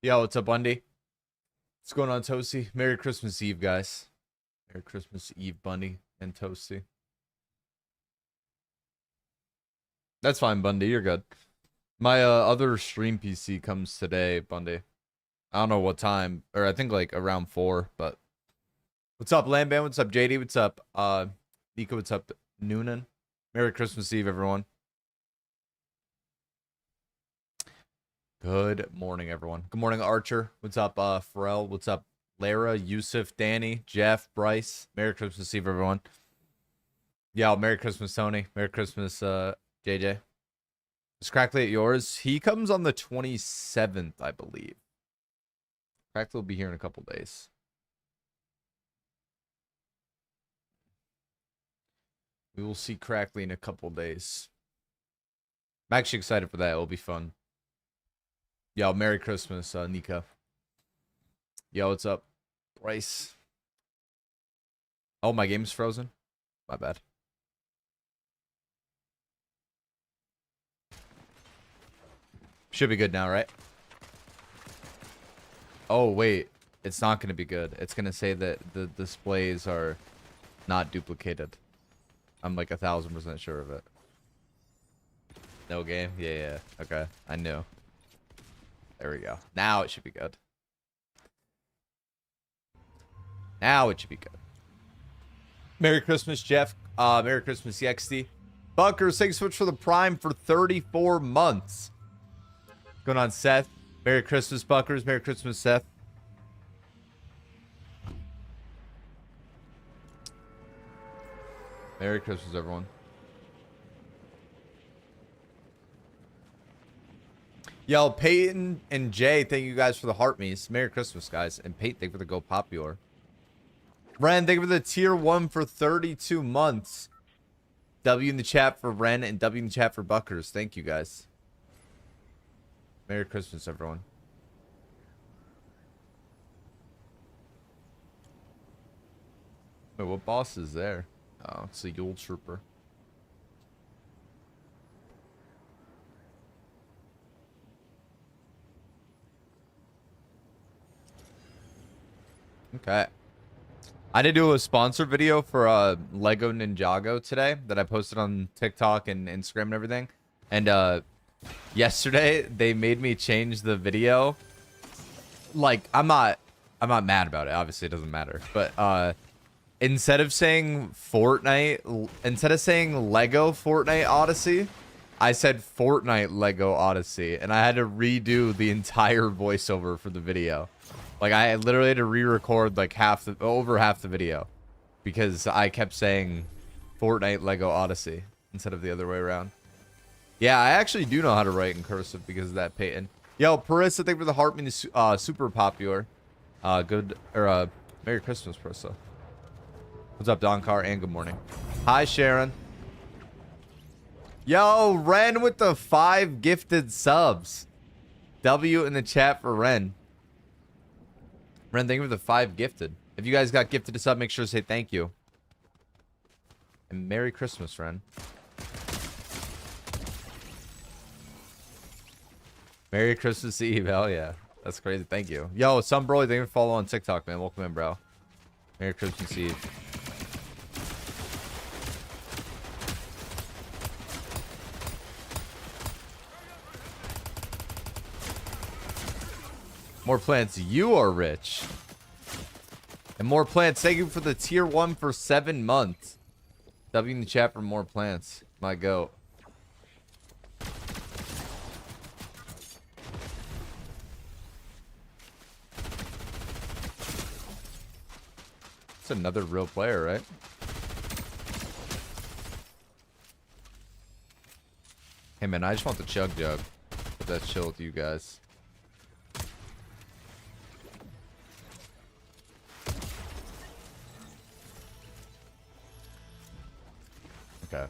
Yo, what's up, Bundy? What's going on, Toasty? Merry Christmas Eve, guys. Merry Christmas Eve, Bundy and Toasty. That's fine, Bundy. You're good. My other stream PC comes today, Bundy. I don't know what time, or I think like around 4, but what's up, Lamban? What's up, JD? What's up, Nico? What's up, Noonan? Merry Christmas Eve, everyone. Good morning, everyone. Good morning, Archer. What's up, Pharrell? What's up, Lara, Yusuf, Danny, Jeff, Bryce? Merry Christmas Eve, everyone. Yeah, Merry Christmas, Tony. Merry Christmas, JJ. Is Crackly at yours? He comes on the 27th, I believe. Crackly will be here in a couple days. We will see Crackly in a couple days. I'm actually excited for that. It'll be fun. Yo, Merry Christmas, Nika. Yo, what's up, Bryce? Oh, my game's frozen? My bad. Should be good now, right? Oh, wait. It's not going to be good. It's going to say that the displays are not duplicated. I'm like 1,000% sure of it. No game? Yeah. Okay. I knew. There we go. Now it should be good. Now it should be good. Merry Christmas, Jeff. Merry Christmas, EXT. Buckers, thanks so much for the Prime for 34 months. Going on, Seth. Merry Christmas, Buckers. Merry Christmas, Seth. Merry Christmas, everyone. Yo, Peyton and Jay, thank you guys for the heart me's. Merry Christmas, guys. And Peyton, thank you for the Go Popular. Ren, thank you for the tier 1 for 32 months. W in the chat for Ren and W in the chat for Buckers. Thank you, guys. Merry Christmas, everyone. Wait, what boss is there? Oh, it's a Yule Trooper. Okay. I did do a sponsor video for Lego Ninjago today that I posted on TikTok and Instagram and everything. And yesterday they made me change the video. Like, I'm not mad about it. Obviously it doesn't matter. But instead of saying Fortnite, instead of saying Lego Fortnite Odyssey, I said Fortnite Lego Odyssey, and I had to redo the entire voiceover for the video. Like, I literally had to re-record like over half the video because I kept saying Fortnite Lego Odyssey instead of the other way around. Yeah, I actually do know how to write in cursive because of that, Peyton. Yo, Parissa, thank you for the heart. Super popular. Merry Christmas, Parissa. What's up, Don Carr, and good morning. Hi, Sharon. Yo, Ren with the 5 gifted subs. W in the chat for Ren. Ren, thank you for the 5 gifted. If you guys got gifted a sub, make sure to say thank you. And Merry Christmas, Ren. Merry Christmas Eve. Hell yeah. That's crazy. Thank you. Yo, some bro, thank you for following on TikTok, man. Welcome in, bro. Merry Christmas Eve. More plants, you are rich. And more plants, thank you for the tier 1 for 7 months. W in the chat for more plants. My goat. It's another real player, right? Hey man, I just want the chug jug. But that's chill with you guys. Okay.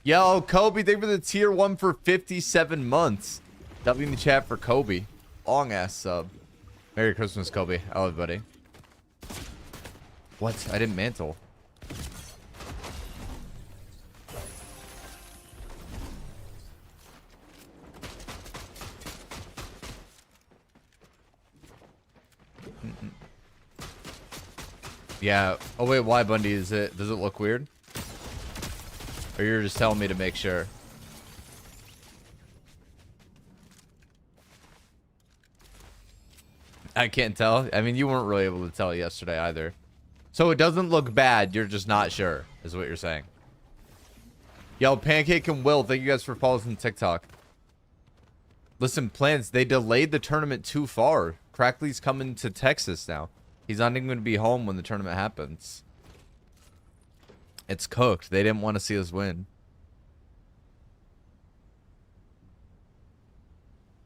Yo, Kobe, thank you for the tier 1 for 57 months. W in the chat for Kobe. Long ass sub. Merry Christmas, Kobe. I love you, buddy. What? I didn't mantle. Yeah. Oh wait, why, Bundy? Does it look weird? Or you're just telling me to make sure? I can't tell. I mean, you weren't really able to tell yesterday either. So it doesn't look bad. You're just not sure, is what you're saying. Yo, Pancake and Will, thank you guys for following on TikTok. Listen, Plants, they delayed the tournament too far. Crackley's coming to Texas now. He's not even going to be home when the tournament happens. It's cooked. They didn't want to see us win.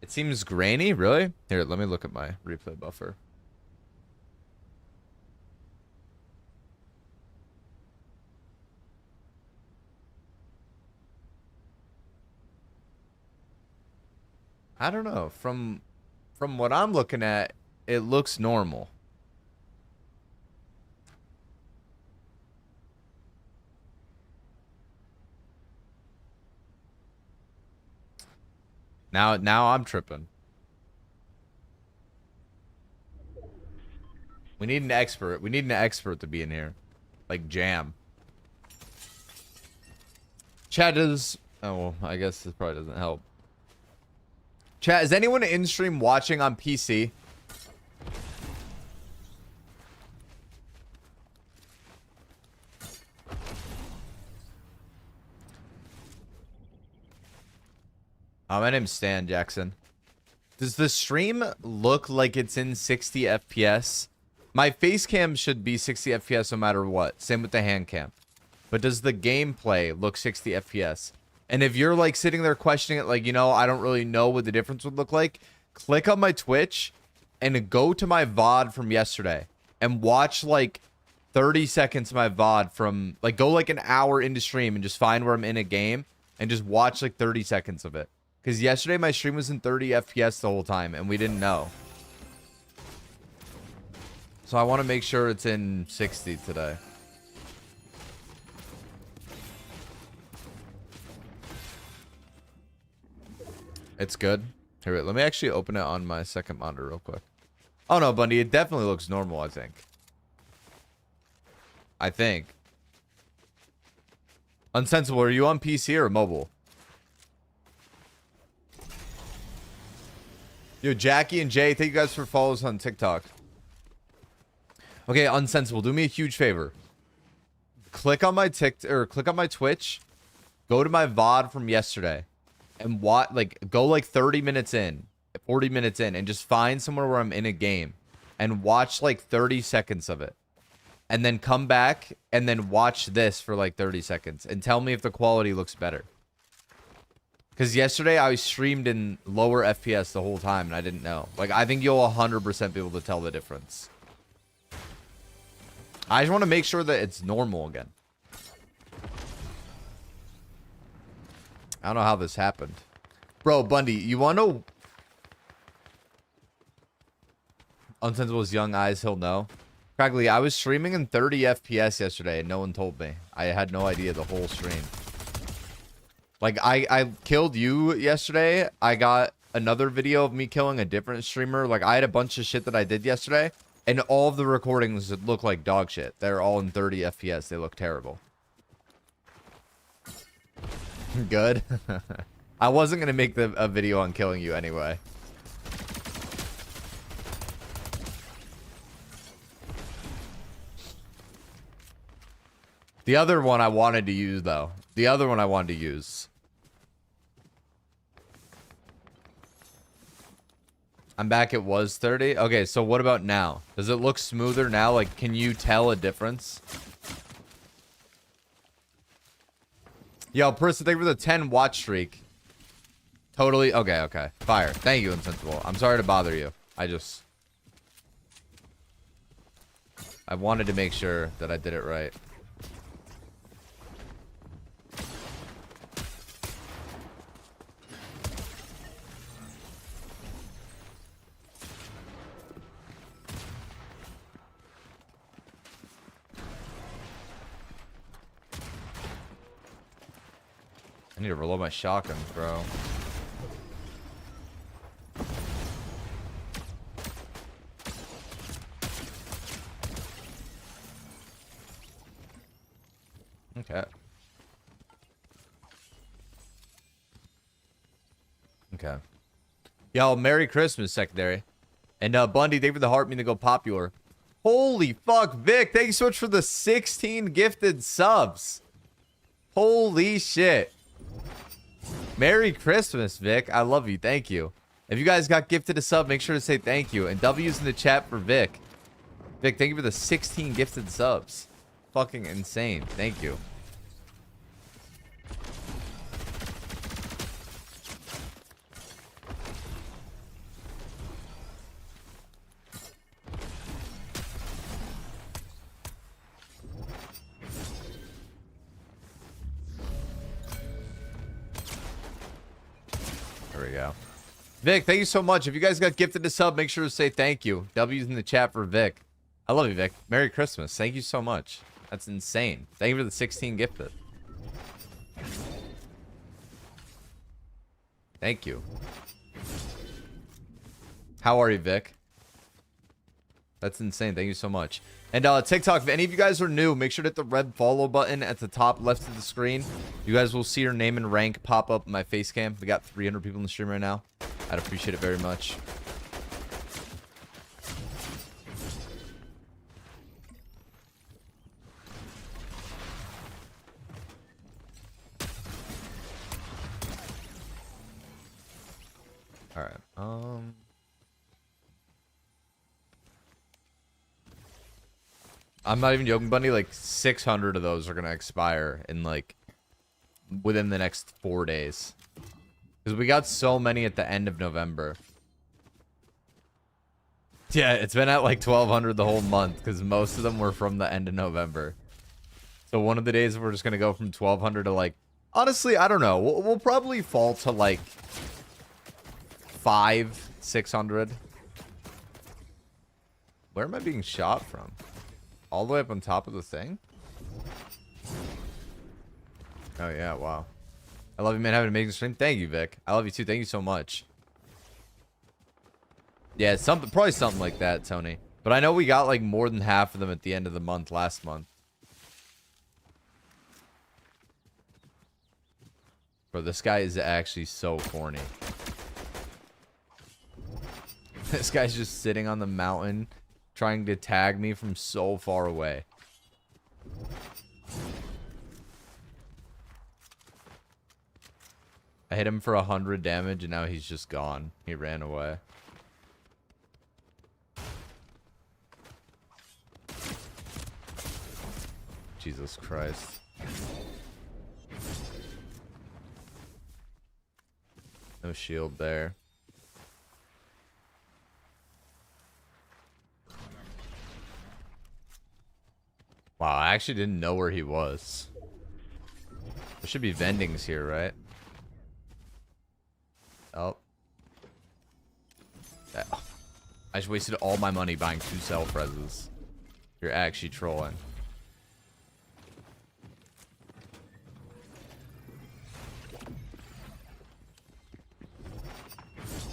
It seems grainy, really? Here, let me look at my replay buffer. I don't know. From what I'm looking at, it looks normal. Now I'm tripping. We need an expert. We need an expert to be in here. Like Jam. Chat is... Oh, well, I guess this probably doesn't help. Chat, is anyone in stream watching on PC? My name's Stan Jackson. Does the stream look like it's in 60 FPS? My face cam should be 60 FPS no matter what. Same with the hand cam. But does the gameplay look 60 FPS? And if you're like sitting there questioning it, like, you know, I don't really know what the difference would look like, click on my Twitch and go to my VOD from yesterday and watch like 30 seconds of my VOD from, like, go like an hour into stream and just find where I'm in a game and just watch like 30 seconds of it. Because yesterday my stream was in 30 FPS the whole time and we didn't know. So I want to make sure it's in 60 today. It's good. Here, wait, let me actually open it on my second monitor real quick. Oh no, Bundy, it definitely looks normal, I think. Unsensible, are you on PC or mobile? Yo, Jackie and Jay, thank you guys for follows on TikTok. Okay, Unsensible, do me a huge favor. Click on my click on my Twitch, go to my VOD from yesterday, and watch, like, go like 30 minutes in, 40 minutes in, and just find somewhere where I'm in a game, and watch like 30 seconds of it, and then come back and then watch this for like 30 seconds, and tell me if the quality looks better. Because yesterday I streamed in lower FPS the whole time and I didn't know. Like, I think you'll 100% be able to tell the difference. I just want to make sure that it's normal again. I don't know how this happened. Bro, Bundy, you want to... Unsensible's young eyes, he'll know. Crackly, I was streaming in 30 FPS yesterday and no one told me. I had no idea the whole stream. Like, I killed you yesterday. I got another video of me killing a different streamer. Like, I had a bunch of shit that I did yesterday. And all of the recordings look like dog shit. They're all in 30 FPS. They look terrible. Good. I wasn't going to make a video on killing you anyway. The other one I wanted to use, though. The other one I wanted to use. I'm back, it was 30. Okay, so what about now? Does it look smoother now? Like, can you tell a difference? Yo, person, thank you for the 10 watch streak. Totally. Okay, okay. Fire. Thank you, Insensible. I'm sorry to bother you. I wanted to make sure that I did it right. I need to reload my shotgun, bro. Okay. Yo, Merry Christmas, secondary. And Bundy, thank you for the heart, mean to go popular. Holy fuck, Vic, thank you so much for the 16 gifted subs. Holy shit. Merry Christmas, Vic. I love you. Thank you. If you guys got gifted a sub, make sure to say thank you. And W's in the chat for Vic. Vic, thank you for the 16 gifted subs. Fucking insane. Thank you. There we go. Vic, thank you so much. If you guys got gifted a sub, make sure to say thank you. W's in the chat for Vic. I love you, Vic. Merry Christmas. Thank you so much. That's insane. Thank you for the 16 gifted. Thank you. How are you, Vic? That's insane. Thank you so much. And TikTok, if any of you guys are new, make sure to hit the red follow button at the top left of the screen. You guys will see your name and rank pop up in my face cam. We got 300 people in the stream right now. I'd appreciate it very much. All right. I'm not even joking, Bunny. Like 600 of those are gonna expire in like within the next 4 days, because we got so many at the end of November. Yeah, it's been at like 1,200 the whole month because most of them were from the end of November. So one of the days we're just gonna go from 1,200 to like, honestly, I don't know. We'll probably fall to like 600. Where am I being shot from? All the way up on top of the thing? Oh, yeah, wow. I love you, man. Having an amazing stream. Thank you, Vic. I love you, too. Thank you so much. Yeah, probably something like that, Tony. But I know we got, like, more than half of them at the end of the month last month. Bro, this guy is actually so corny. This guy's just sitting on the mountain trying to tag me from so far away. I hit him for 100 damage and now he's just gone. He ran away. Jesus Christ. No shield there. Wow, I actually didn't know where he was. There should be vendings here, right? Oh. I just wasted all my money buying 2 self-reses. You're actually trolling.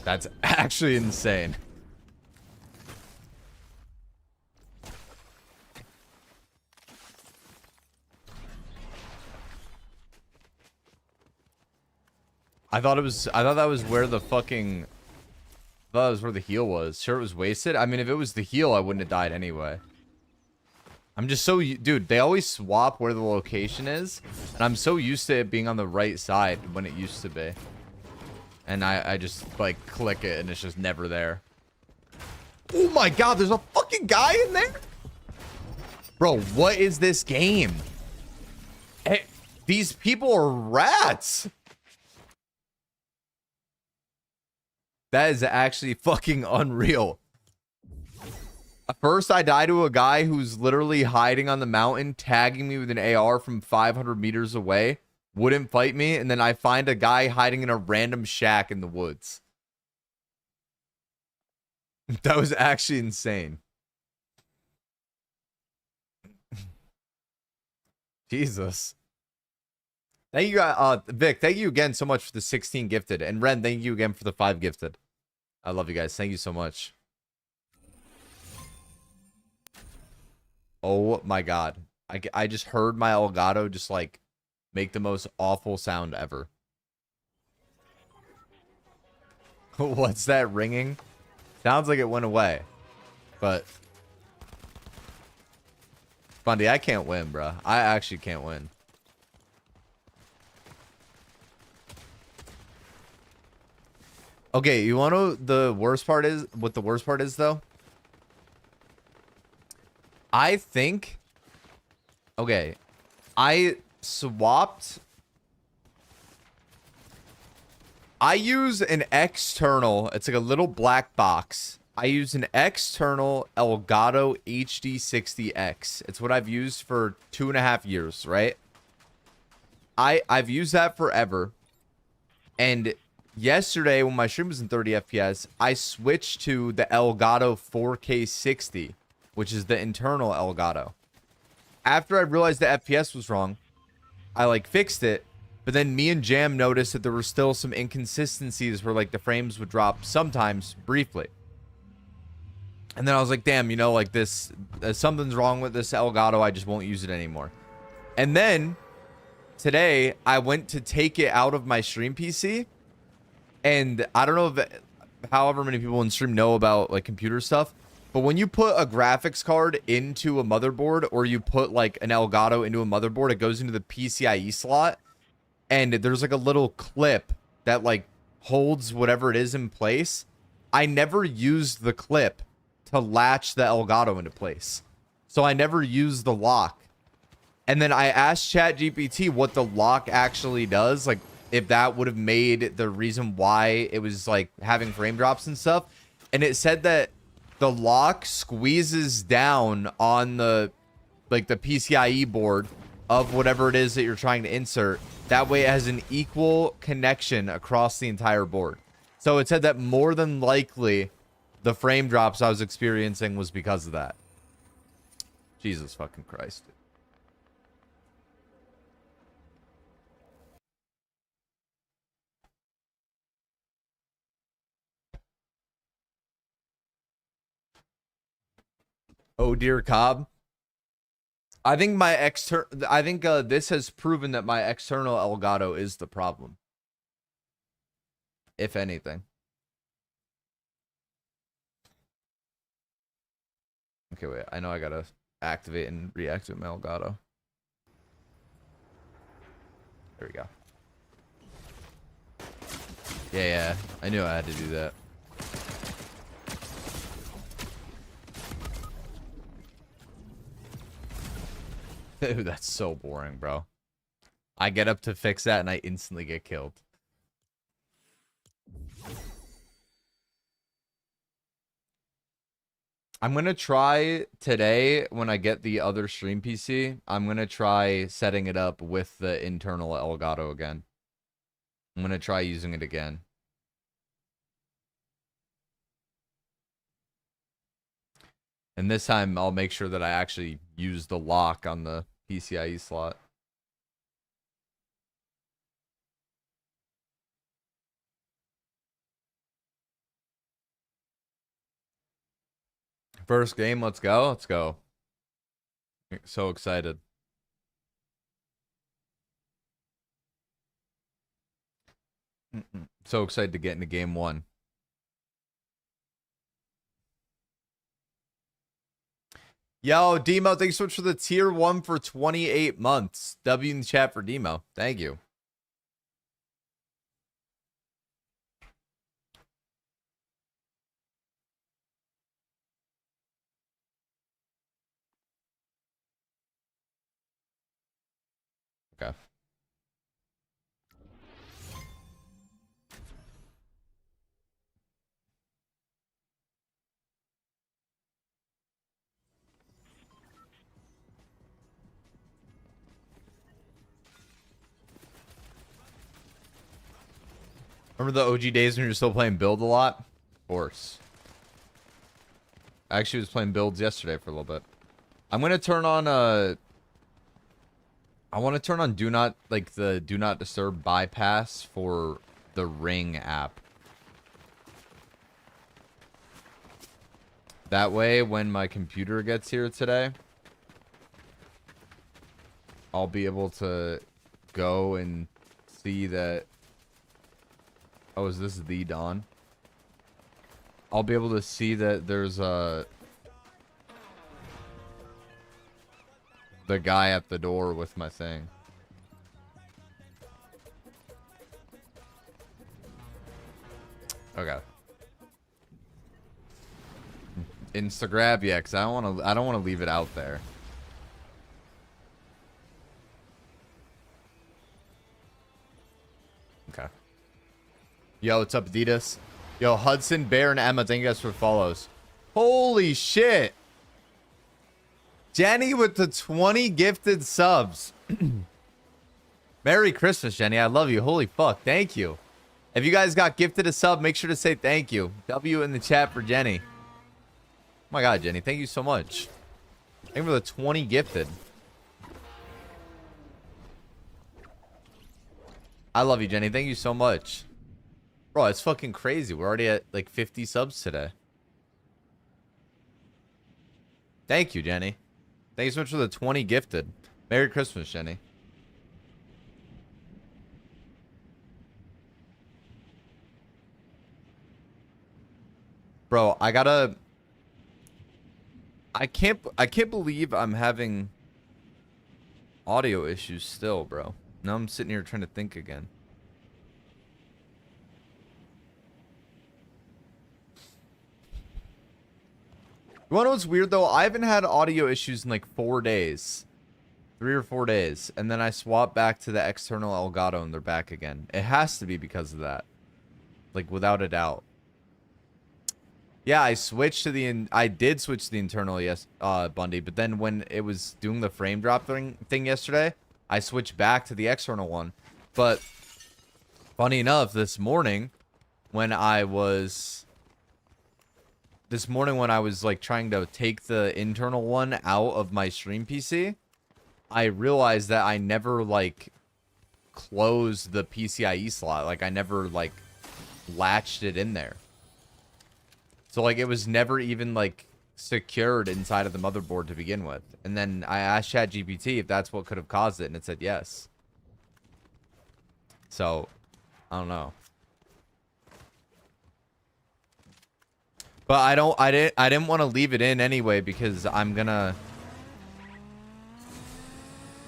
That's actually insane. I thought that was where the fucking... I thought that was where the heal was. Sure, it was wasted. I mean, if it was the heal, I wouldn't have died anyway. I'm just so... Dude, they always swap where the location is. And I'm so used to it being on the right side when it used to be. And I just, like, click it and it's just never there. Oh my god, there's a fucking guy in there? Bro, what is this game? Hey, these people are rats. That is actually fucking unreal. First, I die to a guy who's literally hiding on the mountain, tagging me with an AR from 500 meters away. Wouldn't fight me. And then I find a guy hiding in a random shack in the woods. That was actually insane. Jesus. Thank you, Vic. Thank you again so much for the 16 gifted. And Ren, thank you again for the 5 gifted. I love you guys. Thank you so much. Oh my god. I just heard my Elgato just like make the most awful sound ever. What's that ringing? Sounds like it went away. But Bundy, I can't win, bro. I actually can't win. Okay, you want to know the worst part is? What the worst part is, though? I think... Okay. I swapped... I use an external... It's like a little black box. I use an external Elgato HD60X. It's what I've used for 2.5 years, right? I've used that forever. And yesterday, when my stream was in 30 FPS, I switched to the Elgato 4K60, which is the internal Elgato. After I realized the FPS was wrong, I like fixed it. But then me and Jam noticed that there were still some inconsistencies where like the frames would drop sometimes briefly. And then I was like, damn, you know, like this, something's wrong with this Elgato. I just won't use it anymore. And then today I went to take it out of my stream PC. And I don't know if however many people in stream know about like computer stuff. But when you put a graphics card into a motherboard, or you put like an Elgato into a motherboard, it goes into the PCIe slot. And there's like a little clip that like holds whatever it is in place. I never used the clip to latch the Elgato into place. So I never used the lock. And then I asked ChatGPT what the lock actually does. Like if that would have made the reason why it was like having frame drops and stuff. And it said that the lock squeezes down on the like the PCIe board of whatever it is that you're trying to insert. That way it has an equal connection across the entire board. So it said that more than likely the frame drops I was experiencing was because of that. Jesus fucking Christ. Oh dear Cobb. I think my this has proven that my external Elgato is the problem. If anything. Okay, wait. I know I gotta activate and reactivate my Elgato. There we go. Yeah. I knew I had to do that. Dude, that's so boring, bro. I get up to fix that and I instantly get killed. I'm going to try today when I get the other stream PC. I'm going to try setting it up with the internal Elgato again. I'm going to try using it again. And this time I'll make sure that I actually use the lock on the PCIe slot. First game, let's go. Let's go. So excited. So excited to get into game 1. Yo, Demo, thanks so much for the tier 1 for 28 months. W in the chat for Demo. Thank you. Okay. Remember the OG days when you were still playing build a lot? Of course. I actually was playing builds yesterday for a little bit. I'm gonna turn on I want to turn on the do not disturb bypass for the Ring app. That way, when my computer gets here today, I'll be able to go and see that. Oh, is this the Dawn? I'll be able to see that there's the guy at the door with my thing. Okay. Instagram, yeah, because I don't want to leave it out there. Okay. Yo, what's up, Adidas? Yo, Hudson, Bear, and Emma, thank you guys for follows. Holy shit. Jenny with the 20 gifted subs. Merry Christmas, Jenny. I love you. Holy fuck. Thank you. If you guys got gifted a sub, make sure to say thank you. W in the chat for Jenny. Oh my god, Jenny. Thank you so much. Thank you for the 20 gifted. I love you, Jenny. Thank you so much. Bro, it's fucking crazy. We're already at like 50 subs today. Thank you, Jenny. Thank you so much for the 20 gifted. Merry Christmas, Jenny. Bro, I can't believe I'm having audio issues still, bro. Now I'm sitting here trying to think again. You wanna know what's weird though? I haven't had audio issues in like 4 days. 3 or 4 days. And then I swapped back to the external Elgato and they're back again. It has to be because of that. Like without a doubt. Yeah, I switched to I did switch to the internal, yes, Bundy. But then when it was doing the frame drop thing yesterday, I switched back to the external one. But funny enough, this morning when I was like trying to take the internal one out of my stream PC, I realized that I never like closed the PCIe slot. Like I never like latched it in there. So like it was never even like secured inside of the motherboard to begin with. And then I asked ChatGPT if that's what could have caused it, and it said yes. So I don't know. But I didn't want to leave it in anyway because I'm gonna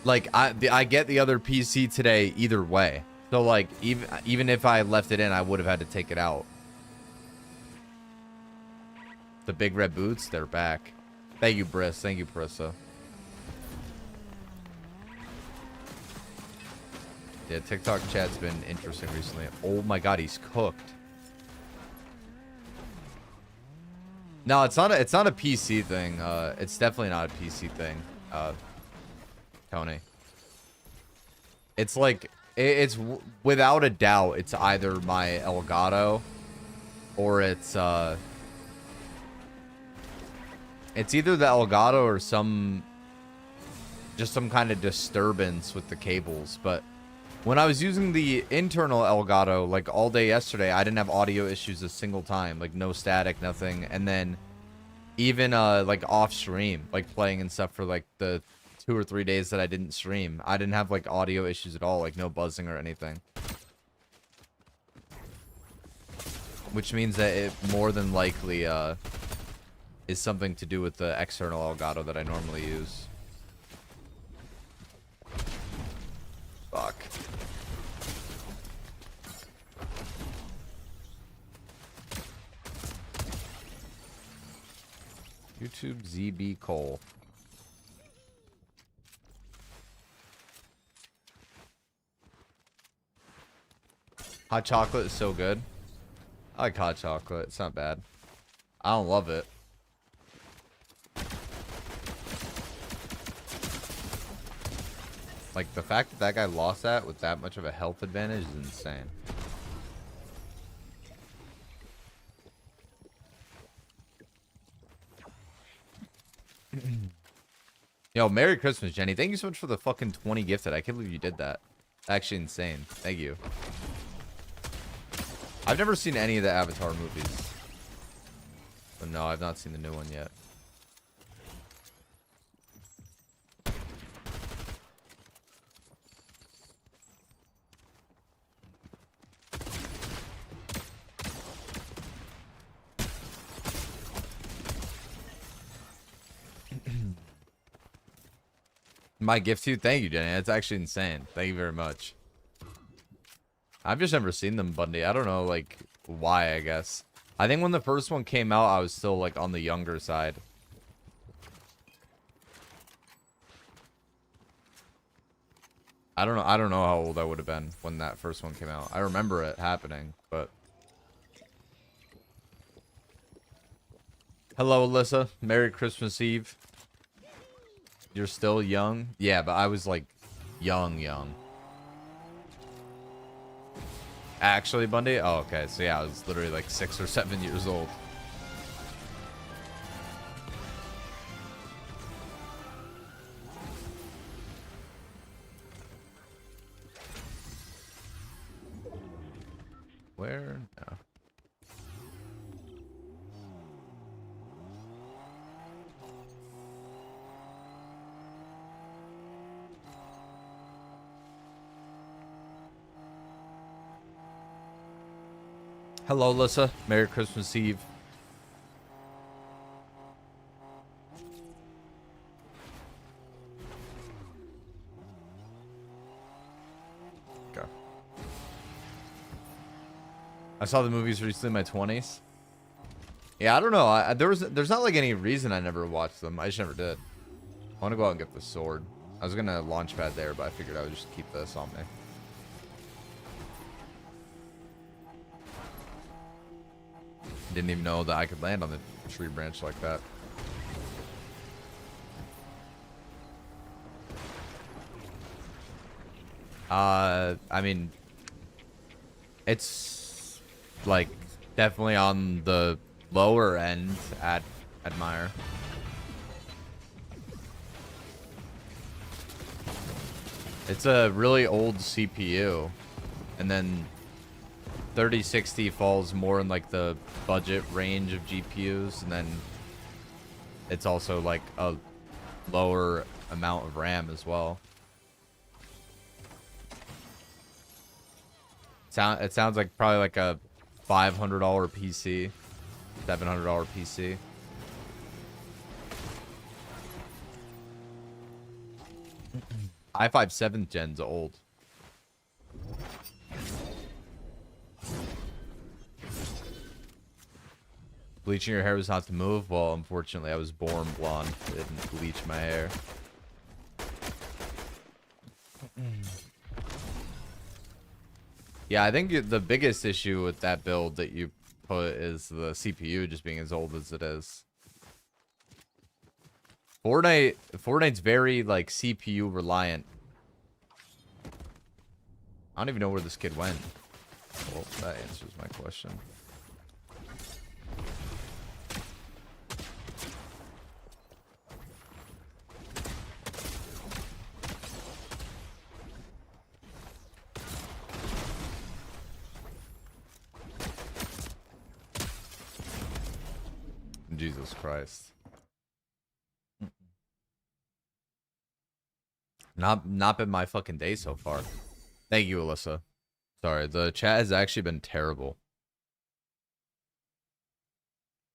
like I get the other PC today either way. So like even if I left it in, I would have had to take it out. The big red boots, they're back. Thank you, Briss. Thank you, Parissa. Yeah, TikTok chat's been interesting recently. Oh my god, he's cooked. No, it's not a PC thing. It's definitely not a PC thing. Tony. It's like it's without a doubt it's either my Elgato or it's either the Elgato or just some kind of disturbance with the cables. But when I was using the internal Elgato like all day yesterday, I didn't have audio issues a single time. Like no static, nothing. And then even like off stream, like playing and stuff for like the 2 or 3 days that I didn't stream, I didn't have like audio issues at all, like no buzzing or anything. Which means that it more than likely is something to do with the external Elgato that I normally use. Fuck. YouTube ZB Cole. Hot chocolate is so good. I like hot chocolate. It's not bad. I don't love it. Like, the fact that that guy lost that with that much of a health advantage is insane. Yo, Merry Christmas, Jenny. Thank you so much for the fucking 20 gifted. I can't believe you did that. Actually insane. Thank you. I've never seen any of the Avatar movies. But no, I've not seen the new one yet. My gift to you? Thank you, Jenny. That's actually insane. Thank you very much. I've just never seen them, Bundy. I don't know, like, why, I guess. I think when the first one came out, I was still, like, on the younger side. I don't know how old I would have been when that first one came out. I remember it happening, but... Hello, Alyssa. Merry Christmas Eve. You're still young? Yeah, but I was, like, young. Actually, Bundy? Oh, okay. So, yeah, I was literally, like, 6 or 7 years old. Where? No. Hello, Alyssa. Merry Christmas Eve. Okay. I saw the movies recently in my 20s. Yeah, I don't know. There's not like any reason I never watched them. I just never did. I want to go out and get the sword. I was gonna launch pad there, but I figured I would just keep this on me. Didn't even know that I could land on the tree branch like that. I mean, it's like definitely on the lower end at Admire. It's a really old CPU, and then 3060 falls more in like the budget range of GPUs, and then it's also like a lower amount of RAM as well. It sounds like probably like a $500 PC, $700 PC. i5 7th gen's old. Bleaching your hair was not the move. Well, unfortunately, I was born blonde. I didn't bleach my hair. Yeah, I think the biggest issue with that build that you put is the CPU just being as old as it is. Fortnite's very, like, CPU reliant. I don't even know where this kid went. Well, that answers my question. Jesus Christ. Not been my fucking day so far. Thank you, Alyssa. Sorry, the chat has actually been terrible.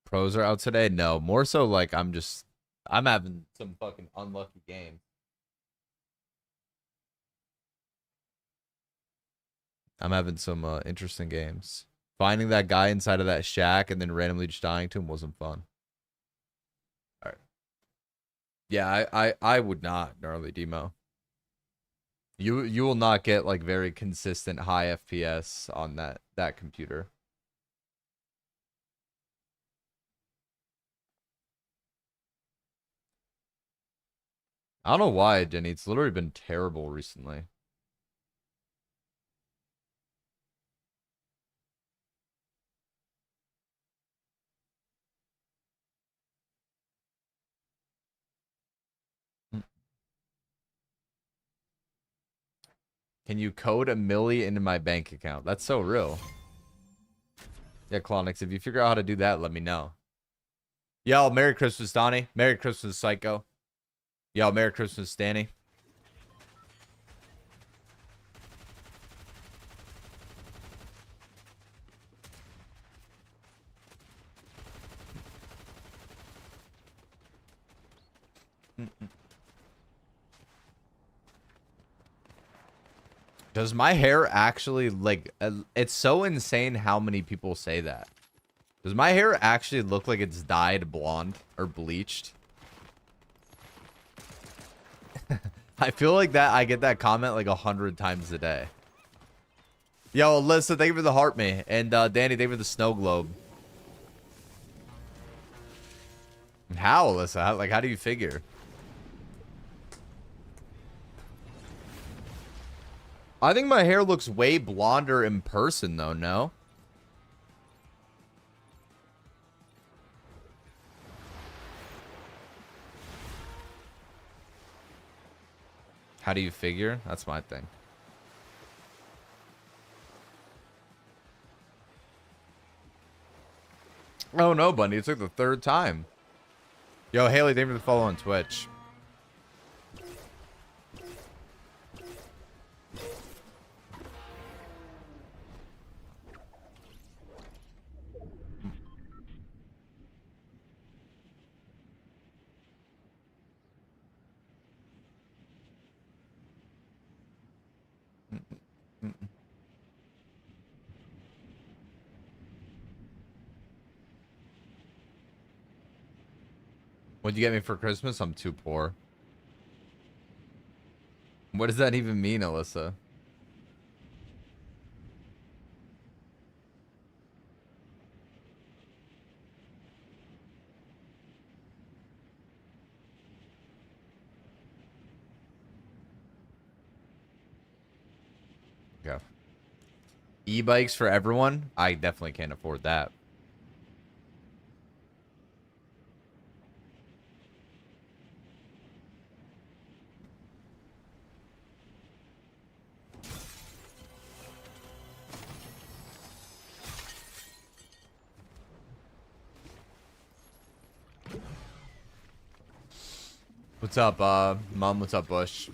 Pros are out today? No, more so like I'm having some fucking unlucky games. I'm having some interesting games. Finding that guy inside of that shack and then randomly just dying to him wasn't fun. All right. Yeah, I would not, gnarly demo. You will not get like very consistent high FPS on that computer. I don't know why, Jenny. It's literally been terrible recently. Can you code a milli into my bank account? That's so real. Yeah, Clonix, if you figure out how to do that, let me know. Yo, Merry Christmas, Donnie. Merry Christmas, Psycho. Yo, Merry Christmas, Danny. Does my hair actually, like, it's so insane how many people say that. Does my hair actually look like it's dyed blonde or bleached? I feel like that I get that comment like 100 times a day. Yo, Alyssa, thank you for the heart me. And Danny, thank you for the snow globe. How, Alyssa? How do you figure? I think my hair looks way blonder in person, though, no? How do you figure? That's my thing. Oh, no, Bunny. It's like the third time. Yo, Haley, thank you for the follow on Twitch. What'd you get me for Christmas? I'm too poor. What does that even mean, Alyssa? Okay. E-bikes for everyone? I definitely can't afford that. What's up, Mom? What's up, Bush?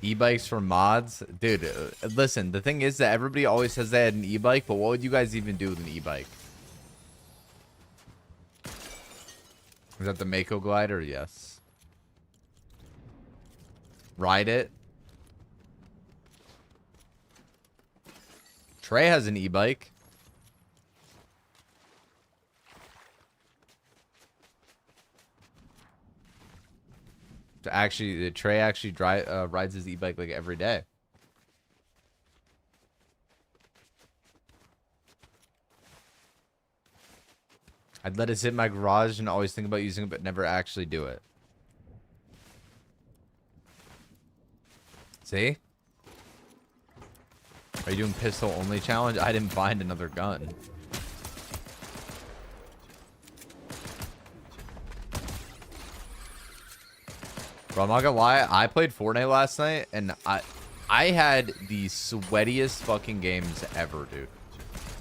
E-bikes for mods? Dude, listen, the thing is that everybody always says they had an e-bike, but what would you guys even do with an e-bike? Is that the Mako glider? Yes. Ride it? Trey has an e-bike. Actually, Trey actually rides his e-bike like every day. I'd let it sit in my garage and always think about using it, but never actually do it. See? Are you doing pistol only challenge? I didn't find another gun. Bro, I'm not gonna lie, I played Fortnite last night, and I had the sweatiest fucking games ever, dude.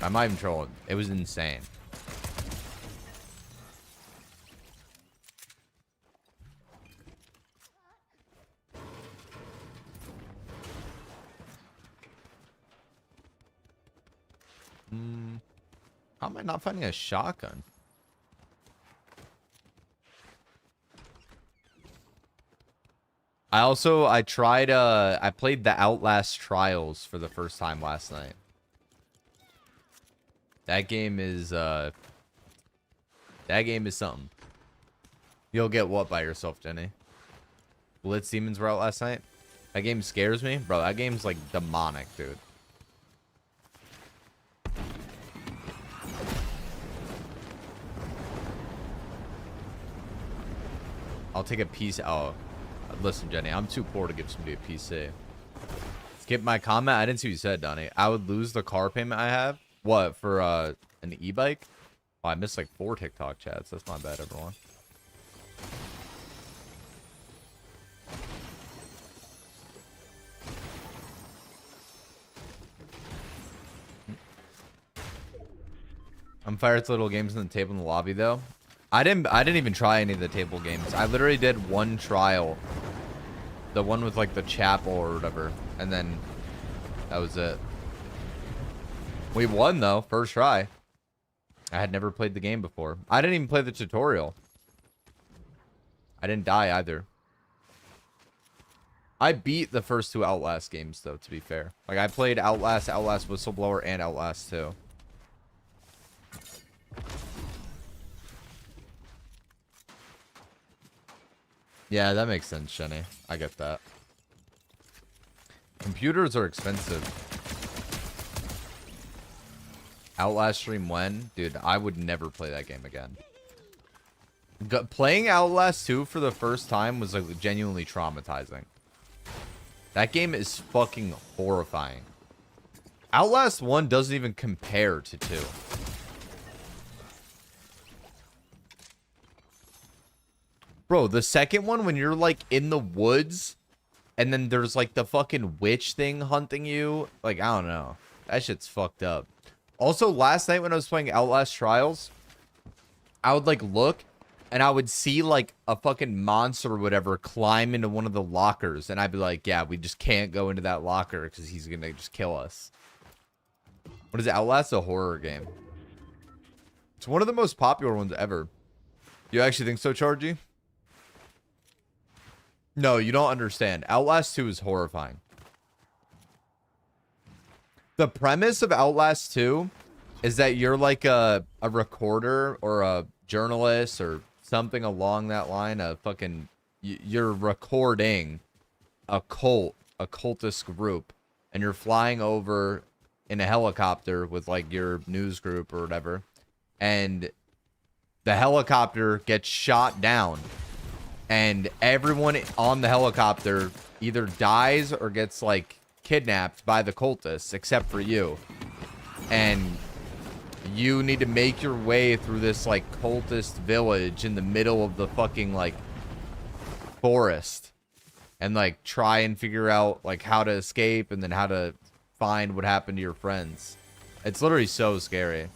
I'm not even trolling. It was insane. How am I not finding a shotgun? I tried I played the Outlast Trials for the first time last night. That game is something. You'll get what by yourself, Jenny? Blitz Demons were out last night. That game scares me, bro. That game's like demonic, dude. I'll take a piece. Oh. Listen, Jenny, I'm too poor to give somebody a PC. Skip my comment. I didn't see what you said, Donnie. I would lose the car payment I have. What, for an e-bike? Oh, I missed like 4 TikTok chats. That's my bad, everyone. I'm fired to little games on the table in the lobby, though. I didn't even try any of the table games. I literally did one trial. The one with like the chapel or whatever. And then that was it. We won though, first try. I had never played the game before. I didn't even play the tutorial. I didn't die either. I beat the first 2 Outlast games, though, to be fair. Like, I played Outlast, Outlast Whistleblower, and Outlast 2. Yeah, that makes sense, Shenny. I get that. Computers are expensive. Outlast stream when? Dude, I would never play that game again. Playing Outlast 2 for the first time was like genuinely traumatizing. That game is fucking horrifying. Outlast 1 doesn't even compare to 2. Bro, the second one, when you're like in the woods and then there's like the fucking witch thing hunting you, like, I don't know. That shit's fucked up. Also, last night when I was playing Outlast Trials, I would like look and I would see like a fucking monster or whatever climb into one of the lockers. And I'd be like, yeah, we just can't go into that locker because he's going to just kill us. What is it? Outlast? A horror game. It's one of the most popular ones ever. You actually think so, Chargy? No, you don't understand. Outlast 2 is horrifying. The premise of Outlast 2 is that you're like a recorder or a journalist or something along that line. You're recording a cultist group, and you're flying over in a helicopter with like your news group or whatever, and the helicopter gets shot down. And everyone on the helicopter either dies or gets, like, kidnapped by the cultists, except for you. And you need to make your way through this, like, cultist village in the middle of the fucking, like, forest. And, like, try and figure out, like, how to escape and then how to find what happened to your friends. It's literally so scary.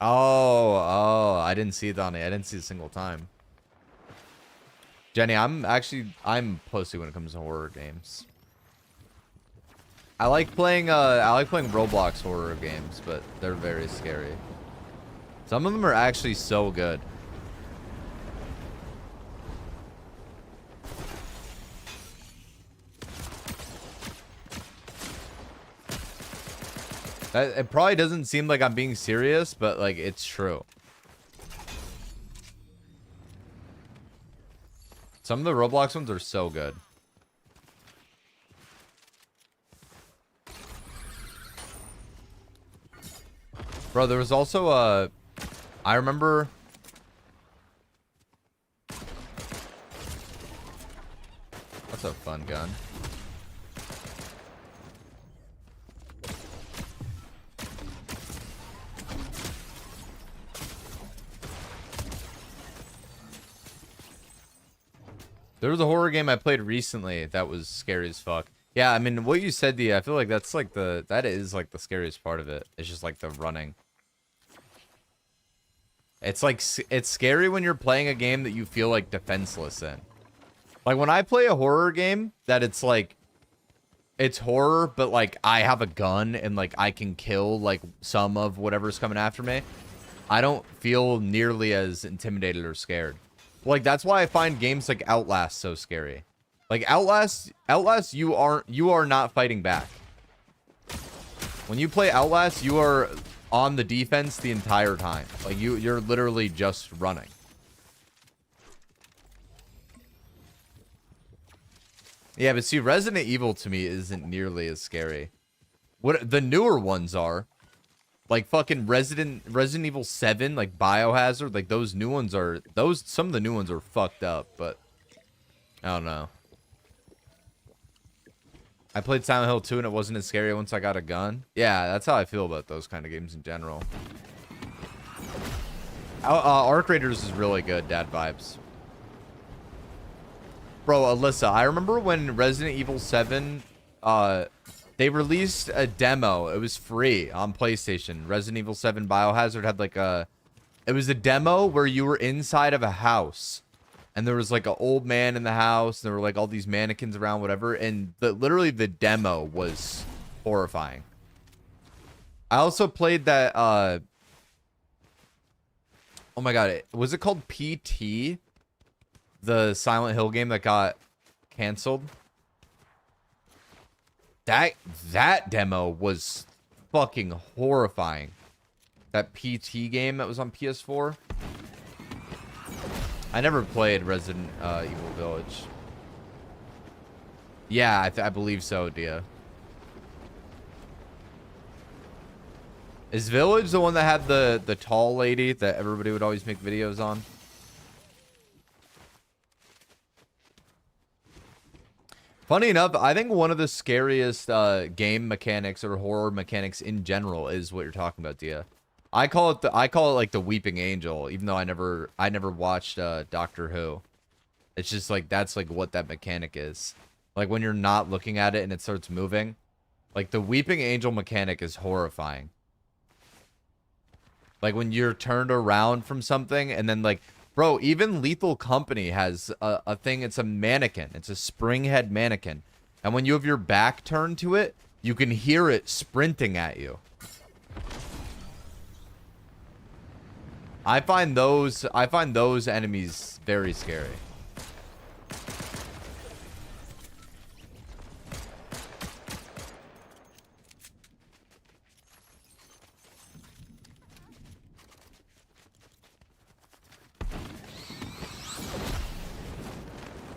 Oh, I didn't see it on it. I didn't see it a single time. Jenny, I'm pussy when it comes to horror games. I like playing Roblox horror games, but they're very scary. Some of them are actually so good. It probably doesn't seem like I'm being serious, but like it's true. Some of the Roblox ones are so good. Bro, there was also a... I remember... That's a fun gun. There was a horror game I played recently that was scary as fuck. Yeah, I mean, what you said, I feel like that's like that is like the scariest part of it. It's just like the running. It's like, it's scary when you're playing a game that you feel like defenseless in. Like when I play a horror game that it's like, it's horror, but like I have a gun and like I can kill like some of whatever's coming after me. I don't feel nearly as intimidated or scared. Like, that's why I find games like Outlast so scary. Like, Outlast, you are not fighting back. When you play Outlast, you are on the defense the entire time. Like, you're literally just running. Yeah, but see, Resident Evil to me isn't nearly as scary. What the newer ones are. Like fucking Resident Evil 7, like Biohazard, like those new ones are some of the new ones are fucked up, but I don't know. I played Silent Hill 2 and it wasn't as scary once I got a gun. Yeah, that's how I feel about those kind of games in general. Arc Raiders is really good, dad vibes. Bro, Alyssa, I remember when Resident Evil 7 they released a demo. It was free on PlayStation. Resident Evil 7 Biohazard had like it was a demo where you were inside of a house. And there was like an old man in the house. And there were like all these mannequins around, whatever. And literally the demo was horrifying. I also played that, oh my god, was it called PT? the Silent Hill game that got canceled. That demo was fucking horrifying. That PT game that was on PS4. I never played Resident Evil Village. Yeah, I believe so, Dia. Is Village the one that had the tall lady that everybody would always make videos on? Funny enough, I think one of the scariest game mechanics or horror mechanics in general is what you're talking about, Dia. I call it like the Weeping Angel, even though I never watched Doctor Who. It's just like that's like what that mechanic is. Like when you're not looking at it and it starts moving. Like the Weeping Angel mechanic is horrifying. Like when you're turned around from something and then like, bro, even Lethal Company has a thing. It's a mannequin. It's a spring head mannequin. And when you have your back turned to it, you can hear it sprinting at you. I find those enemies very scary.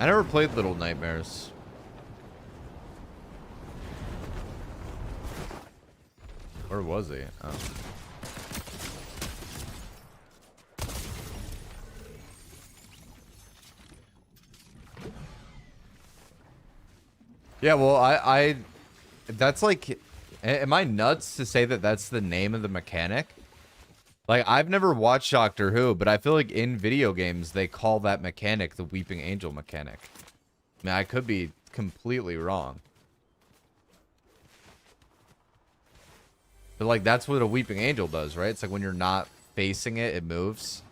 I never played Little Nightmares. Where was he? Oh. Yeah, well, I that's like, am I nuts to say that that's the name of the mechanic? Like, I've never watched Doctor Who, but I feel like in video games, they call that mechanic the Weeping Angel mechanic. I mean, I could be completely wrong. But, like, that's what a Weeping Angel does, right? It's like when you're not facing it, it moves.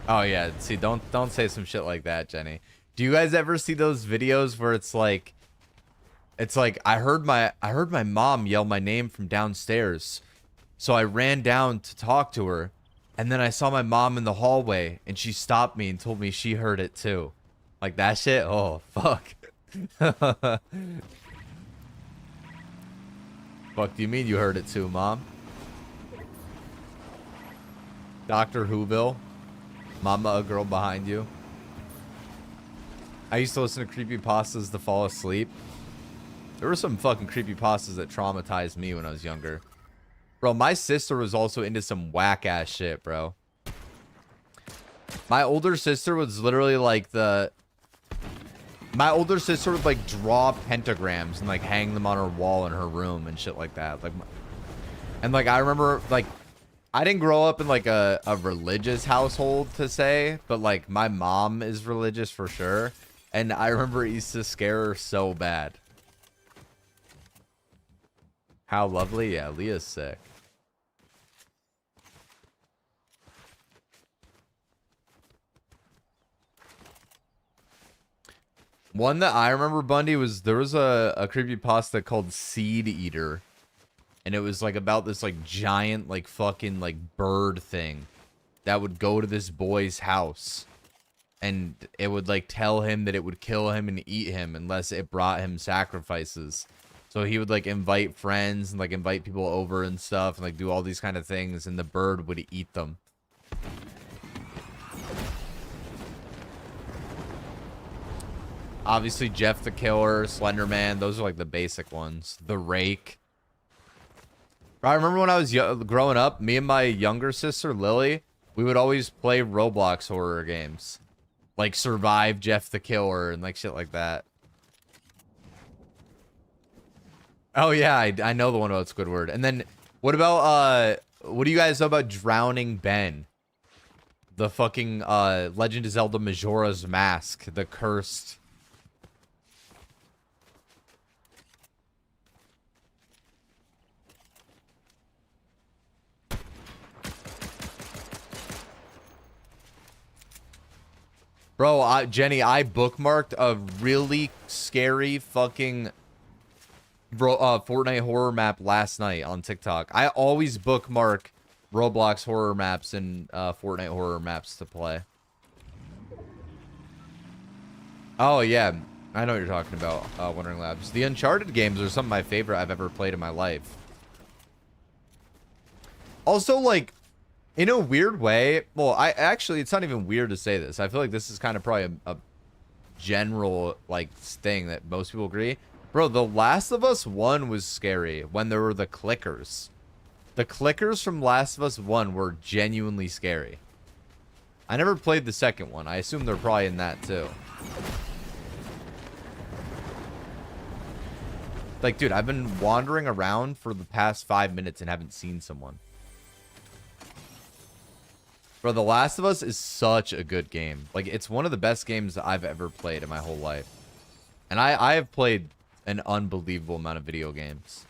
Oh, yeah. See, don't say some shit like that, Jenny. Do you guys ever see those videos where it's like I heard my mom yell my name from downstairs. So I ran down to talk to her, and then I saw my mom in the hallway and she stopped me and told me she heard it too. Like that shit? Oh, fuck. Fuck do you mean you heard it too, Mom? Dr. Whoville? Mama, a girl behind you. I used to listen to creepypastas to fall asleep. There were some fucking creepypastas that traumatized me when I was younger. Bro, my sister was also into some whack-ass shit, bro. My older sister was literally like My older sister would like draw pentagrams and like hang them on her wall in her room and shit like that. Like, and like I remember like I didn't grow up in like a religious household to say, but like my mom is religious for sure. And I remember it used to scare her so bad. How lovely. Yeah, Leah's sick. One that I remember, Bundy, was there was a creepypasta called Seed Eater. And it was like about this like giant like fucking like bird thing that would go to this boy's house. And it would like tell him that it would kill him and eat him unless it brought him sacrifices. So he would like invite friends and like invite people over and stuff and like do all these kind of things, and the bird would eat them. Obviously Jeff the Killer, Slender Man, those are like the basic ones. The Rake. I remember when I was growing up, me and my younger sister Lily, we would always play Roblox horror games. Like Survive Jeff the Killer and like shit like that. Oh yeah, I know the one about Squidward. And then what about what do you guys know about Drowning Ben? The fucking Legend of Zelda Majora's Mask, the cursed. Bro, Jenny, I bookmarked a really scary fucking Fortnite horror map last night on TikTok. I always bookmark Roblox horror maps and Fortnite horror maps to play. Oh, yeah. I know what you're talking about, Wandering Labs. The Uncharted games are some of my favorite I've ever played in my life. Also, like, in a weird way, well, actually, it's not even weird to say this. I feel like this is kind of probably a general, like, thing that most people agree. Bro, The Last of Us 1 was scary when there were the clickers. The clickers from Last of Us 1 were genuinely scary. I never played the second one. I assume they're probably in that, too. Like, dude, I've been wandering around for the past 5 minutes and haven't seen someone. Bro, The Last of Us is such a good game. Like, it's one of the best games I've ever played in my whole life. And I have played an unbelievable amount of video games.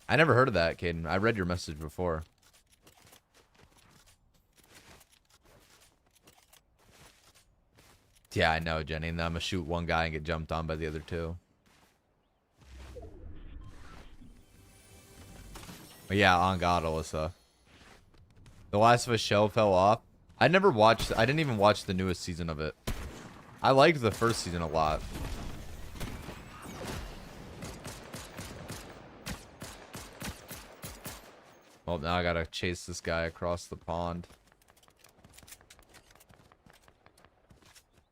I never heard of that, Caden. I read your message before. Yeah, I know, Jenny. And then I'm gonna shoot one guy and get jumped on by the other two. But yeah, on God, Alyssa. The Last of Us show fell off. I didn't even watch the newest season of it. I liked the first season a lot. Well, now I gotta chase this guy across the pond.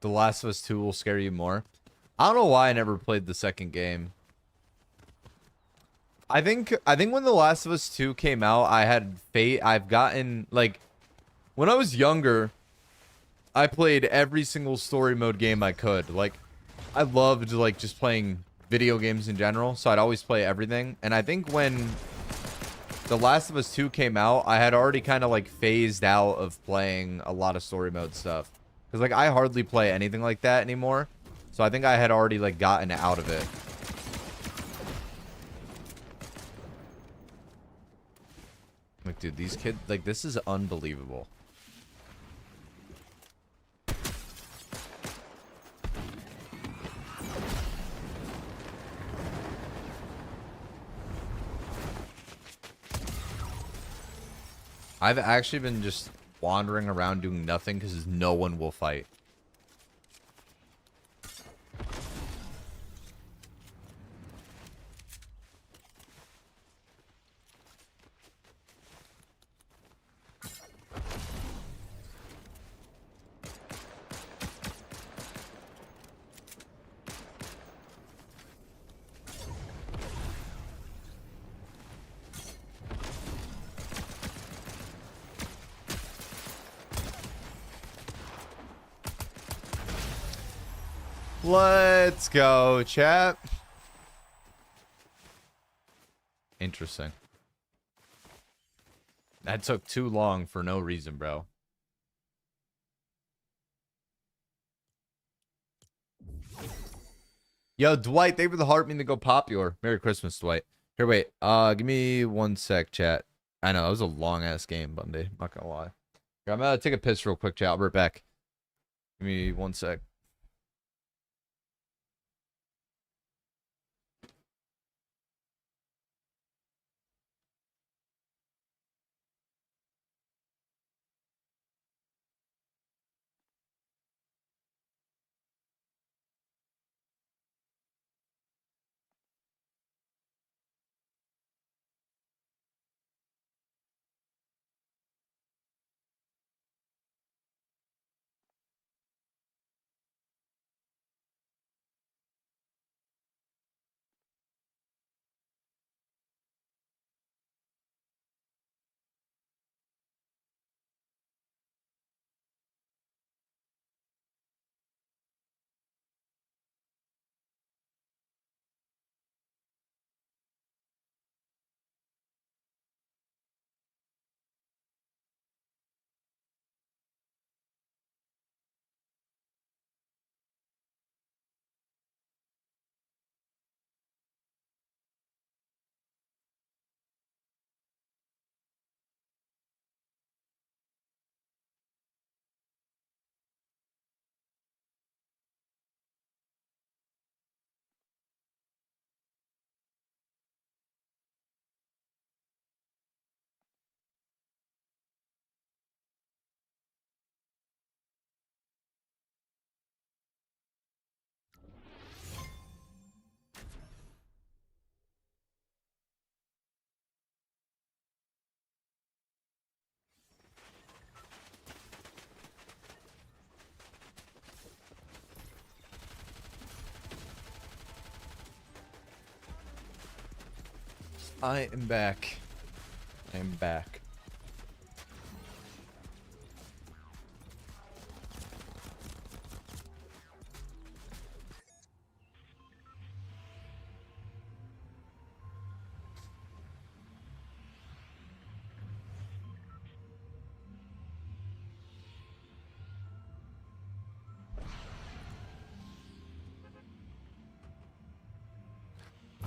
The Last of Us 2 will scare you more. I don't know why I never played the second game. I think when The Last of Us 2 came out, I had I've gotten, like, when I was younger, I played every single story mode game I could. Like, I loved, like, just playing video games in general, so I'd always play everything. And I think when The Last of Us 2 came out, I had already kind of, like, phased out of playing a lot of story mode stuff. Because, like, I hardly play anything like that anymore. So I think I had already, like, gotten out of it. Like, dude, these kids, like, this is unbelievable. I've actually been just wandering around doing nothing because no one will fight. Let's go, chat. Interesting. That took too long for no reason, bro. Yo, Dwight, thank you for the heart. Mean to go popular. Merry Christmas, Dwight. Here, wait. Give me 1 sec, chat. I know that was a long ass game, Bundy. Not gonna lie. Here, I'm gonna take a piss real quick, chat. I'll be right back. Give me 1 sec. I am back. I am back.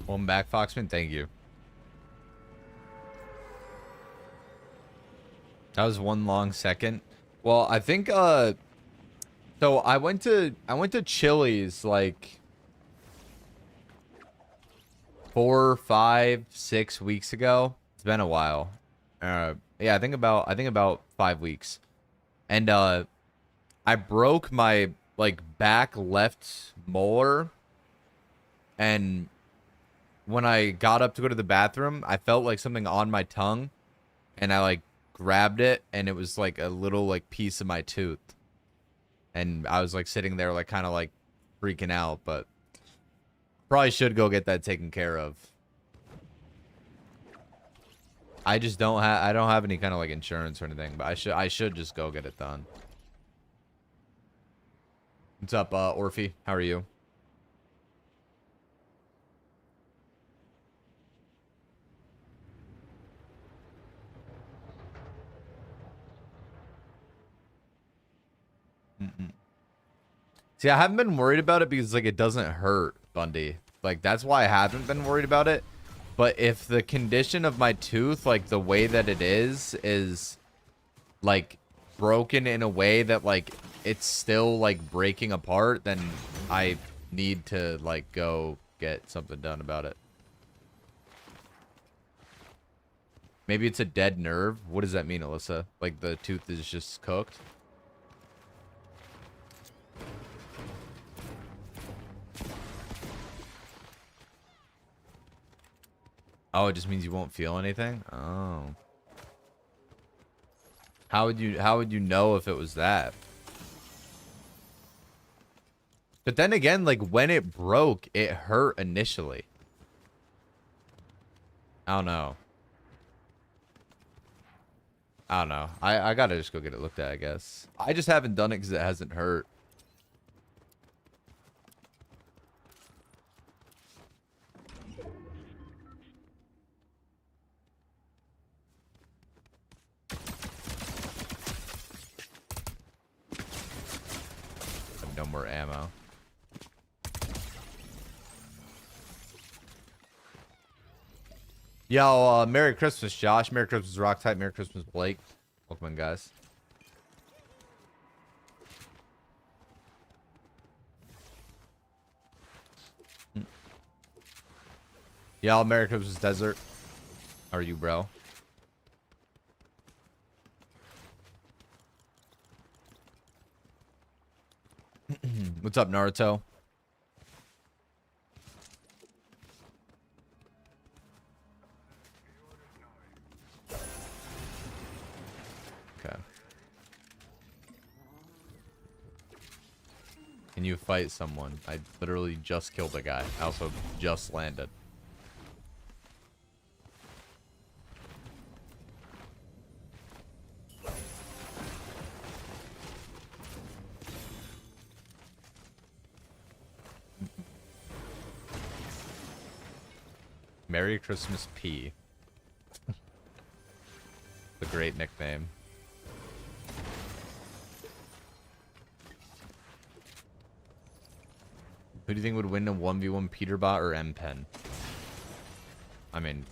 Welcome back, Foxman. Thank you. That was one long second. Well, I think so I went to Chili's like 4, 5, 6 weeks ago. It's been a while. Yeah, I think about 5 weeks. And I broke my like back left molar, and when I got up to go to the bathroom, I felt like something on my tongue, and I like grabbed it, and it was like a little like piece of my tooth. And I was like sitting there like kind of like freaking out, but probably should go get that taken care of. I just don't have any kind of like insurance or anything, but I should just go get it done. What's up, Orphe? How are you? See, I haven't been worried about it because like it doesn't hurt, Bundy. Like that's why I haven't been worried about it. But if the condition of my tooth, like the way that it is like broken in a way that like it's still like breaking apart, then I need to like go get something done about it. Maybe it's a dead nerve. What does that mean, Alyssa? Like the tooth is just cooked? Oh, it just means you won't feel anything? Oh. How would you know if it was that? But then again, like when it broke, it hurt initially. I don't know. I gotta just go get it looked at, I guess. I just haven't done it because it hasn't hurt. No more ammo. Yo, Merry Christmas, Josh. Merry Christmas, Rock Type. Merry Christmas, Blake. Welcome in, guys. Yo, Merry Christmas, Desert. How are you, bro? What's up, Naruto? Okay. Can you fight someone? I literally just killed a guy. I also just landed. Merry Christmas P. The great nickname. Who do you think would win a 1v1, Peterbot or M-Pen? I mean,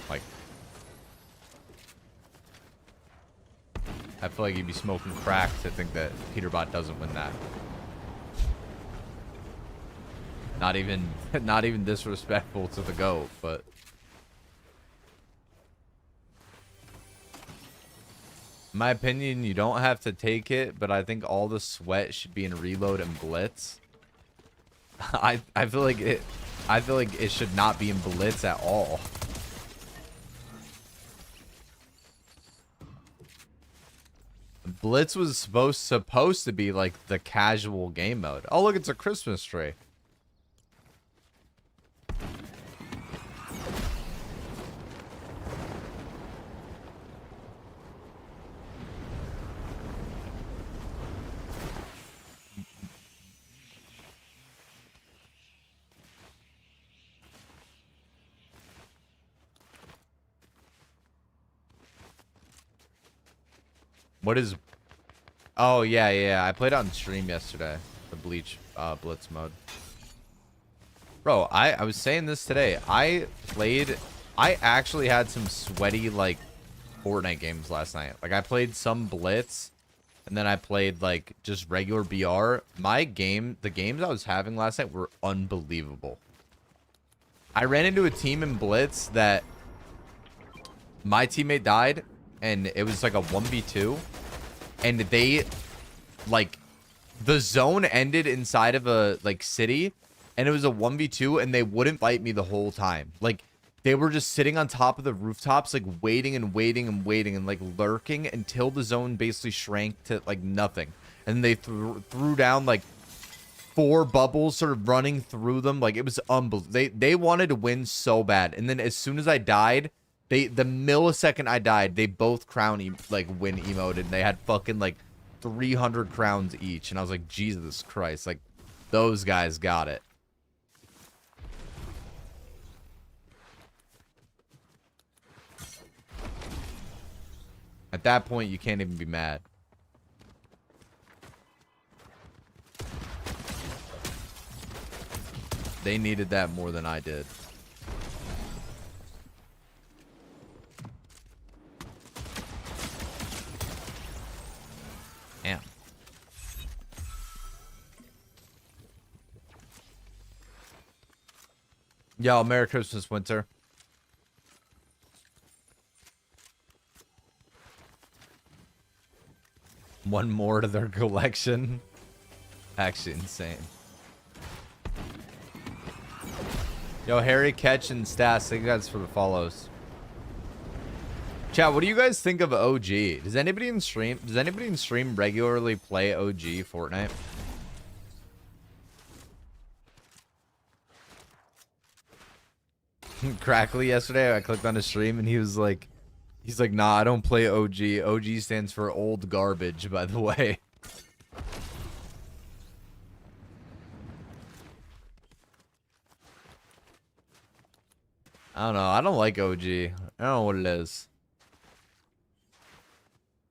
like... I feel like you'd be smoking crack to think that Peterbot doesn't win that. Not even disrespectful to the GOAT, but... In my opinion, you don't have to take it, but I think all the sweat should be in reload and blitz. I feel like it should not be in blitz at all. Blitz was supposed to be like the casual game mode. Oh, look, it's a Christmas tree. What is... Oh, yeah. I played on stream yesterday. The Bleach Blitz mode. Bro, I was saying this today. I actually had some sweaty, like, Fortnite games last night. Like, I played some Blitz, and then I played, like, just regular BR. The games I was having last night were unbelievable. I ran into a team in Blitz that my teammate died, and it was like a 1v2, and they, like, the zone ended inside of a, like, city, and it was a 1v2, and they wouldn't fight me the whole time. Like, they were just sitting on top of the rooftops, like, waiting, and, like, lurking until the zone basically shrank to, like, nothing. And they threw down, like, 4 bubbles sort of running through them. Like, it was unbelievable. They wanted to win so bad. And then as soon as I died, the millisecond I died, they both win emoted. And they had fucking, like, 300 crowns each. And I was like, Jesus Christ. Like, those guys got it. At that point, you can't even be mad. They needed that more than I did. Damn. Yo, Merry Christmas, Winter. One more to their collection. Actually insane. Yo, Harry, Catch, and Stas, thank you guys for the follows. Chat, what do you guys think of OG? Does anybody in stream regularly play OG Fortnite? Crackly yesterday, I clicked on his stream and he's like, nah, I don't play OG. OG stands for old garbage, by the way. I don't know. I don't like OG. I don't know what it is.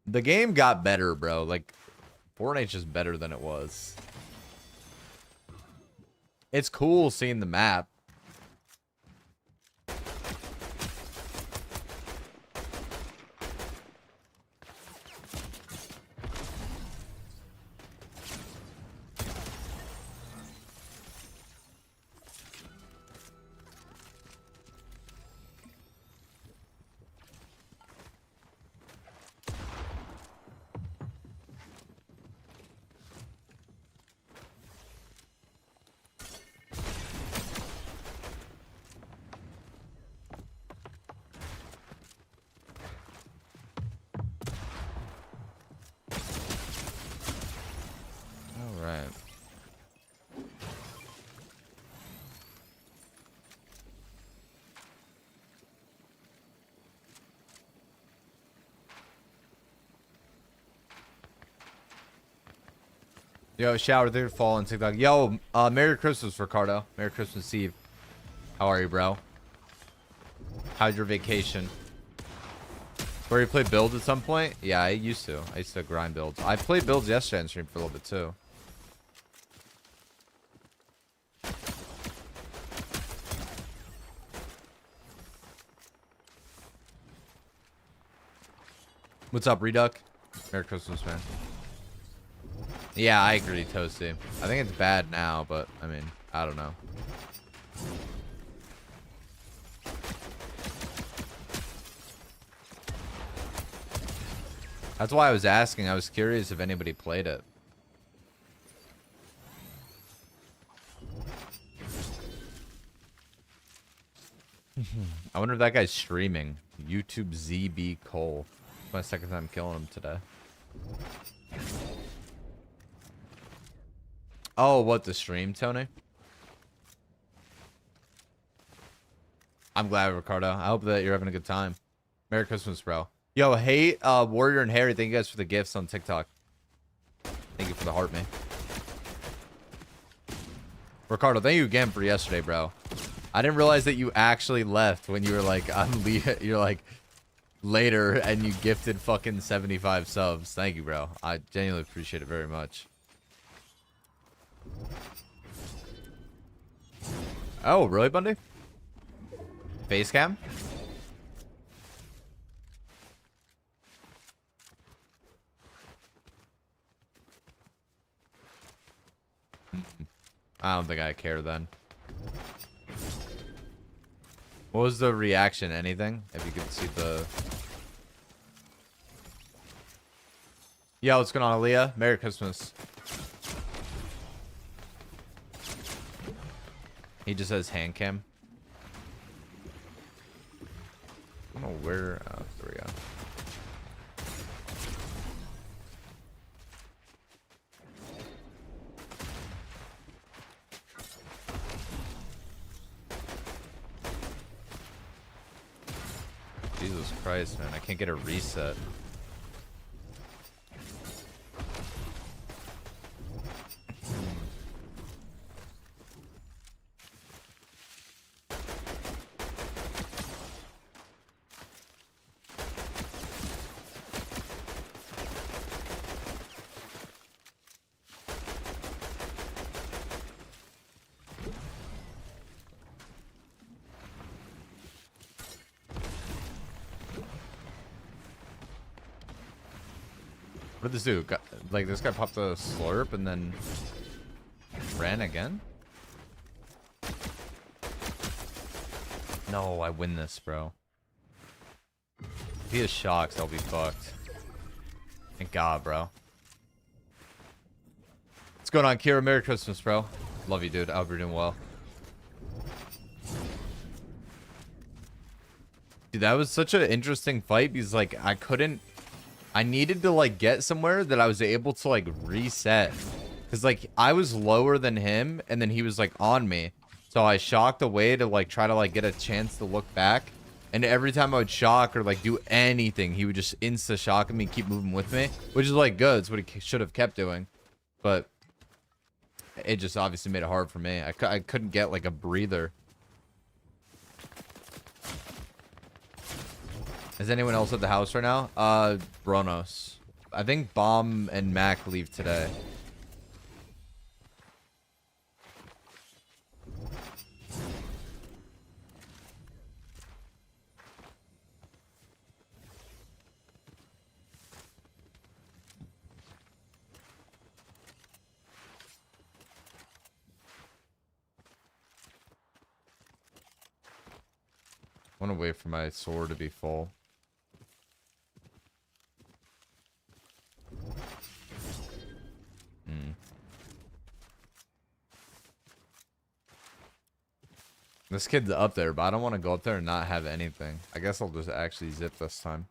The game got better, bro. Like, Fortnite's just better than it was. It's cool seeing the map. Yo, shower through fall on TikTok. Yo, Merry Christmas, Ricardo. Merry Christmas Eve. How are you, bro? How's your vacation? Where you play builds at some point? Yeah, I used to. I used to grind builds. I played builds yesterday on stream for a little bit too. What's up, Reduck? Merry Christmas, man. Yeah, I agree, Toasty. I think it's bad now, but, I mean, I don't know. That's why I was asking. I was curious if anybody played it. I wonder if that guy's streaming. YouTube ZB Cole. It's my second time killing him today. Oh, what, the stream, Tony? I'm glad, Ricardo. I hope that you're having a good time. Merry Christmas, bro. Yo, hey, Warrior and Harry, thank you guys for the gifts on TikTok. Thank you for the heart, man. Ricardo, thank you again for yesterday, bro. I didn't realize that you actually left when you were like, I'm leaving. You're like, later and you gifted fucking 75 subs. Thank you, bro. I genuinely appreciate it very much. Oh, really, Bundy? Face cam? I don't think I care then. What was the reaction? Anything? If you could see the... Yo, what's going on, Aaliyah? Merry Christmas. He just says hand cam. I don't know where... Oh, there we go. Jesus Christ, man. I can't get a reset. What did this do? Like, this guy popped a slurp and then ran again? No, I win this, bro. If he is shocked, I'll be fucked. Thank God, bro. What's going on, Kira? Merry Christmas, bro. Love you, dude. I hope you're doing well. Dude, that was such an interesting fight because, like, I needed to, like, get somewhere that I was able to, like, reset. Because, like, I was lower than him, and then he was, like, on me. So I shocked away to, like, try to, like, get a chance to look back. And every time I would shock or, like, do anything, he would just insta-shock me and keep moving with me. Which is, like, good. It's what he should have kept doing. But it just obviously made it hard for me. I couldn't get, like, a breather. Is anyone else at the house right now? Bronos. I think Bomb and Mac leave today. I want to wait for my sword to be full. This kid's up there, but I don't want to go up there and not have anything. I guess I'll just actually zip this time.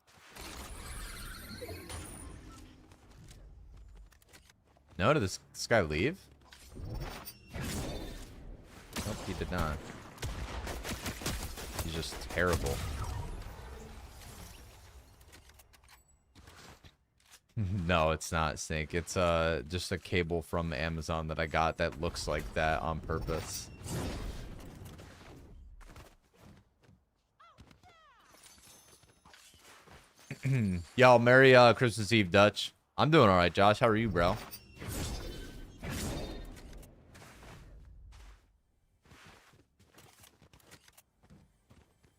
No, did this guy leave? Nope, he did not. He's just terrible. No, it's not Snake. It's just a cable from Amazon that I got that looks like that on purpose. Y'all, Merry Christmas Eve, Dutch. I'm doing alright, Josh. How are you, bro?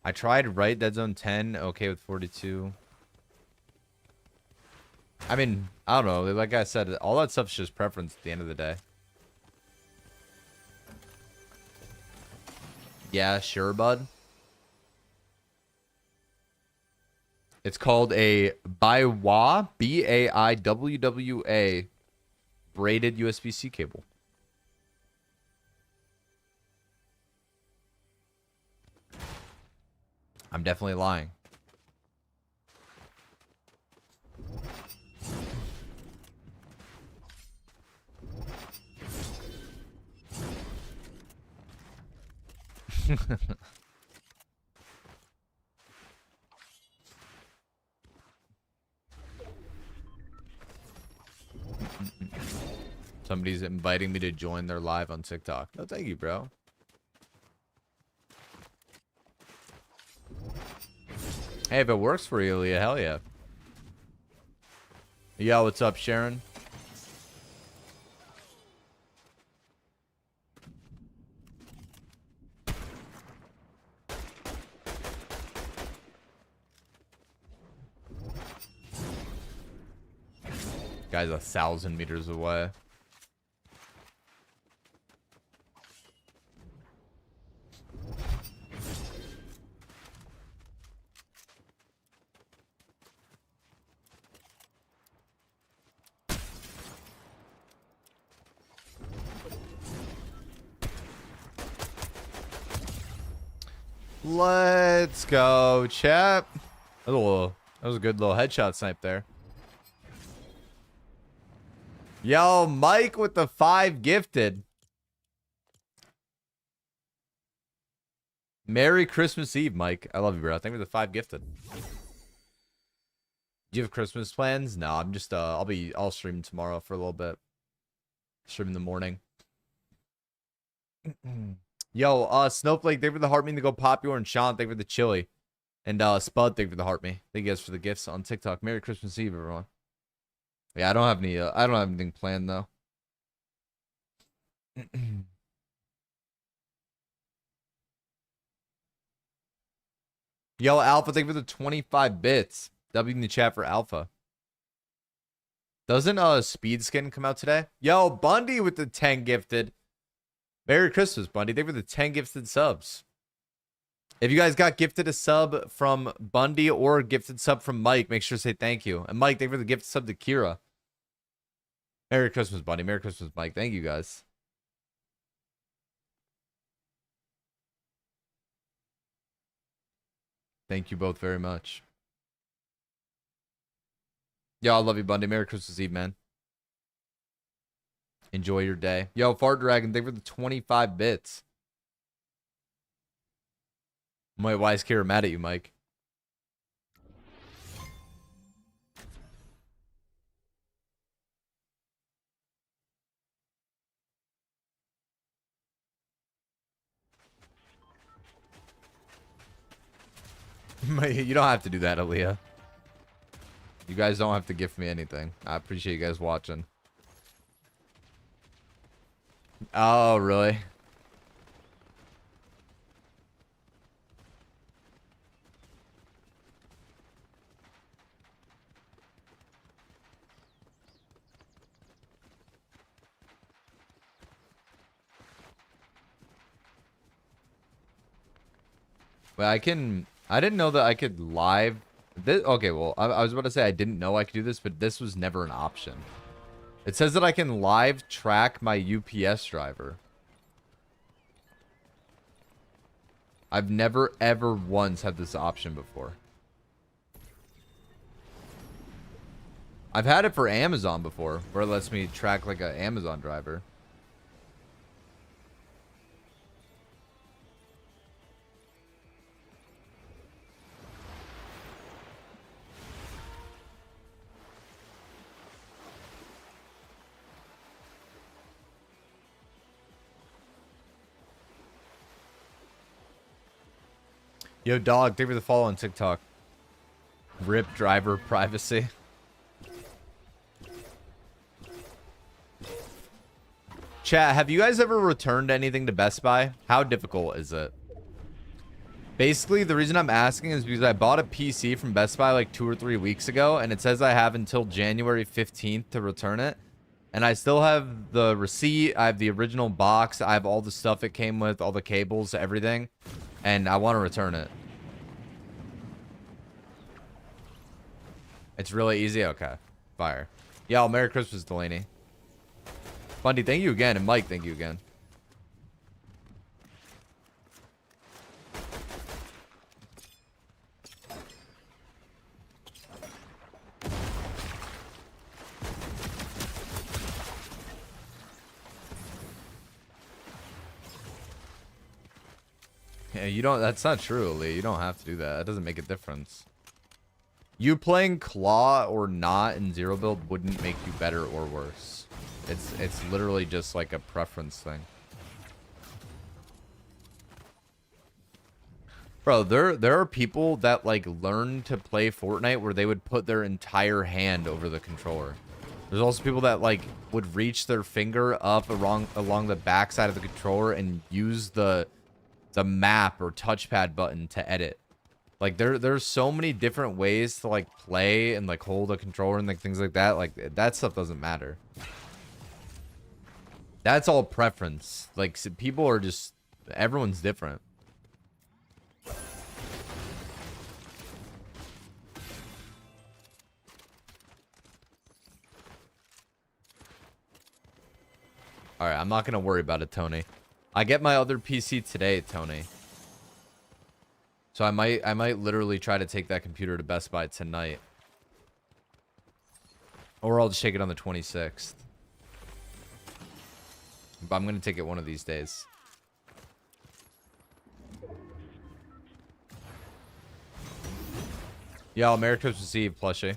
I tried right Dead Zone 10, okay with 42. I mean, I don't know. Like I said, all that stuff's just preference at the end of the day. Yeah, sure, bud. It's called a Baiwa, B-A-I-W-W-A, braided USB-C cable. I'm definitely lying. Somebody's inviting me to join their live on TikTok. No, thank you, bro. Hey, if it works for you, Leah, hell yeah. Yo, what's up, Sharon? Guy's 1,000 meters away. Let's go, chap. That was a good little headshot snipe there. Yo, Mike with the 5 gifted. Merry Christmas Eve, Mike. I love you, bro. Thank you for the 5 gifted. Do you have Christmas plans? No, I'm just I'll stream tomorrow for a little bit. Stream in the morning. Yo, Snowflake, thank you for the heart me to go popular, and Sean, thank you for the chili. And Spud, thank you for the heart me. Thank you guys for the gifts on TikTok. Merry Christmas Eve, everyone. Yeah, I don't have anything planned though. Yo, Alpha, thank you for the 25 bits. W in the chat for Alpha. Doesn't Speed Skin come out today? Yo, Bundy with the 10 gifted. Merry Christmas, Bundy. Thank you for the 10 gifted subs. If you guys got gifted a sub from Bundy or a gifted sub from Mike, make sure to say thank you. And Mike, thank you for the gifted sub to Kira. Merry Christmas, Bundy. Merry Christmas, Mike. Thank you, guys. Thank you both very much. Yo, I love you, Bundy. Merry Christmas Eve, man. Enjoy your day. Yo, Fart Dragon, thank you for the 25 bits. Why is Kira mad at you, Mike? You don't have to do that, Aaliyah. You guys don't have to gift me anything. I appreciate you guys watching. Oh, really? Well, I didn't know that I could live this. Okay, well, I was about to say I didn't know I could do this, but this was never an option. It says that I can live track my UPS driver. I've never ever once had this option before. I've had it for Amazon before, where it lets me track like an Amazon driver. Yo, dog, thank you for the follow on TikTok. RIP driver privacy. Chat, have you guys ever returned anything to Best Buy? How difficult is it? Basically, the reason I'm asking is because I bought a PC from Best Buy like 2 or 3 weeks ago, and it says I have until January 15th to return it. And I still have the receipt, I have the original box, I have all the stuff it came with, all the cables, everything. And I want to return it. It's really easy? Okay. Fire. Yo, Merry Christmas, Delaney. Bundy, thank you again. And Mike, thank you again. Yeah, you don't, that's not true, Lee. You don't have to do that. That doesn't make a difference. You playing Claw or not in Zero Build wouldn't make you better or worse. It's literally just like a preference thing. Bro, there are people that like learn to play Fortnite where they would put their entire hand over the controller. There's also people that like would reach their finger up along the backside of the controller and use the map or touchpad button to edit. Like there's so many different ways to like play and like hold a controller and like things like that. Like that stuff doesn't matter. That's all preference. Like people are just, everyone's different. All right, I'm not gonna worry about it, Tony. I get my other PC today, Tony. So I might literally try to take that computer to Best Buy tonight. Or I'll just take it on the 26th. But I'm gonna take it one of these days. Yeah, Merry Christmas Eve, plushie.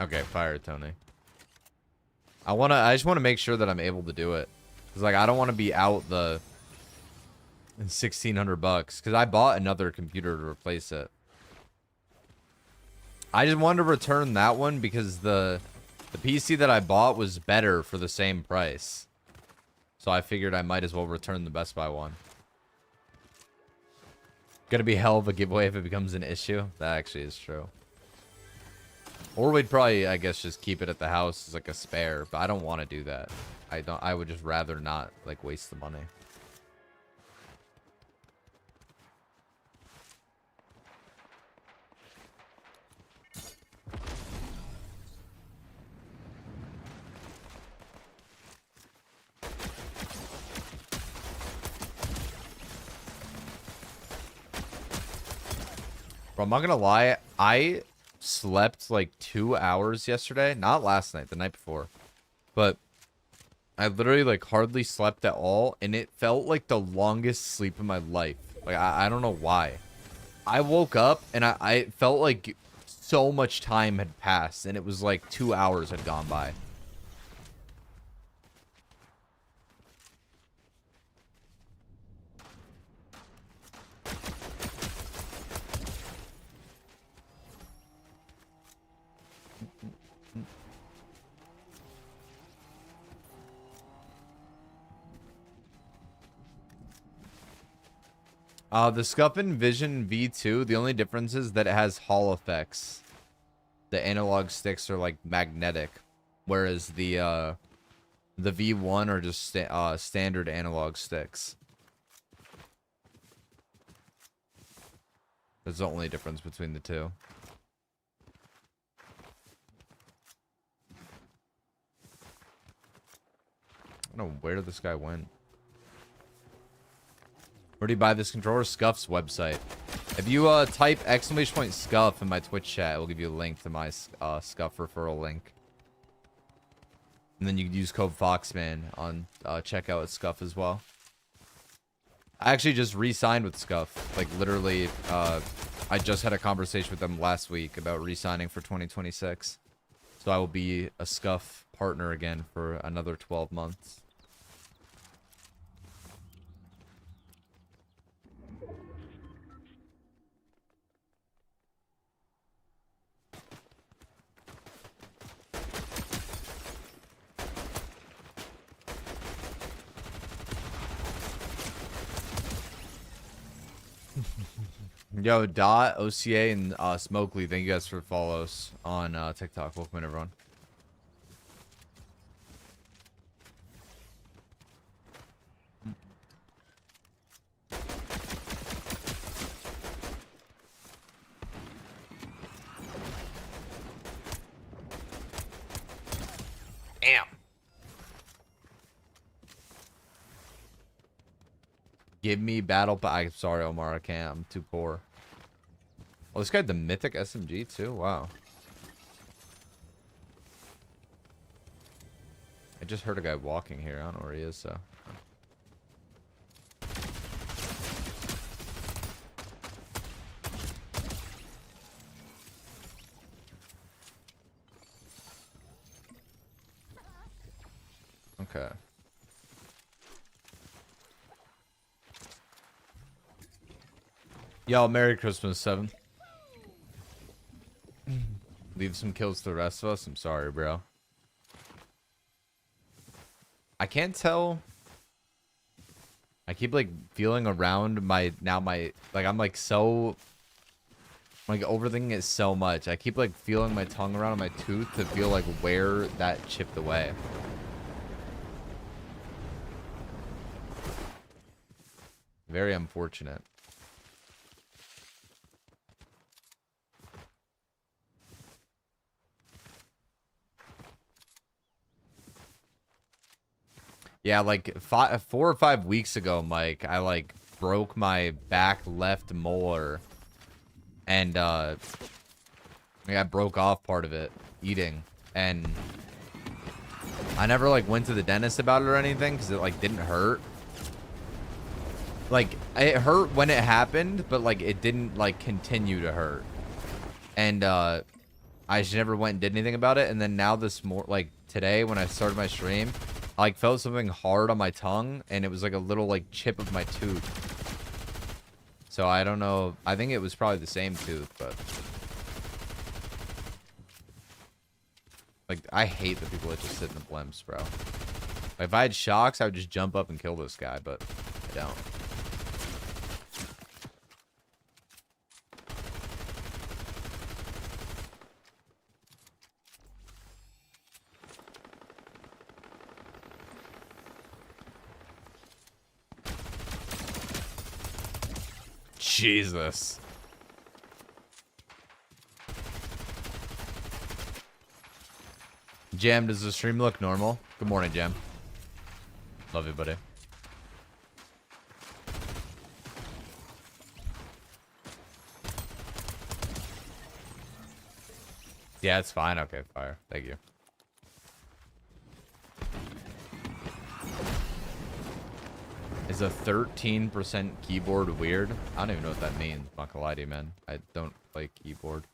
Okay, fire Tony. I just want to make sure that I'm able to do it. Cause like I don't want to be out the $1,600 because I bought another computer to replace it. I just wanted to return that one because the PC that I bought was better for the same price. So I figured I might as well return the Best Buy one. Gonna be hell of a giveaway if it becomes an issue. That actually is true. Or we'd probably, I guess, just keep it at the house as like a spare, but I don't want to do that. I would just rather not like waste the money. Bro, I'm not gonna lie, I slept like 2 hours yesterday. Not last night, the night before. But I literally like hardly slept at all, and it felt like the longest sleep of my life. Like I don't know why. I woke up and I felt like so much time had passed, and it was like 2 hours had gone by. The Scuffin Vision V2, the only difference is that it has Hall effects. The analog sticks are like magnetic, whereas the V1 are just standard analog sticks. That's the only difference between the two. I don't know where this guy went. Where do you buy this controller? Scuff's website. If you type !Scuff in my Twitch chat, it will give you a link to my Scuff referral link. And then you can use code Foxman on checkout at Scuff as well. I actually just re-signed with Scuff. Like literally, I just had a conversation with them last week about re-signing for 2026. So I will be a Scuff partner again for another 12 months. Yo, Dot, OCA, and Smokely, thank you guys for follows on TikTok. Welcome in, everyone. Damn. Give me battle I'm sorry, Omar, I can't. I'm too poor. Oh, this guy had the mythic SMG too? Wow. I just heard a guy walking here. I don't know where he is, so. Okay. Y'all, Merry Christmas, 7. Leave some kills to the rest of us. I'm sorry, bro. I can't tell. I keep like feeling around my like I'm like so like overthinking it so much. I keep like feeling my tongue around my tooth to feel like where that chipped away. Very unfortunate. Yeah, like 4 or 5 weeks ago, Mike, I like broke my back left molar, and I broke off part of it eating, and I never like went to the dentist about it or anything because it like didn't hurt. Like it hurt when it happened, but like it didn't like continue to hurt, and I just never went and did anything about it. And then now like today when I started my stream, I like felt something hard on my tongue, and it was like a little like chip of my tooth. So I don't know. I think it was probably the same tooth, but like I hate the people that just sit in the blimps, bro. Like, if I had shocks, I would just jump up and kill this guy, but I don't. Jesus. Jam, does the stream look normal? Good morning, Jam. Love you, buddy. Yeah, it's fine. Okay, fire. Thank you. Is a 13% keyboard weird? I don't even know what that means. I'm not gonna lie to you, man. I don't play keyboard.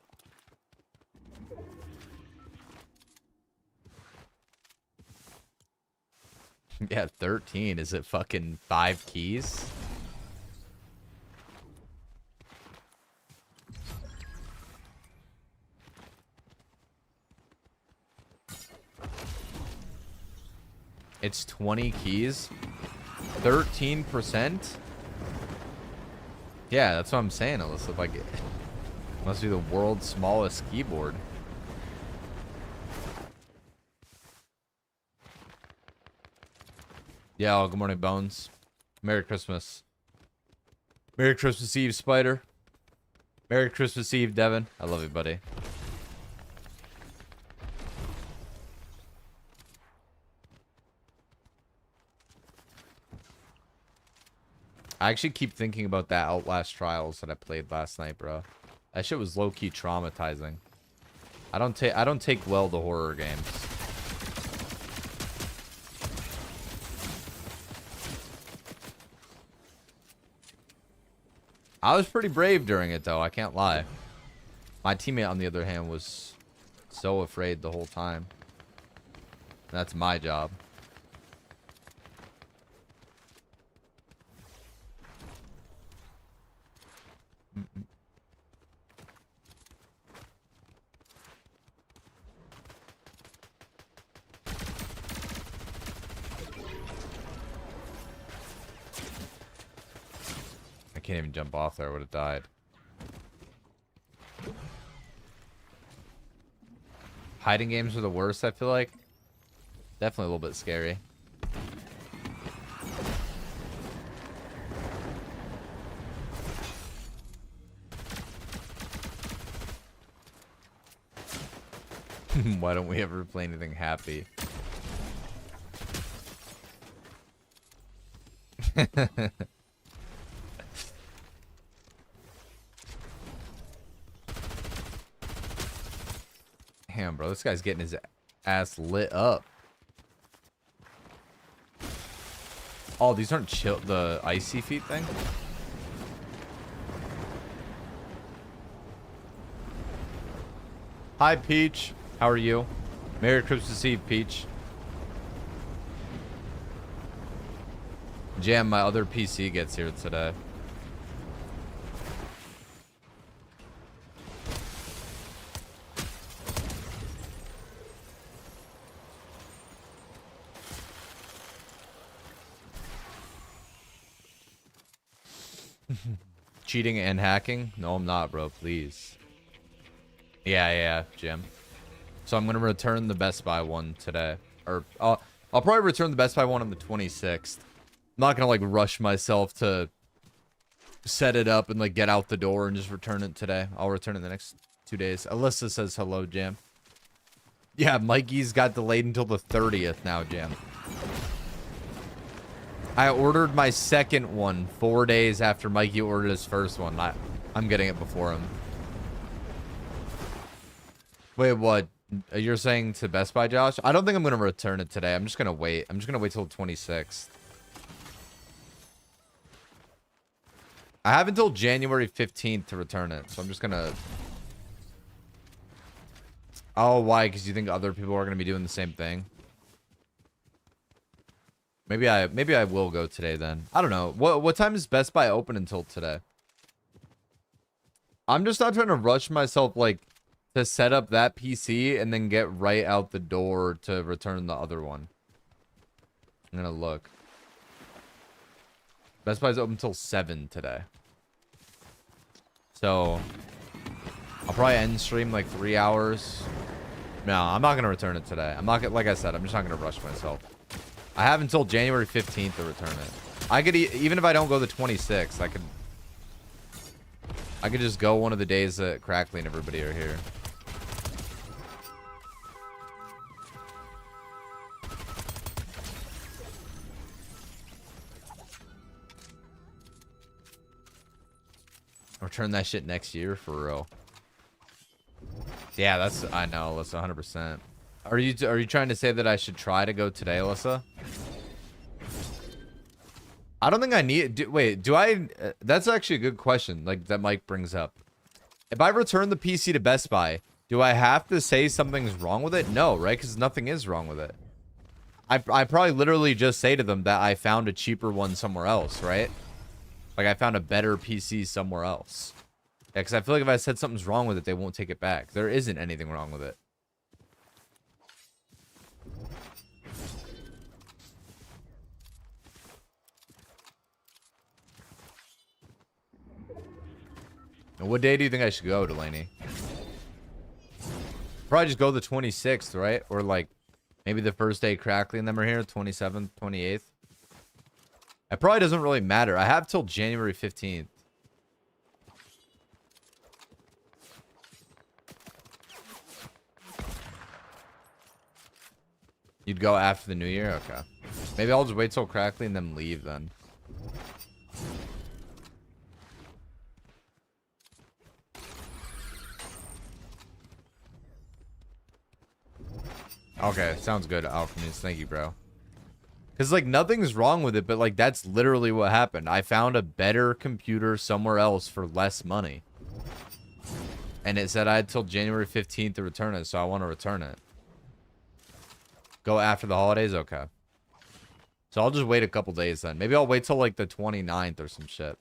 Yeah, 13. Is it fucking 5 keys? It's 20 keys? 13%? Yeah, that's what I'm saying. It looks like it must be the world's smallest keyboard. Yeah, oh, good morning, Bones. Merry Christmas. Merry Christmas Eve, Spider. Merry Christmas Eve, Devin. I love you, buddy. I actually keep thinking about that Outlast Trials that I played last night, bro. That shit was low-key traumatizing. I don't take well to horror games. I was pretty brave during it, though. I can't lie. My teammate, on the other hand, was so afraid the whole time. That's my job. I can't even jump off there. I would have died. Hiding games are the worst, I feel like. Definitely a little bit scary. Why don't we ever play anything happy? Damn, bro, this guy's getting his ass lit up. Oh, these aren't the icy feet thing? Hi, Peach. How are you? Merry Christmas Eve, Peach. Jam, my other PC gets here today. Cheating and hacking? No, I'm not, bro. Please. Yeah, Jim. So I'm gonna return the Best Buy one today, or I'll probably return the Best Buy one on the 26th. I'm not gonna like rush myself to set it up and like get out the door and just return it today. I'll return it in the next 2 days. Alyssa says hello, Jam. Yeah, Mikey's got delayed until the 30th now, Jam. I ordered my second one 4 days after Mikey ordered his first one. I'm getting it before him. Wait, what? You're saying to Best Buy, Josh? I don't think I'm going to return it today. I'm just going to wait. I'm just going to wait till the 26th. I have until January 15th to return it. So I'm just going to... Oh, why? Because you think other people are going to be doing the same thing? Maybe I will go today then. I don't know. What time is Best Buy open until today? I'm just not trying to rush myself like to set up that PC and then get right out the door to return the other one. I'm gonna look. Best Buy's open until 7 today. So I'll probably end stream like 3 hours. No, I'm not gonna return it today. I'm not gonna, like I said, I'm just not gonna rush myself. I have until January 15th to return it. I could, even if I don't go the 26th, I could just go one of the days that Crackly and everybody are here. Return that shit next year for real. Yeah, I know, Alyssa, 100%. Are you trying to say that I should try to go today, Alyssa? I don't think I need... wait, do I... that's actually a good question, like, that Mike brings up. If I return the PC to Best Buy, do I have to say something's wrong with it? No, right? Because nothing is wrong with it. I probably literally just say to them that I found a cheaper one somewhere else, right? Like, I found a better PC somewhere else. Yeah, because I feel like if I said something's wrong with it, they won't take it back. There isn't anything wrong with it. And what day do you think I should go, Delaney? Probably just go the 26th, right? Or like maybe the first day Crackly and them are here, 27th, 28th. It probably doesn't really matter. I have till January 15th. You'd go after the new year? Okay. Maybe I'll just wait till Crackly and then leave then. Okay, sounds good, Alchemist. Thank you, bro. Because, like, nothing's wrong with it, but, like, that's literally what happened. I found a better computer somewhere else for less money. And it said I had till January 15th to return it, so I want to return it. Go after the holidays? Okay. So I'll just wait a couple days then. Maybe I'll wait till, like, the 29th or some shit.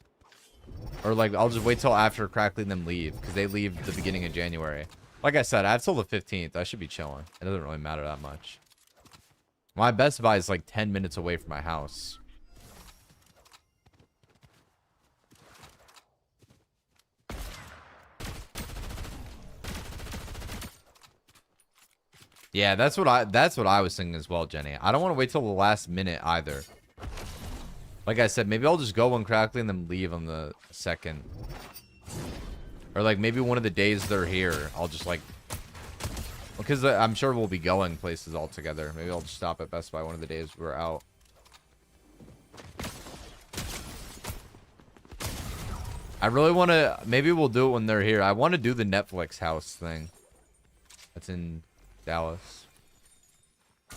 Or, like, I'll just wait till after Crackly and them leave, because they leave the beginning of January. Like I said, I have till the 15th. I should be chilling. It doesn't really matter that much. My Best Buy is like 10 minutes away from my house. Yeah, that's what I was thinking as well, Jenny. I don't want to wait till the last minute either. Like I said, maybe I'll just go when Crackly and then leave on the 2nd. Or, like, maybe one of the days they're here, I'll just, like... Because I'm sure we'll be going places all together. Maybe I'll just stop at Best Buy one of the days we're out. I really want to... Maybe we'll do it when they're here. I want to do the Netflix house thing. That's in Dallas. I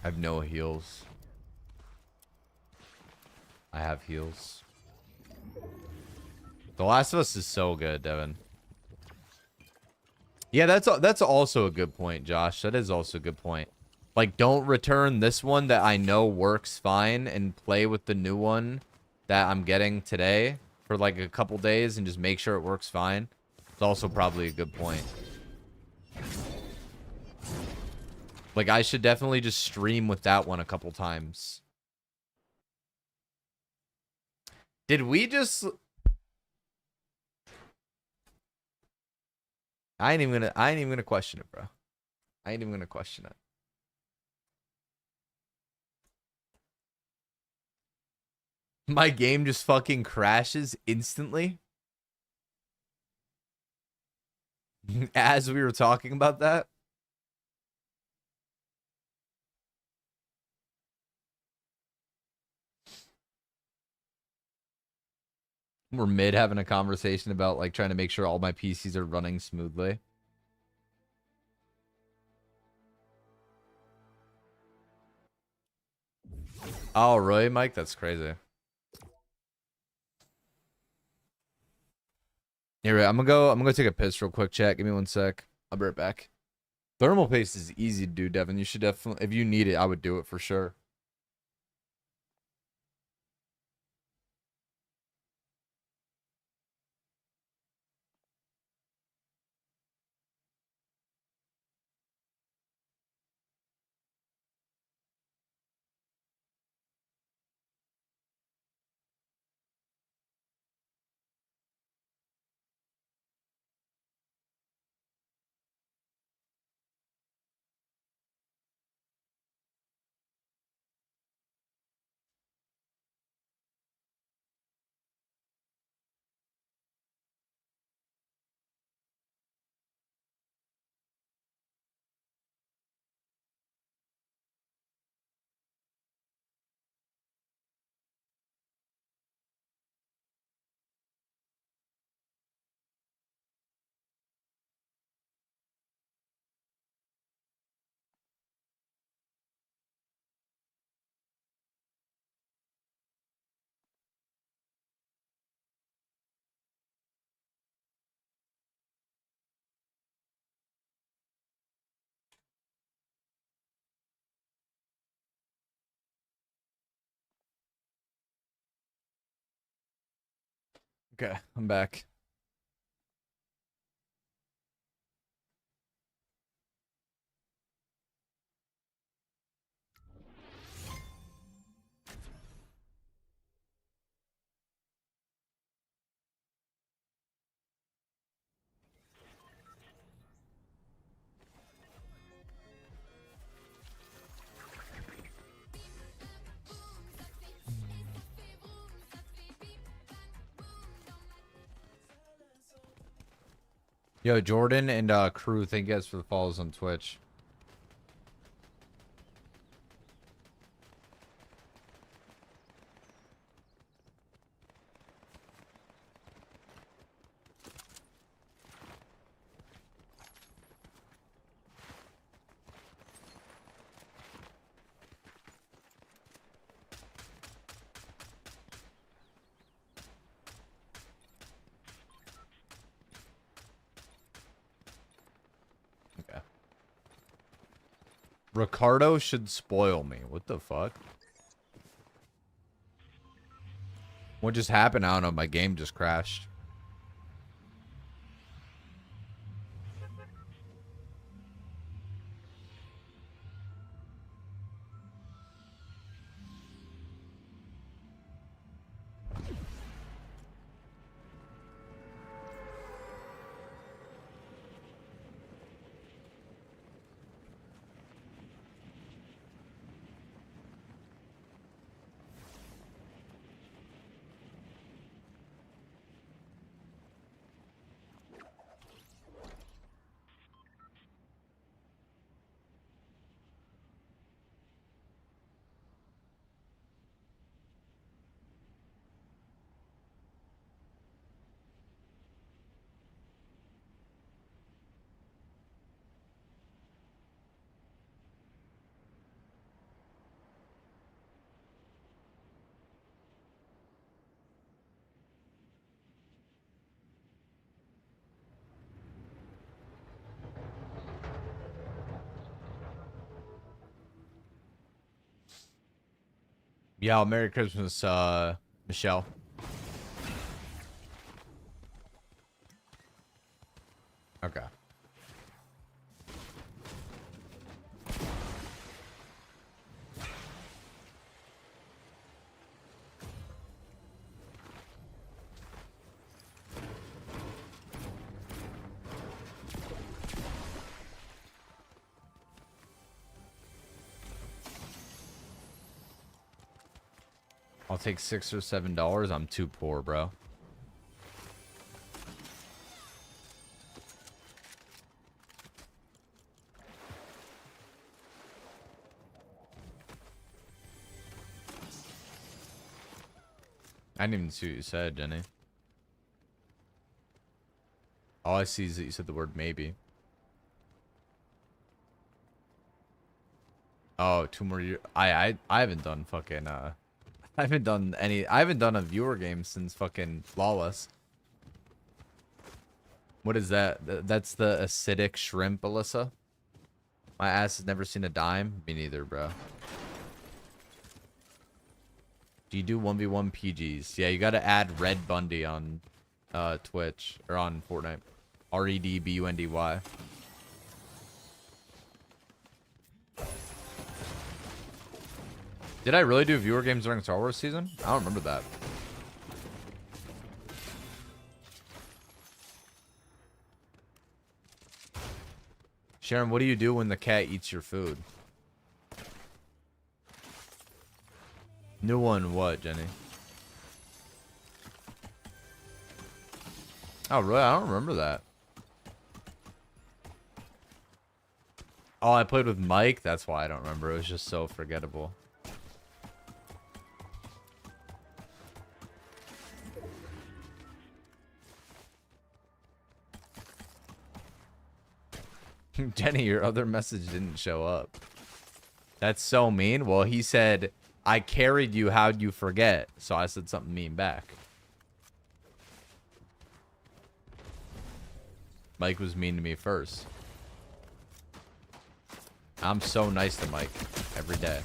have no heels. I have heels. The Last of Us is so good, Devin. Yeah, that's also a good point, Josh. That is also a good point. Like, don't return this one that I know works fine and play with the new one that I'm getting today for like a couple days and just make sure it works fine. It's also probably a good point. Like, I should definitely just stream with that one a couple times. Did we just... I ain't even gonna question it, bro. I ain't even gonna question it. My game just fucking crashes instantly. As we were talking about that. We're mid having a conversation about like trying to make sure all my PCs are running smoothly. Oh, really, Mike? That's crazy. Here, I'm gonna take a piss real quick, chat. Give me 1 sec. I'll be right back. Thermal paste is easy to do, Devin. You should definitely, if you need it, I would do it for sure. Okay, I'm back. Yo, Jordan and crew, thank you guys for the follows on Twitch. Okay. Ricardo should spoil me. What the fuck? What just happened? I don't know. My game just crashed. Yeah, Merry Christmas, Michelle. Okay. I'll take $6 or $7. I'm too poor, bro. I didn't even see what you said, Jenny. All I see is that you said the word maybe. Oh, 2 more years. I haven't done fucking I haven't done a viewer game since fucking Flawless. What is that? That's the acidic shrimp, Alyssa. My ass has never seen a dime. Me neither, bro. Do you do 1v1 PGs? Yeah, you gotta add Red Bundy on Twitch or on Fortnite. REDBUNDY. Did I really do viewer games during Star Wars season? I don't remember that. Sharon, what do you do when the cat eats your food? New one, what, Jenny? Oh, really? I don't remember that. Oh, I played with Mike? That's why I don't remember. It was just so forgettable. Jenny, your other message didn't show up. That's so mean. Well, he said, I carried you, how'd you forget? So I said something mean back. Mike was mean to me first. I'm so nice to Mike every day.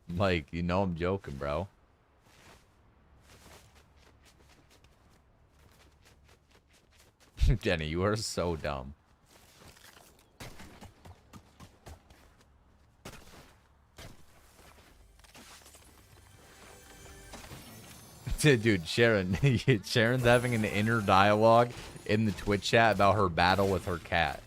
Mike, you know I'm joking, bro. Jenny, you are so dumb. Dude, Sharon, Sharon's having an inner dialogue in the Twitch chat about her battle with her cat.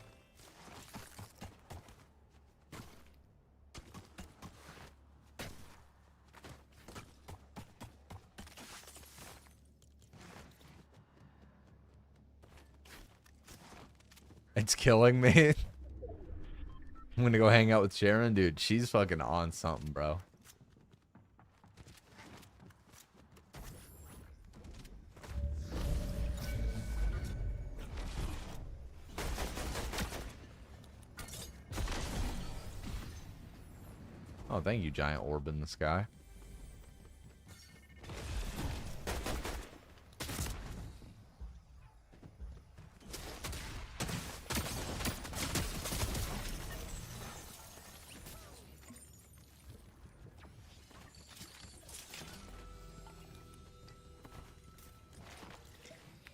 It's killing me. I'm gonna go hang out with Sharon, dude. She's fucking on something, bro. Oh, thank you, giant orb in the sky.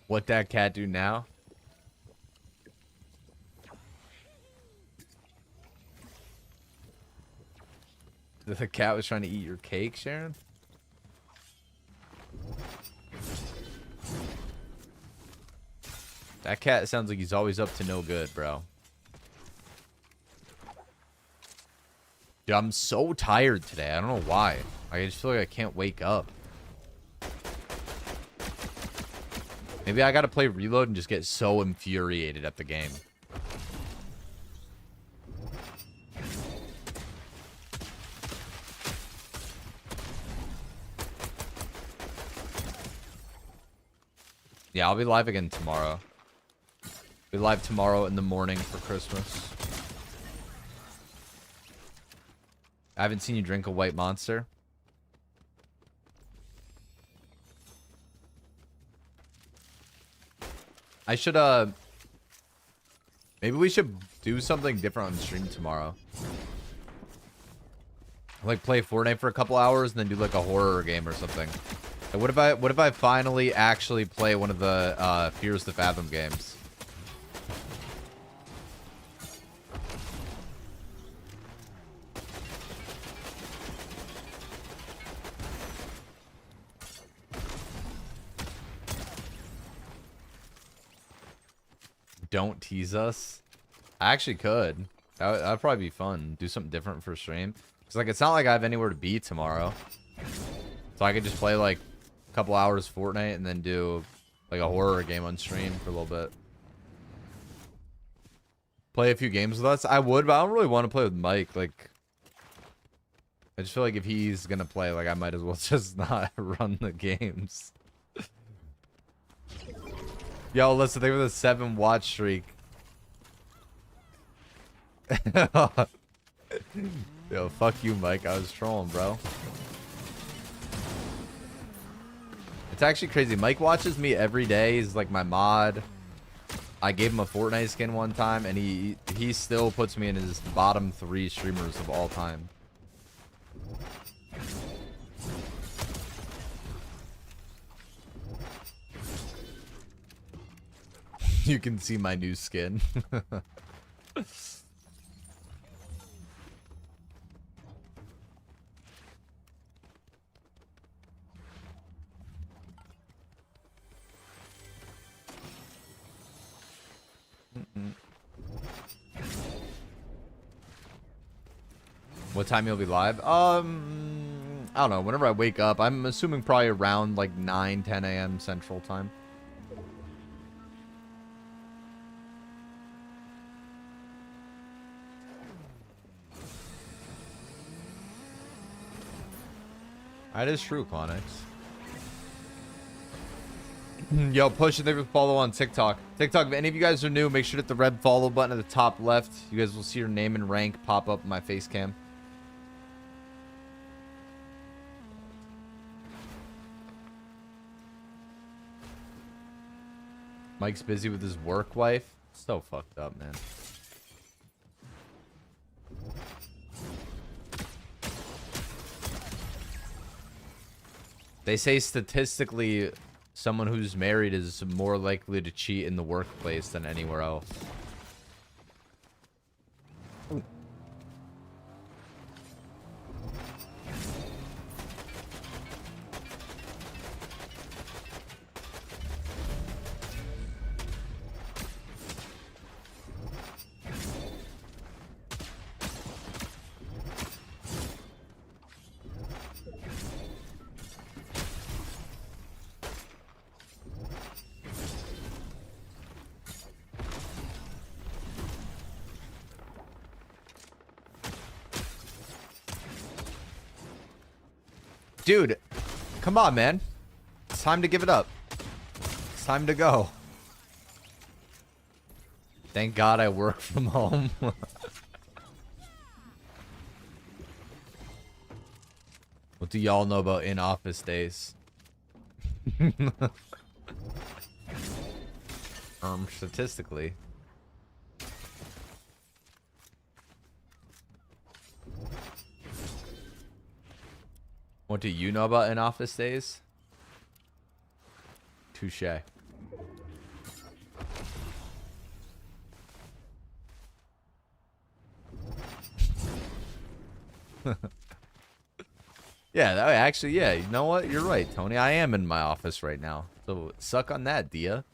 What that cat do now? The cat was trying to eat your cake, Sharon? That cat sounds like he's always up to no good, bro. Dude, I'm so tired today. I don't know why. I just feel like I can't wake up. Maybe I gotta play Reload and just get so infuriated at the game. Yeah, I'll be live again tomorrow. Be live tomorrow in the morning for Christmas. I haven't seen you drink a white monster. I should, maybe we should do something different on stream tomorrow. Like play Fortnite for a couple hours and then do like a horror game or something. Like, what if I finally actually play one of the Fears to Fathom games? Don't tease us. I actually could. That'd probably be fun. Do something different for stream. Cause like it's not like I have anywhere to be tomorrow, so I could just play like a couple hours Fortnite and then do like a horror game on stream for a little bit. Play a few games with us. I would, but I don't really want to play with Mike. Like, I just feel like if he's gonna play, like I might as well just not run the games. Yo, listen, they were the 7 watch streak. Yo, fuck you, Mike. I was trolling, bro. It's actually crazy. Mike watches me every day. He's like my mod. I gave him a Fortnite skin one time, and he still puts me in his bottom 3 streamers of all time. You can see my new skin. What time you'll be live? I don't know. Whenever I wake up, I'm assuming probably around like 9, 10 a.m. Central Time. That is true, Clonix. Yo, push and they follow on TikTok. TikTok, if any of you guys are new, make sure to hit the red follow button at the top left. You guys will see your name and rank pop up in my face cam. Mike's busy with his work wife. So fucked up, man. They say statistically, someone who's married is more likely to cheat in the workplace than anywhere else. Dude, come on, man. It's time to give it up. It's time to go. Thank God I work from home. What do y'all know about in-office days? Statistically. What do you know about in-office days? Touche. Yeah, that actually, yeah, you know what? You're right, Tony. I am in my office right now. So suck on that, Dia.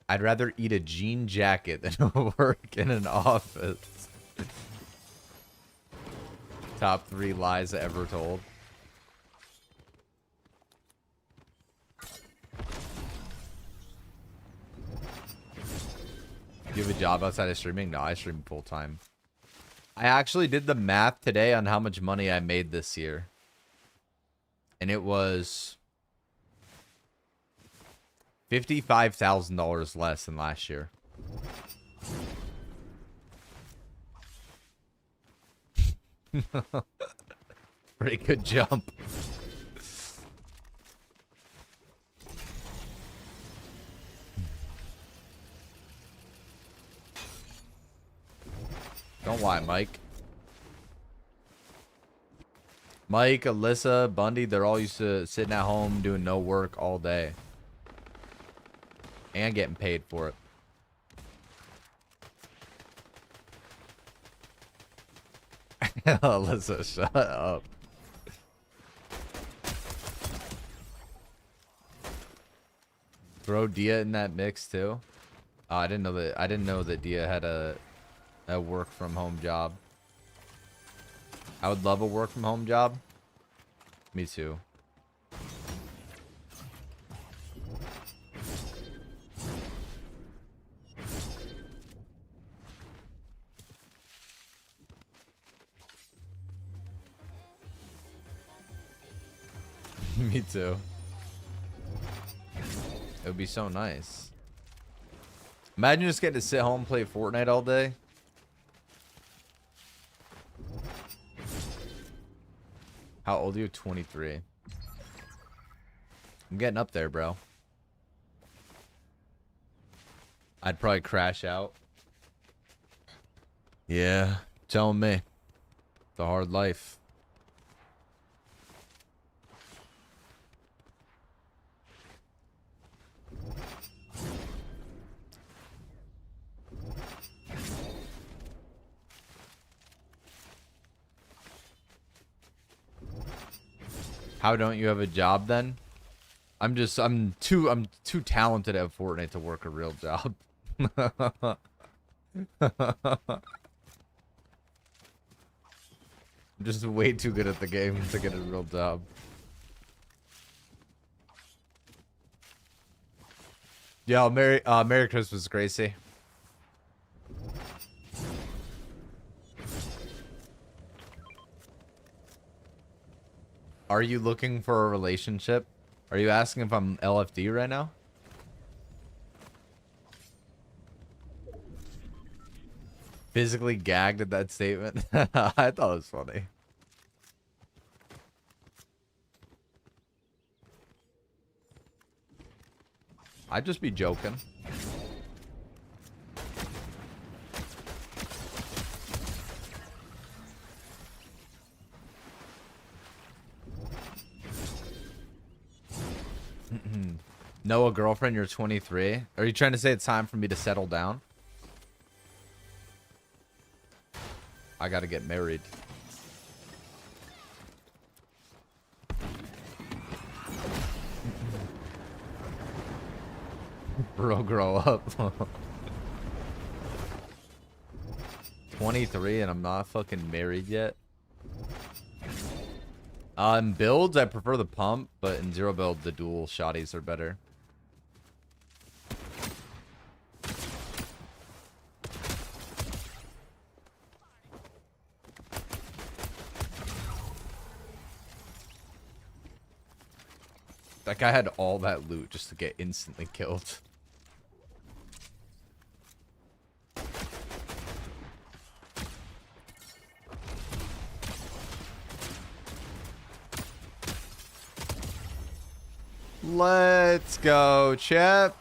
I'd rather eat a jean jacket than work in an office. Top 3 lies ever told. You have a job outside of streaming? No, I stream full time. I actually did the math today on how much money I made this year. And it was $55,000 less than last year. Pretty good jump. Don't lie, Mike. Mike, Alyssa, Bundy, they're all used to sitting at home doing no work all day. And getting paid for it. Alyssa, shut up. Throw Dia in that mix too. Oh, I didn't know that Dia had a work from home job. I would love a work from home job. Me too. Me too. It would be so nice. Imagine just getting to sit home and play Fortnite all day. How old are you? 23. I'm getting up there, bro. I'd probably crash out. Yeah, telling me. The hard life. How don't you have a job then? I'm too talented at Fortnite to work a real job. I'm just way too good at the game to get a real job. Yeah, Merry Christmas, Gracie. Are you looking for a relationship? Are you asking if I'm LFD right now? Physically gagged at that statement. I thought it was funny. I'd just be joking. No, a girlfriend, you're 23. Are you trying to say it's time for me to settle down? I gotta get married. Bro, grow up. 23 and I'm not fucking married yet. In builds, I prefer the pump, but in zero build, the dual shotties are better. That guy had all that loot just to get instantly killed. Let's go, Chip.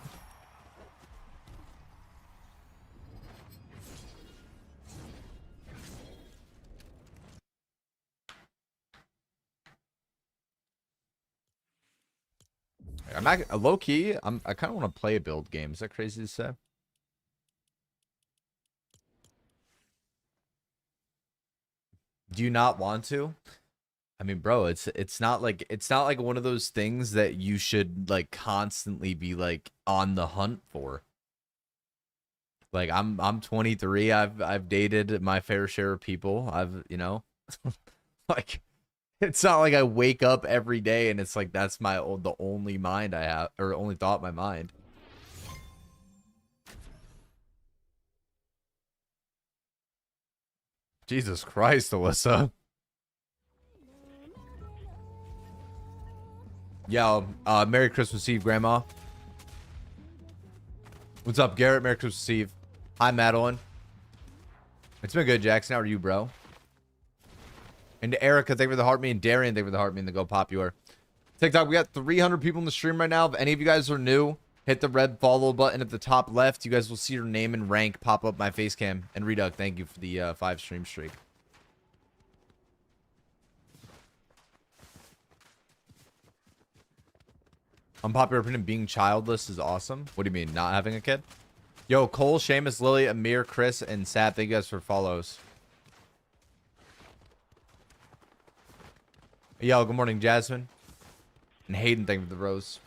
I'm not low key. I kind of want to play a build game. Is that crazy to say? Do you not want to? I mean, bro, it's not like one of those things that you should like constantly be like on the hunt for. Like I'm 23. I've dated my fair share of people. Like it's not like I wake up every day and it's like that's the only mind I have or only thought in my mind. Jesus Christ, Alyssa. Yeah, Merry Christmas Eve, Grandma. What's up, Garrett? Merry Christmas, Steve. Hi, Madeline. It's been good, Jackson. How are you, bro? And to Erica, thank you for the heart me. And Darian, thank you for the heart me and the go popular. TikTok, we got 300 people in the stream right now. If any of you guys are new, hit the red follow button at the top left. You guys will see your name and rank pop up my face cam. And Redux, thank you for the 5 stream streak. Unpopular opinion, being childless is awesome. What do you mean, not having a kid? Yo, Cole, Seamus, Lily, Amir, Chris, and Sat, thank you guys for follows. Yo, good morning, Jasmine. And Hayden, thank you for the rose.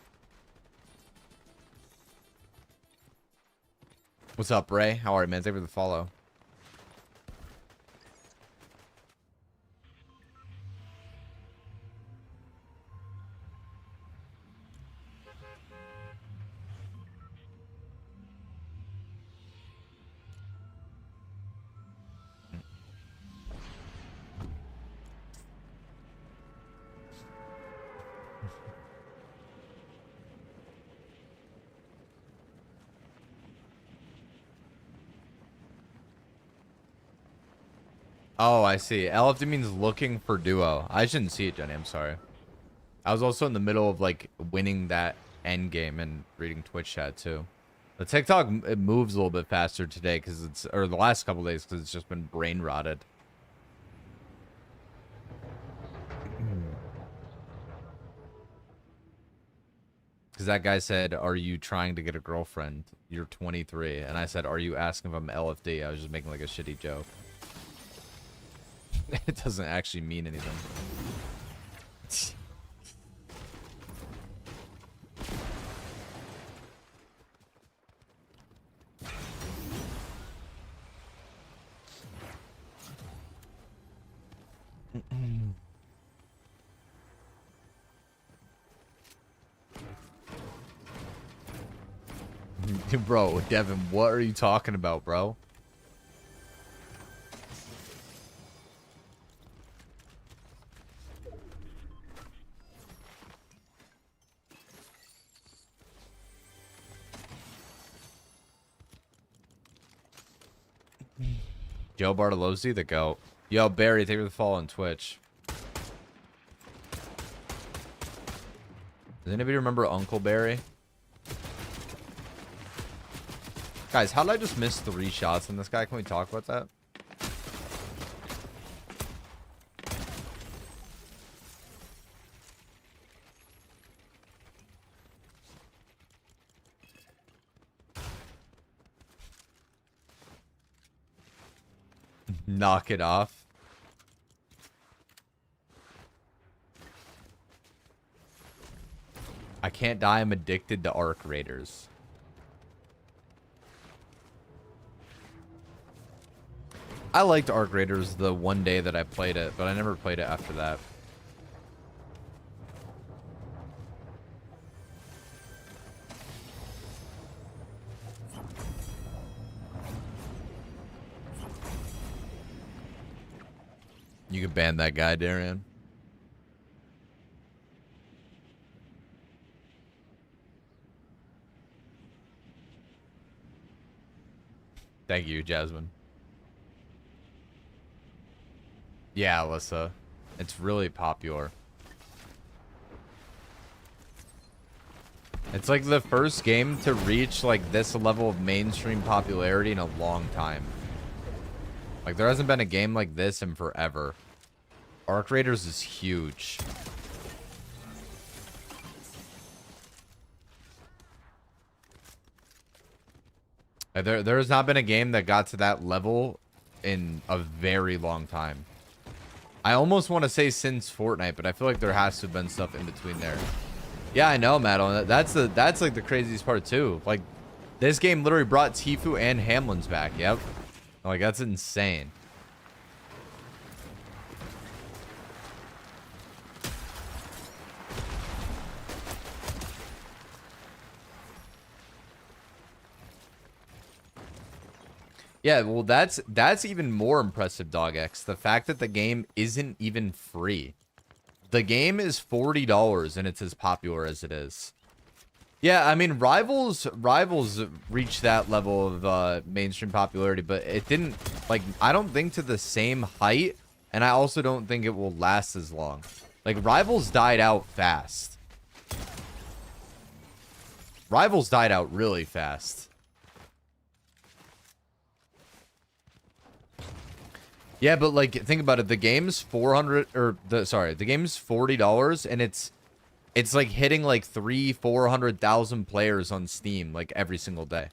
What's up, Ray? How are you, man? Thank you for the follow. Oh, I see. LFD means looking for duo. I shouldn't see it, Jenny. I'm sorry. I was also in the middle of, like, winning that end game and reading Twitch chat, too. The TikTok, it moves a little bit faster today because it's... Or the last couple days because it's just been brain rotted. Because that guy said, are you trying to get a girlfriend? You're 23. And I said, are you asking if I'm LFD? I was just making, like, a shitty joke. It doesn't actually mean anything. Bro, Devin, what are you talking about, bro? Joe Bartolozzi, the GOAT. Yo, Barry, thank you for the follow on Twitch. Does anybody remember Uncle Barry? Guys, how did I just miss 3 shots on this guy? Can we talk about that? Knock it off. I can't die. I'm addicted to Arc Raiders. I liked Arc Raiders the one day that I played it, but I never played it after that. You can ban that guy, Darian. Thank you, Jasmine. Yeah, Alyssa. It's really popular. It's like the first game to reach like this level of mainstream popularity in a long time. Like there hasn't been a game like this in forever. Arc Raiders is huge. There has not been a game that got to that level in a very long time. I almost want to say since Fortnite, but I feel like there has to have been stuff in between there. Yeah, I know, Madeline. That's like the craziest part too. Like, this game literally brought Tfue and Hamlin's back. Yep. Like, that's insane. Yeah, well, that's even more impressive, DogX. The fact that the game isn't even free. The game is $40 and it's as popular as it is. Yeah, I mean, Rivals reached that level of mainstream popularity, but it didn't, like, I don't think to the same height, and I also don't think it will last as long. Like, Rivals died out fast. Rivals died out really fast. Yeah, but like, think about it. The game's the game's $40, and it's like hitting like 400,000 players on Steam like every single day.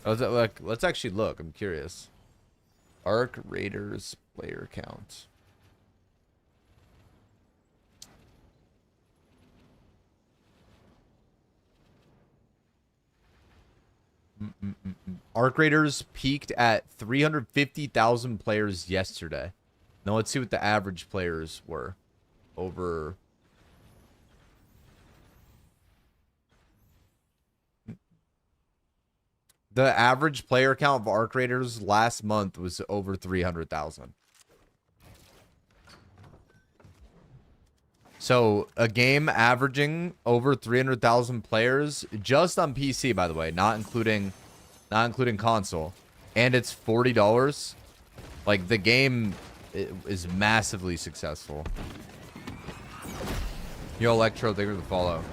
Oh, is that like? Let's actually look. I'm curious. Arc Raiders player count. Arc Raiders peaked at 350,000 players yesterday. Now let's see what the average players were over. The average player count of Arc Raiders last month was over 300,000. So a game averaging over 300,000 players just on PC, by the way, not including console, and it's $40. Like, the game is massively successful. Yo, Electro, thank you for the follow.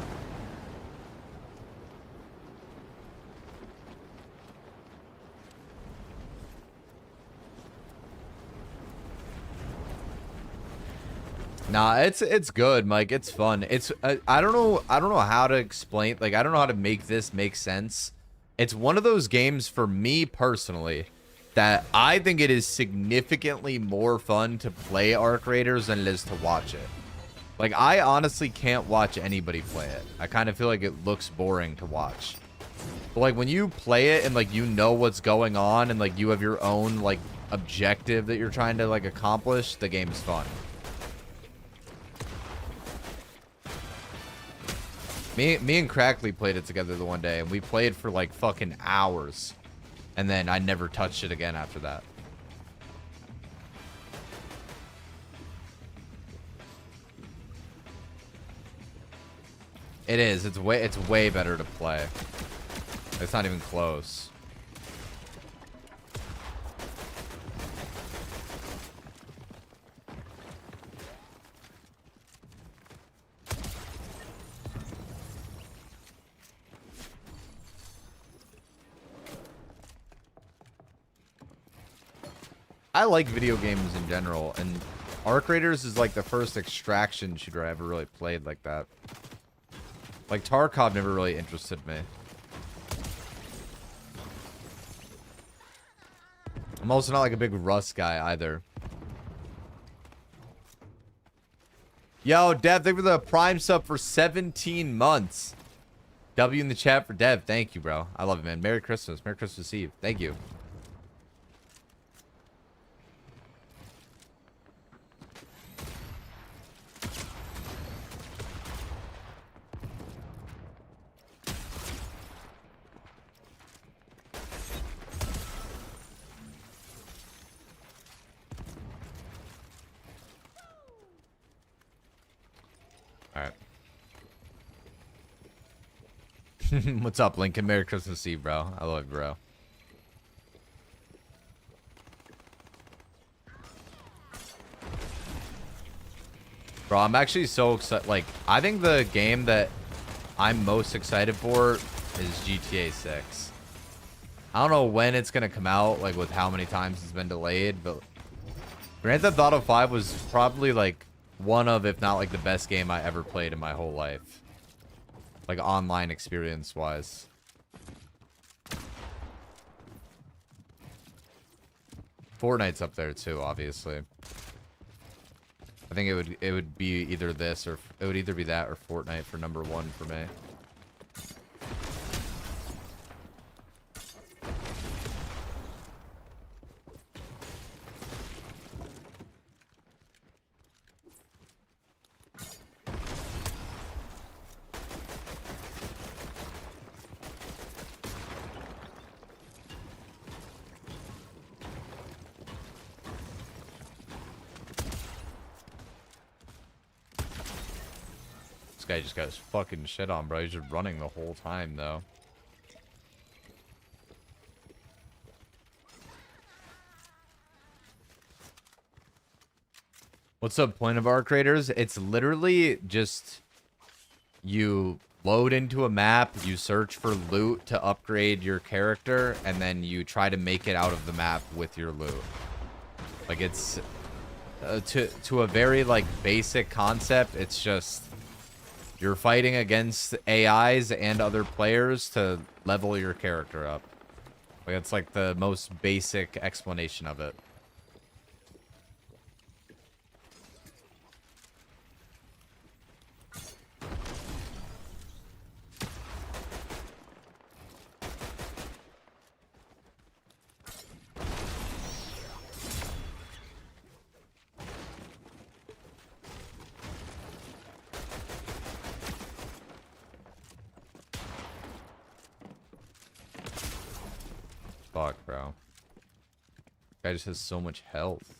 Nah, it's good, Mike. It's fun. It's I don't know how to explain, like, I don't know how to make this make sense. It's one of those games for me personally that I think it is significantly more fun to play Arc Raiders than it is to watch it. Like, I honestly can't watch anybody play it. I kind of feel like it looks boring to watch. But like, when you play it and like you know what's going on and like you have your own like objective that you're trying to like accomplish, the game is fun. Me and Crackley played it together the one day, and we played for like fucking hours. And then I never touched it again after that. It is. It's way better to play. It's not even close. I like video games in general, and Arc Raiders is like the first extraction shooter I ever really played like that. Like, Tarkov never really interested me. I'm also not like a big Rust guy either. Yo, Dev, thank you for the Prime sub for 17 months. W in the chat for Dev. Thank you, bro. I love it, man. Merry Christmas. Merry Christmas Eve. Thank you. Alright. What's up, Lincoln? Merry Christmas Eve, bro. I love you, bro. Bro, I'm actually so excited. Like, I think the game that I'm most excited for is GTA 6. I don't know when it's going to come out, like, with how many times it's been delayed, but Grand Theft Auto 5 was probably, like, one of, if not, like, the best game I ever played in my whole life. Like, online experience-wise. Fortnite's up there, too, obviously. I think it would be either this or it would either be that or Fortnite for number one for me. guy just got his fucking shit on, bro. He's just running the whole time, though. What's the point of our creators? It's literally just you load into a map, you search for loot to upgrade your character, and then you try to make it out of the map with your loot. Like, it's to a very like basic concept. It's just you're fighting against AIs and other players to level your character up. Like, it's like the most basic explanation of it. Fuck, bro. Guy just has so much health.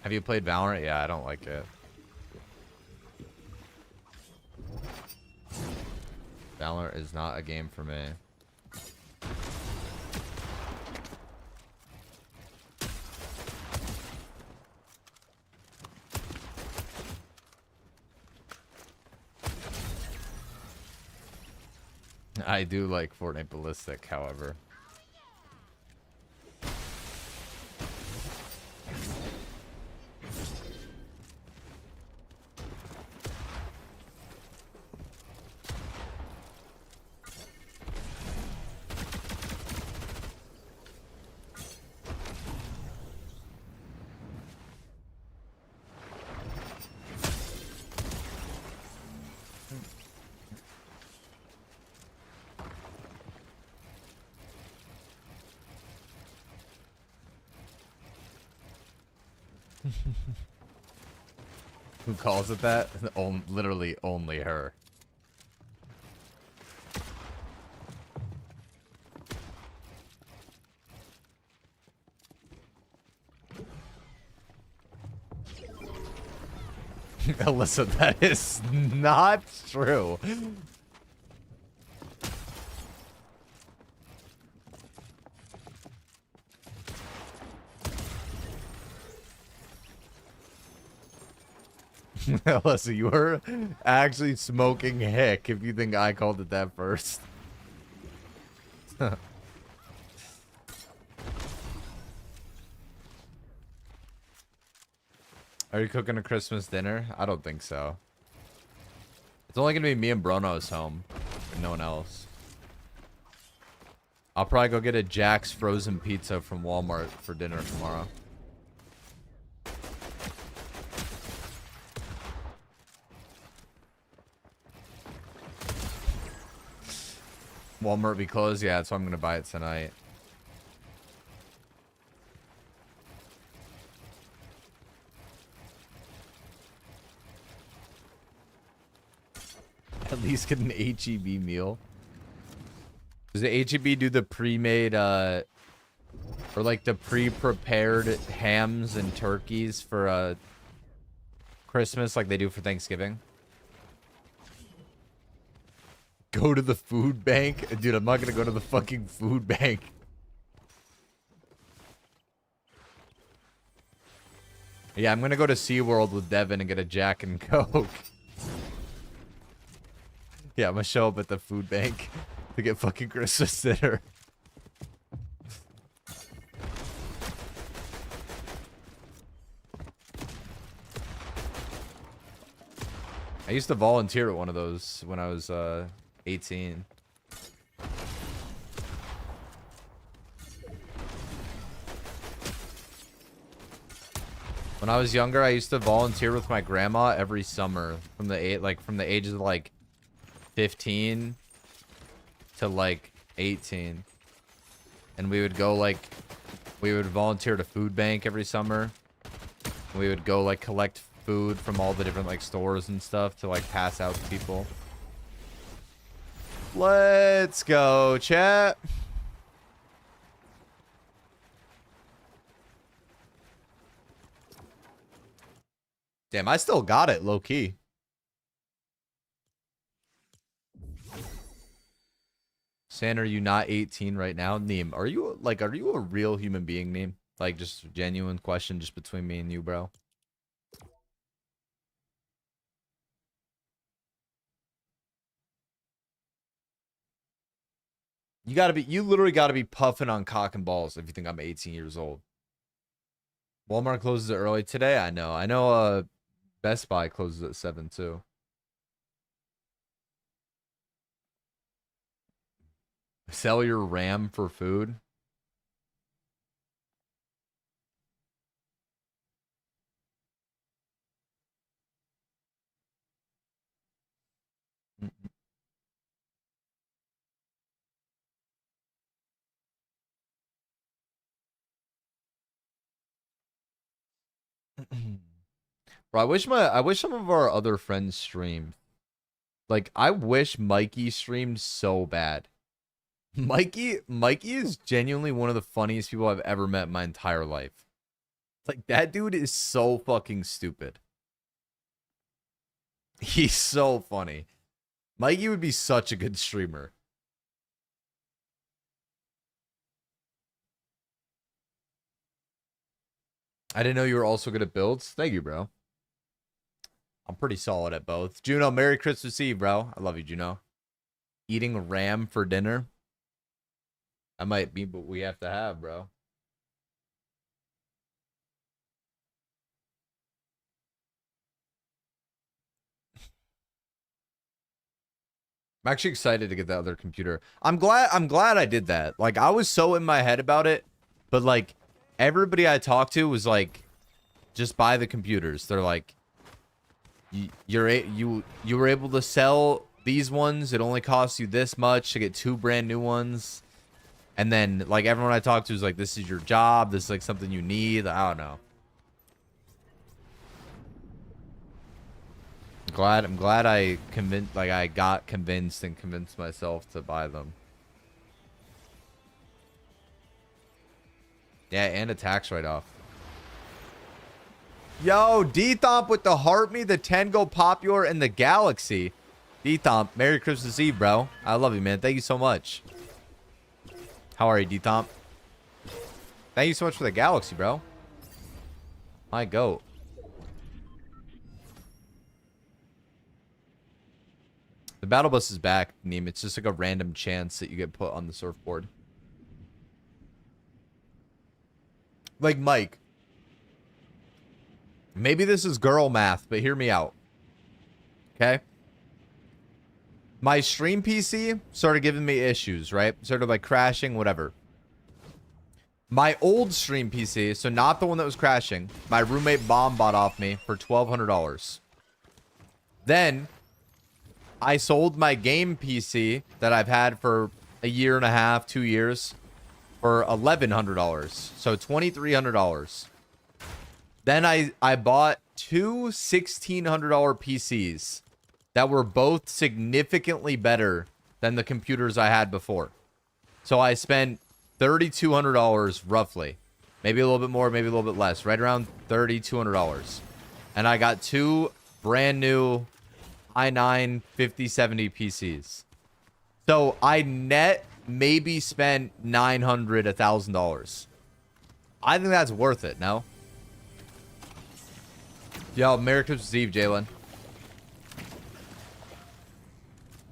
Have you played Valorant? Yeah, I don't like it. Valorant is not a game for me. I do like Fortnite Ballistic, however. Who calls it that? Literally only her. Alyssa, that is not true. Alyssa, you were actually smoking hick if you think I called it that first. Are you cooking a Christmas dinner? I don't think so. It's only gonna be me and Bronos home, and no one else. I'll probably go get a Jack's frozen pizza from Walmart for dinner tomorrow. Walmart be closed? Yeah, so I'm gonna buy it tonight. At least get an HEB meal. Does the HEB do the pre-made, or like the pre-prepared hams and turkeys for, Christmas like they do for Thanksgiving? Go to the food bank? Dude, I'm not gonna go to the fucking food bank. Yeah, I'm gonna go to SeaWorld with Devin and get a Jack and Coke. Yeah, I'm gonna show up at the food bank to get fucking Christmas dinner. I used to volunteer at one of those when I was 18. When I was younger, I used to volunteer with my grandma every summer from the ages of like 15 to like 18. And we would go we would volunteer at a food bank every summer. We would go like collect food from all the different like stores and stuff to like pass out to people. Let's go, chat. Damn, I still got it, low key. Sand, are you not 18 right now? Neem, are you a real human being, Neem? Like, just genuine question just between me and you, bro. You literally gotta be puffing on cock and balls if you think I'm 18 years old. Walmart closes early today. I know. Best Buy closes at 7 too. Sell your RAM for food. Bro, I wish some of our other friends streamed. Like, I wish Mikey streamed so bad. Mikey is genuinely one of the funniest people I've ever met in my entire life. Like, that dude is so fucking stupid. He's so funny. Mikey would be such a good streamer. I didn't know you were also good at builds. Thank you, bro. I'm pretty solid at both. Juno, Merry Christmas Eve, bro. I love you, Juno. Eating ram for dinner. I might be, but we have to have, bro. I'm actually excited to get that other computer. I'm glad I did that. Like, I was so in my head about it, but like everybody I talked to was like, just buy the computers. They're like, you were able to sell these ones. It only costs you this much to get 2 brand new ones. And then like everyone I talked to was like, this is your job. This is like something you need. I don't know. I'm glad I got convinced and convinced myself to buy them. Yeah, and a tax write-off. Yo, D-Thomp with the heart me, the 10 go popular in the galaxy. D-Thomp, Merry Christmas Eve, bro. I love you, man. Thank you so much. How are you, D-Thomp? Thank you so much for the galaxy, bro. My goat. The battle bus is back, Neem. It's just like a random chance that you get put on the surfboard. Like, Mike. Maybe this is girl math, but hear me out. Okay? My stream PC started giving me issues, right? Started like crashing, whatever. My old stream PC, so not the one that was crashing, my roommate Bomb bought off me for $1,200. Then I sold my game PC that I've had for a year and a half, 2 years, for $1,100. So $2,300. Then I bought 2 $1,600 PCs that were both significantly better than the computers I had before. So I spent $3,200 roughly. Maybe a little bit more, maybe a little bit less. Right around $3,200. And I got 2 brand new i9 5070 PCs. So I net maybe spent $900, $1,000. I think that's worth it, no? Yo, Merry Christmas Eve, Jalen.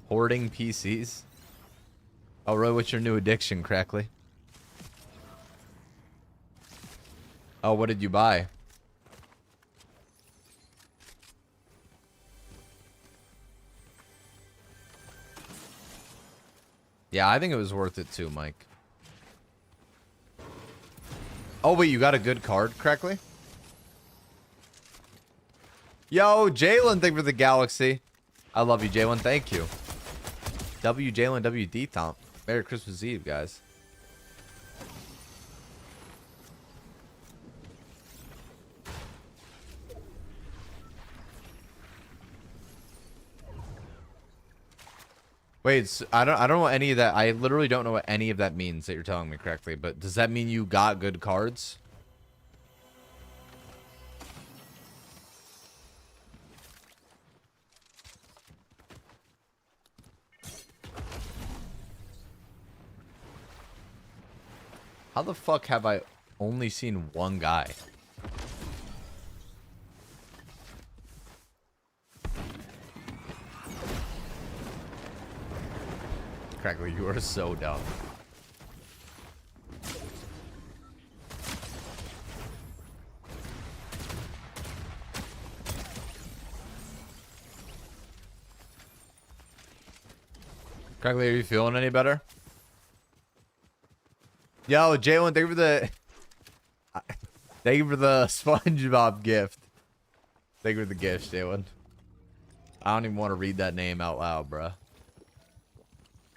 Hoarding PCs? Oh, Roy, what's your new addiction, Crackly? Oh, what did you buy? Yeah, I think it was worth it too, Mike. Oh, wait, you got a good card, Crackly? Yo, Jalen, thank you for the galaxy. I love you, Jalen. Thank you. W Jalen WD Thomp. Merry Christmas Eve, guys. Wait, so I don't know any of that. I literally don't know what any of that means that you're telling me correctly. But does that mean you got good cards? How the fuck have I only seen one guy? Crackly, you are so dumb. Crackly, are you feeling any better? Yo, Jalen, thank you for the thank you for the SpongeBob gift. Thank you for the gift, Jalen. I don't even want to read that name out loud, bruh.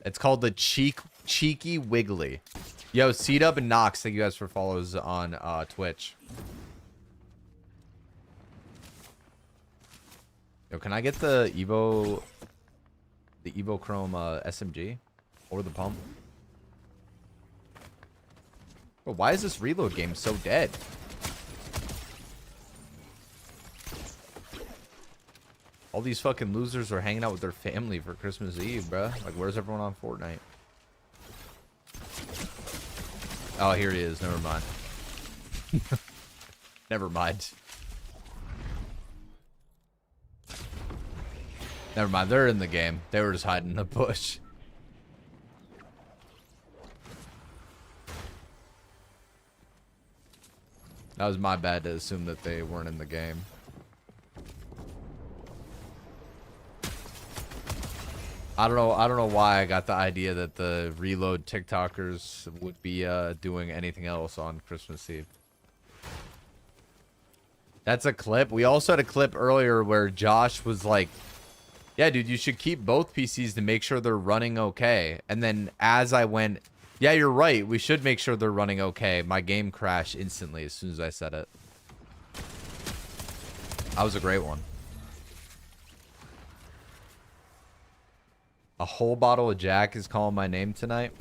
It's called the Cheeky Wiggly. Yo, C-Dub and Nox, thank you guys for follows on Twitch. Yo, can I get the Evo Chrome SMG or the pump? Bro, why is this reload game so dead? All these fucking losers are hanging out with their family for Christmas Eve, bruh. Like, where's everyone on Fortnite? Oh, here he is. Never mind. Never mind. Never mind. They're in the game. They were just hiding in the bush. That was my bad to assume that they weren't in the game. I don't know why I got the idea that the reload TikTokers would be doing anything else on Christmas Eve. That's a clip. We also had a clip earlier where Josh was like, yeah, dude, you should keep both PCs to make sure they're running okay. And then as I went, yeah, you're right, we should make sure they're running okay, my game crashed instantly as soon as I said it. That was a great one. A whole bottle of Jack is calling my name tonight.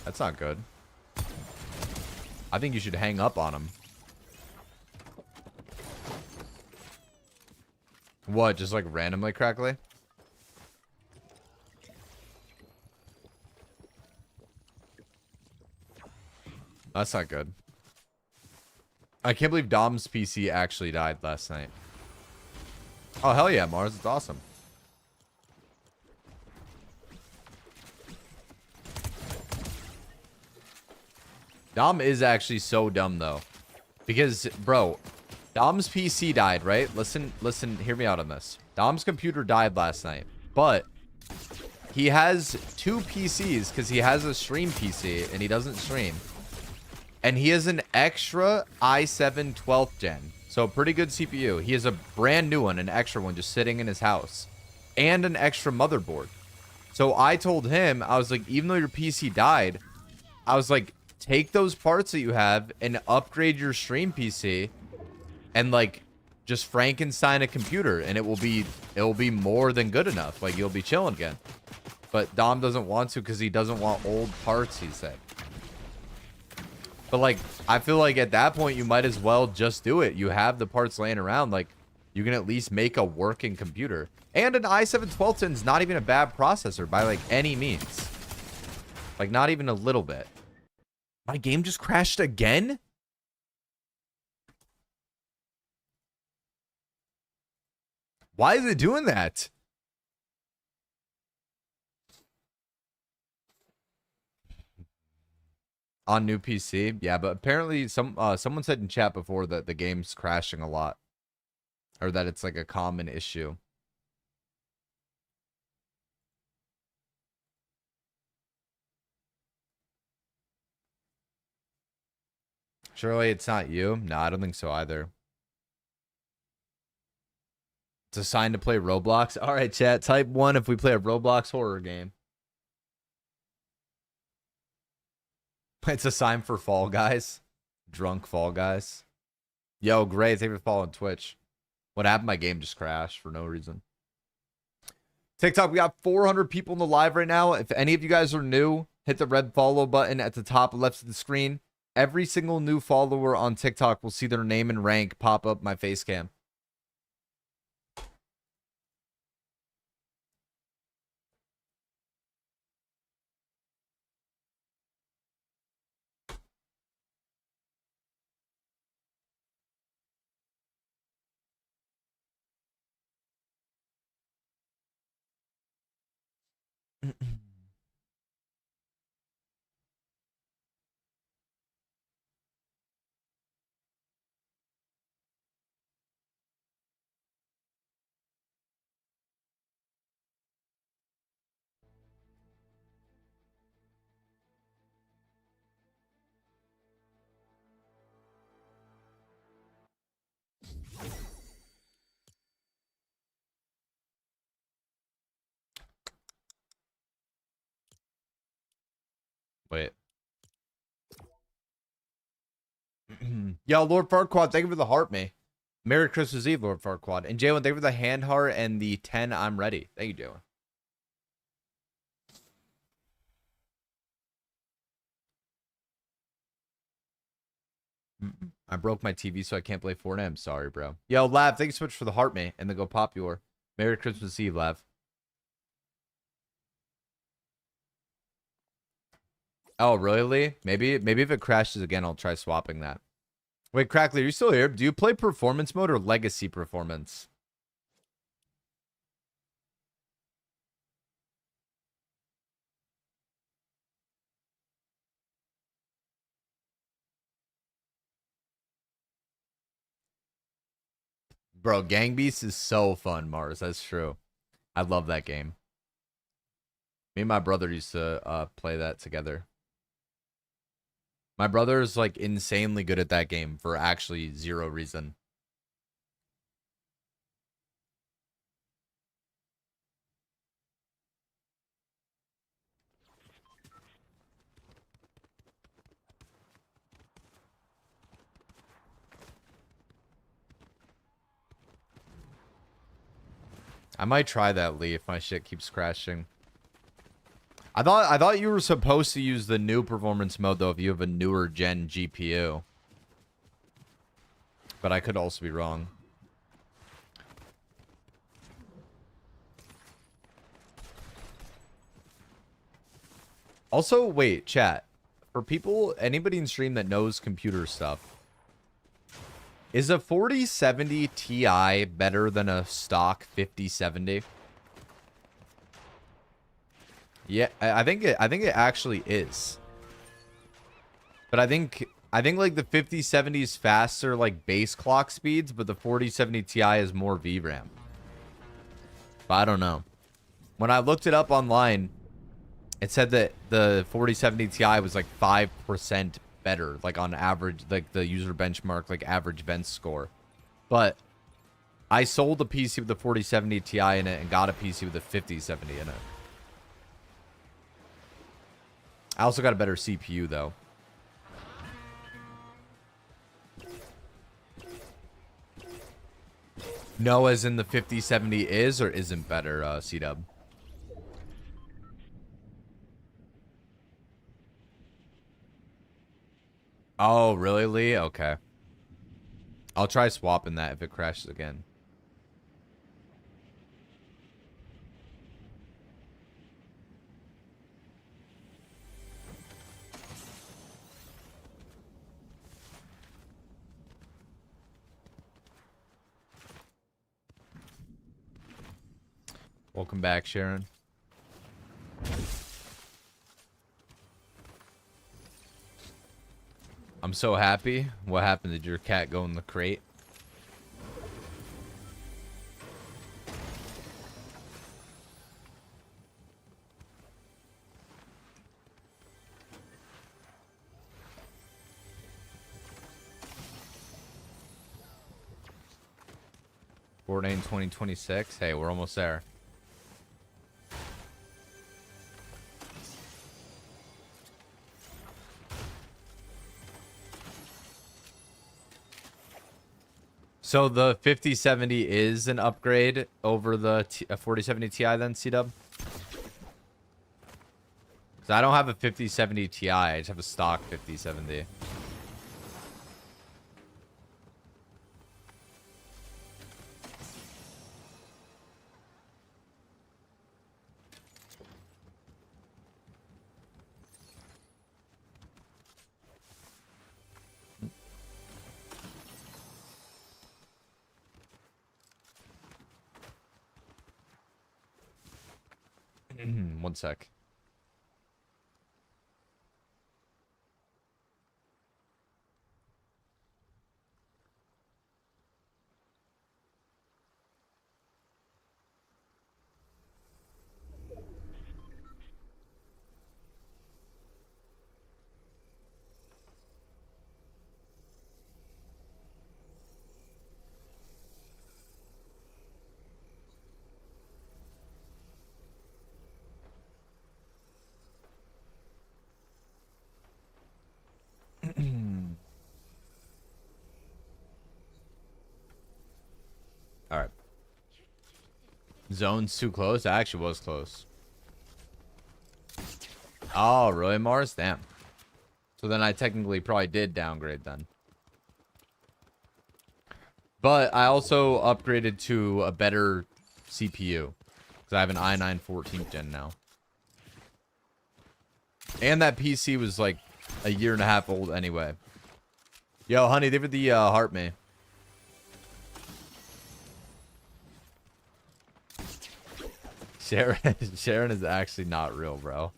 That's not good. I think you should hang up on him. What, just like randomly crackly? That's not good. I can't believe Dom's PC actually died last night. Oh, hell yeah, Mars. It's awesome. Dom is actually so dumb, though. Because, bro, Dom's PC died, right? Listen, hear me out on this. Dom's computer died last night. But he has two PCs because he has a stream PC and he doesn't stream. And he has an extra i7 12th gen. So a pretty good CPU. He has a brand new one, an extra one, just sitting in his house. And an extra motherboard. So I told him, I was like, even though your PC died, I was like, take those parts that you have and upgrade your stream PC. And like, just Frankenstein a computer. And it will be more than good enough. Like, you'll be chilling again. But Dom doesn't want to because he doesn't want old parts, he said. But, like, I feel like at that point, you might as well just do it. You have the parts laying around. Like, you can at least make a working computer. And an i7 1210 is not even a bad processor by, like, any means. Like, not even a little bit. My game just crashed again? Why is it doing that? On new PC, yeah, but apparently someone said in chat before that the game's crashing a lot, or that it's like a common issue. Surely it's not you? No, I don't think so either. It's a sign to play Roblox. All right, chat. Type 1 if we play a Roblox horror game. It's a sign for Fall Guys. Drunk Fall Guys. Yo, great. Thank you for following Twitch. What happened? My game just crashed for no reason. TikTok, we got 400 people in the live right now. If any of you guys are new, hit the red follow button at the top left of the screen. Every single new follower on TikTok will see their name and rank pop up my face cam. Wait. Yo, Lord Farquaad, thank you for the heart, me. Merry Christmas Eve, Lord Farquaad. And Jalen, thank you for the hand heart and the 10 I'm ready. Thank you, Jalen. I broke my TV, so I can't play Fortnite. I'm sorry, bro. Yo, Lav, thank you so much for the heart, me. And then go pop your. Merry Christmas Eve, Lav. Oh, really, Lee? Maybe if it crashes again, I'll try swapping that. Wait, Crackly, are you still here? Do you play performance mode or legacy performance? Bro, Gang Beasts is so fun, Mars. That's true. I love that game. Me and my brother used to play that together. My brother is like insanely good at that game for actually zero reason. I might try that, Lee, if my shit keeps crashing. I thought you were supposed to use the new performance mode though if you have a newer gen GPU. But I could also be wrong. Also, wait, chat. For people, anybody in stream that knows computer stuff, is a 4070 Ti better than a stock 5070? Yeah, I think it actually is. But I think like the 5070 is faster like base clock speeds, but the 4070 Ti is more VRAM. But I don't know. When I looked it up online, it said that the 4070 Ti was like 5% better, like on average, like the user benchmark, like average vent score. But I sold a PC with the 4070 Ti in it and got a PC with the 5070 in it. I also got a better CPU though. No, as in the 5070 is or isn't better, C-Dub? Oh, really, Lee? Okay. I'll try swapping that if it crashes again. Welcome back, Sharon. I'm so happy. What happened? Did your cat go in the crate? Fortnite in 2026. Hey, we're almost there. So the 5070 is an upgrade over the 4070 Ti then, C-Dub? Because I don't have a 5070 Ti, I just have a stock 5070. One sec. All right. Zone's too close? That actually was close. Oh, really, Mars? Damn. So then I technically probably did downgrade then. But I also upgraded to a better CPU. Because I have an i9 14th gen now. And that PC was like a year and a half old anyway. Yo, honey, they were the heart me. Sharon is actually not real, bro.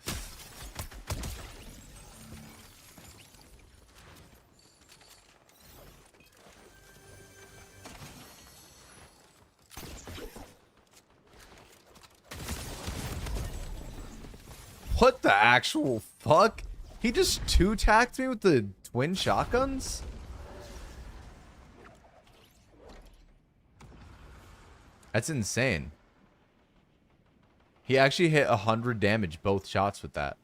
What the actual fuck? He just two-tacked me with the twin shotguns? That's insane. He actually hit 100 damage both shots with that.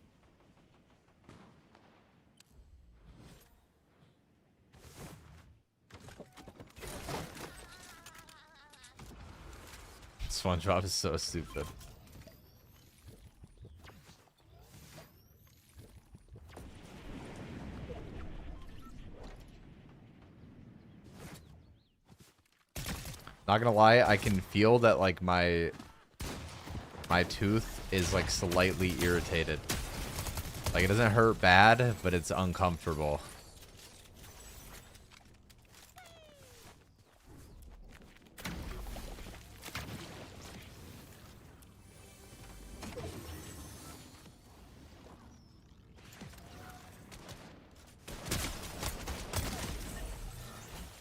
SpongeBob is so stupid. Not gonna lie, I can feel that like my tooth is like slightly irritated. Like it doesn't hurt bad, but it's uncomfortable.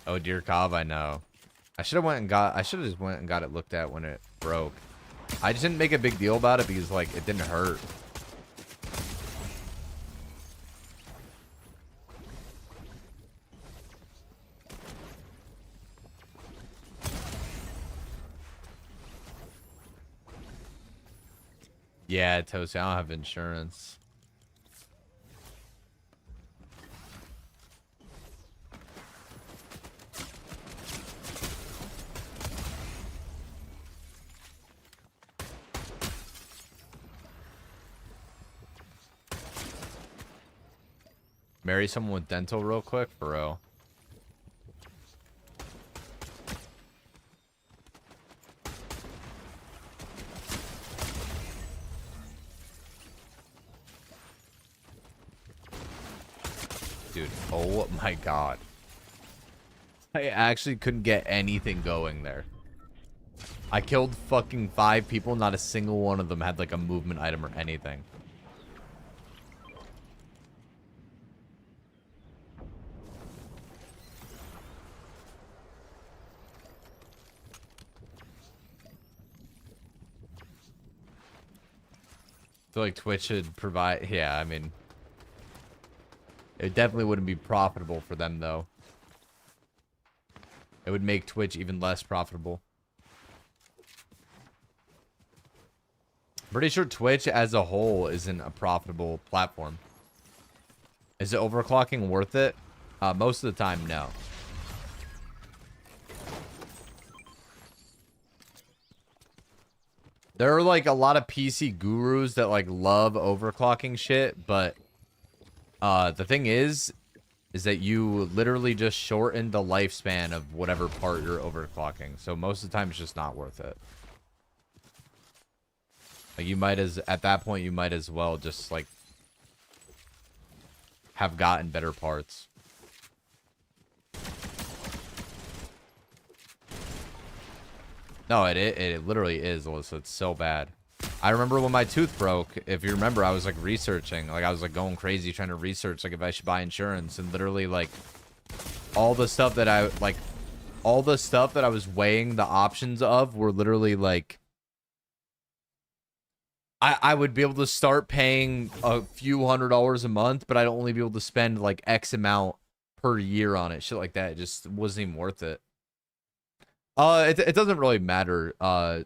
Oh dear Cobb, I know. I should have just went and got it looked at when it broke. I just didn't make a big deal about it because like it didn't hurt. Yeah, Toasty, I don't have insurance. Marry someone with dental real quick, for real. Dude, oh my god. I actually couldn't get anything going there. I killed fucking 5 people, not a single one of them had like a movement item or anything. I feel like Twitch should provide, yeah, I mean, it definitely wouldn't be profitable for them though. It would make Twitch even less profitable. Pretty sure Twitch as a whole isn't a profitable platform. Is it overclocking worth it? Most of the time, no. There are like a lot of PC gurus that like love overclocking shit, but the thing is that you literally just shorten the lifespan of whatever part you're overclocking. So most of the time it's just not worth it. Like you might at that point you might as well just like have gotten better parts. No, it literally is, Alyssa. It's so bad. I remember when my tooth broke, if you remember, I was like researching, like I was like going crazy trying to research like if I should buy insurance, and literally like all the stuff that I was weighing the options of were literally like I would be able to start paying a few $100s a month, but I'd only be able to spend like X amount per year on it. Shit like that. It just wasn't even worth it. It doesn't really matter,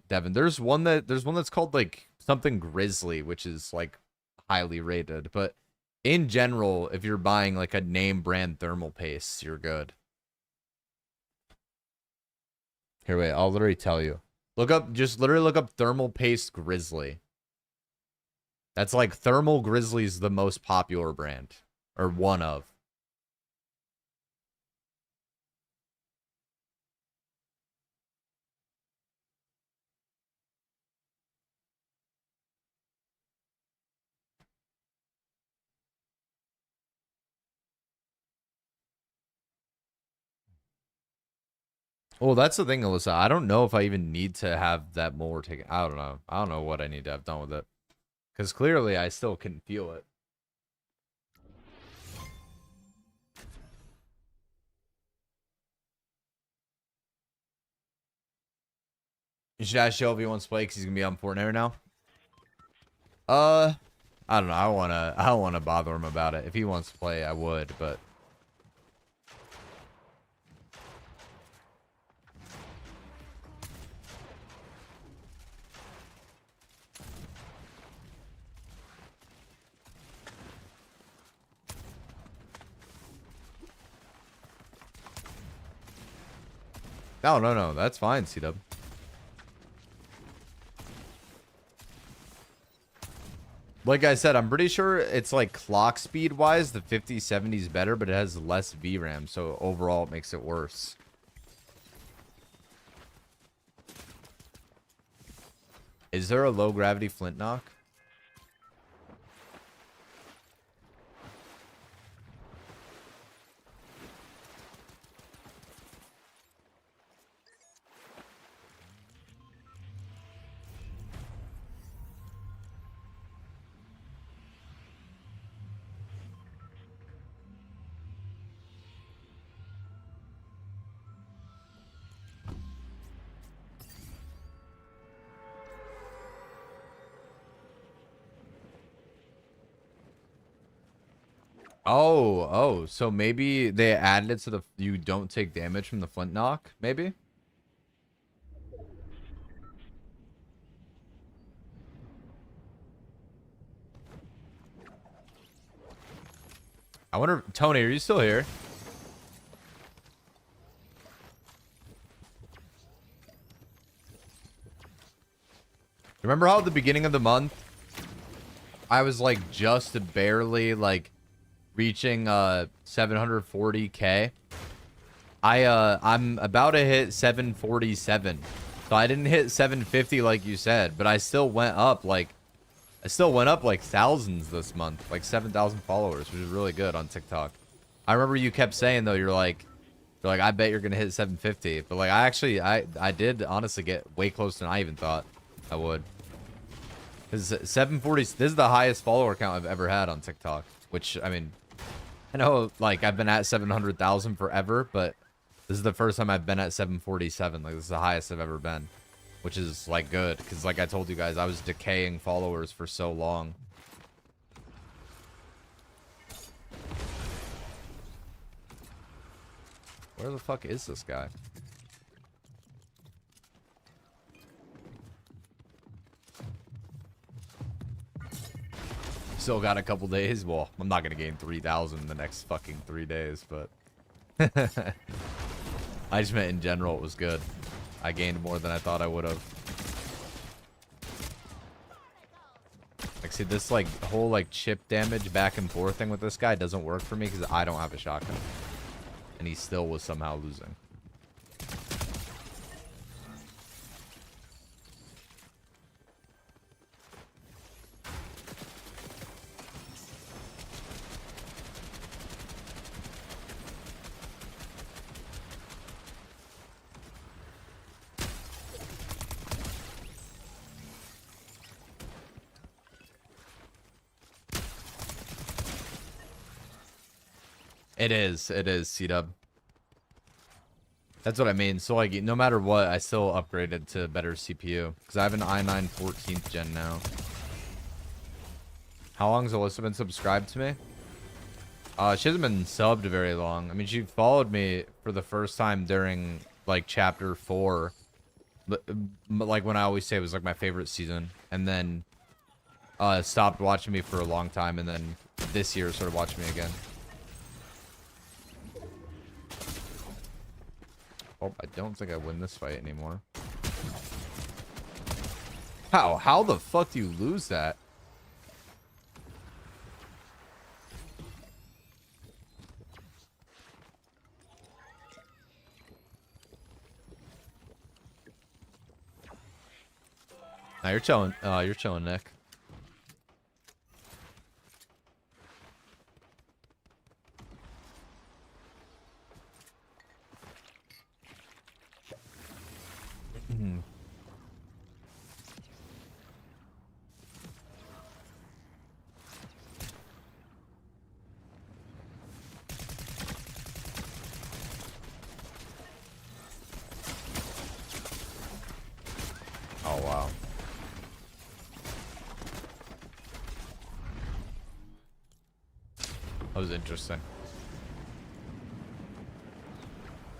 Devin. There's one that's called like something Grizzly, which is like highly rated. But in general, if you're buying like a name brand thermal paste, you're good. Here, wait, I'll literally tell you. Just literally look up thermal paste Grizzly. That's like Thermal Grizzly's the most popular brand, or one of. Well, that's the thing, Alyssa. I don't know if I even need to have that molar taken. I don't know. I don't know what I need to have done with it. Because clearly I still can feel it. You should ask Joe if he wants to play because he's going to be on Fortnite now. I don't know. I don't wanna bother him about it. If he wants to play, I would, but no. That's fine, C-Dub. Like I said, I'm pretty sure it's like clock speed wise, the 5070 is better, but it has less VRAM, so overall it makes it worse. Is there a low gravity flint knock? Oh, so maybe they added it so the you don't take damage from the flint knock, maybe? I wonder, Tony, are you still here? Remember how at the beginning of the month I was like just barely like reaching 740k? I'm about to hit 747. So I didn't hit 750 like you said, but I still went up like thousands this month, like 7,000 followers, which is really good on TikTok. I remember you kept saying though, you're like I bet you're gonna hit 750, but like I did honestly get way closer than I even thought I would. Because 740, this is the highest follower count I've ever had on TikTok, which I mean, I know like I've been at 700,000 forever, but this is the first time I've been at 747. Like this is the highest I've ever been, which is like good because like I told you guys, I was decaying followers for so long. Where the fuck is this guy? Still got a couple days. Well, I'm not gonna gain 3,000 in the next fucking 3 days, but I just meant in general it was good. I gained more than I thought I would have. see, this like whole like chip damage back and forth thing with this guy doesn't work for me because I don't have a shotgun, and he still was somehow losing. It is, C-Dub. That's what I mean. So, like, no matter what, I still upgraded to better CPU. Because I have an i9 14th gen now. How long has Alyssa been subscribed to me? She hasn't been subbed very long. I mean, she followed me for the first time during, like, chapter 4. But, like, when I always say it was, like, my favorite season. And then, stopped watching me for a long time. And then this year started watching me again. Oh, I don't think I win this fight anymore. How? How the fuck do you lose that? Nah, you're chilling. You're chilling, Nick. Oh, wow. That was interesting.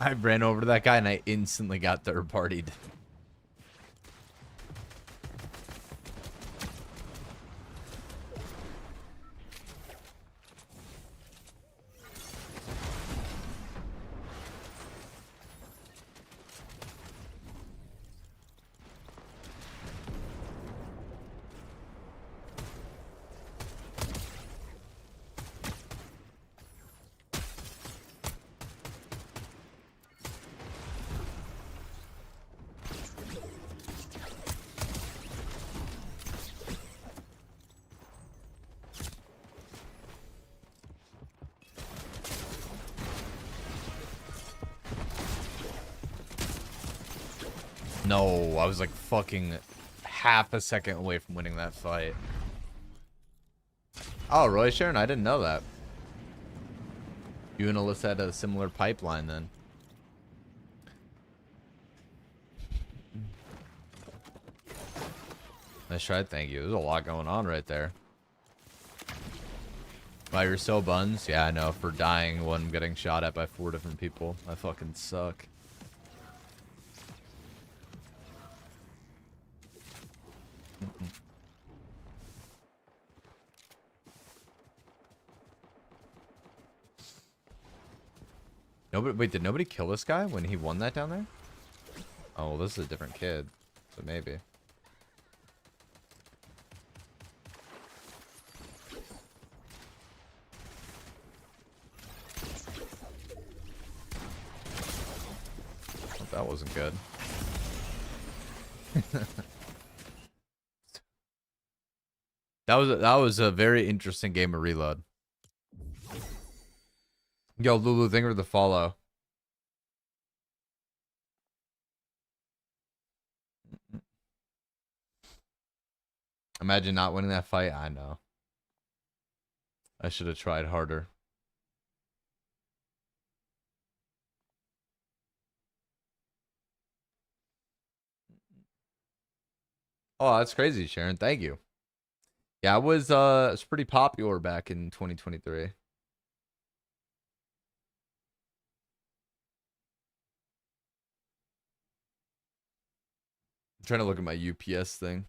I ran over to that guy and I instantly got third-partied. No, I was like fucking half a second away from winning that fight. Oh, really, Sharon? I didn't know that. You and Alyssa had a similar pipeline then. Nice try, thank you. There's a lot going on right there. Wow, you're so buns? Yeah, I know. For dying when getting shot at by 4 different people. I fucking suck. Nobody, wait, did nobody kill this guy when he won that down there? Oh, well, this is a different kid. So maybe. Well, that wasn't good. That was a very interesting game of Reload. Yo, Lulu, thank you for the follow. Imagine not winning that fight. I know. I should have tried harder. Oh, that's crazy, Sharon. Thank you. Yeah, it was pretty popular back in 2023. I'm trying to look at my UPS thing.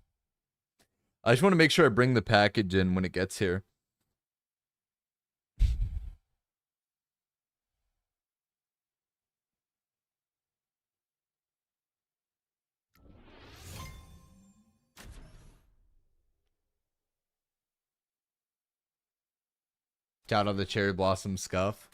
I just want to make sure I bring the package in when it gets here. Shout out the Cherry Blossom Scuff.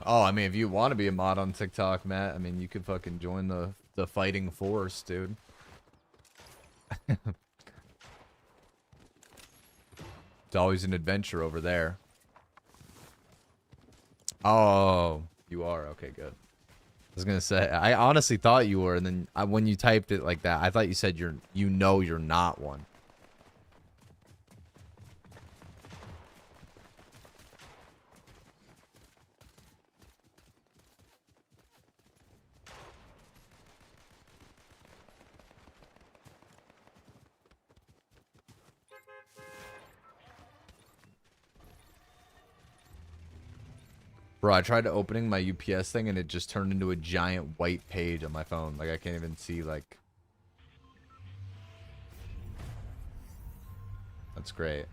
Oh, I mean, if you want to be a mod on TikTok, Matt, I mean, you could fucking join the fighting force, dude. It's always an adventure over there. Oh, you are? Okay, good. I was gonna say, I honestly thought you were, and then when you typed it like that, I thought you said you're not one. Bro, I tried opening my UPS thing and it just turned into a giant white page on my phone. Like, I can't even see, like... That's great.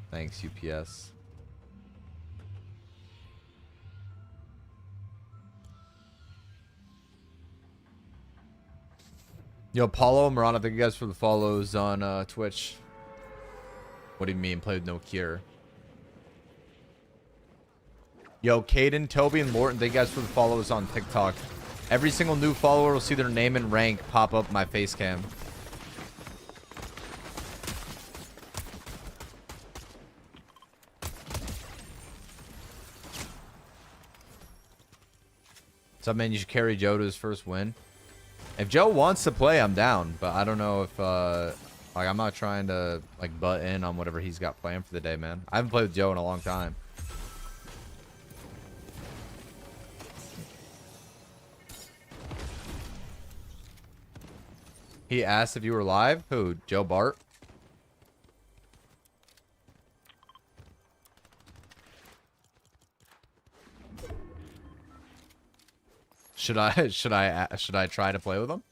Thanks, UPS. Yo, Paulo and Marana, thank you guys for the follows on Twitch. What do you mean, play with no cure? Yo, Caden, Toby, and Morton, thank you guys for the follows on TikTok. Every single new follower will see their name and rank pop up my face cam. So, man, you should carry Joe to his first win. If Joe wants to play, I'm down. But I don't know if, like, I'm not trying to, like, butt in on whatever he's got planned for the day, man. I haven't played with Joe in a long time. He asked if you were live. Who? Joe Bart? Should I try to play with him?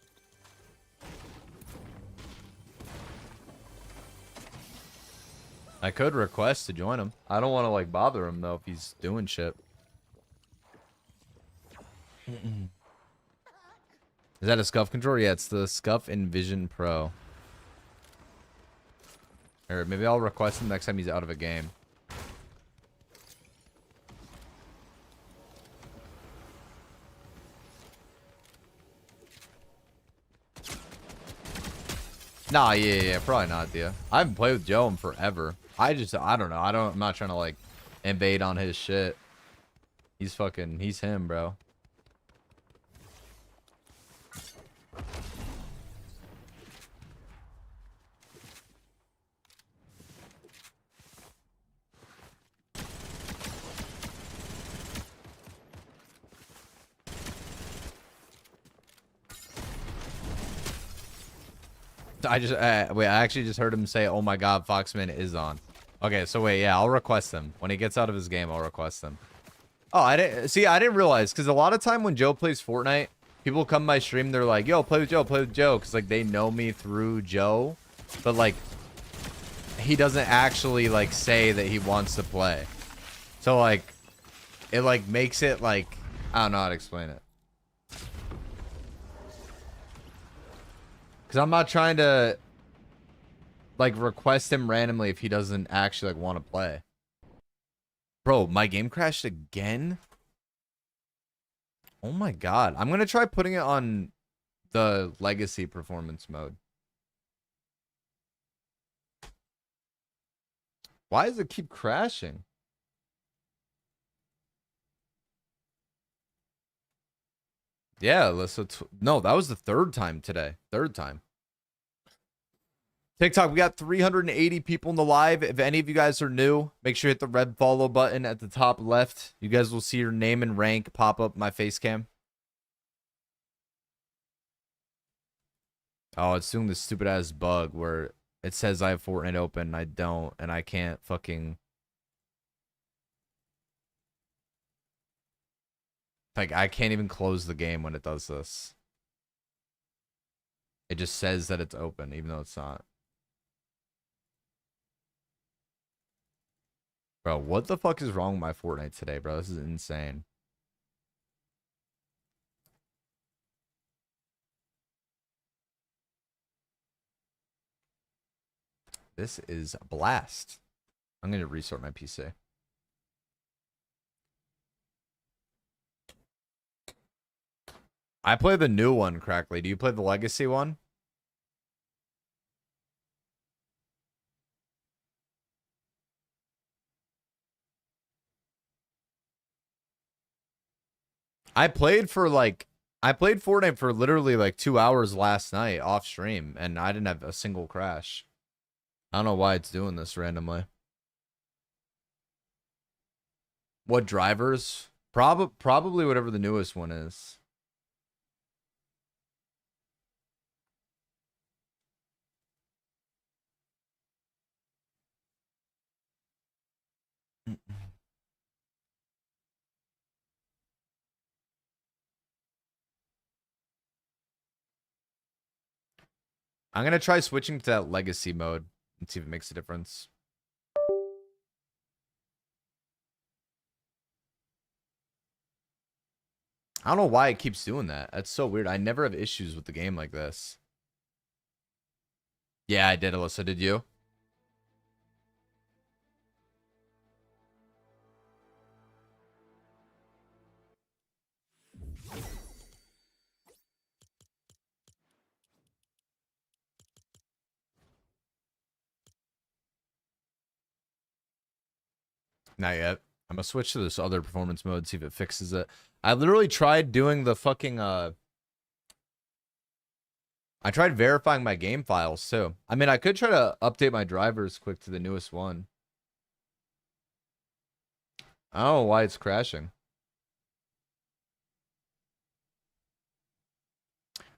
I could request to join him. I don't want to like bother him though if he's doing shit. Is that a Scuff controller? Yeah, it's the Scuff Envision Pro. Or maybe I'll request him next time he's out of a game. Nah, yeah, probably not, Dia. I haven't played with Joe in forever. I don't know. I'm not trying to like invade on his shit. He's him, bro. Wait, I actually just heard him say, oh my god, Foxman is on. Okay, so wait, yeah, I'll request him. When he gets out of his game, I'll request him. Oh, I didn't realize, because a lot of time when Joe plays Fortnite, people come to my stream, they're like, yo, play with Joe, because, like, they know me through Joe, but, like, he doesn't actually, like, say that he wants to play. So, like, it, like, makes it, like, I don't know how to explain it. Because I'm not trying to, like, request him randomly if he doesn't actually, like, want to play. Bro, my game crashed again? Oh my god. I'm going to try putting it on the legacy performance mode. Why does it keep crashing? Yeah, no, that was the third time today. Third time. TikTok, we got 380 people in the live. If any of you guys are new, make sure you hit the red follow button at the top left. You guys will see your name and rank pop up my face cam. Oh, it's doing this stupid ass bug where it says I have Fortnite open and I don't, and I can't fucking... Like, I can't even close the game when it does this. It just says that it's open, even though it's not. Bro, what the fuck is wrong with my Fortnite today, bro? This is insane. This is a blast. I'm going to restart my PC. I play the new one, Crackly. Do you play the legacy one? I played Fortnite for literally like 2 hours last night off stream, and I didn't have a single crash. I don't know why it's doing this randomly. What drivers? Probably whatever the newest one is. I'm going to try switching to that legacy mode and see if it makes a difference. I don't know why it keeps doing that. That's so weird. I never have issues with the game like this. Yeah, I did, Alyssa. Did you? Not yet. I'm gonna switch to this other performance mode, see if it fixes it. I literally tried doing the fucking I tried verifying my game files too. I mean, I could try to update my drivers quick to the newest one. I don't know why it's crashing.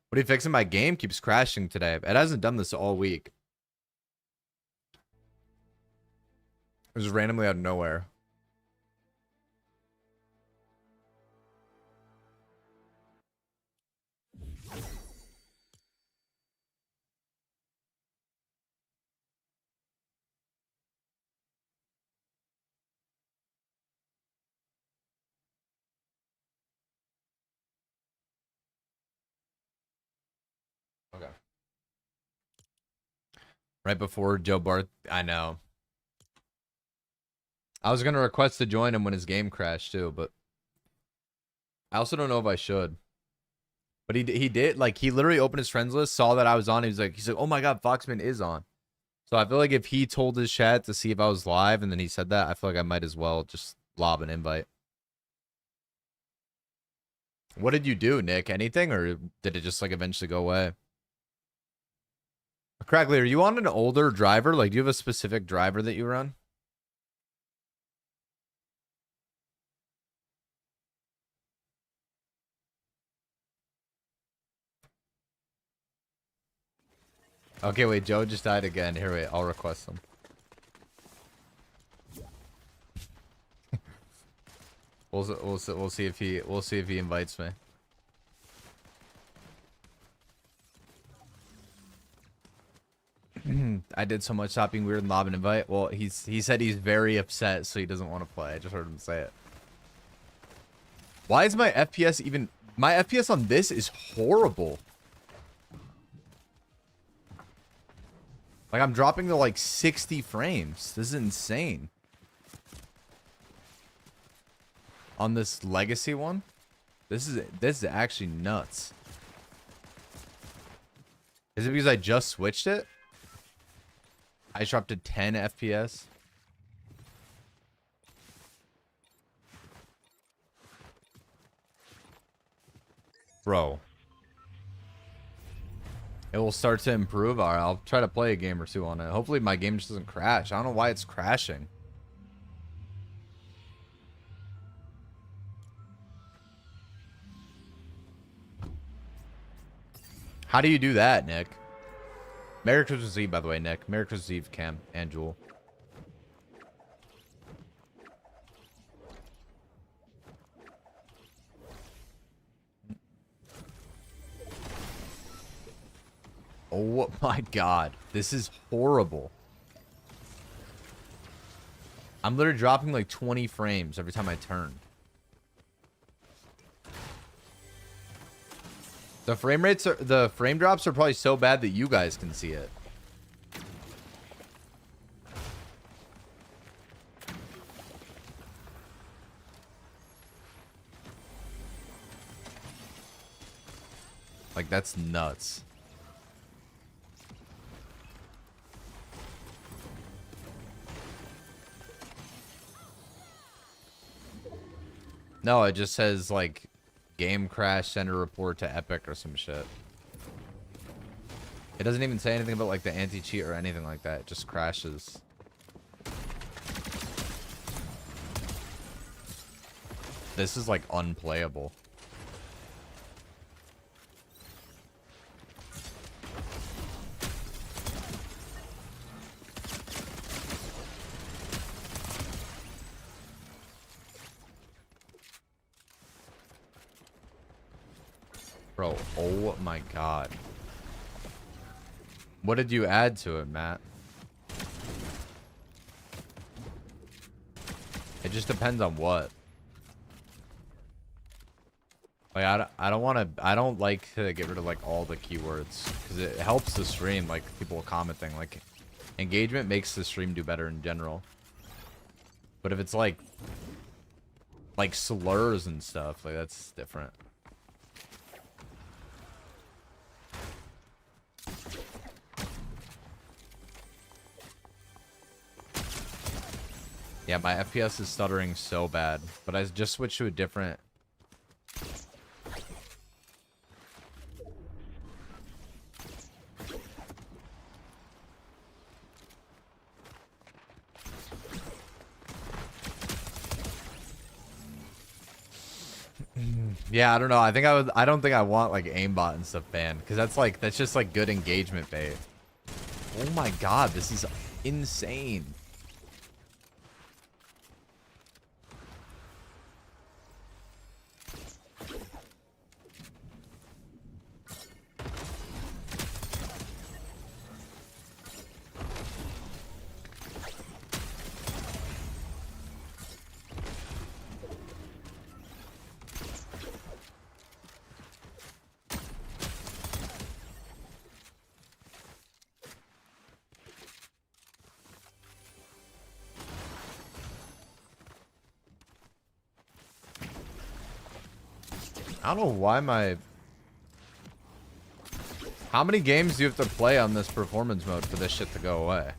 What are you fixing? My game keeps crashing today. It hasn't done this all week. It was randomly out of nowhere. Okay. Right before Joe Barth. I know. I was going to request to join him when his game crashed too, but I also don't know if I should. But he did. Like, he literally opened his friends list, saw that I was on. He's like, oh my God, Foxman is on. So I feel like if he told his chat to see if I was live and then he said that, I feel like I might as well just lob an invite. What did you do, Nick? Anything, or did it just like eventually go away? Crackly, are you on an older driver? Like, do you have a specific driver that you run? Okay, wait, Joe just died again. Here, wait, I'll request him. we'll see if he invites me. I did so much stop being weird and lob an invite. Well, he said he's very upset, so he doesn't want to play. I just heard him say it. Why is my FPS even... My FPS on this is horrible. Like, I'm dropping to like 60 frames. This is insane. On this legacy one, this is actually nuts. Is it because I just switched it? I dropped to 10 FPS. Bro. It will start to improve. All right, I'll try to play a game or two on it. Hopefully my game just doesn't crash. I don't know why it's crashing. How do you do that, Nick? Merry Christmas Eve, by the way, Nick. Merry Christmas Eve, Cam and Jewel. Oh my God. This is horrible. I'm literally dropping like 20 frames every time I turn. The frame drops are probably so bad that you guys can see it. Like, that's nuts. No, it just says, like, game crash, send a report to Epic or some shit. It doesn't even say anything about, like, the anti-cheat or anything like that. It just crashes. This is, like, unplayable. Bro, oh my god. What did you add to it, Matt? It just depends on what. Like, I don't like to get rid of, like, all the keywords. Because it helps the stream, like, people commenting. Like, engagement makes the stream do better in general. But if it's, like slurs and stuff, like, that's different. Yeah, my FPS is stuttering so bad. But I just switched to a different... Yeah, I don't know. I don't think I want, like, aimbot and stuff banned. Because that's just, like, good engagement bait. Oh my god, this is insane. I don't know why my... How many games do you have to play on this performance mode for this shit to go away?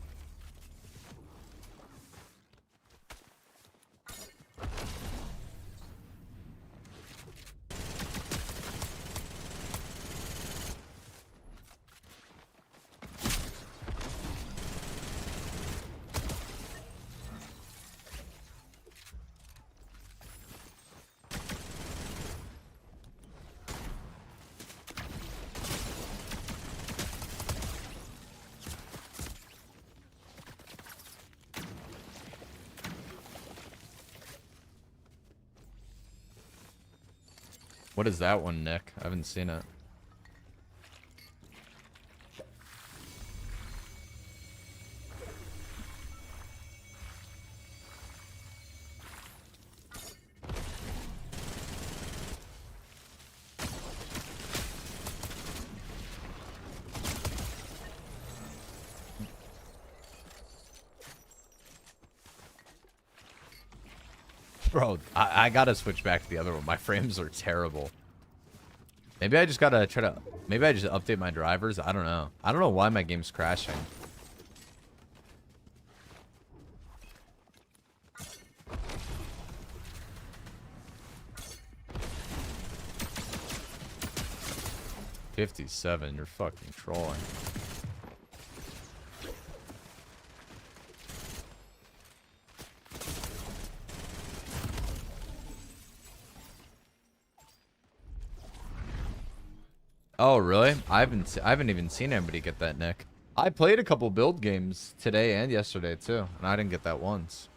What is that one, Nick? I haven't seen it. Bro, I gotta switch back to the other one. My frames are terrible. Maybe I just gotta try to... Maybe I just update my drivers. I don't know. I don't know why my game's crashing. $57. You're fucking trolling. Oh, really? I haven't even seen anybody get that, Nick. I played a couple build games today and yesterday, too. And I didn't get that once.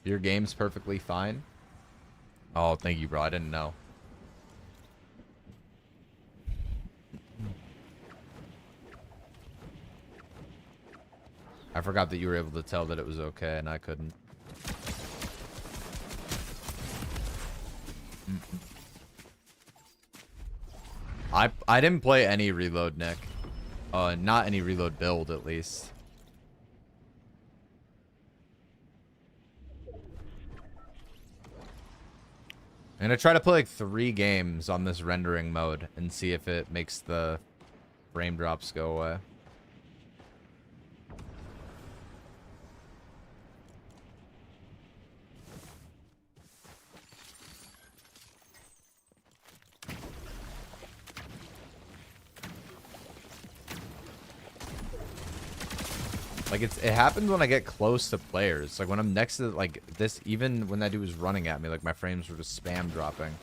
Your game's perfectly fine? Oh, thank you, bro. I didn't know. I forgot that you were able to tell that it was okay, and I couldn't. I didn't play any reload, Nick. Not any reload build, at least. I'm gonna try to play like 3 games on this rendering mode and see if it makes the frame drops go away. Like it happens when I get close to players. Like when I'm next to like this, even when that dude was running at me, like my frames were just spam dropping.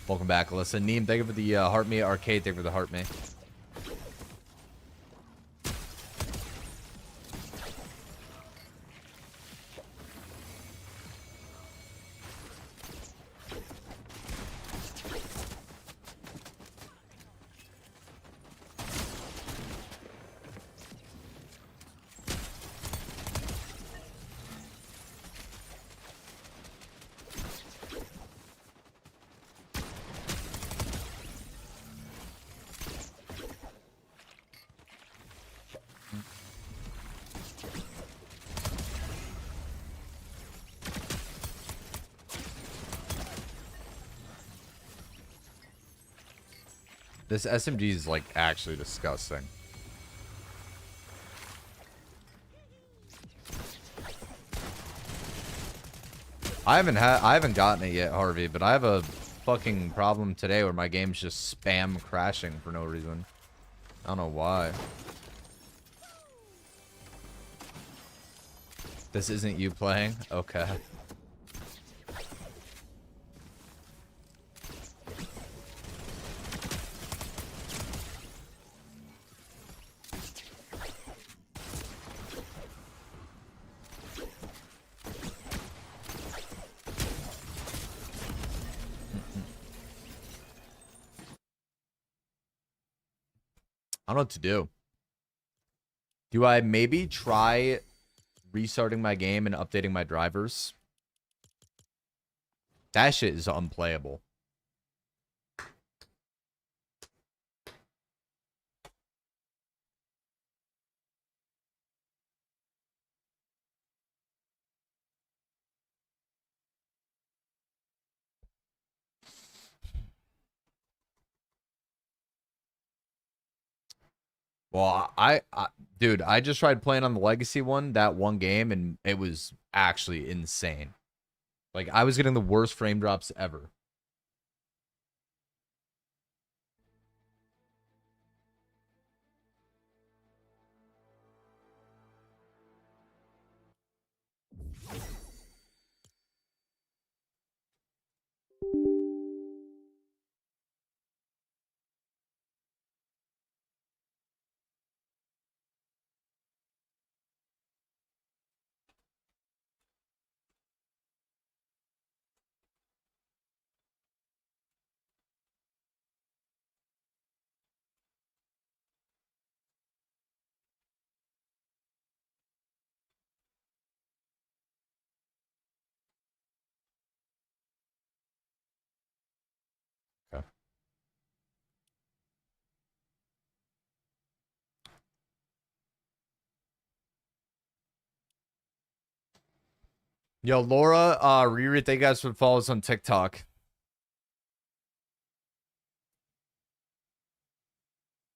Welcome back, Alyssa. Neem, thank you for the heart me. Arcade, thank you for the heart me. This SMG is like actually disgusting. I haven't gotten it yet, Harvey, but I have a fucking problem today where my game's just spam crashing for no reason. I don't know why. This isn't you playing? Okay. I don't know what to do. Do I maybe try restarting my game and updating my drivers? That shit is unplayable. Well, dude, I just tried playing on the Legacy one, that one game, and it was actually insane. Like, I was getting the worst frame drops ever. Okay. Yo, Laura, Riri, thank you guys for following us on TikTok.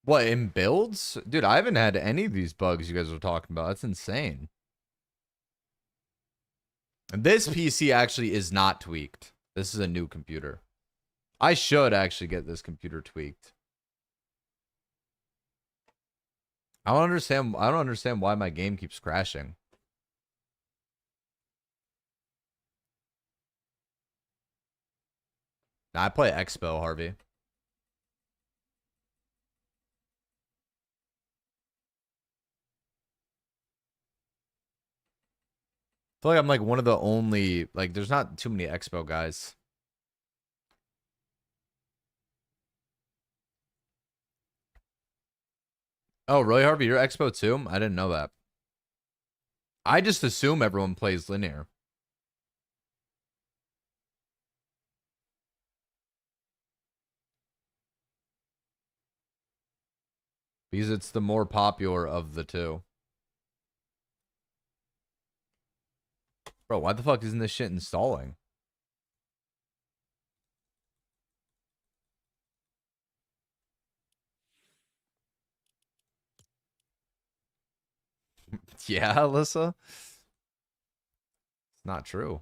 What, in builds? Dude, I haven't had any of these bugs you guys are talking about. That's insane. And this PC actually is not tweaked. This is a new computer. I should actually get this computer tweaked. I don't understand why my game keeps crashing. Nah, I play Expo, Harvey. I feel like I'm like one of the only, like, there's not too many Expo guys. Oh, really, Harvey? You're Expo too? I didn't know that. I just assume everyone plays linear. Because it's the more popular of the two. Bro, why the fuck isn't this shit installing? Yeah, Alyssa? It's not true.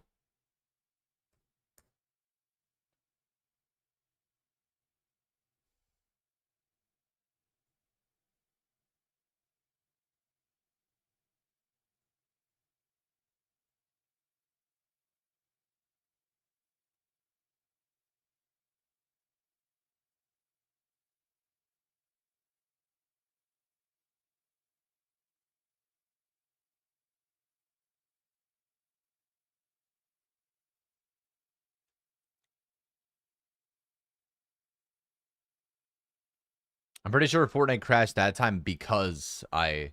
I'm pretty sure Fortnite crashed that time because I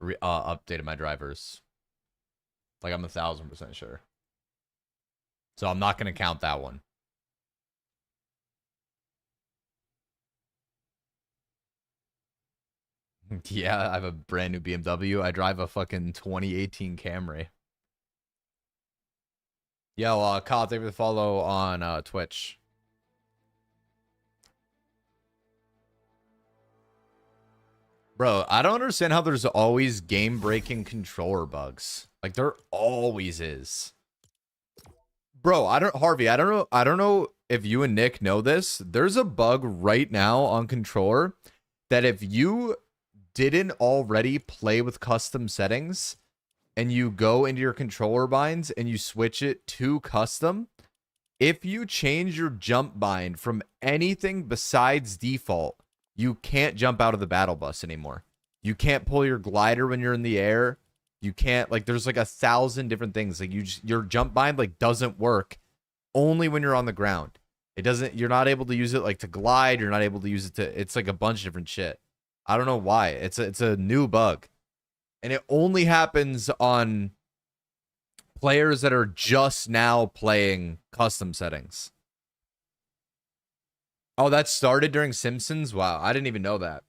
updated my drivers. Like, I'm 1,000% sure. So I'm not going to count that one. Yeah, I have a brand new BMW. I drive a fucking 2018 Camry. Yo, Kyle, thank you for the follow on Twitch. Bro, I don't understand how there's always game-breaking controller bugs. Like, there always is. Bro, Harvey, I don't know if you and Nick know this. There's a bug right now on controller that if you didn't already play with custom settings and you go into your controller binds and you switch it to custom, if you change your jump bind from anything besides default, you can't jump out of the battle bus anymore. You can't pull your glider when you're in the air. You can't, like, there's like 1,000 different things. Like, your jump bind like doesn't work only when you're on the ground. It doesn't, you're not able to use it like to glide. You're not able to use it to, it's like a bunch of different shit. I don't know why. It's a new bug. And it only happens on players that are just now playing custom settings. Oh, that started during Simpsons? Wow, I didn't even know that.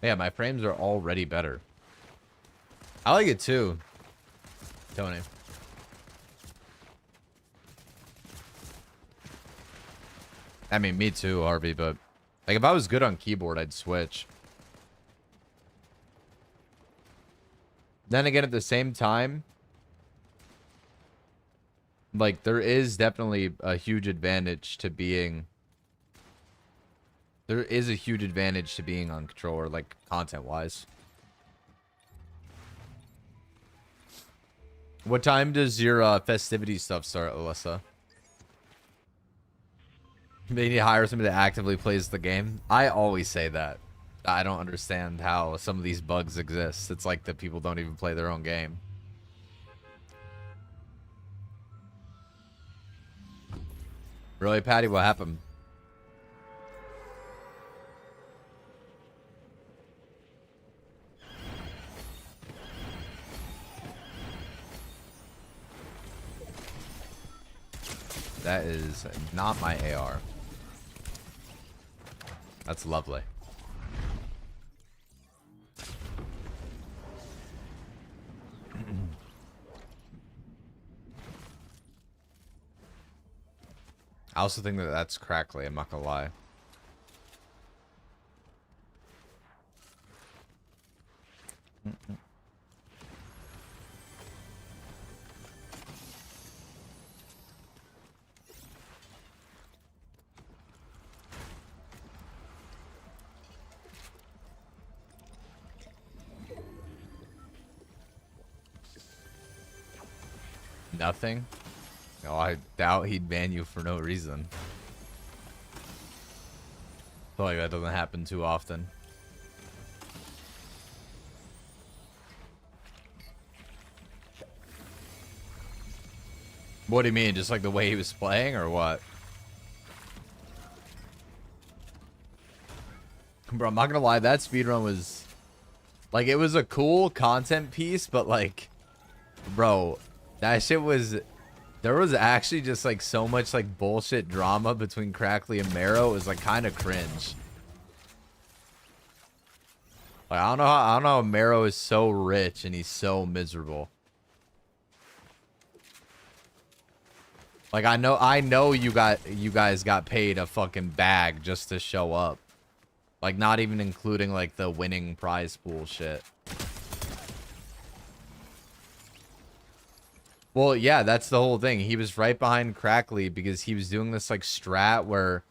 Yeah, my frames are already better. I like it too, Tony. I mean, me too, Harvey, but like if I was good on keyboard, I'd switch. Then again, at the same time, like there is definitely a huge advantage to being there is a huge advantage to being on controller, like content wise. What time does your festivity stuff start, Alyssa? They need to hire somebody that actively plays the game. I always say that. I don't understand how some of these bugs exist. It's like that people don't even play their own game. Really, Patty? What happened? That is not my AR. That's lovely. I also think that that's crackly. I'm not gonna lie. Nothing? Oh, I doubt he'd ban you for no reason. I feel like that doesn't happen too often. What do you mean? Just like the way he was playing or what? Bro, I'm not gonna lie, that speedrun was like, it was a cool content piece, but like, bro, that shit was, there was actually just like so much like bullshit drama between Crackly and Marrow. It was like kind of cringe. Like, I don't know how Marrow is so rich and he's so miserable. Like, I know you guys got paid a fucking bag just to show up. Like, not even including like the winning prize pool shit. Well, yeah, that's the whole thing. He was right behind Crackly because he was doing this like strat where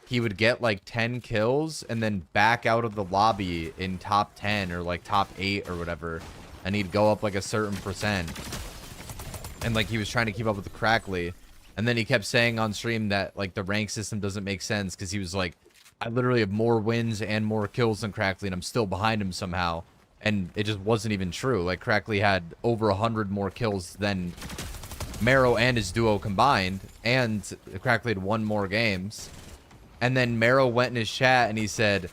he would get like 10 kills and then back out of the lobby in top 10 or like top 8 or whatever, and he'd go up like a certain percent. And like he was trying to keep up with the Crackly, and then he kept saying on stream that like the rank system doesn't make sense because he was like, I literally have more wins and more kills than Crackly and I'm still behind him somehow. And it just wasn't even true. Like, Crackly had over 100 more kills than Marrow and his duo combined, and Crackly had won more games. And then Marrow went in his chat and he said,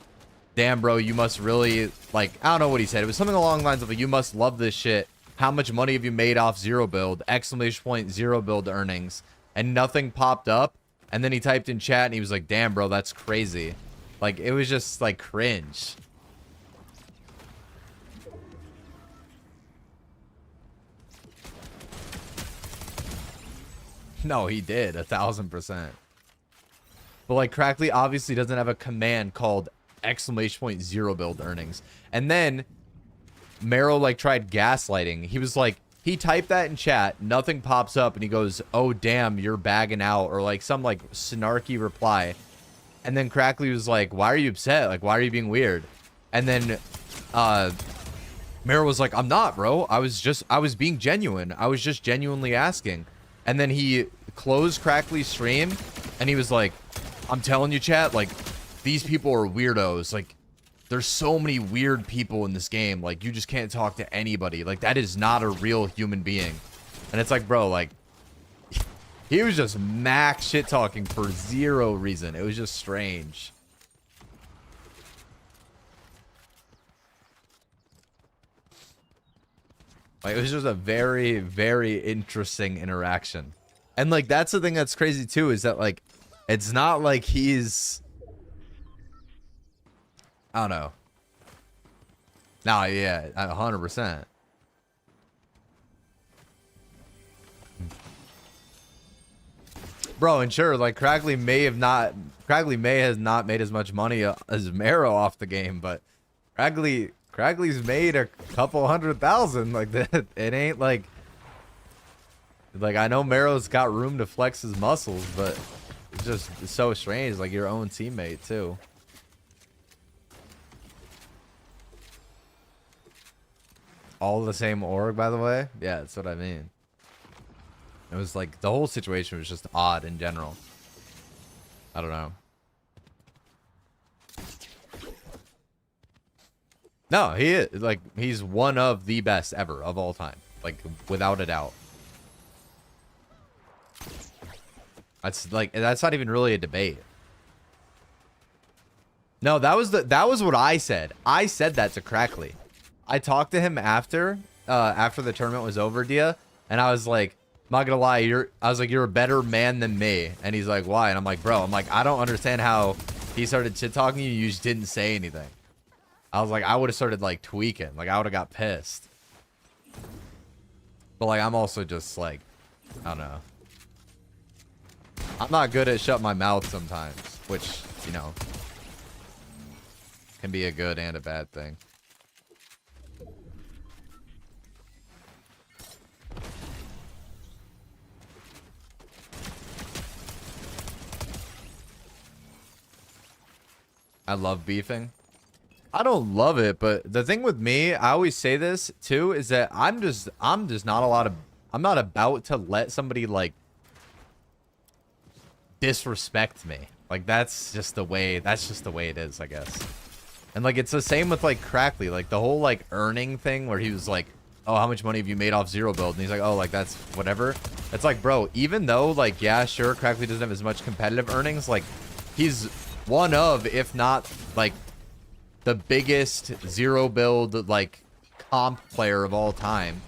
damn, bro, you must really, like, I don't know what he said. It was something along the lines of, like, you must love this shit. How much money have you made off zero build? Exclamation point, zero build earnings. And nothing popped up. And then he typed in chat and he was like, damn, bro, that's crazy. Like, it was just, like, cringe. No, he did 1,000%. But like, Crackly obviously doesn't have a command called exclamation point zero build earnings. And then Marrow like tried gaslighting. He was like, he typed that in chat, nothing pops up, and he goes, oh damn, you're bagging out, or like some like snarky reply. And then Crackly was like, why are you upset? Like, why are you being weird? And then Marrow was like, I'm not, bro. I was being genuine. I was just genuinely asking. And then he closed Crackly's stream, and he was like, I'm telling you, chat, like, these people are weirdos. Like, there's so many weird people in this game. Like, you just can't talk to anybody. Like, that is not a real human being. And it's like, bro, like, he was just max shit talking for zero reason. It was just strange. Like, it was just a very, very interesting interaction. And, like, that's the thing that's crazy, too, is that, like, it's not like he's... I don't know. No, yeah, 100%. Bro, and sure, like, Crackly may has not made as much money as Marrow off the game, but Crackly's made a couple 100,000. Like, that, it ain't like I know Marrow's got room to flex his muscles, but it's just so strange. Like, your own teammate too. All the same org, by the way. Yeah, that's what I mean. It was like the whole situation was just odd in general. I don't know. No, he is like, he's one of the best ever of all time, like, without a doubt. That's like, that's not even really a debate. No, that was what I said. I said that to Crackly. I talked to him after the tournament was over, Dia, and I was like, I'm not gonna lie, you're a better man than me. And he's like, why? And I'm like, bro, I don't understand how he started shit talking you. You just didn't say anything. I was like, I would have started like tweaking. Like, I would have got pissed. But like, I'm also just like, I don't know. I'm not good at shut my mouth sometimes, which, you know, can be a good and a bad thing. I love beefing. I don't love it, but the thing with me, I always say this too, is that I'm just not I'm not about to let somebody like disrespect me. Like that's just the way it is, I guess. And like it's the same with like Crackly, like the whole like earning thing where he was like, oh, how much money have you made off zero build? And he's like, oh, like that's whatever. It's like, bro, even though like, yeah, sure, Crackly doesn't have as much competitive earnings, like he's one of, if not like the biggest zero build like comp player of all time.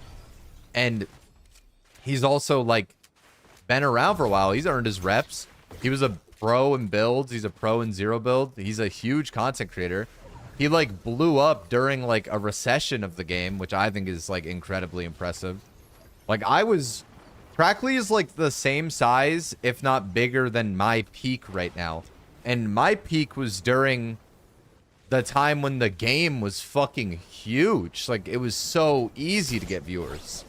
And he's also like been around for a while. He's earned his reps. He was a pro in builds. He's a pro in zero build. He's a huge content creator. He like blew up during like a recession of the game, which I think is like incredibly impressive. Like Crackly is like the same size, if not bigger than my peak right now. And my peak was during the time when the game was fucking huge. Like it was so easy to get viewers.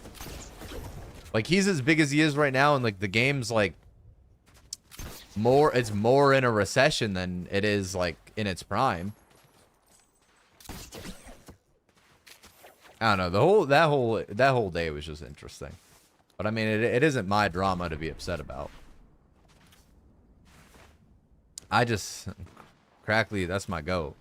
Like he's as big as he is right now, and like the game's like it's more in a recession than it is like in its prime. I don't know. That whole day was just interesting. But I mean, it isn't my drama to be upset about. Crackly, that's my goat.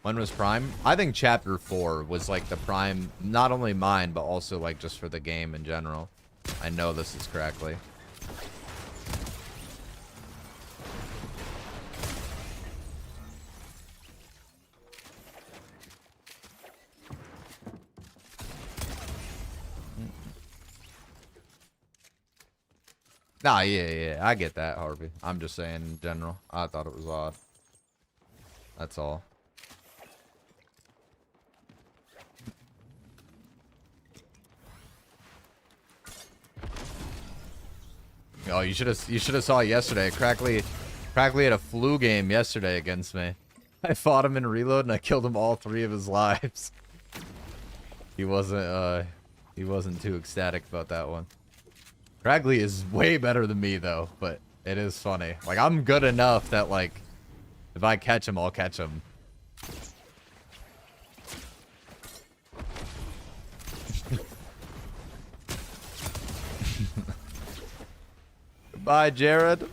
When was prime? I think chapter 4 was like the prime, not only mine, but also like just for the game in general. I know this is Crackly. Nah, yeah, I get that, Harvey. I'm just saying in general. I thought it was odd. That's all. Oh, you should have saw it yesterday. Crackly had a flu game yesterday against me. I fought him in reload and I killed him all 3 of his lives. He wasn't too ecstatic about that one. Crackly is way better than me though, but it is funny. Like I'm good enough that like if I catch him, I'll catch him. Bye, Jared.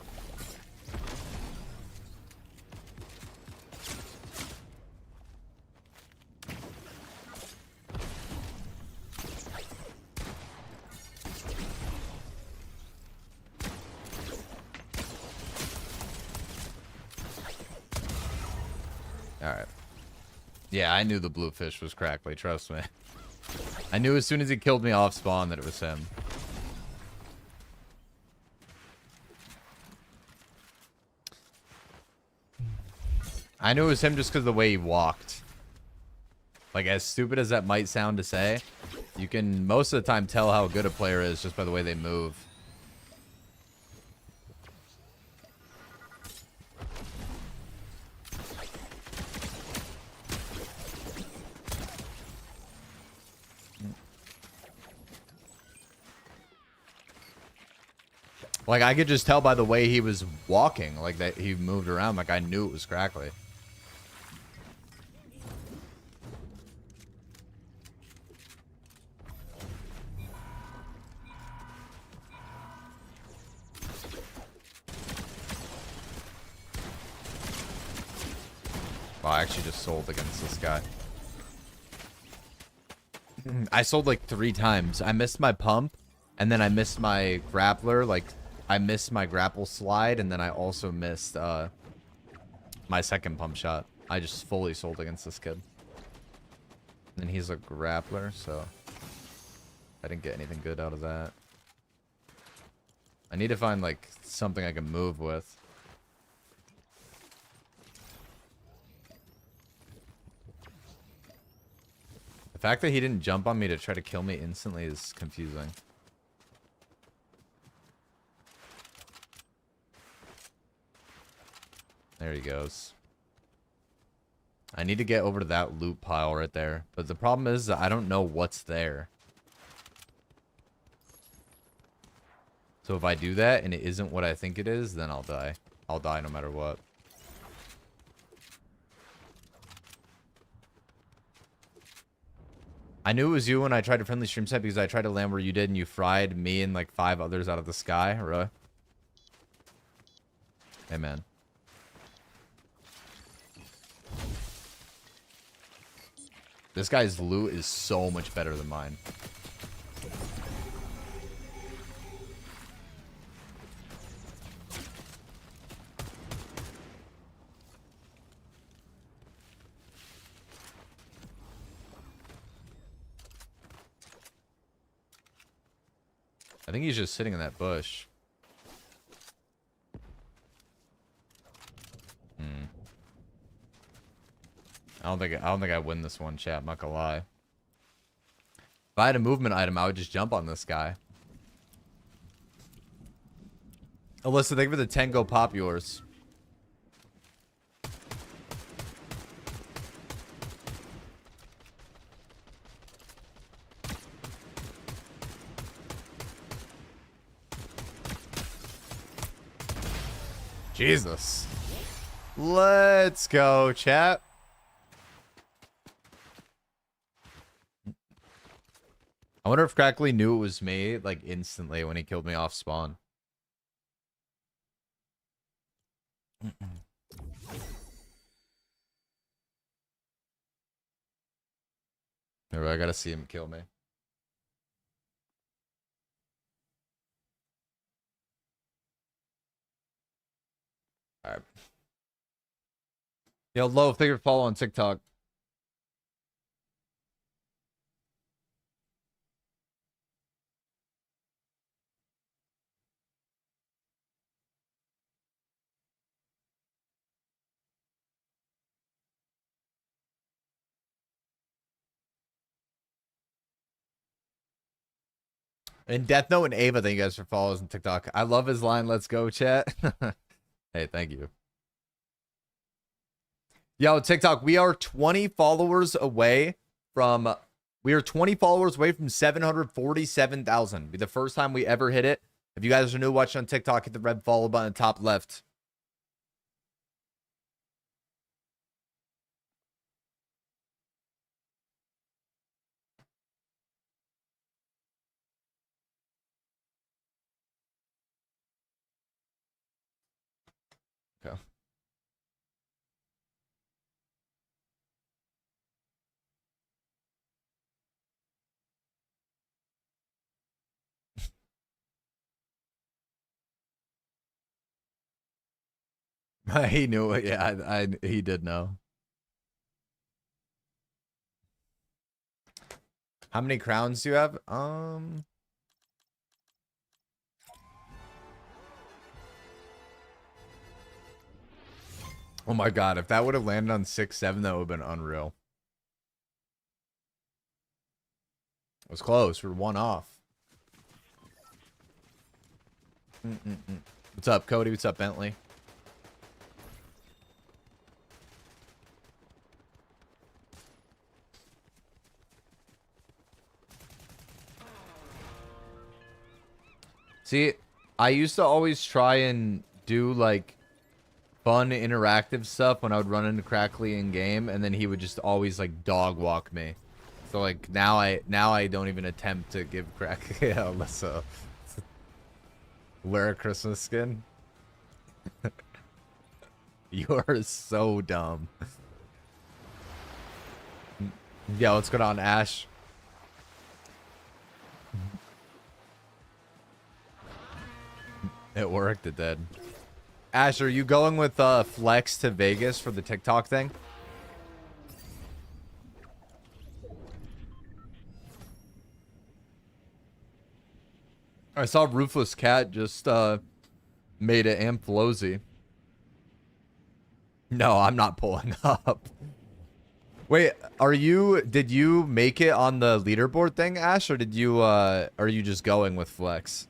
Alright. Yeah, I knew the blue fish was Crackly, trust me. I knew as soon as he killed me off spawn that it was him. I knew it was him just because of the way he walked. Like, as stupid as that might sound to say, you can most of the time tell how good a player is just by the way they move. Like, I could just tell by the way he was walking, like, that he moved around. Like, I knew it was Crackly. Oh, I actually just sold against this guy. I sold like 3 times. I missed my pump, and then I missed my grappler, like... I missed my grapple slide, and then I also missed my second pump shot. I just fully sold against this kid. And he's a grappler, so I didn't get anything good out of that. I need to find, like, something I can move with. The fact that he didn't jump on me to try to kill me instantly is confusing. There he goes. I need to get over to that loot pile right there. But the problem is that I don't know what's there. So if I do that and it isn't what I think it is, then I'll die. I'll die no matter what. I knew it was you when I tried to friendly stream set because I tried to land where you did and you fried me and like 5 others out of the sky. Really? Hey, man. This guy's loot is so much better than mine. I think he's just sitting in that bush. I don't think I win this one, chat. I'm not gonna lie. If I had a movement item, I would just jump on this guy. Alyssa, thank you for the 10 go pop yours. Jesus. Let's go, chat. I wonder if Crackly knew it was me, like, instantly when he killed me off spawn. I gotta see him kill me. Alright. Yo, Lo, thank you for follow on TikTok. And Death Note and Ava, thank you guys for following on TikTok. I love his line, let's go, chat. Hey, thank you. Yo, TikTok, we are 20 followers away from 747,000. Be the first time we ever hit it. If you guys are new watching on TikTok, hit the red follow button top left. Okay. He knew it. Yeah, he did know. How many crowns do you have? Oh my god, if that would have landed on 6-7, that would have been unreal. It was close. We're one off. What's up, Cody? What's up, Bentley? See, I used to always try and do like fun interactive stuff when I would run into Crackly in game, and then he would just always like dog walk me. So like now I don't even attempt to give Crackly Alyssa wear a Christmas skin. You are so dumb. Yeah, what's going on, Ash? It worked, it did. Ash, are you going with Flex to Vegas for the TikTok thing? I saw Ruthless Cat just made it Amplozy. No, I'm not pulling up. Wait, did you make it on the leaderboard thing, Ash, or did you are you just going with Flex?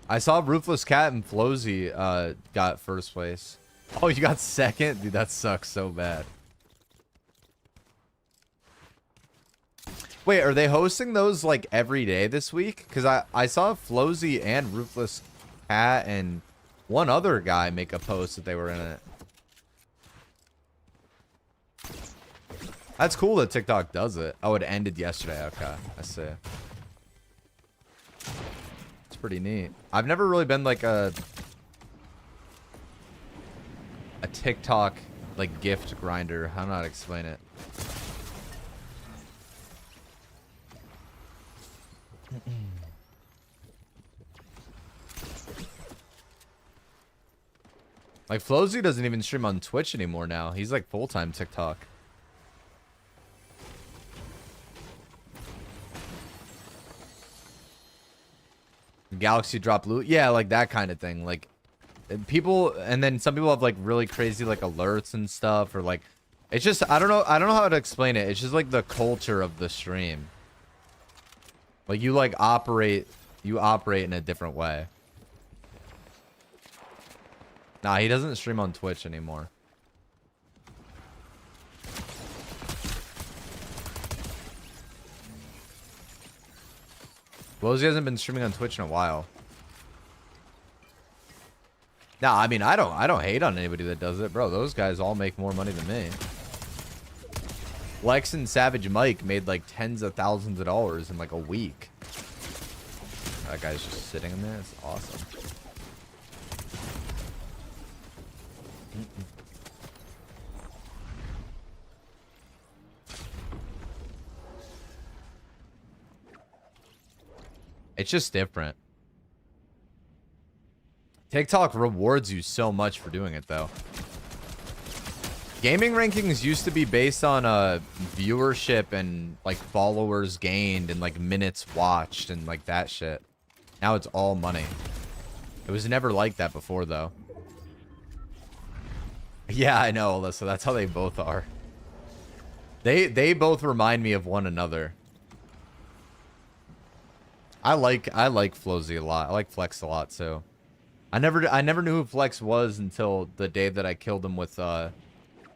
I saw Ruthless Cat and Flozy got first place. Oh, you got second? Dude, that sucks so bad. Wait, are they hosting those like every day this week? Because I saw Flozy and Ruthless Cat and one other guy make a post that they were in it. That's cool that TikTok does it. Oh, it ended yesterday. Okay, I see. It's pretty neat. I've never really been like a TikTok like gift grinder. I don't know how to explain it. Like Flozy doesn't even stream on Twitch anymore now. He's like full-time TikTok. Galaxy drop loot. Yeah, like that kind of thing. Like people, and then some people have like really crazy like alerts and stuff, or like it's just I don't know how to explain it. It's just like the culture of the stream. Like you operate in a different way. Nah, he doesn't stream on Twitch anymore. Flozy hasn't been streaming on Twitch in a while. Nah, I mean I don't hate on anybody that does it, bro. Those guys all make more money than me. Lex and Savage Mike made like tens of thousands of dollars in like a week. That guy's just sitting in there. It's awesome. It's just different. TikTok rewards you so much for doing it, though. Gaming rankings used to be based on viewership and like followers gained and like minutes watched and like that shit. Now it's all money. It was never like that before, though. Yeah, I know, Alyssa. That's how they both are. They both remind me of one another. I like Flozy a lot. I like Flex a lot too. I never knew who Flex was until the day that I killed him with the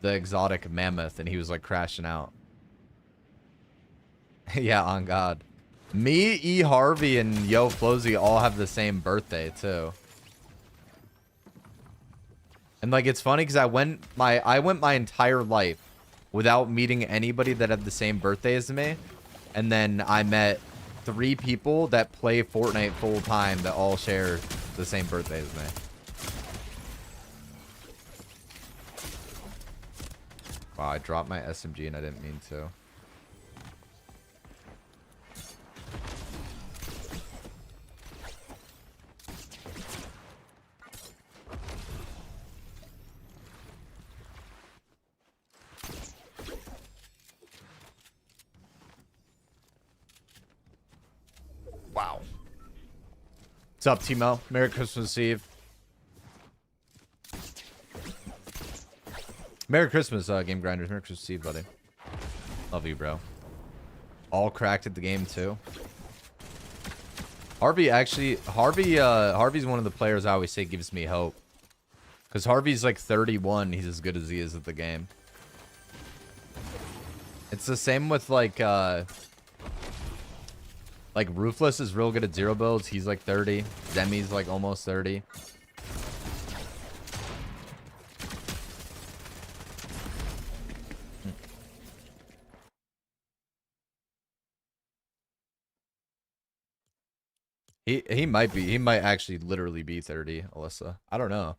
exotic mammoth and he was like crashing out. Yeah, on God. Me, E Harvey, and Yo Flozy all have the same birthday too. And like it's funny because I went my entire life without meeting anybody that had the same birthday as me. And then I met 3 people that play Fortnite full time that all share the same birthday as me. Wow, I dropped my SMG and I didn't mean to. Wow. What's up, Timo? Merry Christmas Eve. Merry Christmas, Game Grinders. Merry Christmas Eve, buddy. Love you, bro. All cracked at the game, too. Harvey's one of the players I always say gives me hope. Because Harvey's like 31. He's as good as he is at the game. It's the same with like Ruthless is real good at 0 builds. He's like 30. Zemi's like almost 30. He might actually literally be 30, Alyssa. I don't know.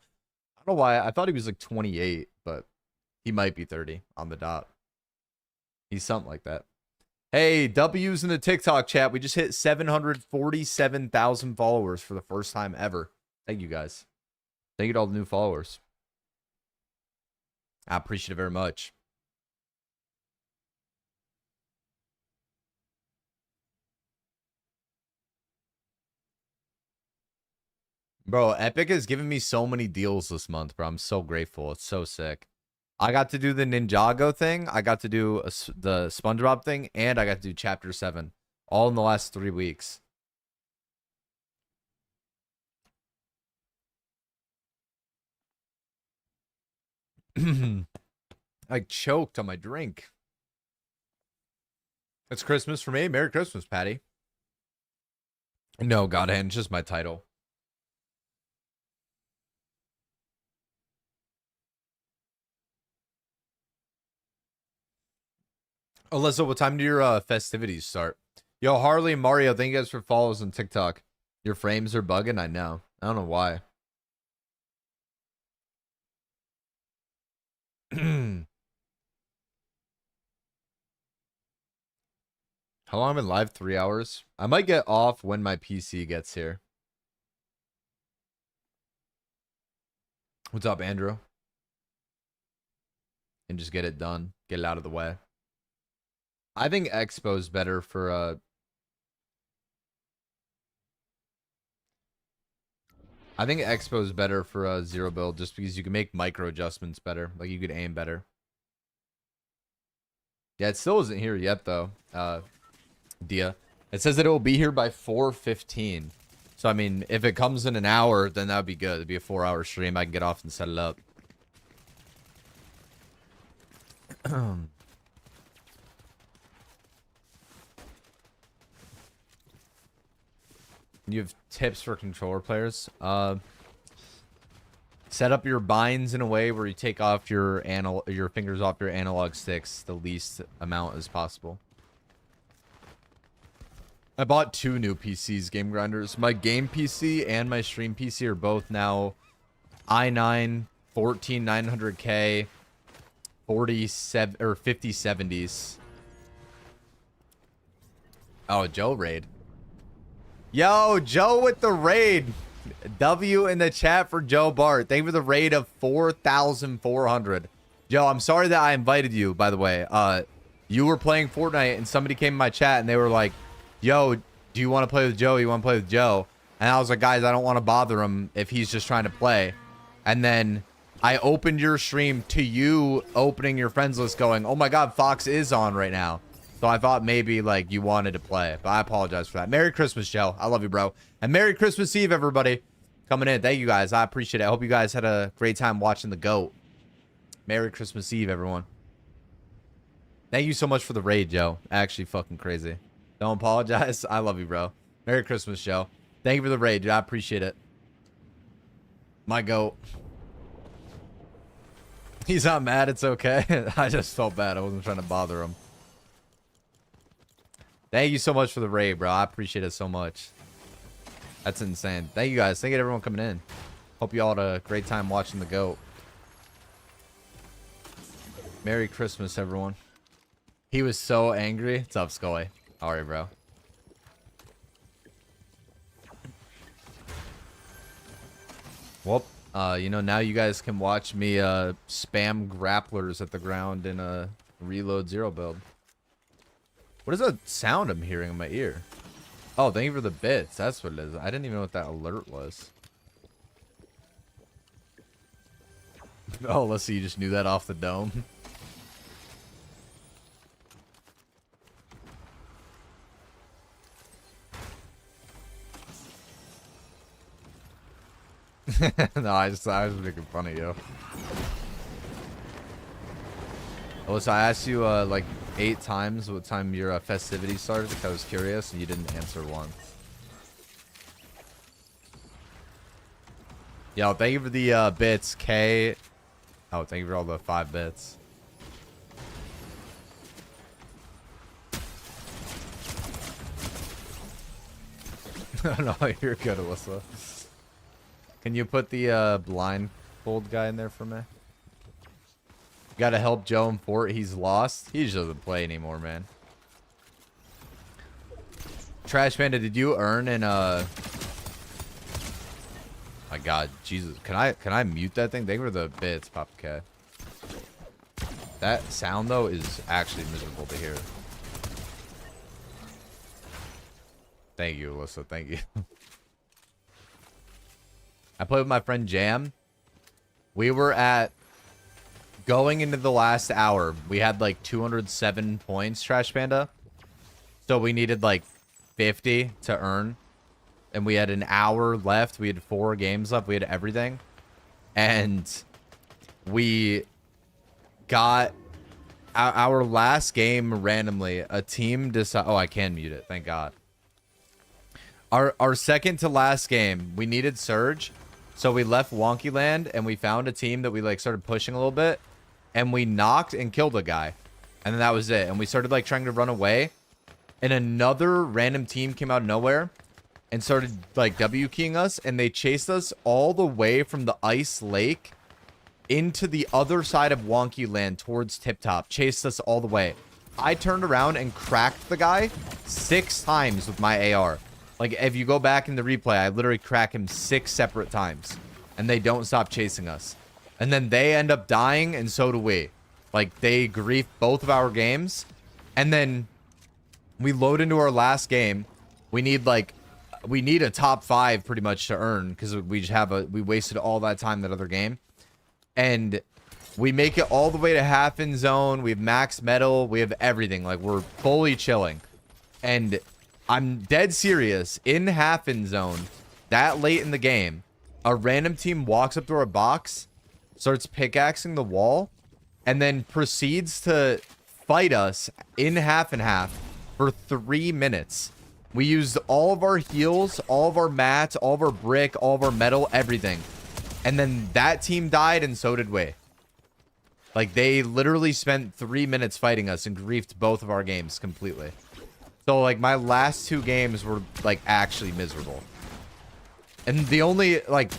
I don't know why. I thought he was like 28, but he might be 30 on the dot. He's something like that. Hey, W's in the TikTok chat. We just hit 747,000 followers for the first time ever. Thank you, guys. Thank you to all the new followers. I appreciate it very much. Bro, Epic has given me so many deals this month, bro. I'm so grateful. It's so sick. I got to do the Ninjago thing. I got to do the SpongeBob thing. And I got to do Chapter 7. All in the last 3 weeks. I choked on my drink. It's Christmas for me. Merry Christmas, Patty. No, Godhand, it's just my title. Alyssa, what time do your festivities start? Yo, Harley and Mario, thank you guys for follows on TikTok. Your frames are bugging, I know. I don't know why. How long have I been live? 3 hours? I might get off when my PC gets here. What's up, Andrew? And just get it done. Get it out of the way. I think Expo's better for I think Expo's better for a zero build just because you can make micro adjustments better. Like you could aim better. Yeah, it still isn't here yet though. Dia. It says that it will be here by 4:15. So I mean, if it comes in an hour, then that would be good. It'd be a 4-hour stream. I can get off and set it up. You have tips for controller players? Set up your binds in a way where you take off your fingers off your analog sticks the least amount as possible. I bought 2 new PCs, Game Grinders. My game PC and my stream PC are both now i9 14900K 47 or 5070s. Oh, Joe raid. Yo, Joe with the raid. W in the chat for Joe Bart. Thank you for the raid of 4,400. Joe, I'm sorry that I invited you, by the way. You were playing Fortnite and somebody came in my chat and they were like, yo, do you want to play with Joe? You want to play with Joe? And I was like, guys, I don't want to bother him if he's just trying to play. And then I opened your stream to you opening your friends list going, oh my God, Fox is on right now. So I thought maybe like you wanted to play, but I apologize for that. Merry Christmas, Joe. I love you, bro. And Merry Christmas Eve, everybody. Coming in. Thank you guys. I appreciate it. I hope you guys had a great time watching the GOAT. Merry Christmas Eve, everyone. Thank you so much for the raid, Joe. Actually fucking crazy. Don't apologize. I love you, bro. Merry Christmas, Joe. Thank you for the raid, dude. I appreciate it. My GOAT. He's not mad. It's okay. I just felt bad. I wasn't trying to bother him. Thank you so much for the raid, bro. I appreciate it so much. That's insane. Thank you guys. Thank you to everyone coming in. Hope you all had a great time watching the GOAT. Merry Christmas, everyone. He was so angry. What's up, Scully? All right, bro. Well, you know, now you guys can watch me spam grapplers at the ground in a reload zero build. What is that sound I'm hearing in my ear? Oh, thank you for the bits. That's what it is. I didn't even know what that alert was. Oh, let's see. You just knew that off the dome. No, I was making fun of you. Alyssa, I asked you like 8 times what time your festivities started because I was curious and you didn't answer once. Yo, thank you for the bits, K. Oh, thank you for all the 5 bits. No, you're good, Alyssa. Can you put the blindfold guy in there for me? Gotta help Joe in Fort. He's lost. He just doesn't play anymore, man. Trash Panda, did you earn in my God, Jesus. Can I mute that thing? Thank you for the bits, Papa K. That sound though is actually miserable to hear. Thank you, Alyssa. Thank you. I played with my friend Jam. We were at going into the last hour. We had like 207 points, Trash Panda. So we needed like 50 to earn. And we had an hour left. We had 4 games left. We had everything. And we got our last game randomly. A team decided... Oh, I can mute it. Thank God. Our second to last game, we needed Surge. So we left Wonky Land and we found a team that we like started pushing a little bit. And we knocked and killed a guy. And then that was it. And we started like trying to run away. And another random team came out of nowhere and started like W keying us. And they chased us all the way from the ice lake into the other side of Wonky Land towards Tip Top. Chased us all the way. I turned around and cracked the guy 6 times with my AR. Like, if you go back in the replay, I literally crack him 6 separate times. And they don't stop chasing us. And then they end up dying, and so do we. Like, they grief both of our games. And then we load into our last game. We need, like, we need a top 5 pretty much to earn. Because we just have we wasted all that time that other game. And we make it all the way to half in zone. We have max metal. We have everything. Like, we're fully chilling. And I'm dead serious. In half in zone, that late in the game, a random team walks up to our box, starts pickaxing the wall, and then proceeds to fight us in half and half for 3 minutes. We used all of our heals, all of our mats, all of our brick, all of our metal, everything. And then that team died, and so did we. Like, they literally spent 3 minutes fighting us and griefed both of our games completely. So, like, my last 2 games were, like, actually miserable. And the only, like,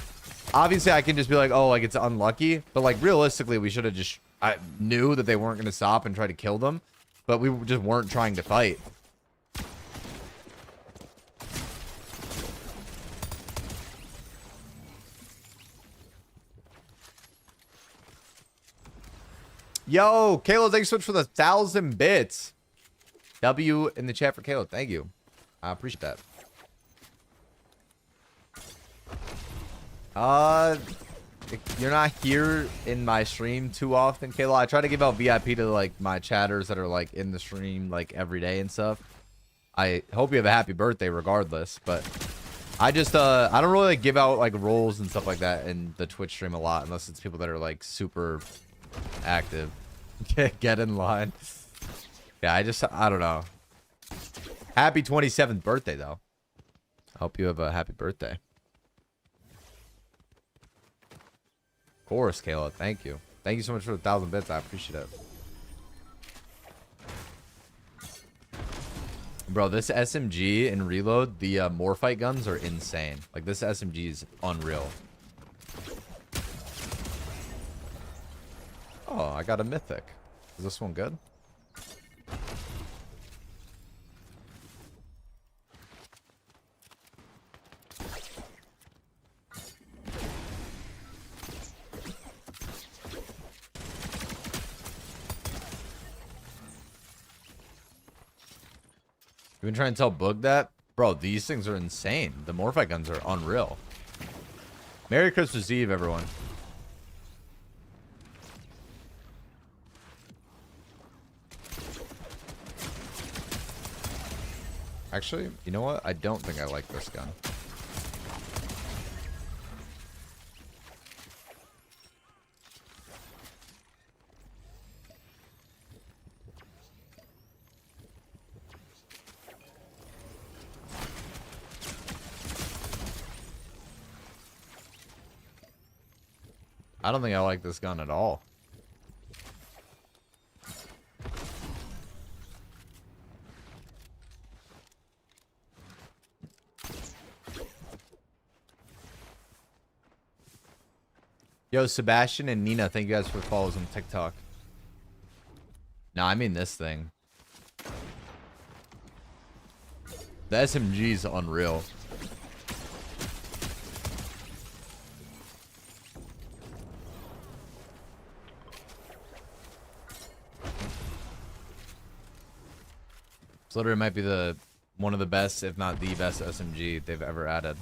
obviously I can just be like, oh, like, it's unlucky. But, like, realistically, we should have just, I knew that they weren't going to stop and try to kill them. But we just weren't trying to fight. Yo, Kayla, thanks so much for the 1,000 bits. W in the chat for Kayla. Thank you. I appreciate that. You're not here in my stream too often, Kayla. I try to give out VIP to like my chatters that are like in the stream like every day and stuff. I hope you have a happy birthday regardless, but I just I don't really like give out like roles and stuff like that in the Twitch stream a lot unless it's people that are like super active. Get in line. Yeah, I don't know. Happy 27th birthday though. Hope you have a happy birthday. Of course, Kayla. Thank you. Thank you so much for the 1,000 bits. I appreciate it. Bro, this SMG in reload, the Morphite guns are insane. Like, this SMG is unreal. Oh, I got a mythic. Is this one good? You been trying to tell Boog that? Bro, these things are insane. The Morphite guns are unreal. Merry Christmas Eve, everyone. Actually, you know what? I don't think I like this gun. I don't think I like this gun at all. Yo, Sebastian and Nina, thank you guys for the follows on TikTok. No, I mean this thing. The SMG is unreal. This literally might be one of the best, if not the best SMG they've ever added.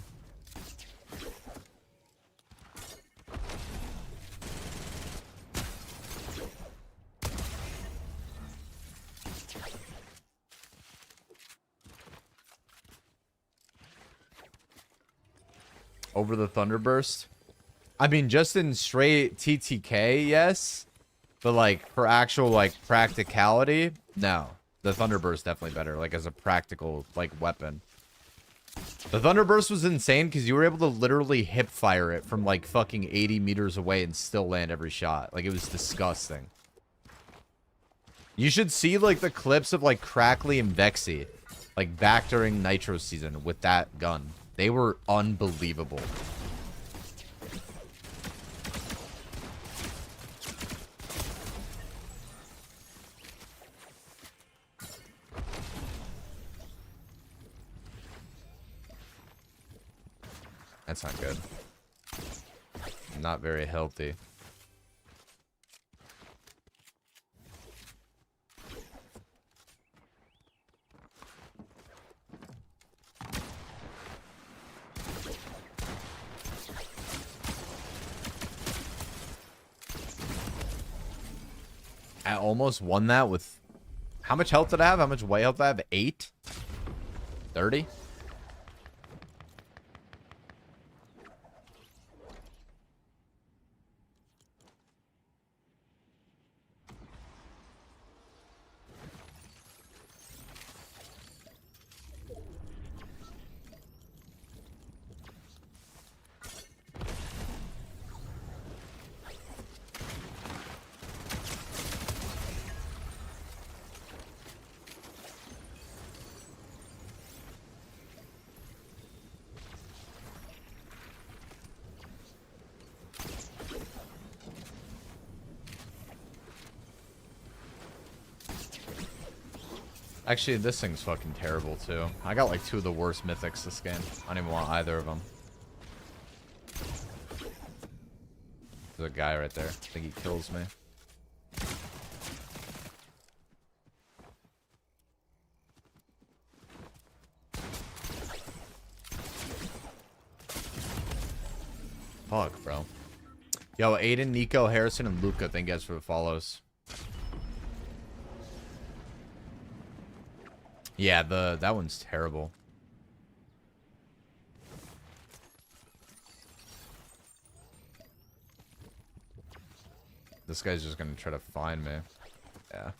Over the Thunderburst? I mean, just in straight TTK, yes. But, like, for actual, like, practicality, no. The Thunderburst definitely better, like, as a practical, like, weapon. The Thunderburst was insane because you were able to literally hip fire it from, like, fucking 80 meters away and still land every shot. Like, it was disgusting. You should see like the clips of like Crackly and Vexy, like back during Nitro season with that gun. They were unbelievable. That's not good. Not very healthy. I almost won that with... How much health did I have? How much white health did I have? 8? 30? Actually, this thing's fucking terrible, too. I got, like, 2 of the worst mythics this game. I don't even want either of them. There's a guy right there. I think he kills me. Fuck, bro. Yo, Aiden, Nico, Harrison, and Luca, thank you guys for the follows. Yeah, that one's terrible. This guy's just gonna try to find me. Yeah.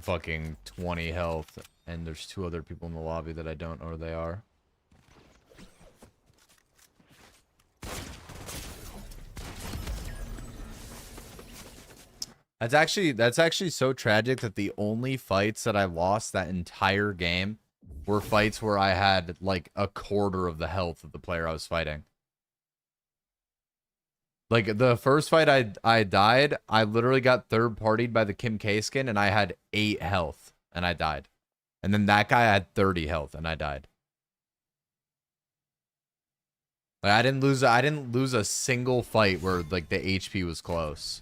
Fucking 20 health, and there's 2 other people in the lobby that I don't know where they are. That's actually so tragic that the only fights that I lost that entire game were fights where I had like a quarter of the health of the player I was fighting. Like, the first fight I died, I literally got third-partied by the Kim K skin, and I had 8 health, and I died. And then that guy had 30 health, and I died. Like, I didn't lose a single fight where, like, the HP was close.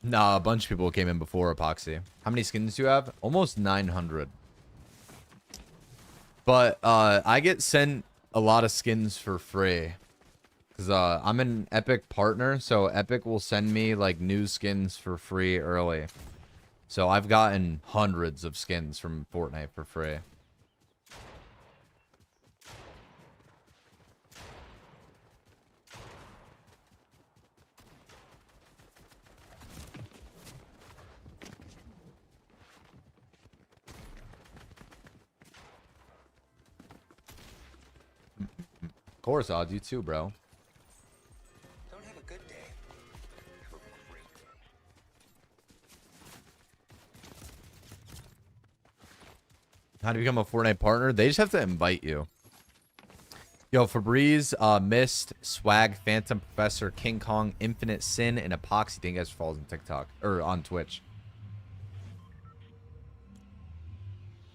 Nah, a bunch of people came in before Epoxy. How many skins do you have? Almost 900. But I get sent a lot of skins for free. Because I'm an Epic partner, so Epic will send me like new skins for free early. So I've gotten hundreds of skins from Fortnite for free. Of course, Odd, you too, bro. Don't have a good day. Have a great day. How to become a Fortnite partner? They just have to invite you. Yo, Febreze, Mist, Swag, Phantom Professor, King Kong, Infinite Sin, and Epoxy. Thank you guys for following on TikTok or on Twitch.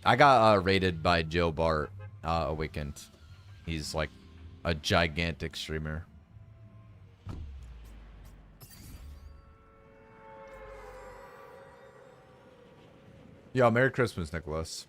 I got rated by Joe Bart Awakened. He's like a gigantic streamer. Yo, Merry Christmas, Nicholas.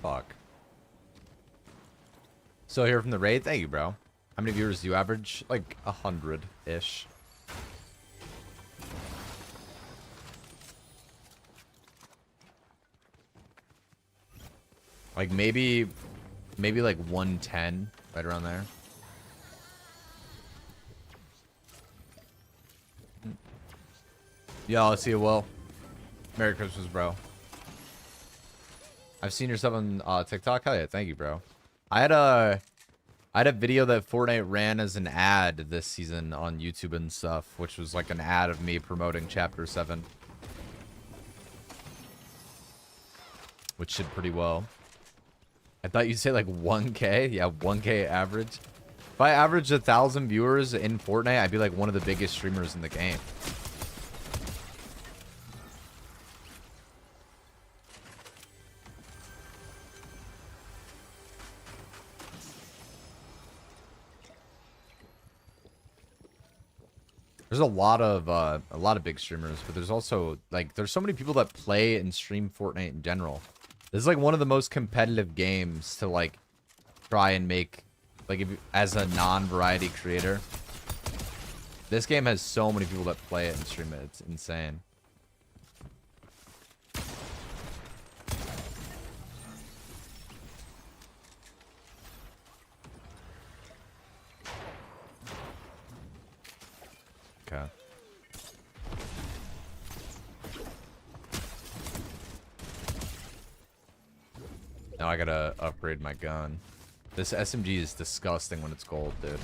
fuck? So here from the raid. Thank you, bro. How many viewers do you average? Like 100-ish. Like maybe like 110, right around there. Yeah, I'll see you, Will. Merry Christmas, bro. I've seen your stuff on TikTok. Hell yeah, thank you, bro. I had a video that Fortnite ran as an ad this season on YouTube and stuff, which was like an ad of me promoting Chapter 7. Which did pretty well. I thought you'd say like 1K. Yeah, 1K average. If I averaged 1,000 viewers in Fortnite, I'd be like one of the biggest streamers in the game. There's a lot of big streamers, but there's also like there's so many people that play and stream Fortnite in general. This is like one of the most competitive games to like try and make, like, if, as a non-variety creator. This game has so many people that play it and stream it. It's insane. Okay. Now I gotta upgrade my gun. This SMG is disgusting when it's gold, dude.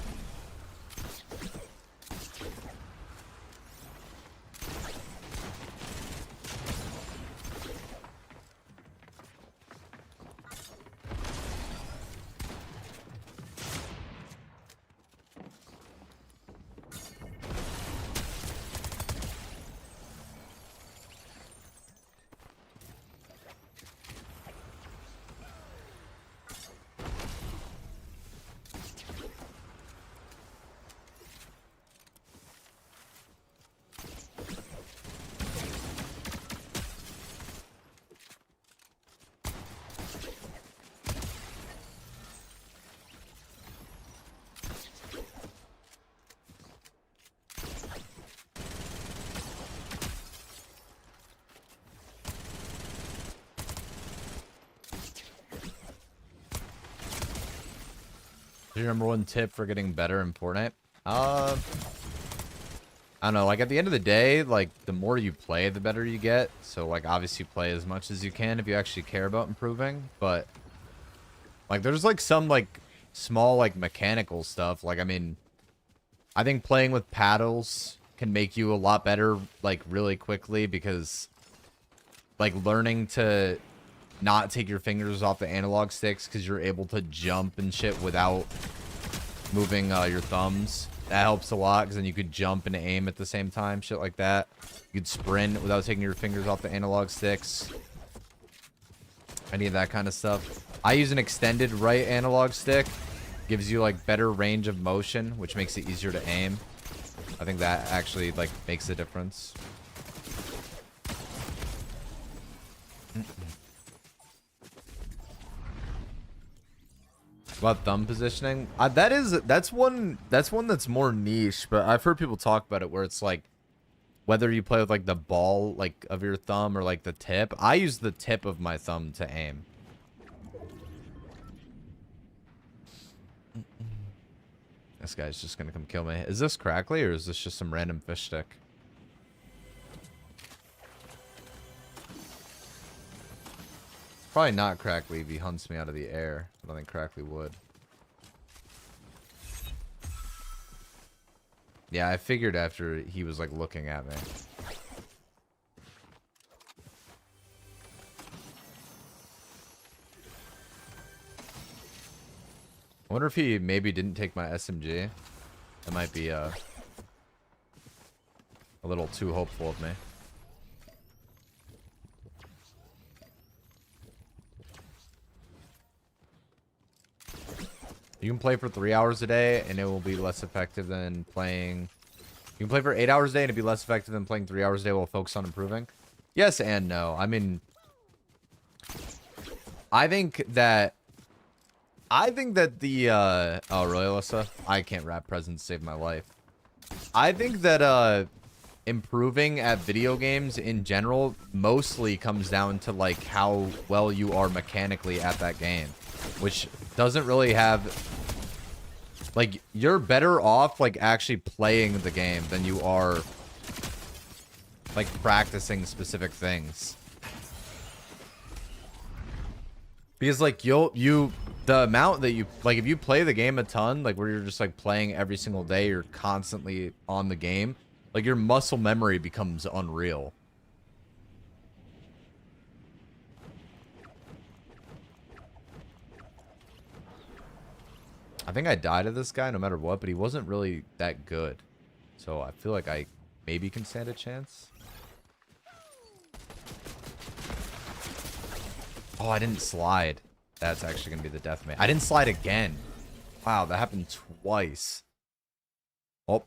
Your number one tip for getting better in Fortnite? I don't know. Like, at the end of the day, like, the more you play, the better you get. So, like, obviously play as much as you can if you actually care about improving. But, like, there's, like, some, like, small, like, mechanical stuff. Like, I mean, I think playing with paddles can make you a lot better, like, really quickly. Because, like, learning to not take your fingers off the analog sticks because you're able to jump and shit without moving your thumbs. That helps a lot because then you could jump and aim at the same time. Shit like that. You could sprint without taking your fingers off the analog sticks. Any of that kind of stuff. I use an extended right analog stick. Gives you like better range of motion, which makes it easier to aim. I think that actually like makes a difference. About thumb positioning, that's one that's more niche, but I've heard people talk about it where it's like whether you play with like the ball like of your thumb or like the tip. I use the tip of my thumb to aim. This guy's just gonna come kill me. Is this crackly or is this just some random fish stick? Probably not crackly if he hunts me out of the air. I don't think crackly would. Yeah, I figured after he was like looking at me. I wonder if he maybe didn't take my SMG. That might be a little too hopeful of me. You can play for 3 hours a day, and it will be less effective than playing... You can play for 8 hours a day, and it'll be less effective than playing 3 hours a day while focused on improving. Yes and no. I mean... I think that the oh really, Alyssa? I can't wrap presents save my life. I think that improving at video games in general mostly comes down to like how well you are mechanically at that game, which doesn't really have like you're better off like actually playing the game than you are like practicing specific things. Because like the amount that you like, if you play the game a ton, like where you're just like playing every single day, you're constantly on the game, like your muscle memory becomes unreal. I think I died to this guy no matter what, but he wasn't really that good. So I feel like I maybe can stand a chance. Oh, I didn't slide. That's actually going to be the death mate. I didn't slide again. Wow, that happened twice. Oh.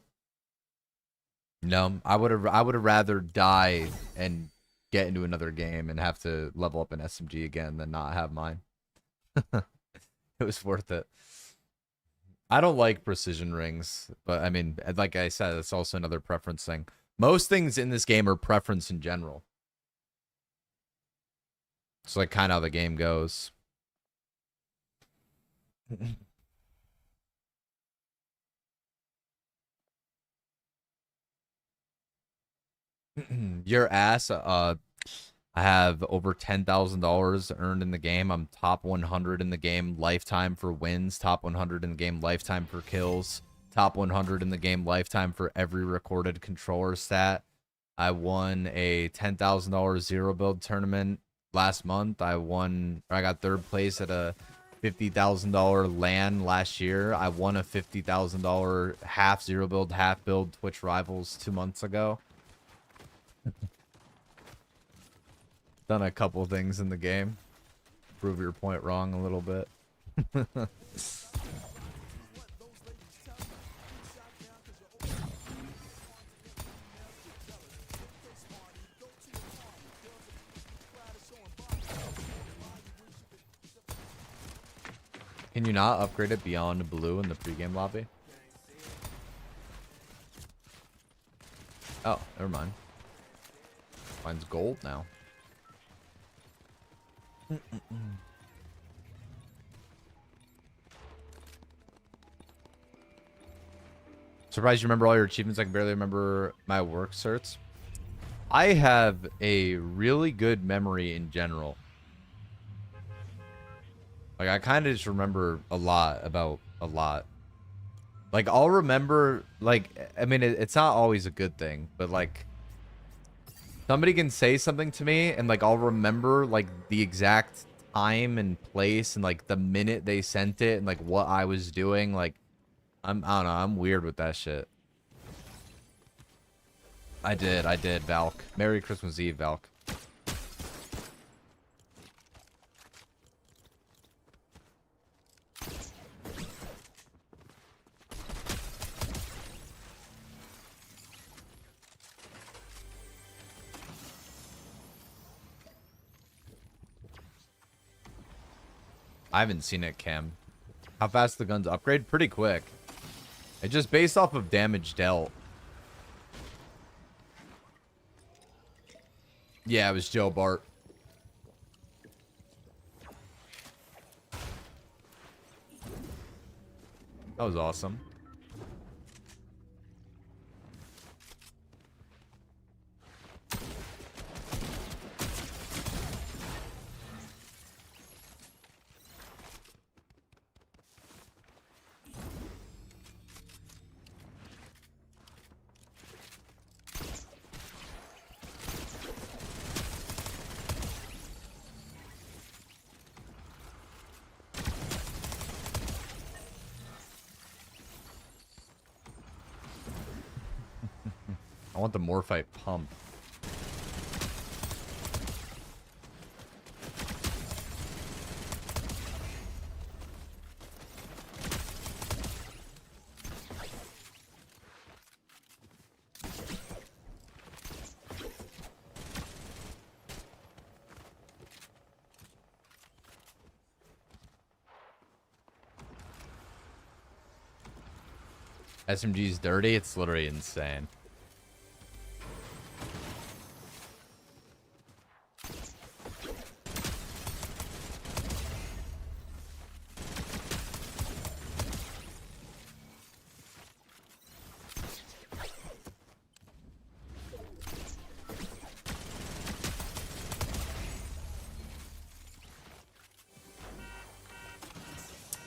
No, I would have rather die and get into another game and have to level up an SMG again than not have mine. It was worth it. I don't like precision rings, but I mean, like I said, it's also another preference thing. Most things in this game are preference in general. It's like kind of how the game goes. Your ass, I have over $10,000 earned in the game. I'm top 100 in the game lifetime for wins, top 100 in the game lifetime for kills, top 100 in the game lifetime for every recorded controller stat. I won a $10,000 zero build tournament last month. I got third place at a $50,000 LAN last year. I won a $50,000 half zero build, half build Twitch Rivals 2 months ago. Done a couple things in the game. Prove your point wrong a little bit. Can you not upgrade it beyond blue in the pregame lobby? Oh, never mind. Mine's gold now. Surprised you remember all your achievements. I can barely remember my work certs. I have a really good memory in general. Like, I kind of just remember a lot about a lot. Like, I'll remember, like, I mean, it's not always a good thing, but, like, somebody can say something to me, and, like, I'll remember, like, the exact time and place, and, like, the minute they sent it, and, like, what I was doing. Like, I don't know, I'm weird with that shit. I did, Valk. Merry Christmas Eve, Valk. I haven't seen it, Cam. How fast the guns upgrade? Pretty quick. It's just based off of damage dealt. Yeah, it was Joe Bart. That was awesome. I want the Morphite pump. SMG's dirty. It's literally insane.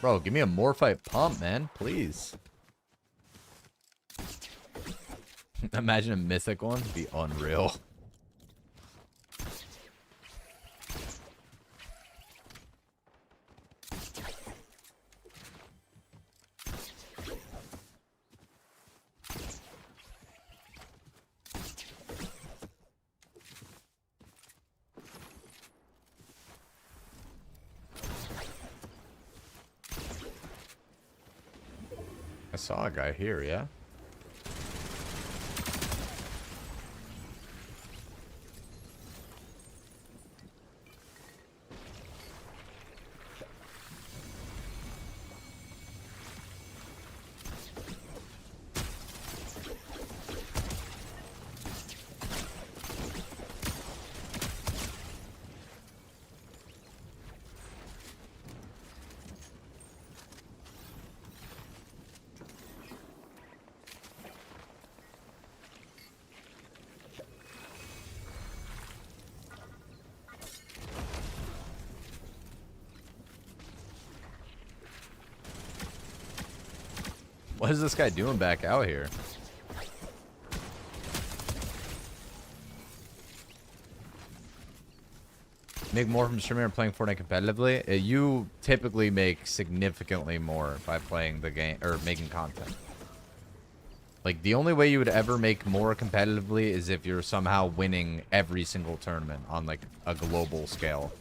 Bro, give me a Morphite pump, man. Please. Imagine a mythic one. It'd be unreal. I saw a guy here, yeah? What is this guy doing back out here? Make more from streaming or playing Fortnite competitively? You typically make significantly more by playing the game or making content. Like, the only way you would ever make more competitively is if you're somehow winning every single tournament on, like, a global scale.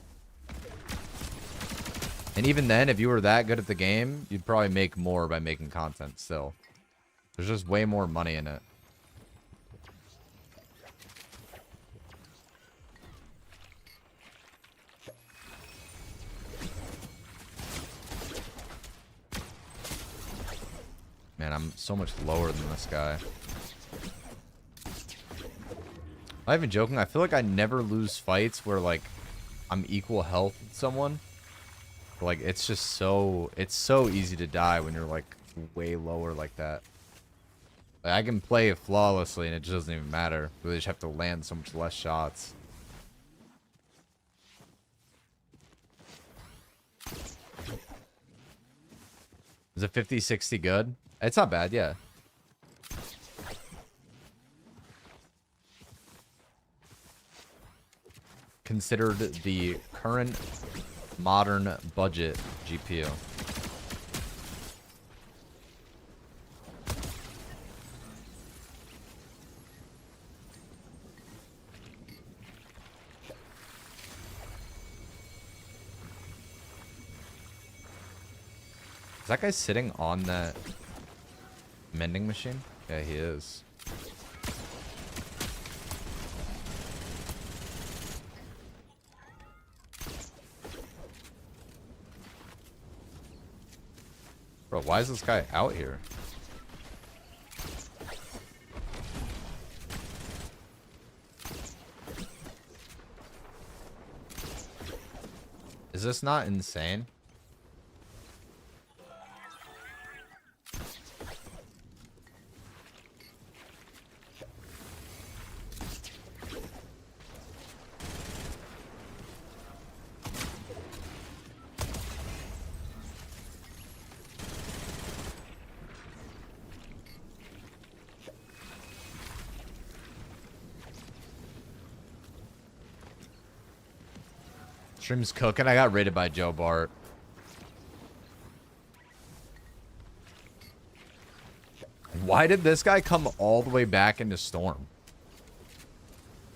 And even then, if you were that good at the game, you'd probably make more by making content still. There's just way more money in it. Man, I'm so much lower than this guy. I'm not even joking. I feel like I never lose fights where, like, I'm equal health with someone. Like, it's just so... It's so easy to die when you're, like, way lower like that. Like, I can play it flawlessly and it just doesn't even matter. We just have to land so much less shots. Is it 50-60 good? It's not bad, yeah. Considered the current modern budget GPU. Is that guy sitting on that mending machine? Yeah, he is. Bro, why is this guy out here? Is this not insane? Stream's cooking. I got raided by Joe Bart. Why did this guy come all the way back into Storm?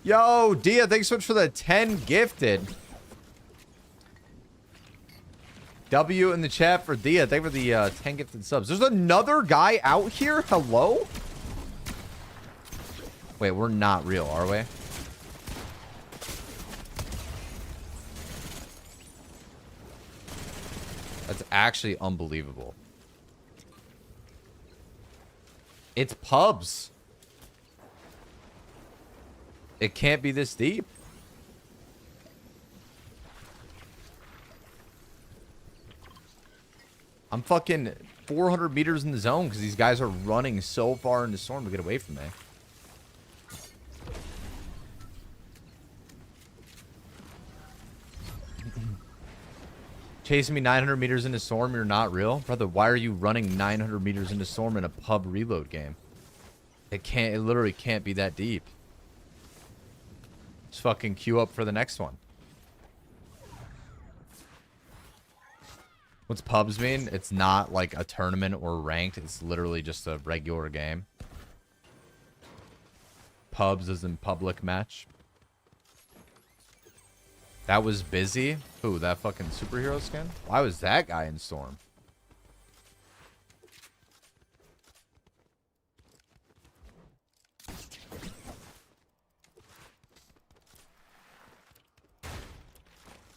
Yo, Dia, thanks so much for the 10 gifted. W in the chat for Dia. Thank you for the 10 gifted subs. There's another guy out here? Hello? Wait, we're not real, are we? That's actually unbelievable. It's pubs. It can't be this deep. I'm fucking 400 meters in the zone because these guys are running so far in the storm to get away from me. Chasing me 900 meters into storm, you're not real? Brother, why are you running 900 meters into storm in a pub reload game? It literally can't be that deep. Just fucking queue up for the next one. What's pubs mean? It's not like a tournament or ranked. It's literally just a regular game. Pubs is in public match. That was busy. Who, that fucking superhero skin? Why was that guy in storm?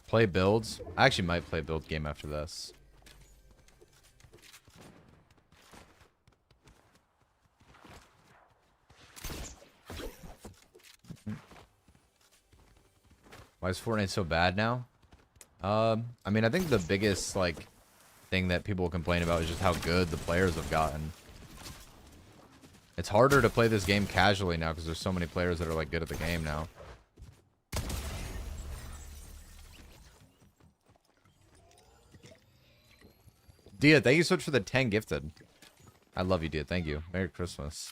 Play builds. I actually might play build game after this. Why is Fortnite so bad now? I mean, I think the biggest, like, thing that people complain about is just how good the players have gotten. It's harder to play this game casually now because there's so many players that are, like, good at the game now. Dia, thank you so much for the 10 gifted. I love you, Dia. Thank you. Merry Christmas.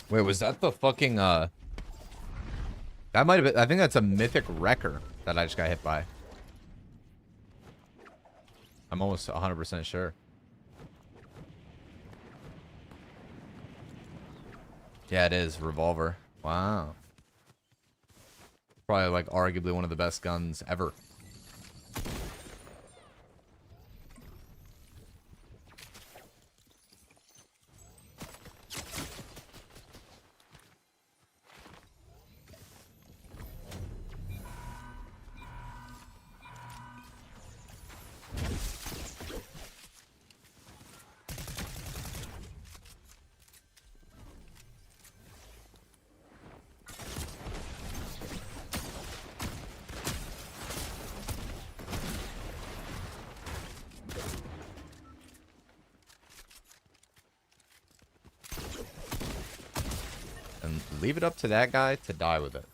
Wait, was that the fucking, that might have been, I think that's a mythic wrecker that I just got hit by. I'm almost 100% sure. Yeah, it is. Revolver. Wow. Probably, like, arguably one of the best guns ever. And leave it up to that guy to die with it.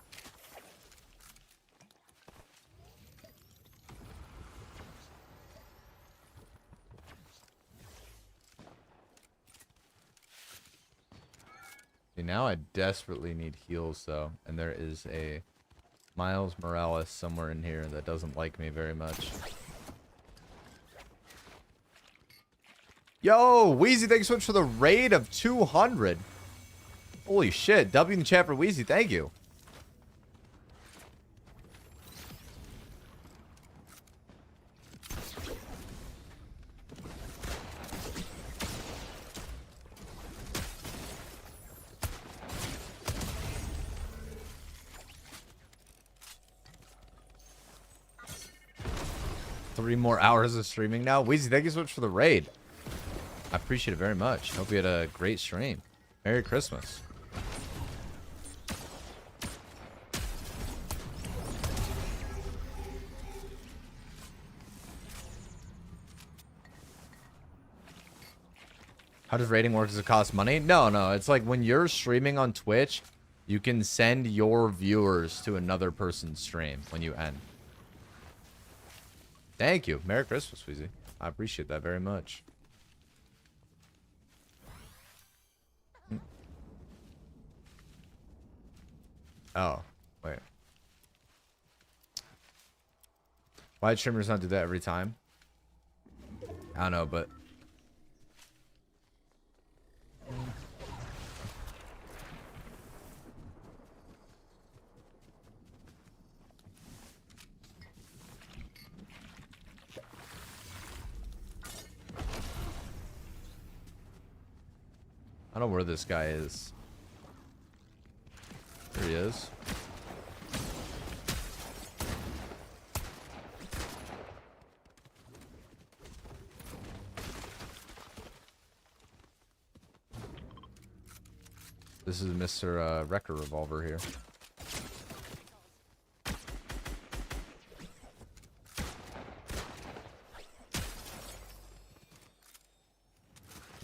See, now I desperately need heals, though. And there is a Miles Morales somewhere in here that doesn't like me very much. Yo, Wheezy, thanks so much for the raid of 200. Holy shit. W in the chat for Wheezy. Thank you. Three more hours of streaming now. Wheezy, thank you so much for the raid. I appreciate it very much. Hope you had a great stream. Merry Christmas. How does rating work? Does it cost money? No, no. It's like when you're streaming on Twitch, you can send your viewers to another person's stream when you end. Thank you. Merry Christmas, Weezy. I appreciate that very much. Oh, wait. Why do streamers not do that every time? I don't know, but... I don't know where this guy is. There he is. This is Mr. Wrecker Revolver here.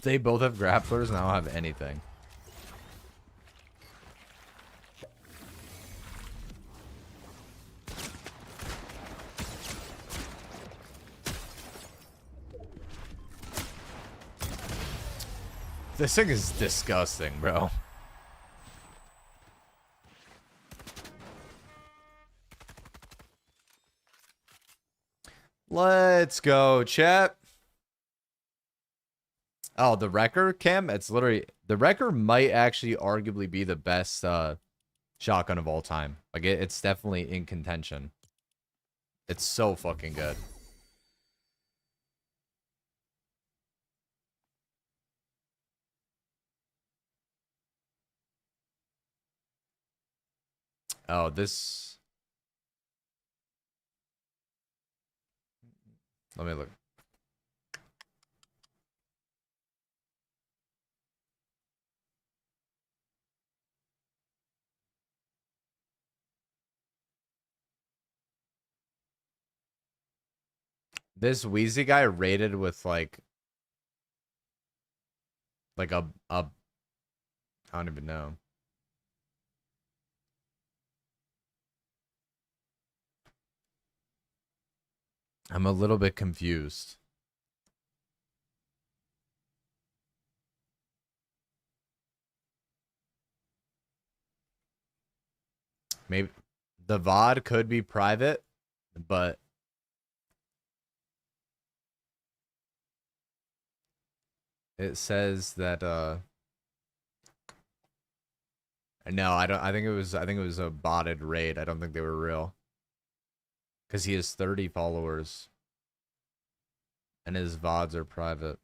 They both have grapplers and I don't have anything. This thing is disgusting, bro. Let's go, chat. Oh, the Wrecker cam? It's literally... The Wrecker might actually arguably be the best shotgun of all time. Like, it's definitely in contention. It's so fucking good. Oh, this... Let me look. This Wheezy guy rated with like I don't even know. I'm a little bit confused. Maybe the VOD could be private, but it says that no, I think it was a botted raid. I don't think they were real. Cuz he has 30 followers and his VODs are private.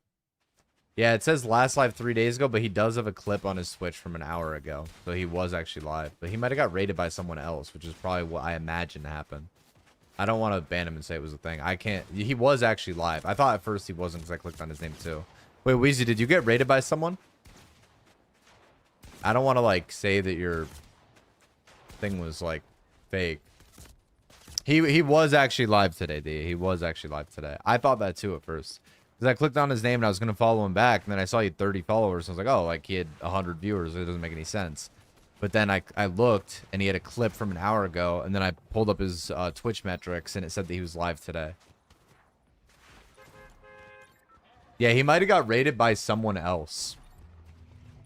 Yeah, it says last live 3 days ago, but he does have a clip on his Twitch from an hour ago. So he was actually live, but he might have got raided by someone else, which is probably what I imagine happened. I don't want to ban him and say it was a thing. I can't. He was actually live. I thought at first he wasn't because I clicked on his name too. Wait, Weezy, did you get raided by someone? I don't want to like say that your thing was like fake. He was actually live today, D. He was actually live today. I thought that too at first. Because I clicked on his name and I was going to follow him back. And then I saw he had 30 followers. I was like, oh, like he had 100 viewers. It doesn't make any sense. But then I looked and he had a clip from an hour ago. And then I pulled up his Twitch metrics and it said that he was live today. Yeah, he might have got raided by someone else.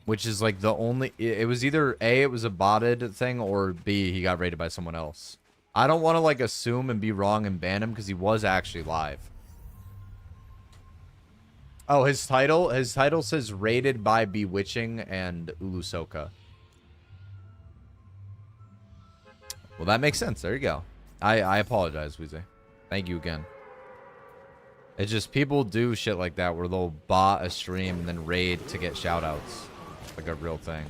Which is like the only... It was either A, it was a botted thing, or B, he got raided by someone else. I don't want to like assume and be wrong and ban him because he was actually live. Oh, his title says raided by Bewitching and Ulusoka. Well, that makes sense. There you go. I apologize, Weezy. Thank you again. It's just people do shit like that where they'll bot a stream and then raid to get shoutouts. Like a real thing.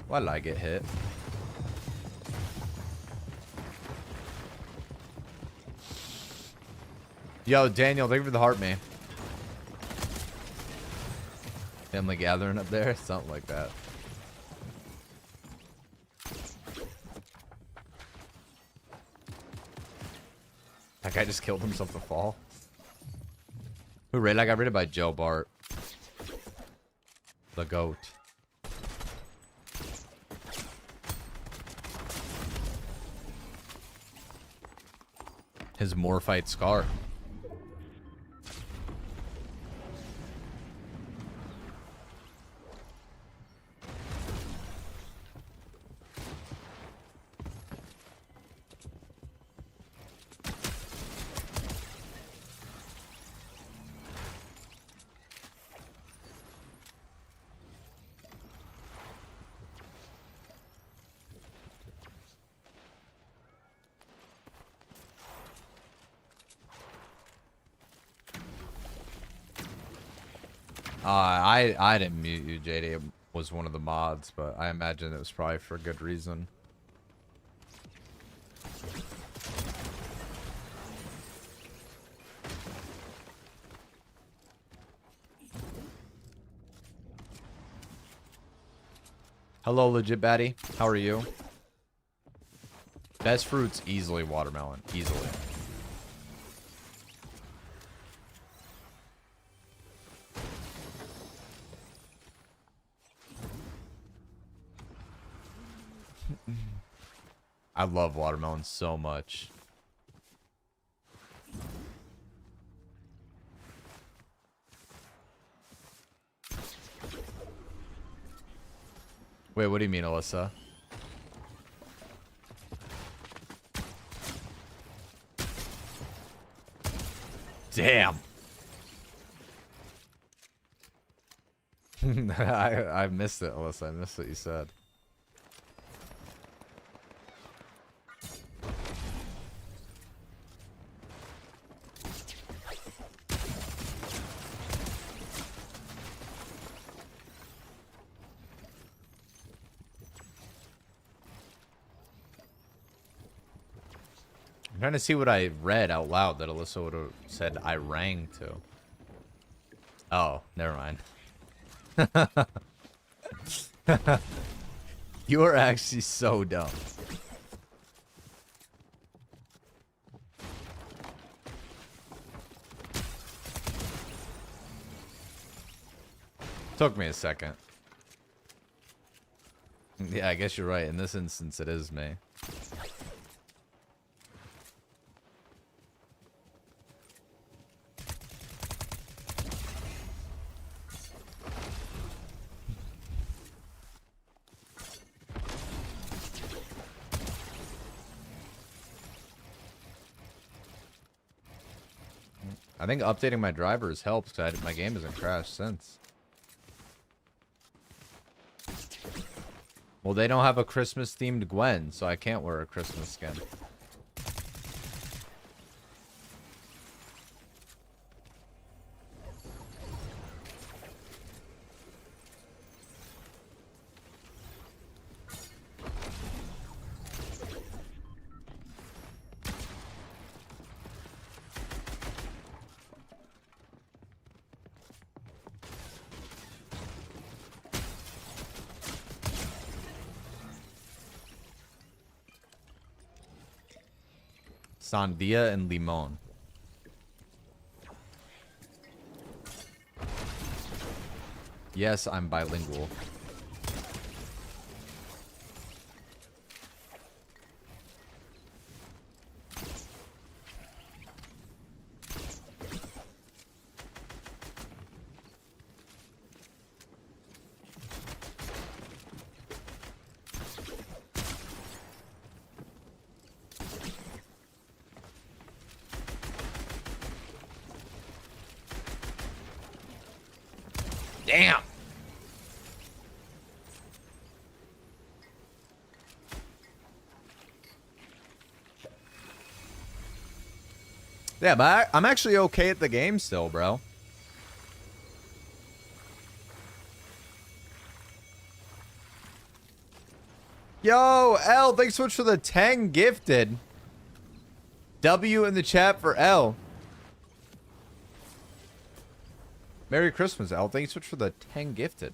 Why did I get hit? Yo, Daniel, thank you for the heart, man. Family gathering up there? Something like that. That guy just killed himself to fall. Who raided? I got raided by Joe Bart. The GOAT. His Morphite Scar. I didn't mute you, JD. It was one of the mods, but I imagine it was probably for a good reason. Hello, legit baddie. How are you? Best fruits, easily watermelon. Easily. I love watermelon so much. Wait, what do you mean, Alyssa? Damn. I missed it, Alyssa. I missed what you said. I'm trying to see what I read out loud that Alyssa would have said I rang to. Oh, never mind. You are actually so dumb. Took me a second. Yeah, I guess you're right. In this instance, it is me. I think updating my drivers helps because my game hasn't crashed since. Well, they don't have a Christmas-themed Gwen, so I can't wear a Christmas skin. Sandia and limon. Yes, I'm bilingual. Damn. Yeah, but I'm actually okay at the game still, bro. Yo, L, thanks so much for the 10 gifted. W in the chat for L. Merry Christmas, Al. Thanks so much for the 10 gifted.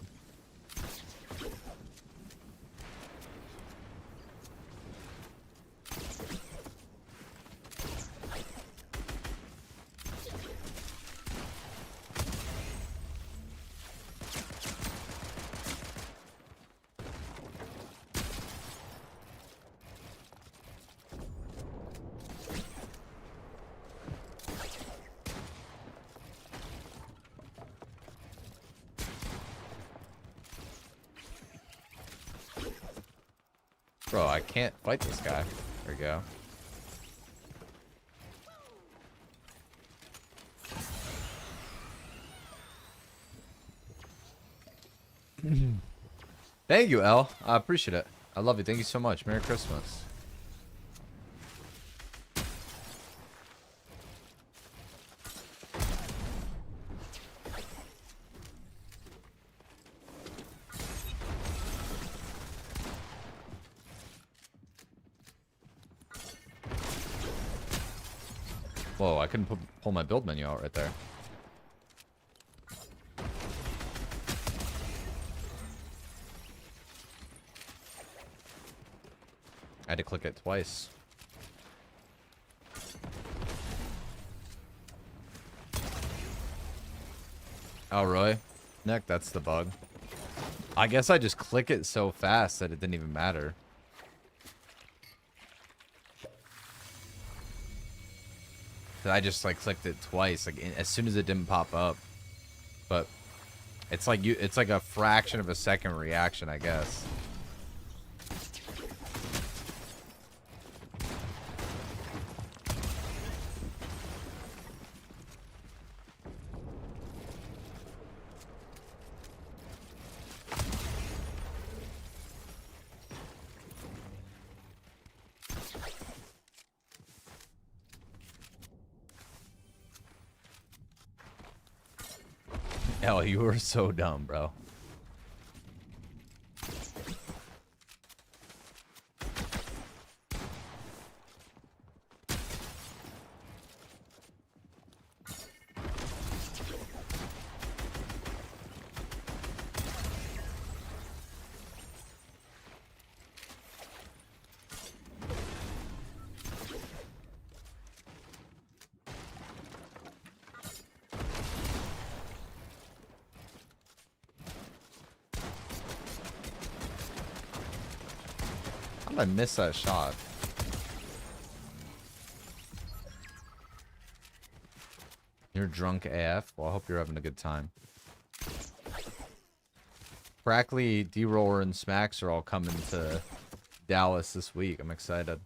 Bro, I can't fight this guy. There we go. Thank you, L. I appreciate it. I love you. Thank you so much. Merry Christmas. Whoa, I couldn't pull my build menu out right there. I had to click it twice. Oh, really? Nick, that's the bug. I guess I just click it so fast that it didn't even matter. I just like clicked it twice, like as soon as it didn't pop up. But it's like it's like a fraction of a second reaction, I guess. Hell, you were so dumb, bro. How did I miss that shot? You're drunk AF? Well, I hope you're having a good time. Crackly, D-Roller, and Smacks are all coming to Dallas this week. I'm excited.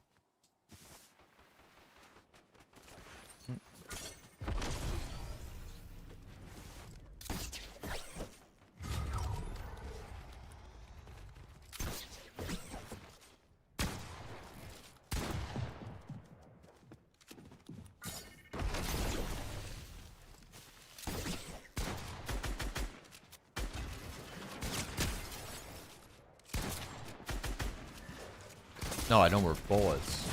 No, I don't wear bullets.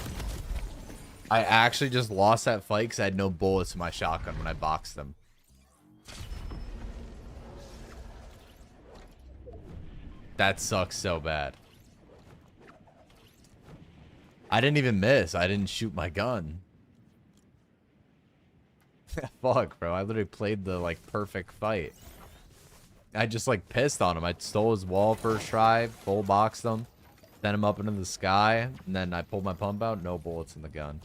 I actually just lost that fight because I had no bullets in my shotgun when I boxed them. That sucks so bad. I didn't even miss. I didn't shoot my gun. Fuck, bro. I literally played the, like, perfect fight. I just, like, pissed on him. I stole his wall first try, full boxed him. Sent him up into the sky, and then I pulled my pump out. No bullets in the gun.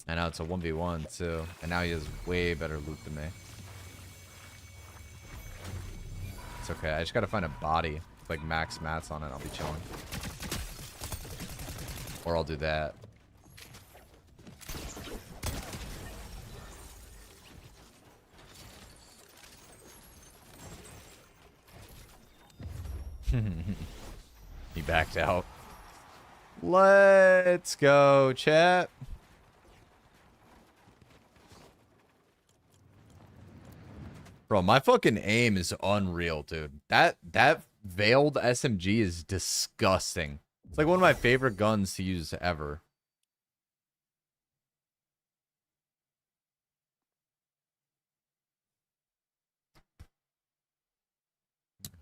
And now it's a 1v1 too. And now he has way better loot than me. It's okay. I just gotta find a body with like max mats on it. I'll be chilling. Or I'll do that. He backed out. Let's go, chat. Bro, my fucking aim is unreal, dude. That veiled SMG is disgusting. It's like one of my favorite guns to use ever.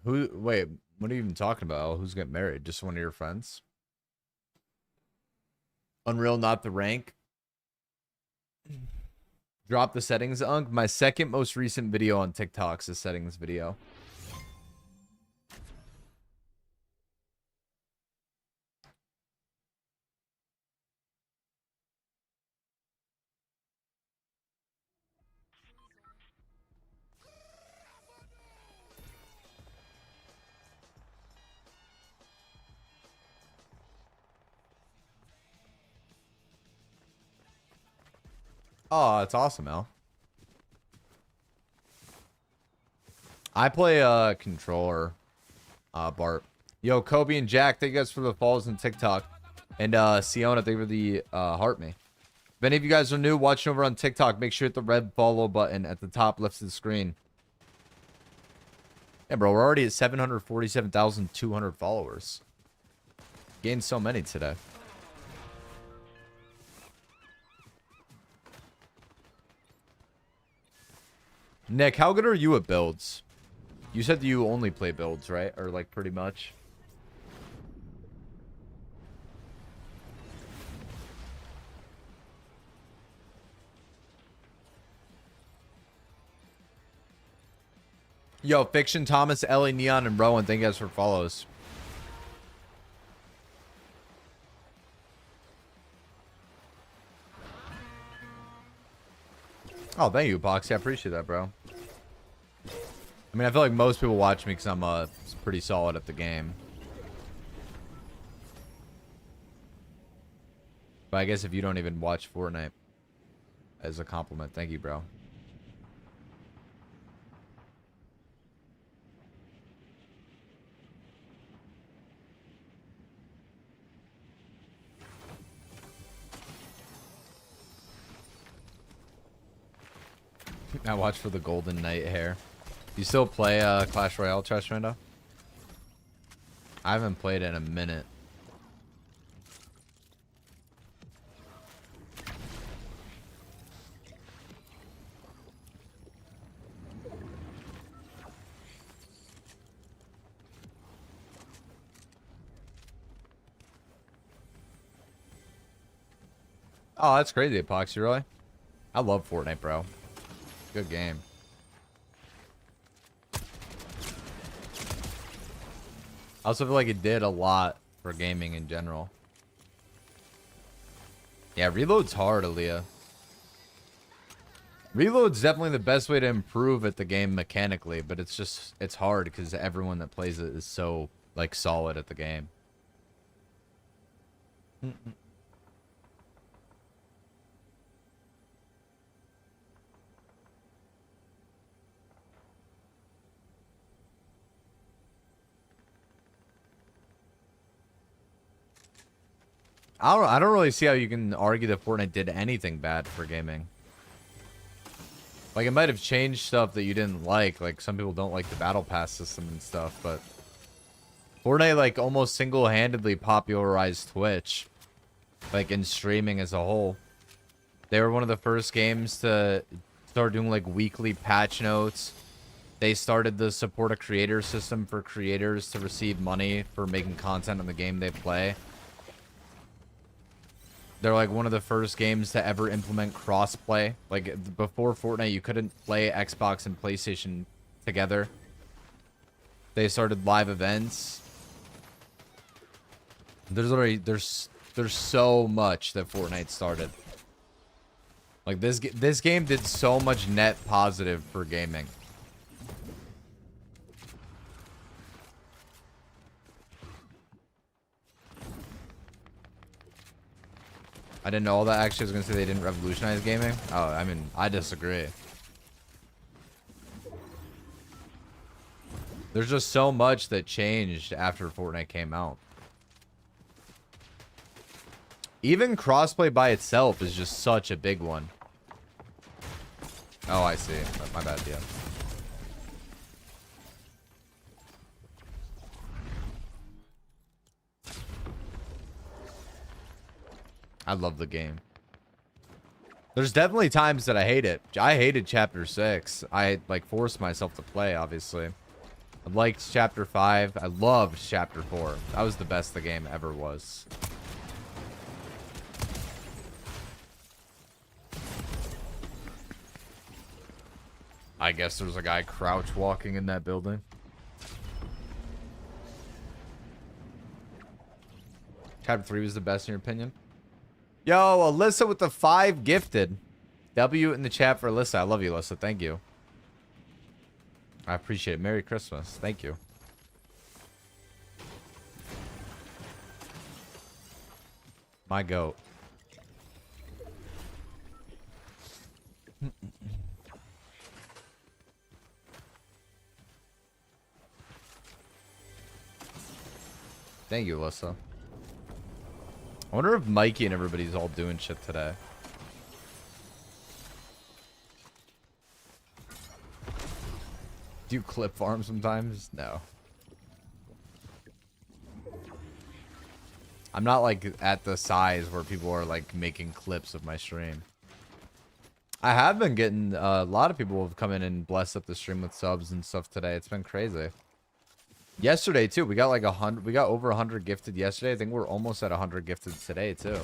Wait, what are you even talking about? Who's getting married? Just one of your friends? Unreal, not the rank. Drop the settings, Unk. My second most recent video on TikTok's a settings video. Oh, that's awesome, Al. I play controller, Bart. Yo, Kobe and Jack, thank you guys for the follows on TikTok. And Siona, thank you for the heart me. If any of you guys are new watching over on TikTok, make sure you hit the red follow button at the top left of the screen. Yeah, bro, we're already at 747,200 followers. Gained so many today. Nick, how good are you at builds? You said you only play builds, right? Or like pretty much. Yo, Fiction, Thomas, Ellie, Neon, and Rowan, thank you guys for follows. Oh, thank you, Boxy. I appreciate that, bro. I mean, I feel like most people watch me because I'm pretty solid at the game. But I guess if you don't even watch Fortnite as a compliment, thank you, bro. I watch for the Golden Knight hair. You still play Clash Royale, Trash Window? I haven't played it in a minute. Oh, that's crazy, Epoxy, really? I love Fortnite, bro. Good game. I also feel like it did a lot for gaming in general. Yeah, reload's hard, Aaliyah. Reload's definitely the best way to improve at the game mechanically, but it's hard because everyone that plays it is so, like, solid at the game. I don't really see how you can argue that Fortnite did anything bad for gaming. Like, it might have changed stuff that you didn't like. Like, some people don't like the battle pass system and stuff, but Fortnite, like, almost single-handedly popularized Twitch. Like, in streaming as a whole. They were one of the first games to start doing, like, weekly patch notes. They started the support a creator system for creators to receive money for making content on the game they play. They're like one of the first games to ever implement crossplay. Like before Fortnite, you couldn't play Xbox and PlayStation together. They started live events. There's so much that Fortnite started. Like this game did so much net positive for gaming. I didn't know all that. Actually, I was going to say they didn't revolutionize gaming. Oh, I mean, I disagree. There's just so much that changed after Fortnite came out. Even crossplay by itself is just such a big one. Oh, I see. My bad, yeah. I love the game. There's definitely times that I hate it. I hated Chapter 6. I, like, forced myself to play, obviously. I liked Chapter 5. I loved Chapter 4. That was the best the game ever was. I guess there's a guy crouch walking in that building. Chapter 3 was the best in your opinion? Yo, Alyssa with the 5 gifted. W in the chat for Alyssa. I love you, Alyssa. Thank you. I appreciate it. Merry Christmas. Thank you. My goat. Thank you, Alyssa. I wonder if Mikey and everybody's all doing shit today. Do you clip farm sometimes? No. I'm not like at the size where people are like making clips of my stream. I have been getting a lot of people have come in and blessed up the stream with subs and stuff today. It's been crazy. Yesterday too, we got like 100. We got over 100 gifted yesterday. I think we're almost at 100 gifted today too.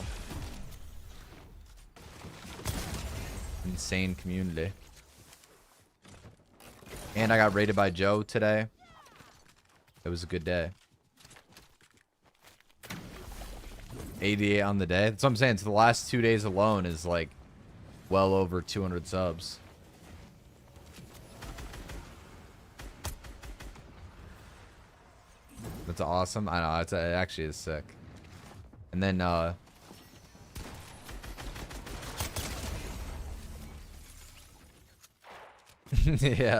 Insane community. And I got rated by Joe today. It was a good day. 88 on the day. That's what I'm saying. So the last 2 days alone is like well over 200 subs. That's awesome. I know. It actually is sick. And then, yeah,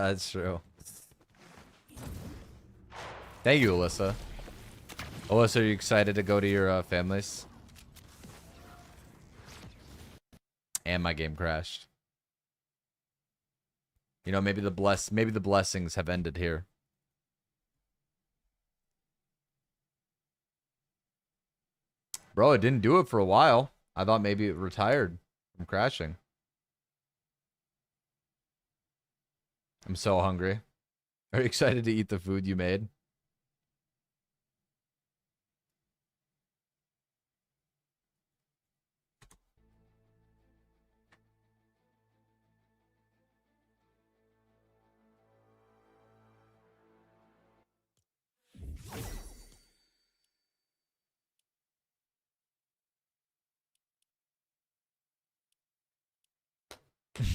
that's true. Thank you, Alyssa. Alyssa, are you excited to go to your families? And my game crashed. You know, maybe the blessings have ended here. Bro, it didn't do it for a while. I thought maybe it retired from crashing. I'm so hungry. Are you excited to eat the food you made?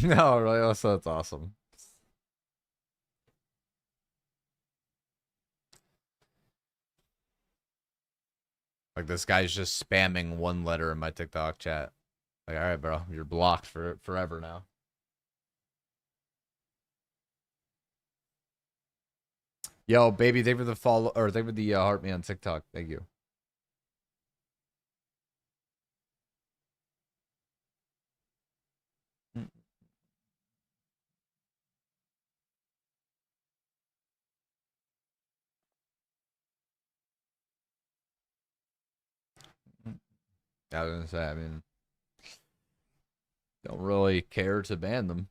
No, really? Also, that's awesome. Like, this guy's just spamming one letter in my TikTok chat. Like, all right, bro, you're blocked for forever now. Yo, baby, thank you for the follow, or thank you for the heart me on TikTok. Thank you. I was gonna say, I mean, don't really care to ban them.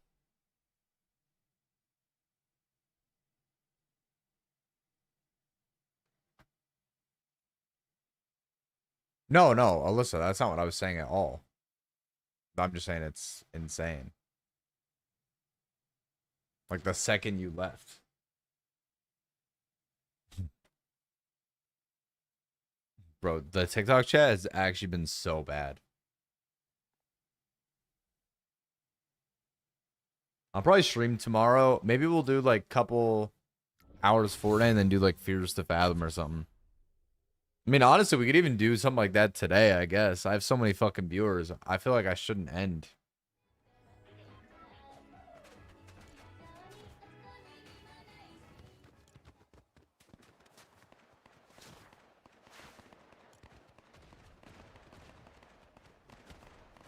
No, no, Alyssa, that's not what I was saying at all. I'm just saying it's insane. Like the second you left. Bro, the TikTok chat has actually been so bad. I'll probably stream tomorrow. Maybe we'll do like couple hours Fortnite and then do like Fears to Fathom or something. I mean, honestly, we could even do something like that today, I guess. I have so many fucking viewers. I feel like I shouldn't end.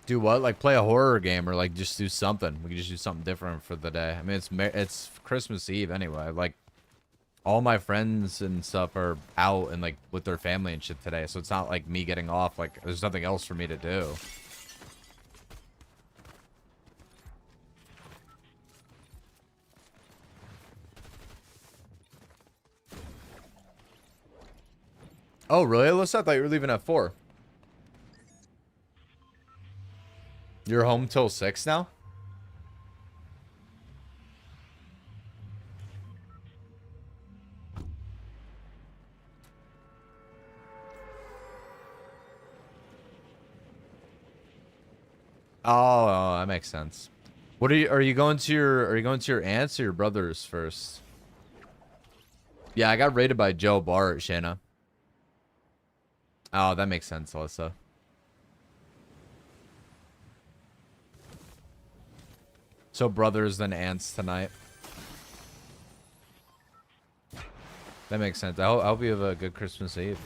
Do what? Like play a horror game or like just do something. We could just do something different for the day. I mean, it's Christmas Eve anyway. Like all my friends and stuff are out and like with their family and shit today. So it's not like me getting off. Like there's nothing else for me to do. Oh, really, Alyssa? I thought you were leaving at 4. You're home till 6 now? Oh, that makes sense. What are you going to your aunts or your brothers first? Yeah, I got raided by Joe Bart, Shanna. Oh, that makes sense, Alyssa. So brothers then aunts tonight. That makes sense. I hope you have a good Christmas Eve.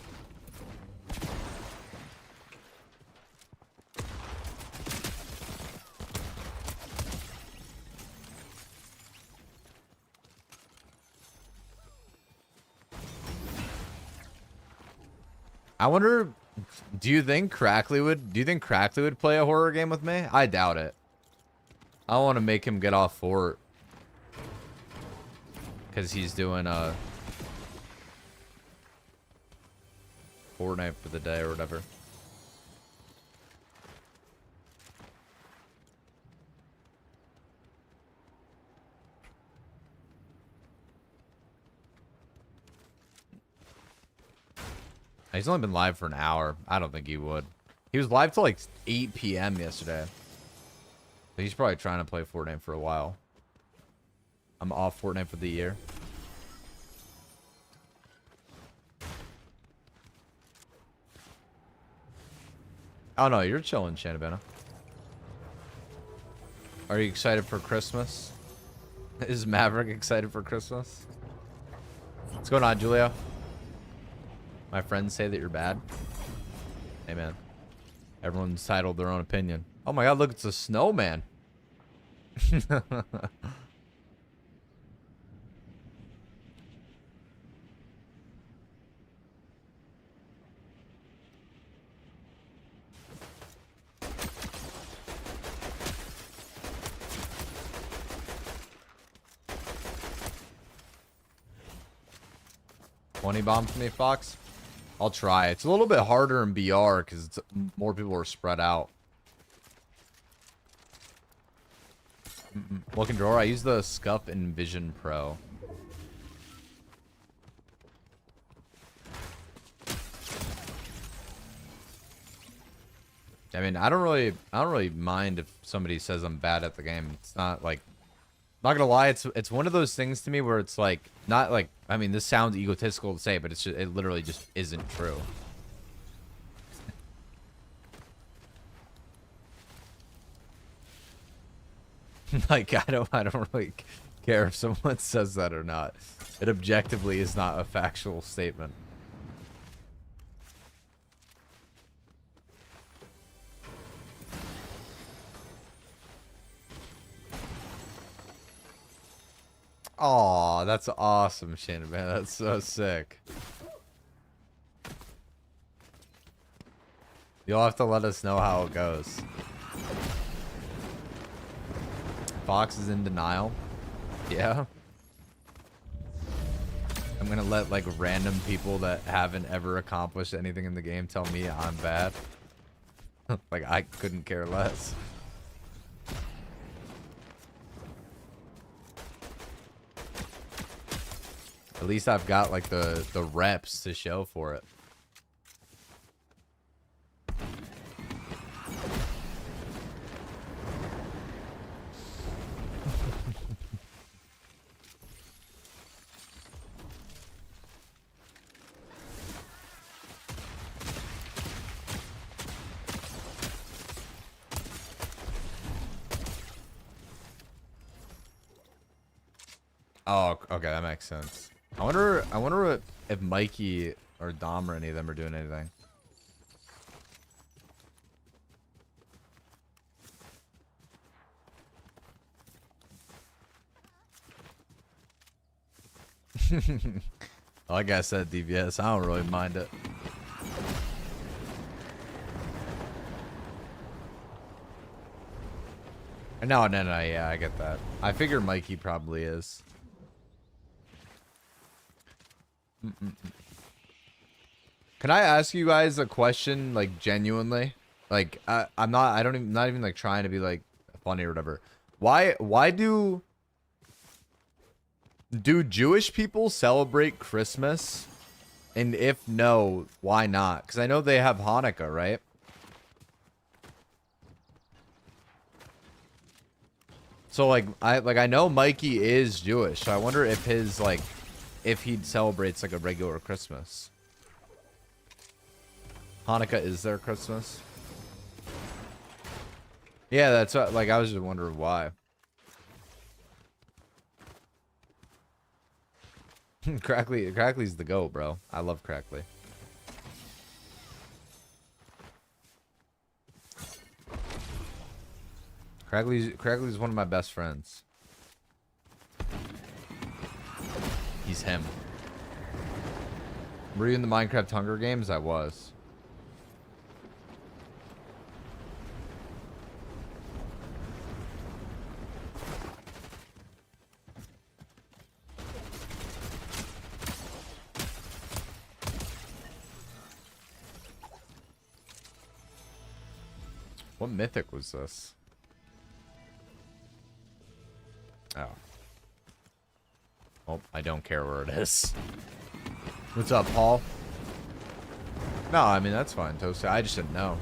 I wonder, do you think Crackly would play a horror game with me? I doubt it. I want to make him get off Fort. Because he's doing Fortnite for the day or whatever. He's only been live for an hour. I don't think he would. He was live till like 8 p.m. yesterday. So he's probably trying to play Fortnite for a while. I'm off Fortnite for the year. Oh no, you're chilling, Shanabana. Are you excited for Christmas? Is Maverick excited for Christmas? What's going on, Julio? My friends say that you're bad. Hey, man. Everyone's entitled their own opinion. Oh my god, look, it's a snowman. Bomb for me, Fox? I'll try. It's a little bit harder in BR because more people are spread out. Looking drawer, I use the Scuff and Vision Pro. I mean, I don't really mind if somebody says I'm bad at the game. It's not like, not gonna lie, it's one of those things to me where it's like, not like, I mean, this sounds egotistical to say, but it's just, it literally just isn't true. Like, I don't really care if someone says that or not. It objectively is not a factual statement. Aw, that's awesome, Shannon, man. That's so sick. You'll have to let us know how it goes. Fox is in denial. Yeah. I'm gonna let like random people that haven't ever accomplished anything in the game tell me I'm bad. Like, I couldn't care less. At least I've got like the reps to show for it. Oh, okay, that makes sense. I wonder if Mikey or Dom or any of them are doing anything. Like I said, DVS, I don't really mind it. No, yeah, I get that. I figure Mikey probably is. Can I ask you guys a question, like, genuinely? Like, I'm not even like trying to be like funny or whatever. Why do Jewish people celebrate Christmas? And if no, why not? Because I know they have Hanukkah, right? So like I know Mikey is Jewish, so I wonder if his like if he celebrates like a regular Christmas. Hanukkah is their Christmas. Yeah, that's what, like, I was just wondering why. Crackly's the GOAT, bro. I love Crackly. Crackly's one of my best friends. He's him. Were you in the Minecraft Hunger Games? I was. What mythic was this? Oh. Oh, I don't care where it is. What's up, Paul? No, I mean, that's fine, Toasty. I just didn't know.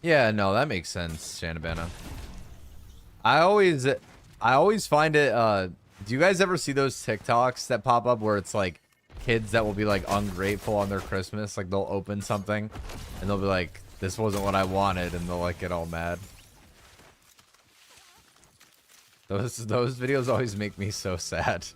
Yeah, no, that makes sense, Shanabana. I always find it, do you guys ever see those TikToks that pop up where it's like kids that will be like ungrateful on their Christmas? Like they'll open something and they'll be like, this wasn't what I wanted, and they'll like get all mad. Those videos always make me so sad.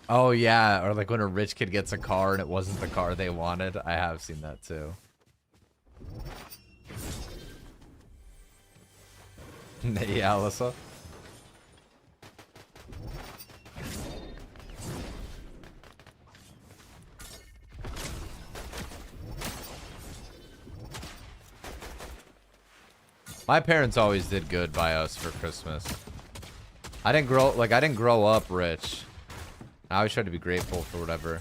Oh yeah, or like when a rich kid gets a car and it wasn't the car they wanted. I have seen that too. Yeah, Alyssa. My parents always did good by us for Christmas. I didn't grow up rich. I always tried to be grateful for whatever.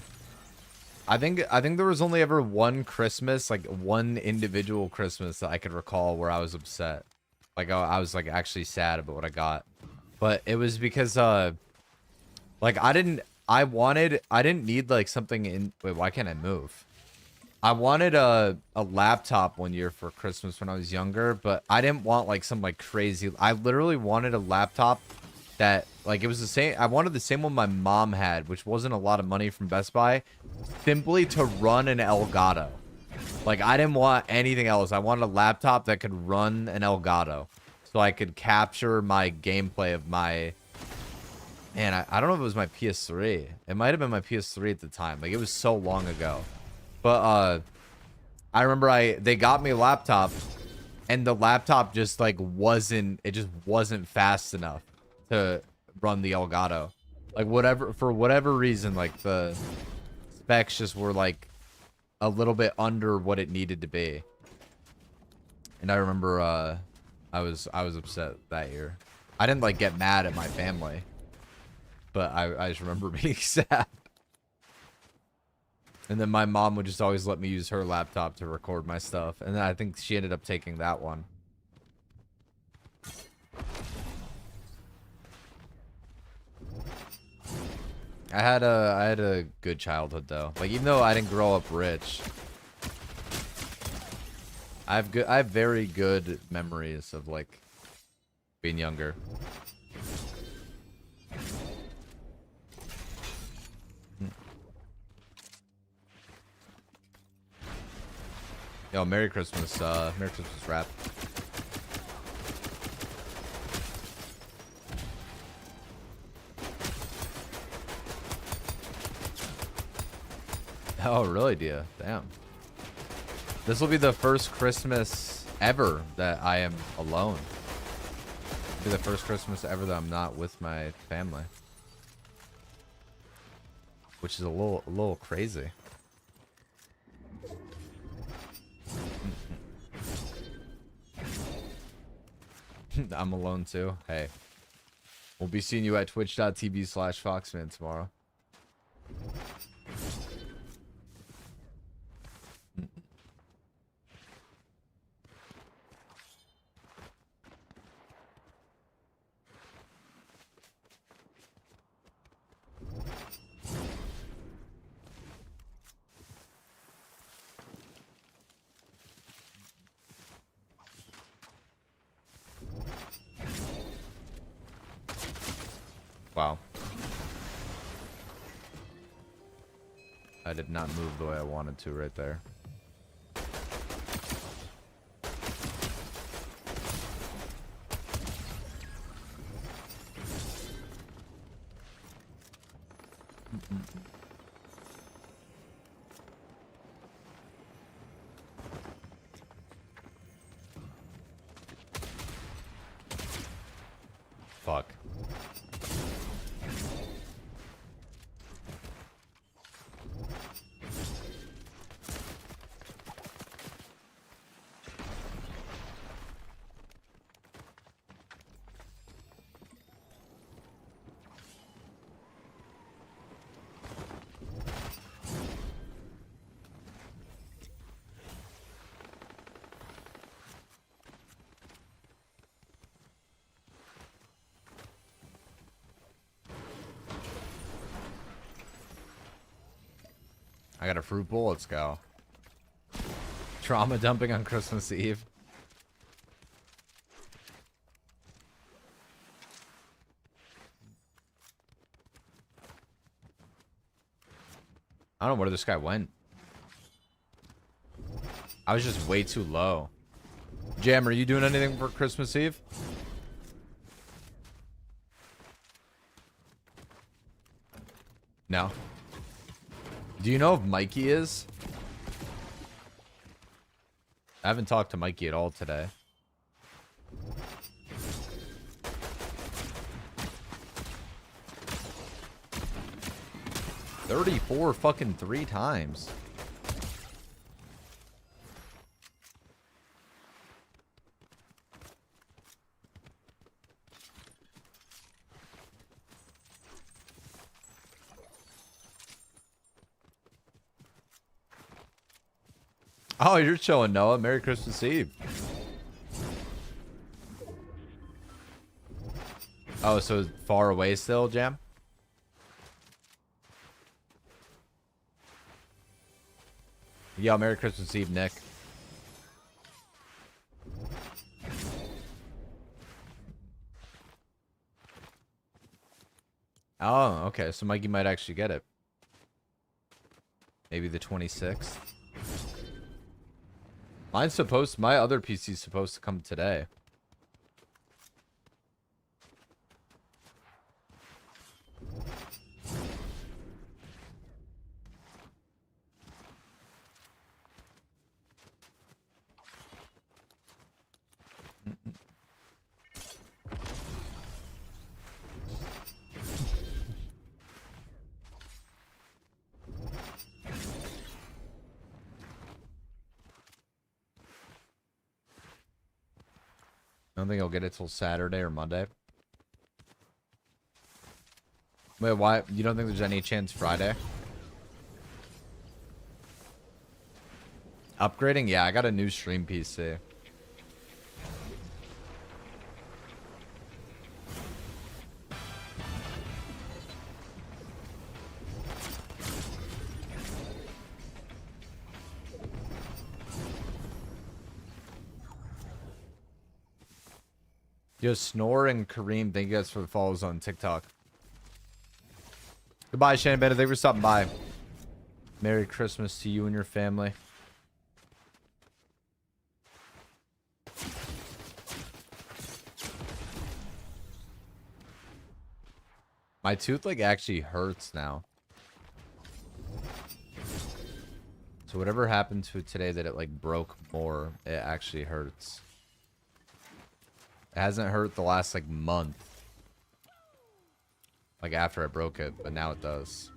I think there was only ever one Christmas, like one individual Christmas that I could recall where I was upset. Like I was like actually sad about what I got. But it was because like I didn't need like something in. Wait, why can't I move? I wanted a laptop one year for Christmas when I was younger, but I didn't want like some like crazy. I literally wanted a laptop that like it was the same. I wanted the same one my mom had, which wasn't a lot of money from Best Buy, simply to run an Elgato. Like I didn't want anything else. I wanted a laptop that could run an Elgato, so I could capture my gameplay of my. Man, I don't know if it was my PS3. It might have been my PS3 at the time. Like it was so long ago. But I remember they got me a laptop, and the laptop just like wasn't fast enough to run the Elgato. Like for whatever reason, like the specs just were like a little bit under what it needed to be. And I remember I was upset that year. I didn't like get mad at my family, but I just remember being sad. And then my mom would just always let me use her laptop to record my stuff. And then I think she ended up taking that one. I had a good childhood though. Like even though I didn't grow up rich, I have very good memories of like being younger. Yo, Merry Christmas rap. Oh, really, Dia? Damn. This will be the first Christmas ever that I am alone. It'll be the first Christmas ever that I'm not with my family. Which is a little crazy. I'm alone too. Hey. We'll be seeing you at twitch.tv/Foxman tomorrow. Wow. I did not move the way I wanted to right there. Fuck. I got a fruit bowl. Let's go. Trauma dumping on Christmas Eve. I don't know where this guy went. I was just way too low. Jam, are you doing anything for Christmas Eve? No. Do you know if Mikey is? I haven't talked to Mikey at all today. $34 fucking 3 times. Oh, you're chilling, Noah. Merry Christmas Eve. Oh, so far away still, Jam? Yeah, Merry Christmas Eve, Nick. Oh, okay. So Mikey might actually get it. Maybe the 26th. My other PC's supposed to come today. I don't think I'll get it till Saturday or Monday. Wait, why? You don't think there's any chance Friday? Upgrading? Yeah, I got a new stream PC. Yo, Snore and Kareem, thank you guys for the follows on TikTok. Goodbye, Shannon Bennett. Thank you for stopping by. Merry Christmas to you and your family. My tooth, like, actually hurts now. So whatever happened to it today that it, like, broke more, it actually hurts. It hasn't hurt the last, like, month. Like, after I broke it, but now it does.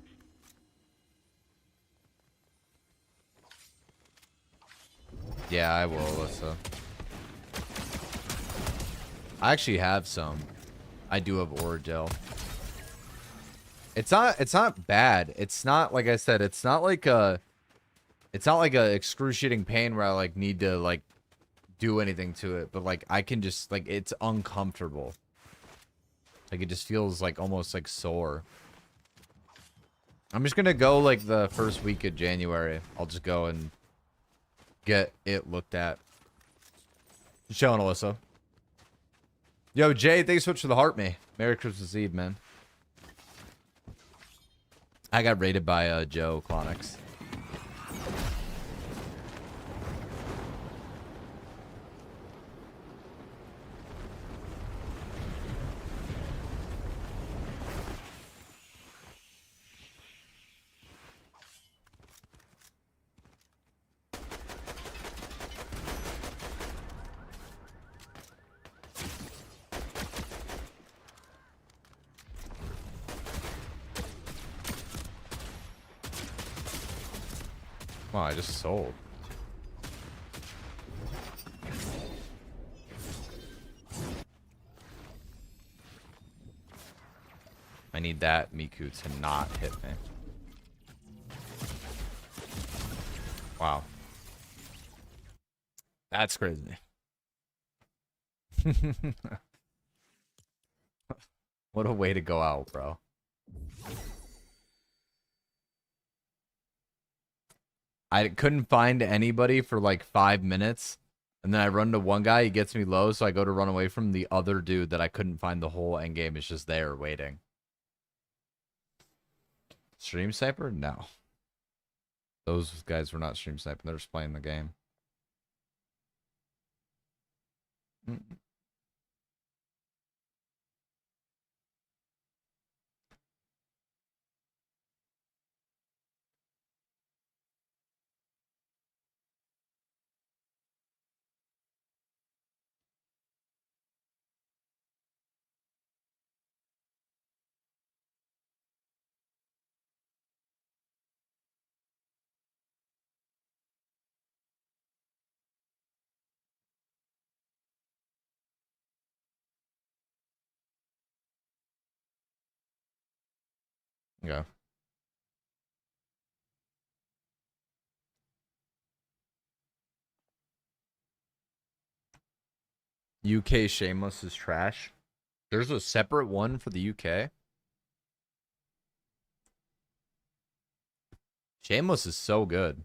Yeah, I will, Alyssa. I actually have some. I do have Oragel. It's not bad. It's not, like I said, it's not like a excruciating pain where I, like, need to, like, do anything to it, but, like, I can just, like, it's uncomfortable. Like, it just feels, like, almost, like, sore. I'm just gonna go, like, the first week of January. I'll just go and get it looked at. Chilling, Alyssa. Yo, Jay, thanks so much for the heart, me. Merry Christmas Eve, man. I got raided by, Joe Clonix. Wow, I just sold. I need that Miku to not hit me. Wow. That's crazy. What a way to go out, bro. I couldn't find anybody for like 5 minutes. And then I run to one guy, he gets me low, so I go to run away from the other dude that I couldn't find the whole end game. Is just there waiting. Stream sniper? No. Those guys were not stream sniping. They're just playing the game. Yeah. UK Shameless is trash. There's a separate one for the UK. Shameless is so good.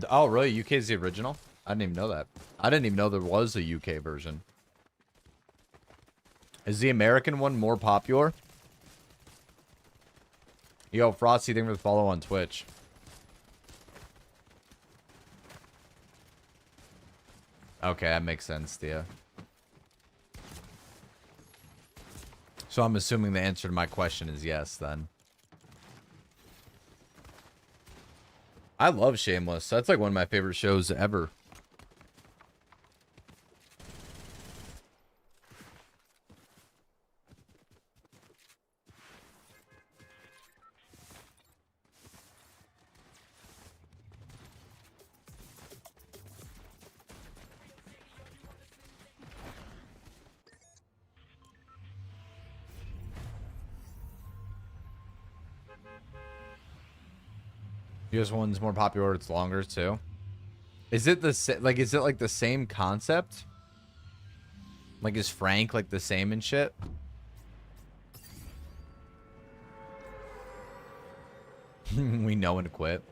Oh, really? UK is the original? I didn't even know that. I didn't even know there was a UK version. Is the American one more popular? Yo, Frosty, thank you for the follow on Twitch. Okay, that makes sense, Thea. So I'm assuming the answer to my question is yes, then. I love Shameless. That's like one of my favorite shows ever. US one's more popular. It's longer too. Is it the like? Is it like the same concept? Like, is Frank like the same and shit? We know when to quit.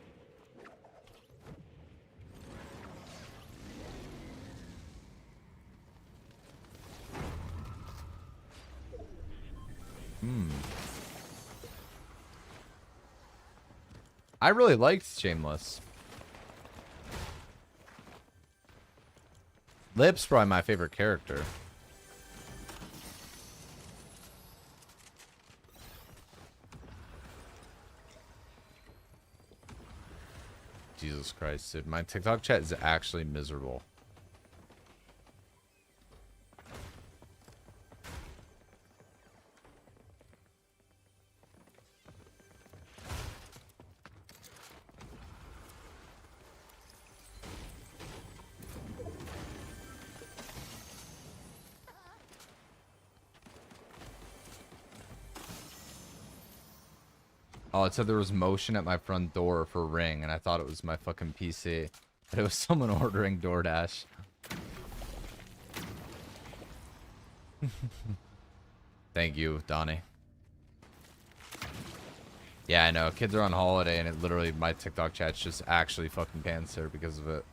I really liked Shameless. Lip's probably my favorite character. Jesus Christ, dude. My TikTok chat is actually miserable. Oh, it said there was motion at my front door for Ring, and I thought it was my fucking PC. But it was someone ordering DoorDash. Thank you, Donnie. Yeah, I know. Kids are on holiday, and it literally, my TikTok chat's just actually fucking cancer because of it.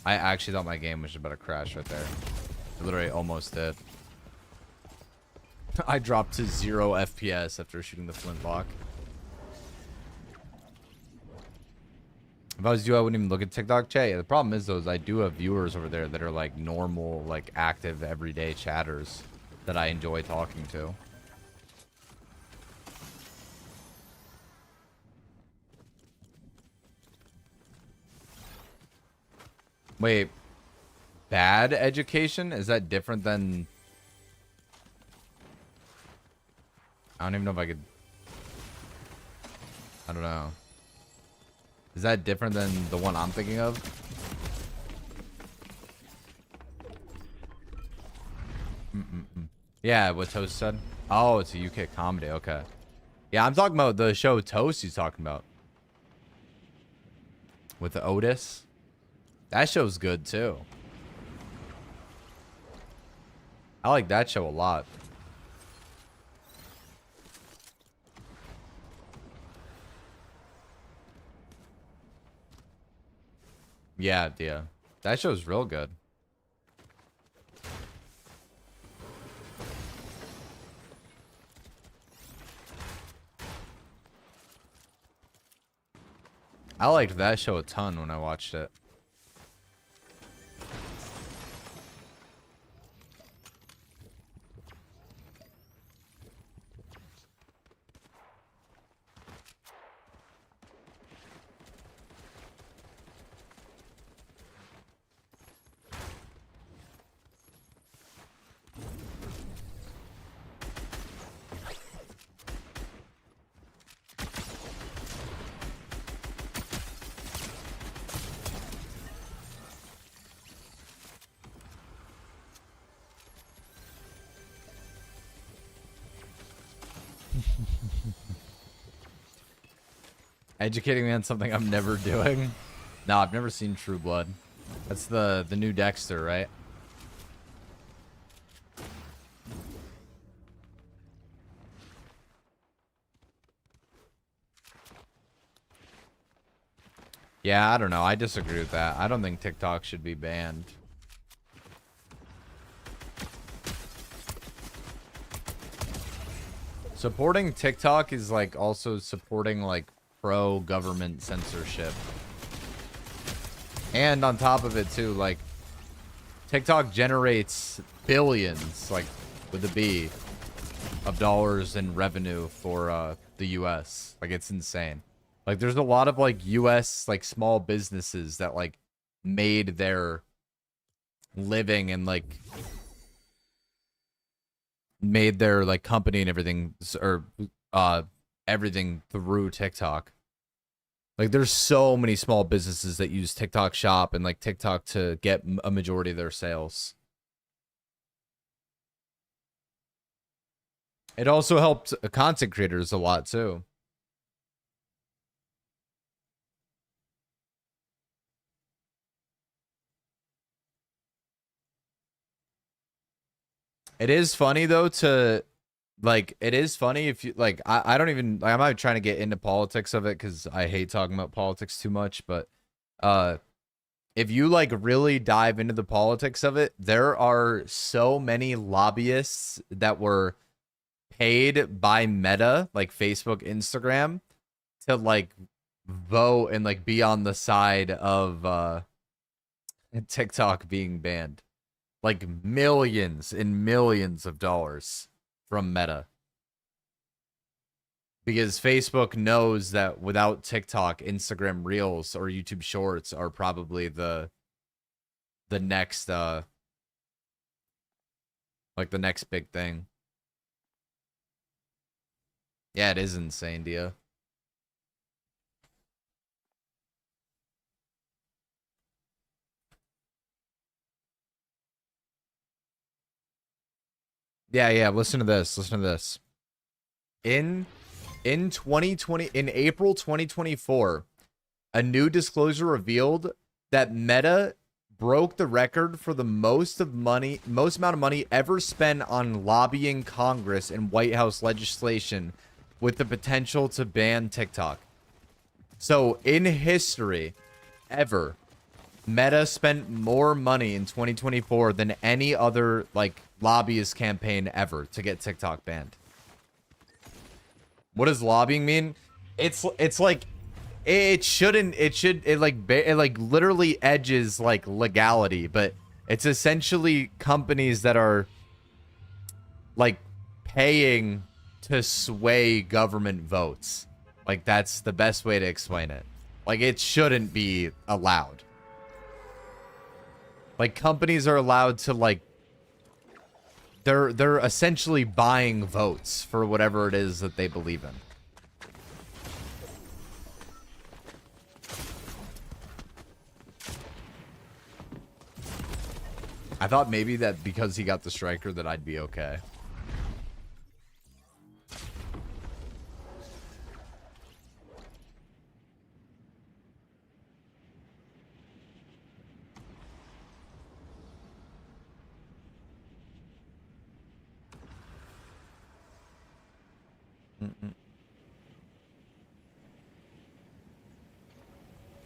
I actually thought my game was about to crash right there. It literally almost did. I dropped to 0 FPS after shooting the flintlock. If I was you, I wouldn't even look at TikTok chat. Yeah, the problem is, though, is I do have viewers over there that are like normal, like active, everyday chatters that I enjoy talking to. Wait, bad education? Is that different than... I don't even know if I could... I don't know. Is that different than the one I'm thinking of? Yeah, what Toast said? Oh, it's a UK comedy. Okay. Yeah, I'm talking about the show Toast he's talking about. With the Otis. That show's good too. I like that show a lot. Yeah, yeah. That show's real good. I liked that show a ton when I watched it. Educating me on something I'm never doing. No, I've never seen True Blood. That's the new Dexter, right? Yeah, I don't know. I disagree with that. I don't think TikTok should be banned. Supporting TikTok is like also supporting like pro-government censorship. And on top of it too, like TikTok generates billions, like with a B, of dollars in revenue for the US. Like it's insane. Like there's a lot of like US like small businesses that like made their living and like made their like company and everything or everything through TikTok. Like there's so many small businesses that use TikTok Shop and like TikTok to get a majority of their sales. It also helped content creators a lot too. It is funny though to like it is funny if you like I don't even like, I'm not trying to get into politics of it because I hate talking about politics too much, but if you like really dive into the politics of it, there are so many lobbyists that were paid by Meta, like Facebook, Instagram, to like vote and like be on the side of TikTok being banned. Like millions and millions of dollars from Meta. Because Facebook knows that without TikTok, Instagram Reels or YouTube Shorts are probably the next like the next big thing. Yeah, it is insane, Dia. Yeah, yeah, listen to this. Listen to this. In 2020 in April 2024, a new disclosure revealed that Meta broke the record for the most amount of money ever spent on lobbying Congress and White House legislation with the potential to ban TikTok. So in history ever, Meta spent more money in 2024 than any other like lobbyist campaign ever to get TikTok banned. What does lobbying mean? It's like it like literally edges like legality, but it's essentially companies that are like paying to sway government votes. Like that's the best way to explain it. Like it shouldn't be allowed. Like companies are allowed to like they're essentially buying votes for whatever it is that they believe in. I thought maybe that because he got the striker that I'd be okay.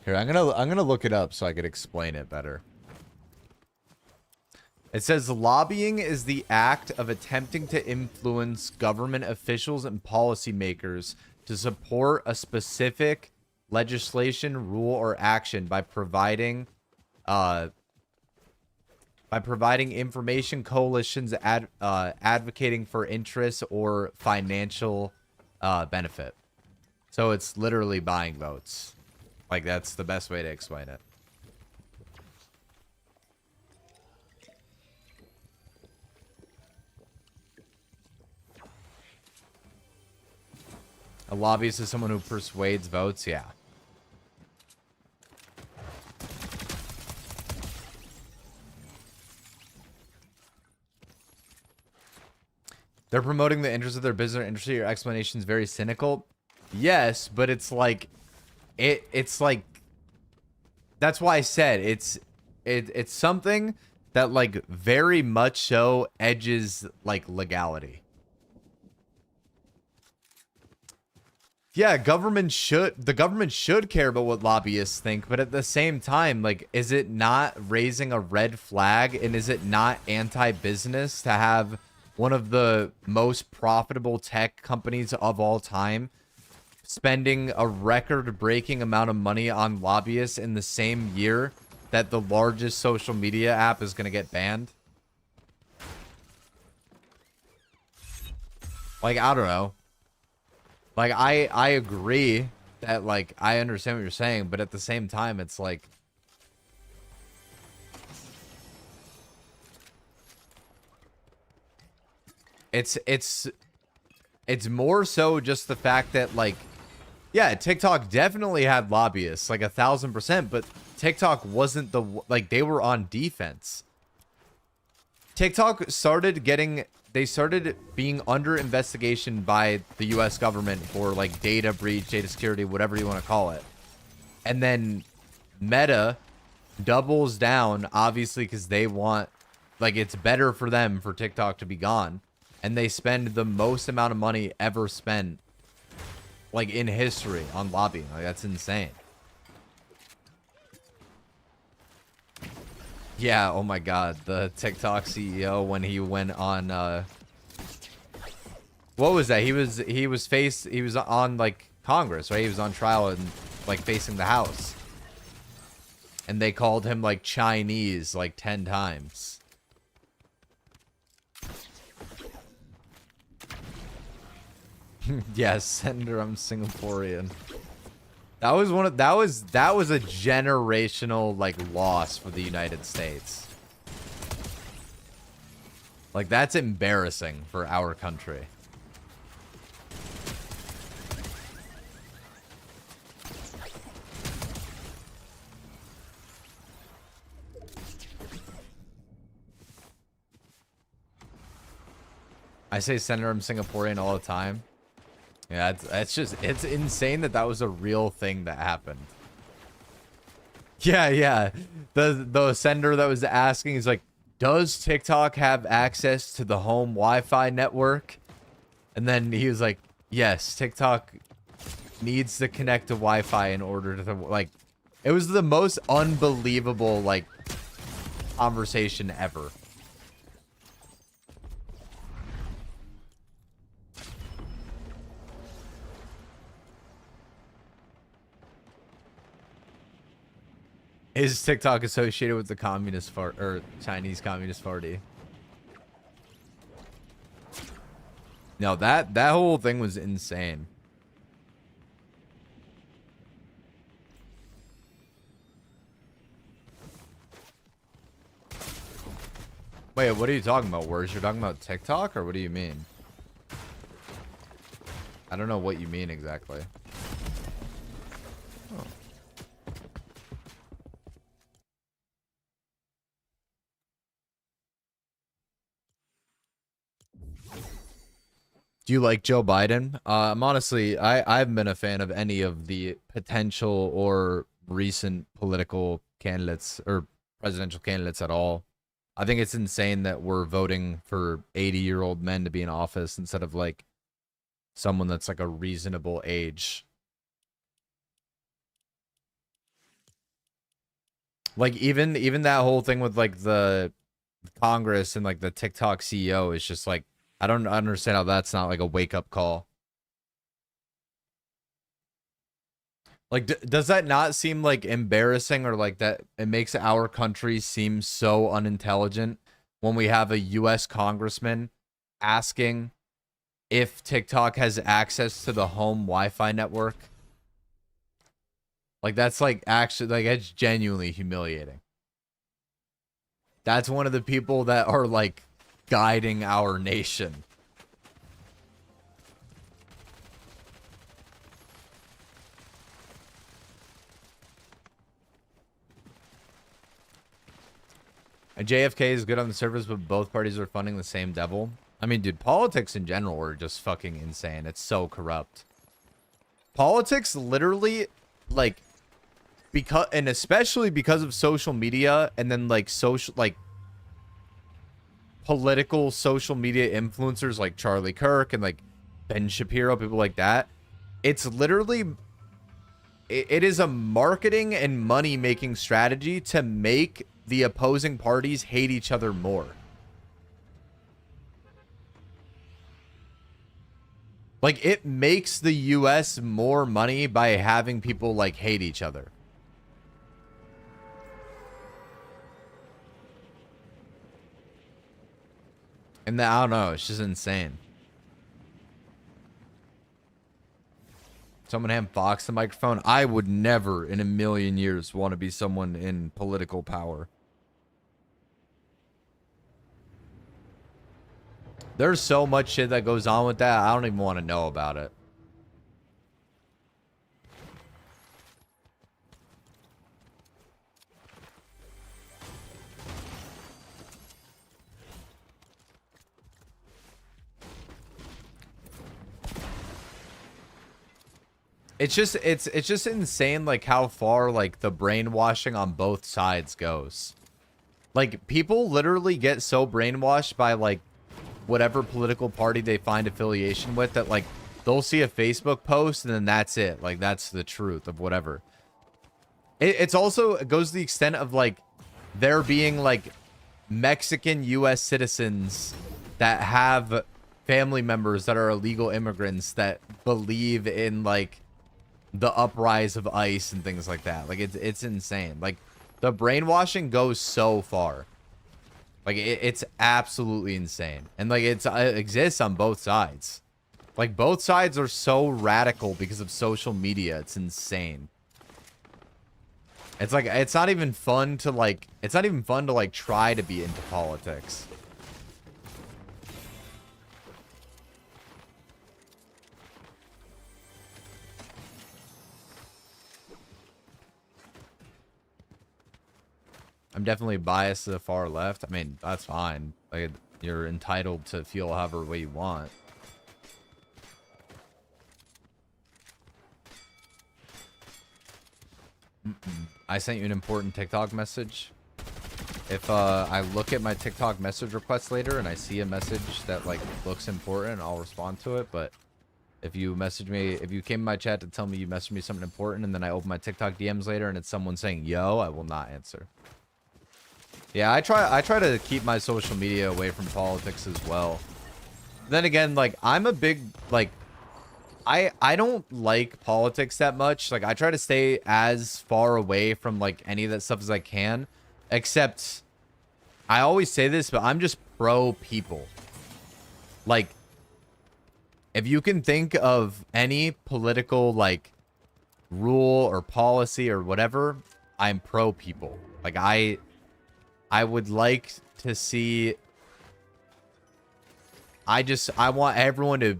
Here, I'm gonna look it up so I could explain it better. It says lobbying is the act of attempting to influence government officials and policymakers to support a specific legislation, rule, or action by providing information, coalitions advocating for interests or financial benefit. So it's literally buying votes. Like, that's the best way to explain it. A lobbyist is someone who persuades votes, yeah. They're promoting the interests of their business or industry. Your explanation is very cynical. Yes, but it's like, it's like, that's why I said it's something that like very much so edges like legality. Yeah, the government should care about what lobbyists think, but at the same time, like, is it not raising a red flag, and is it not anti-business to have one of the most profitable tech companies of all time spending a record-breaking amount of money on lobbyists in the same year that the largest social media app is going to get banned? Like, I don't know. Like, I agree that, like, I understand what you're saying, but at the same time, it's like, it's more so just the fact that, like, yeah, TikTok definitely had lobbyists, like 1,000%, but TikTok wasn't the, like, they were on defense. TikTok started being under investigation by the US government for like data breach, data security, whatever you want to call it. And then Meta doubles down, obviously, because they want, like, it's better for them for TikTok to be gone. And they spend the most amount of money ever spent, like, in history on lobbying. Like, that's insane. Yeah, oh my god, the TikTok CEO when he went on what was that? He was on like Congress, right? He was on trial and like facing the House. And they called him like Chinese like 10 times. Yes, Senator, I'm Singaporean. That was a generational like loss for the United States. Like, that's embarrassing for our country. I say Senator, I'm Singaporean all the time. Yeah, it's insane that was a real thing that happened. Yeah. The senator that was asking, he's like, does TikTok have access to the home Wi-Fi network? And then he was like, yes, TikTok needs to connect to Wi-Fi in order to, like, it was the most unbelievable, like, conversation ever. Is TikTok associated with the Communist or Chinese Communist Party? No, that whole thing was insane. Wait, what are you talking about? Words? You're talking about TikTok, or what do you mean? I don't know what you mean exactly. Oh. Do you like Joe Biden? I'm honestly, I haven't been a fan of any of the potential or recent political candidates or presidential candidates at all. I think it's insane that we're voting for 80-year-old men to be in office instead of like someone that's like a reasonable age. Like even that whole thing with like the Congress and like the TikTok CEO is just like, I don't understand how that's not like a wake up call. Like, does that not seem like embarrassing, or like that it makes our country seem so unintelligent when we have a U.S. congressman asking if TikTok has access to the home Wi-Fi network? Like, that's like actually, like, it's genuinely humiliating. That's one of the people that are like guiding our nation. And JFK is good on the surface, but both parties are funding the same devil. I mean, dude, politics in general are just fucking insane. It's so corrupt. Politics literally, like, because, and especially because of social media, and then like social, like political social media influencers like Charlie Kirk and like Ben Shapiro, people like that. It's literally, it is a marketing and money making strategy to make the opposing parties hate each other more. Like, it makes the US more money by having people like hate each other. And I don't know, it's just insane. Someone hand Fox the microphone. I would never in a million years want to be someone in political power. There's so much shit that goes on with that. I don't even want to know about it. It's just insane, like, how far like the brainwashing on both sides goes. Like, people literally get so brainwashed by like whatever political party they find affiliation with that like they'll see a Facebook post and then that's it. Like, that's the truth of whatever. It's also, it goes to the extent of like there being like Mexican US citizens that have family members that are illegal immigrants that believe in like the uprise of ICE and things like that. Like, it's insane. Like, the brainwashing goes so far. Like, it's absolutely insane. And like, it exists on both sides. Like, both sides are so radical because of social media. It's insane. It's like, it's not even fun to like, try to be into politics. I'm definitely biased to the far left. I mean, that's fine. Like, you're entitled to feel however way you want. I sent you an important TikTok message. If I look at my TikTok message request later and I see a message that like looks important, I'll respond to it. But if you message me, if you came in my chat to tell me you messaged me something important and then I open my TikTok DMs later and it's someone saying yo, I will not answer. Yeah, I try to keep my social media away from politics as well. Then again, like, I'm a big, like, I don't like politics that much. Like, I try to stay as far away from like any of that stuff as I can. Except, I always say this, but I'm just pro people. Like, if you can think of any political like rule or policy or whatever, I'm pro people. Like, I would like to see, I want everyone to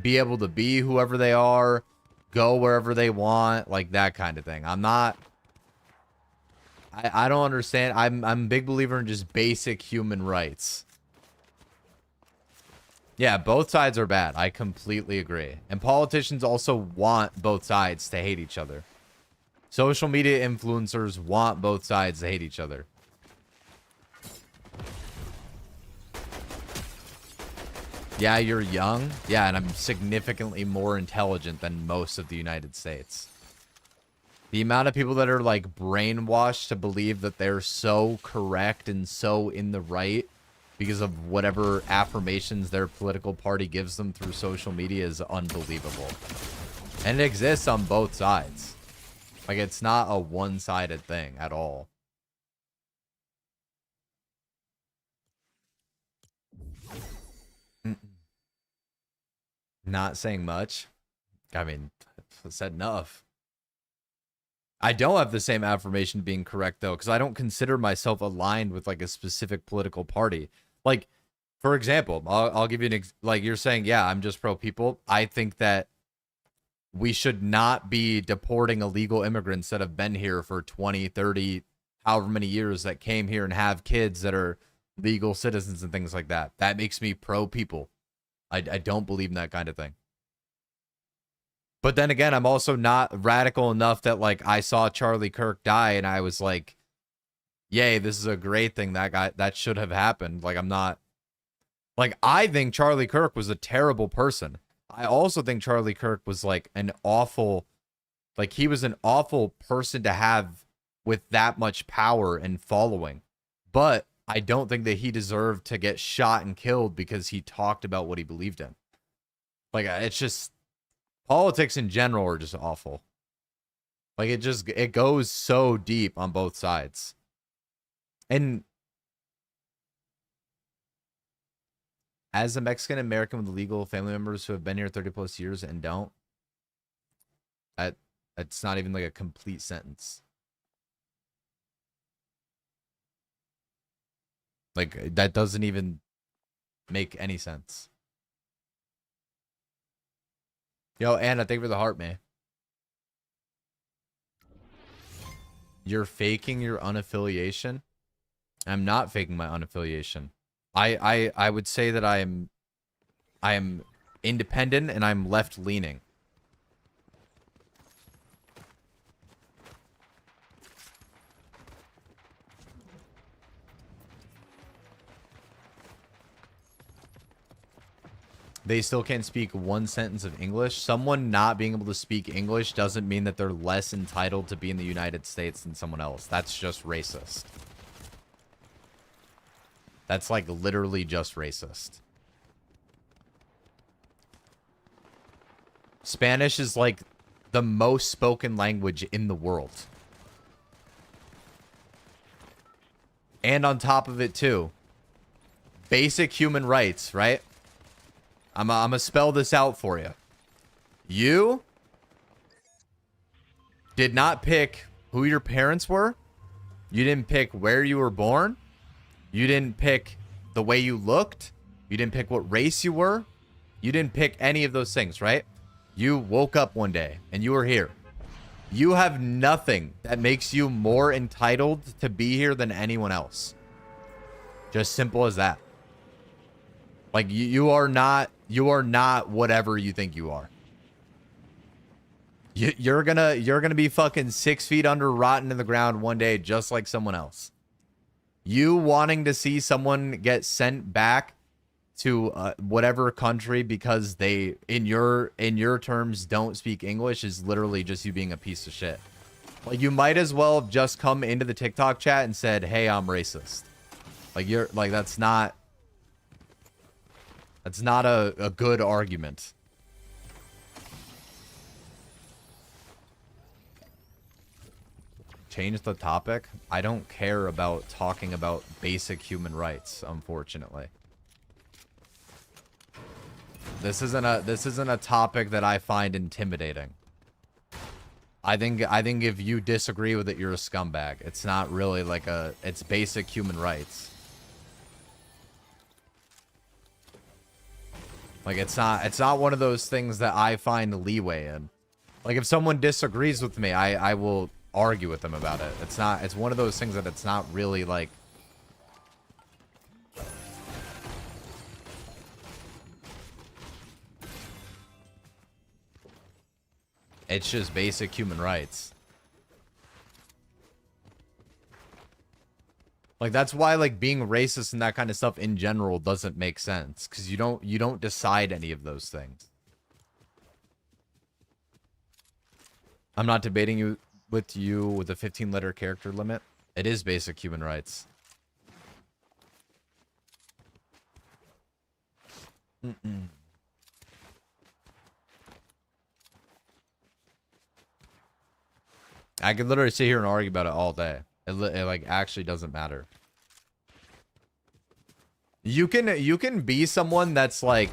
be able to be whoever they are, go wherever they want, like that kind of thing. I don't understand. I'm a big believer in just basic human rights. Yeah, both sides are bad. I completely agree. And politicians also want both sides to hate each other. Social media influencers want both sides to hate each other. Yeah, you're young. Yeah, and I'm significantly more intelligent than most of the United States. The amount of people that are like brainwashed to believe that they're so correct and so in the right because of whatever affirmations their political party gives them through social media is unbelievable. And it exists on both sides. Like, it's not a one-sided thing at all. Not saying much. I mean, said enough. I don't have the same affirmation being correct, though, because I don't consider myself aligned with, like, a specific political party. Like, for example, I'll give you an like, you're saying, yeah, I'm just pro-people. I think that we should not be deporting illegal immigrants that have been here for 20, 30, however many years that came here and have kids that are legal citizens and things like that. That makes me pro-people. I don't believe in that kind of thing. But then again, I'm also not radical enough that, like, I saw Charlie Kirk die and I was like, yay, this is a great thing. That should have happened. Like, I'm not, like, I think Charlie Kirk was a terrible person. I also think Charlie Kirk was like an awful, like, he was an awful person to have with that much power and following. But I don't think that he deserved to get shot and killed because he talked about what he believed in. Like, it's just, politics in general are just awful. Like, it goes so deep on both sides. And as a Mexican American with legal family members who have been here 30 plus years and don't, it's not even like a complete sentence. Like, that doesn't even make any sense. Yo, Anna, thank you for the heart, man. You're faking your unaffiliation? I'm not faking my unaffiliation. I would say that I am independent and I'm left leaning. They still can't speak one sentence of English. Someone not being able to speak English doesn't mean that they're less entitled to be in the United States than someone else. That's just racist. That's like literally just racist. Spanish is like the most spoken language in the world. And on top of it too, basic human rights, right? I'm gonna spell this out for you. You did not pick who your parents were. You didn't pick where you were born. You didn't pick the way you looked. You didn't pick what race you were. You didn't pick any of those things, right? You woke up one day and you were here. You have nothing that makes you more entitled to be here than anyone else. Just simple as that. Like, you are not whatever you think you are. You're gonna be fucking 6 feet under, rotten in the ground one day, just like someone else. You wanting to see someone get sent back to whatever country because they, in your terms, don't speak English is literally just you being a piece of shit. Like, you might as well have just come into the TikTok chat and said, "Hey, I'm racist." Like, you're like, that's not a good argument. Change the topic? I don't care about talking about basic human rights, unfortunately. This isn't a topic that I find intimidating. I think if you disagree with it, you're a scumbag. It's not really like it's basic human rights. Like, it's not one of those things that I find leeway in. Like, if someone disagrees with me, I will argue with them about it. It's one of those things that it's not really like, it's just basic human rights. Like that's why like being racist and that kind of stuff in general doesn't make sense, because you don't decide any of those things. I'm not debating with a 15-letter character limit. It is basic human rights. I could literally sit here and argue about it all day. It like actually doesn't matter. You can be someone that's like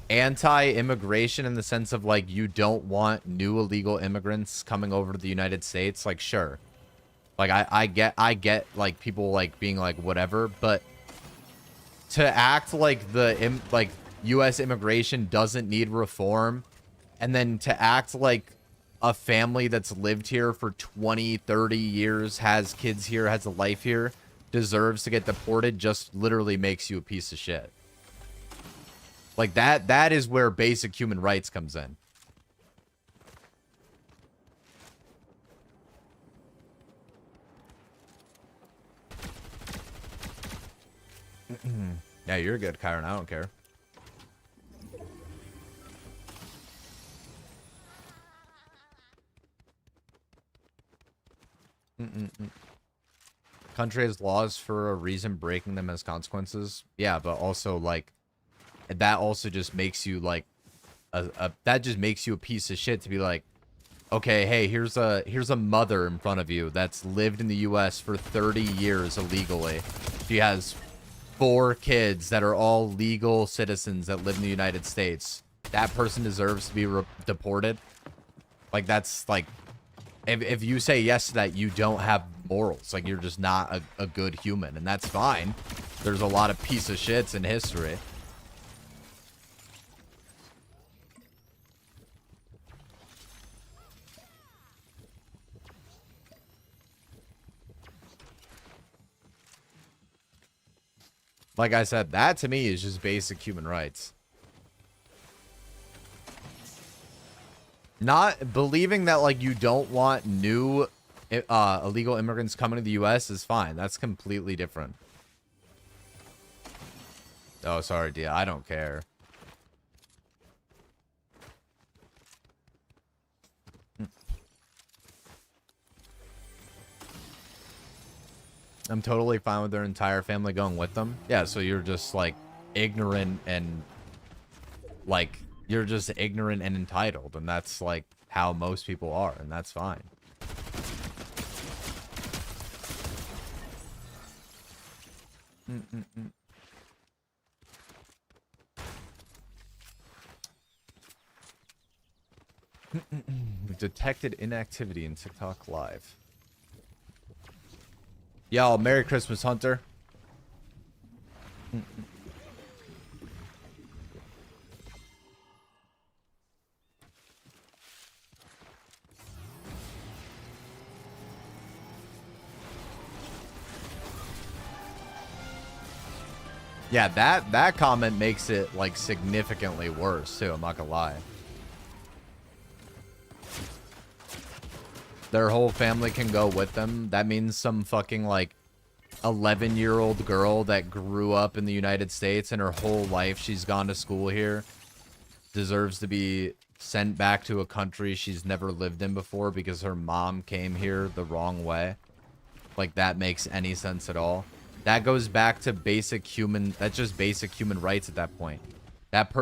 anti-immigration in the sense of like you don't want new illegal immigrants coming over to the United States. Like sure, like I get like people like being like whatever, but to act like the U.S. immigration doesn't need reform, and then to act like a family that's lived here for 20, 30 years, has kids here, has a life here, deserves to get deported, just literally makes you a piece of shit. Like that is where basic human rights comes in. Yeah, you're good, Kyron. I don't care. Country has laws for a reason, breaking them has consequences. Yeah, but also like that also just makes you like that just makes you a piece of shit to be like, okay, hey, here's a mother in front of you that's lived in the US for 30 years illegally. She has 4 kids that are all legal citizens that live in the United States. That person deserves to be deported. Like that's like, if you say yes to that, you don't have morals. Like you're just not a good human, and that's fine. There's a lot of piece of shits in history. Like I said, that to me is just basic human rights. Not believing that like you don't want new illegal immigrants coming to the US is fine. That's completely different. Oh, sorry, Dia. I don't care. I'm totally fine with their entire family going with them. Yeah, so you're just like ignorant and like you're just ignorant and entitled, and that's like how most people are, and that's fine. We've detected inactivity in TikTok Live. Yo, Merry Christmas, Hunter. Yeah, that comment makes it like significantly worse too, I'm not gonna lie. Their whole family can go with them. That means some fucking like 11-year-old girl that grew up in the United States and her whole life she's gone to school here deserves to be sent back to a country she's never lived in before because her mom came here the wrong way. Like that makes any sense at all. That goes back to basic human, that's just basic human rights at that point.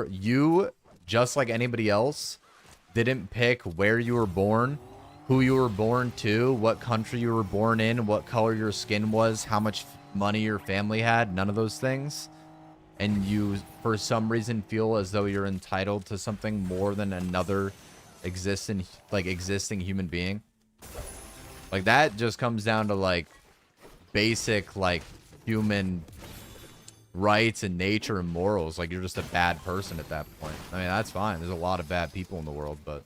You, just like anybody else, didn't pick where you were born, who you were born to, what country you were born in, what color your skin was, how much money your family had, none of those things. And you, for some reason, feel as though you're entitled to something more than another existing human being. Like, that just comes down to, like, basic, like, human rights and nature and morals. Like, you're just a bad person at that point. I mean, that's fine. There's a lot of bad people in the world, but...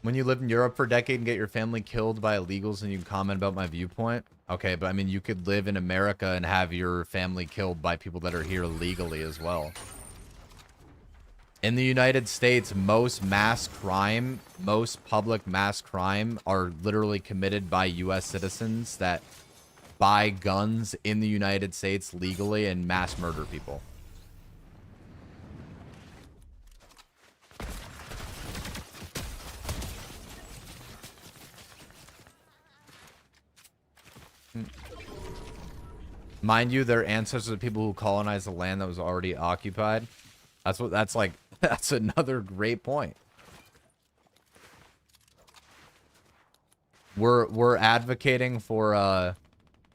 When you lived in Europe for a decade and get your family killed by illegals and you comment about my viewpoint? Okay, but I mean, you could live in America and have your family killed by people that are here legally as well. In the United States, most public mass crime are literally committed by U.S. citizens that buy guns in the United States legally and mass murder people. Mind you, their ancestors are people who colonized the land that was already occupied. That's like, that's another great point. We're advocating for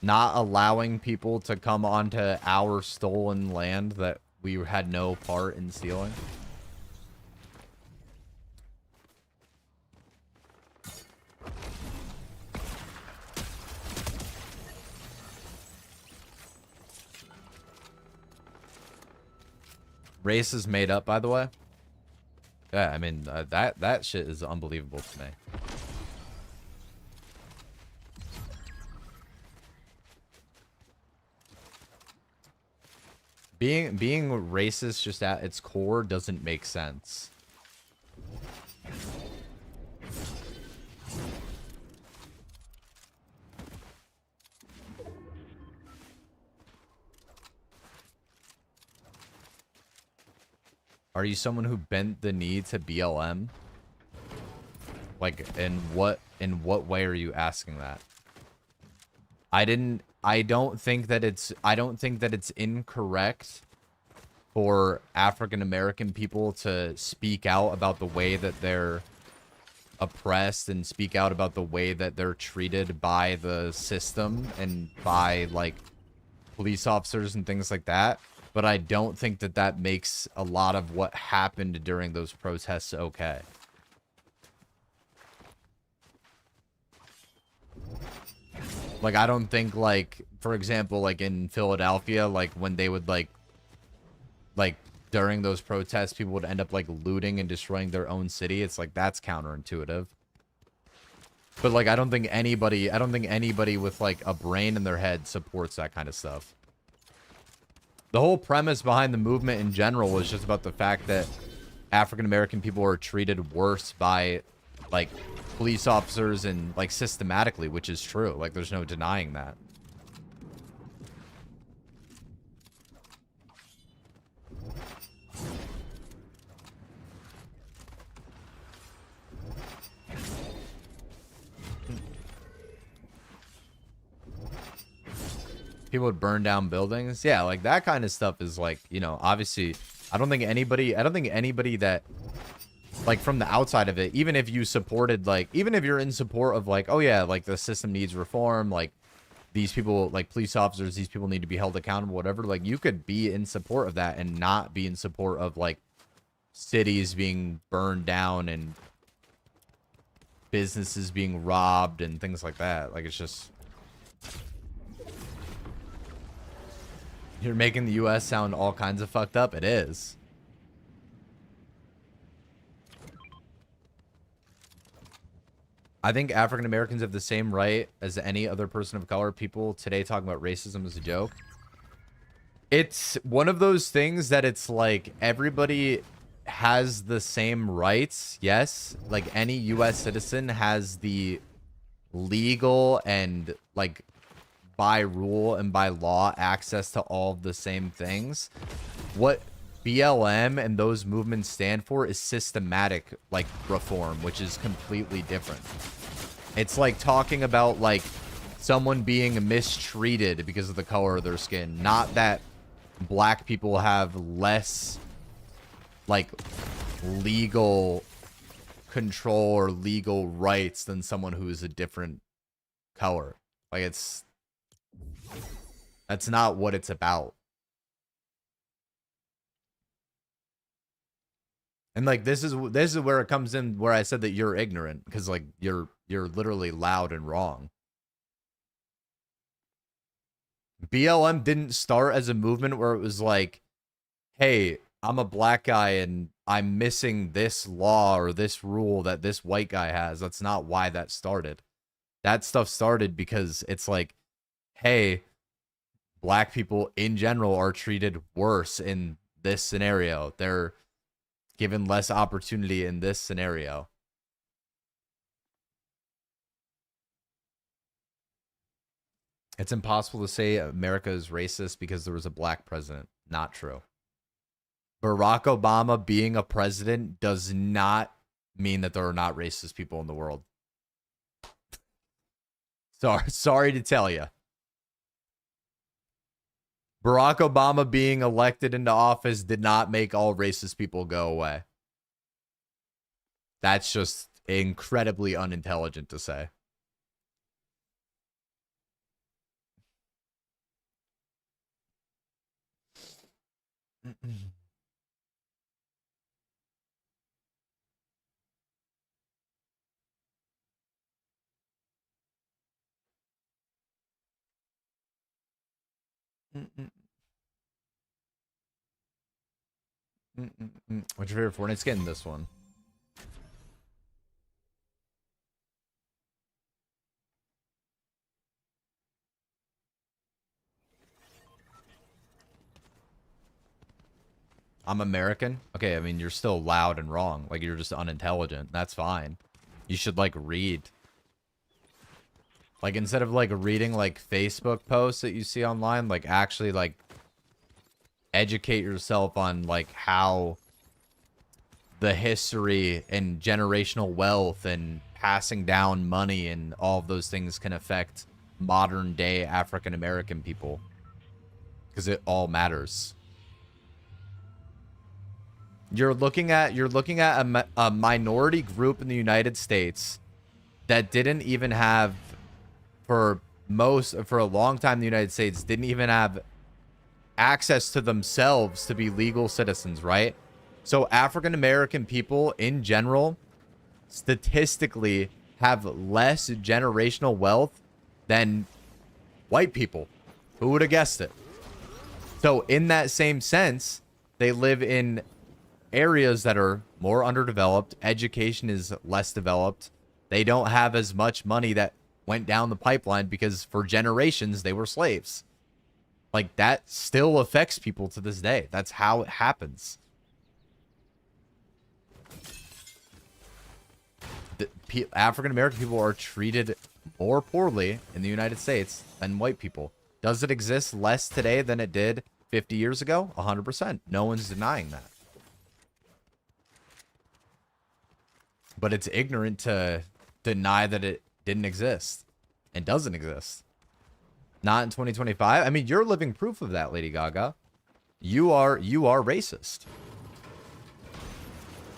not allowing people to come onto our stolen land that we had no part in stealing. Race is made up, by the way. Yeah, I mean, that shit is unbelievable to me. Being racist just at its core doesn't make sense. Are you someone who bent the knee to BLM? Like, in what way are you asking that? I don't think that it's incorrect for African American people to speak out about the way that they're oppressed and speak out about the way that they're treated by the system and by, like, police officers and things like that. But I don't think that that makes a lot of what happened during those protests okay. Like, I don't think, like, for example, like in Philadelphia, like when they would like during those protests, people would end up like looting and destroying their own city. It's like, that's counterintuitive. But like, I don't think anybody with like a brain in their head supports that kind of stuff. The whole premise behind the movement in general was just about the fact that African American people are treated worse by, like, police officers and, like, systematically, which is true. Like, there's no denying that. People would burn down buildings. Yeah, like that kind of stuff is like, you know, obviously I don't think anybody that, like, from the outside of it, even if you supported, like, even if you're in support of like, oh yeah, like the system needs reform, like these people, like police officers, these people need to be held accountable, whatever, like you could be in support of that and not be in support of like cities being burned down and businesses being robbed and things like that. Like, it's just, you're making the US sound all kinds of fucked up. It is. I think African Americans have the same right as any other person of color. People today talking about racism as a joke. It's one of those things that it's like everybody has the same rights. Yes, like any US citizen has the legal and like by rule and by law access to all of the same things. What BLM and those movements stand for is systematic, like, reform, which is completely different. It's like talking about like someone being mistreated because of the color of their skin, not that black people have less like legal control or legal rights than someone who is a different color. Like, that's not what it's about. And like, this is where it comes in, where I said that you're ignorant, because like you're literally loud and wrong. BLM didn't start as a movement where it was like, hey, I'm a black guy and I'm missing this law or this rule that this white guy has. That's not why that started. That stuff started because it's like, hey, black people in general are treated worse in this scenario. They're given less opportunity in this scenario. It's impossible to say America is racist because there was a black president. Not true. Barack Obama being a president does not mean that there are not racist people in the world. Sorry to tell you. Barack Obama being elected into office did not make all racist people go away. That's just incredibly unintelligent to say. What's your favorite Fortnite skin? This one. I'm American. Okay, I mean, you're still loud and wrong. Like, you're just unintelligent. That's fine. You should, like, read. Like, instead of, like, reading, like, Facebook posts that you see online, like, actually, like, educate yourself on, like, how the history and generational wealth and passing down money and all of those things can affect modern day African American people. Because it all matters. You're looking at a minority group in the United States that didn't even have, for a long time, the United States didn't even have access to themselves to be legal citizens, right? So African American people in general statistically have less generational wealth than white people. Who would have guessed it? So in that same sense, they live in areas that are more underdeveloped. Education is less developed. They don't have as much money that went down the pipeline because for generations they were slaves. Like, that still affects people to this day. That's how it happens. African American people are treated more poorly in the United States than white people. Does it exist less today than it did 50 years ago? 100%. No one's denying that. But it's ignorant to deny that it didn't exist and doesn't exist. Not in 2025. I mean, you're living proof of that, Lady Gaga. You are racist.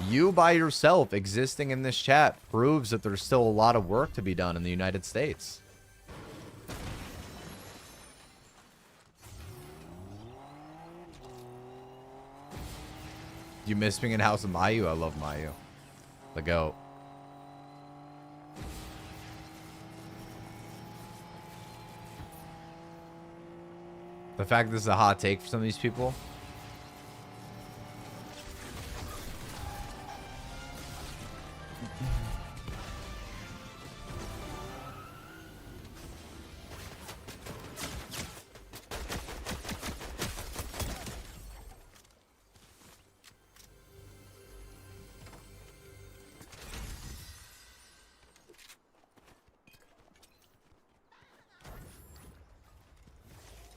You by yourself existing in this chat proves that there's still a lot of work to be done in the United States. You miss being in House of Mayu? I love Mayu. The goat. The fact this is a hot take for some of these people.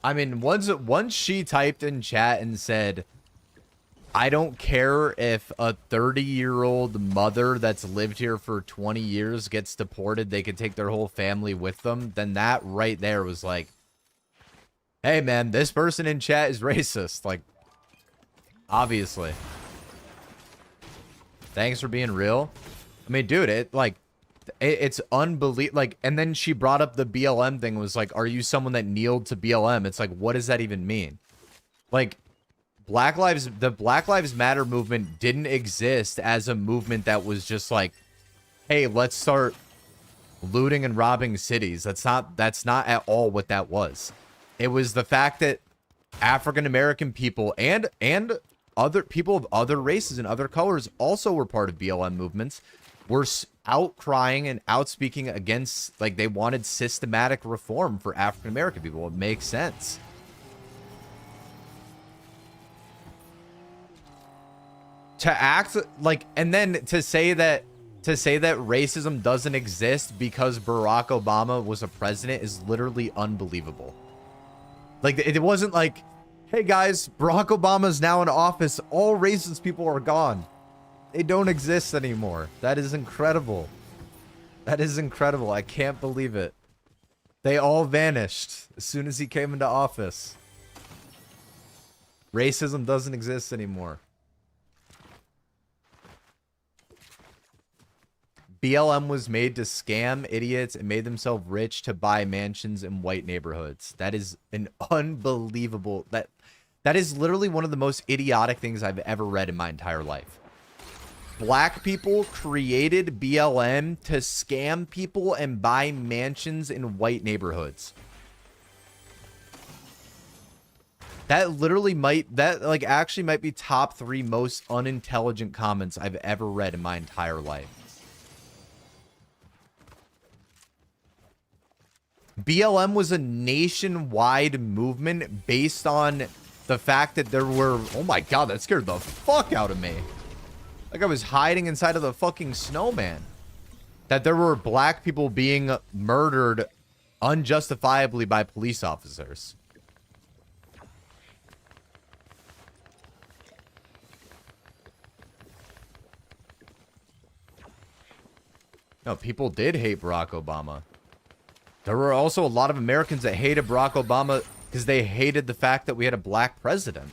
I mean, once she typed in chat and said, I don't care if a 30-year-old mother that's lived here for 20 years gets deported, they can take their whole family with them, then that right there was like, hey, man, this person in chat is racist. Like, obviously. Thanks for being real. I mean, dude, it's unbelievable. Like, and then she brought up the BLM thing, was like, are you someone that kneeled to BLM? It's like, what does that even mean? Like, the Black Lives Matter movement didn't exist as a movement that was just like, hey, let's start looting and robbing cities. That's not at all what that was. It was the fact that African American people and other people of other races and other colors also were part of BLM movements. were outcrying and outspeaking against, like, they wanted systematic reform for African American people. It makes sense. To act like, and then to say that racism doesn't exist because Barack Obama was a president is literally unbelievable. Like, it wasn't like, hey guys, Barack Obama's now in office, all racist people are gone. They don't exist anymore. That is incredible. That is incredible. I can't believe it. They all vanished as soon as he came into office. Racism doesn't exist anymore. BLM was made to scam idiots and made themselves rich to buy mansions in white neighborhoods. That is an unbelievable... That is literally one of the most idiotic things I've ever read in my entire life. Black people created BLM to scam people and buy mansions in white neighborhoods. That literally might... That, like, actually might be top 3 most unintelligent comments I've ever read in my entire life. BLM was a nationwide movement based on the fact that there were... Oh my god, that scared the fuck out of me. Like I was hiding inside of the fucking snowman. That there were black people being murdered unjustifiably by police officers. No, people did hate Barack Obama. There were also a lot of Americans that hated Barack Obama because they hated the fact that we had a black president.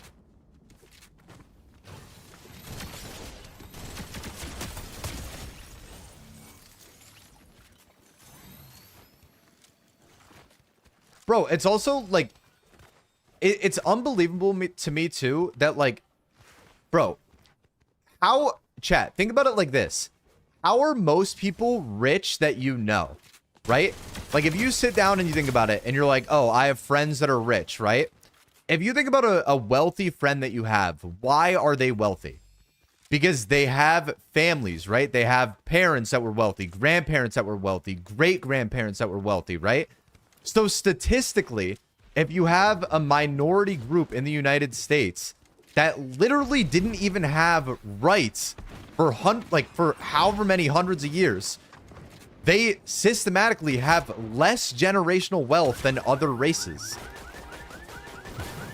Bro, it's also like, it's unbelievable to me too that, like, bro, how, chat, think about it like this. How are most people rich that you know? Right? Like, if you sit down and you think about it and you're like, oh, I have friends that are rich, right? If you think about a wealthy friend that you have, why are they wealthy? Because they have families, right? They have parents that were wealthy, grandparents that were wealthy, great-grandparents that were wealthy, right? So statistically, if you have a minority group in the United States that literally didn't even have rights for for however many hundreds of years, they systematically have less generational wealth than other races.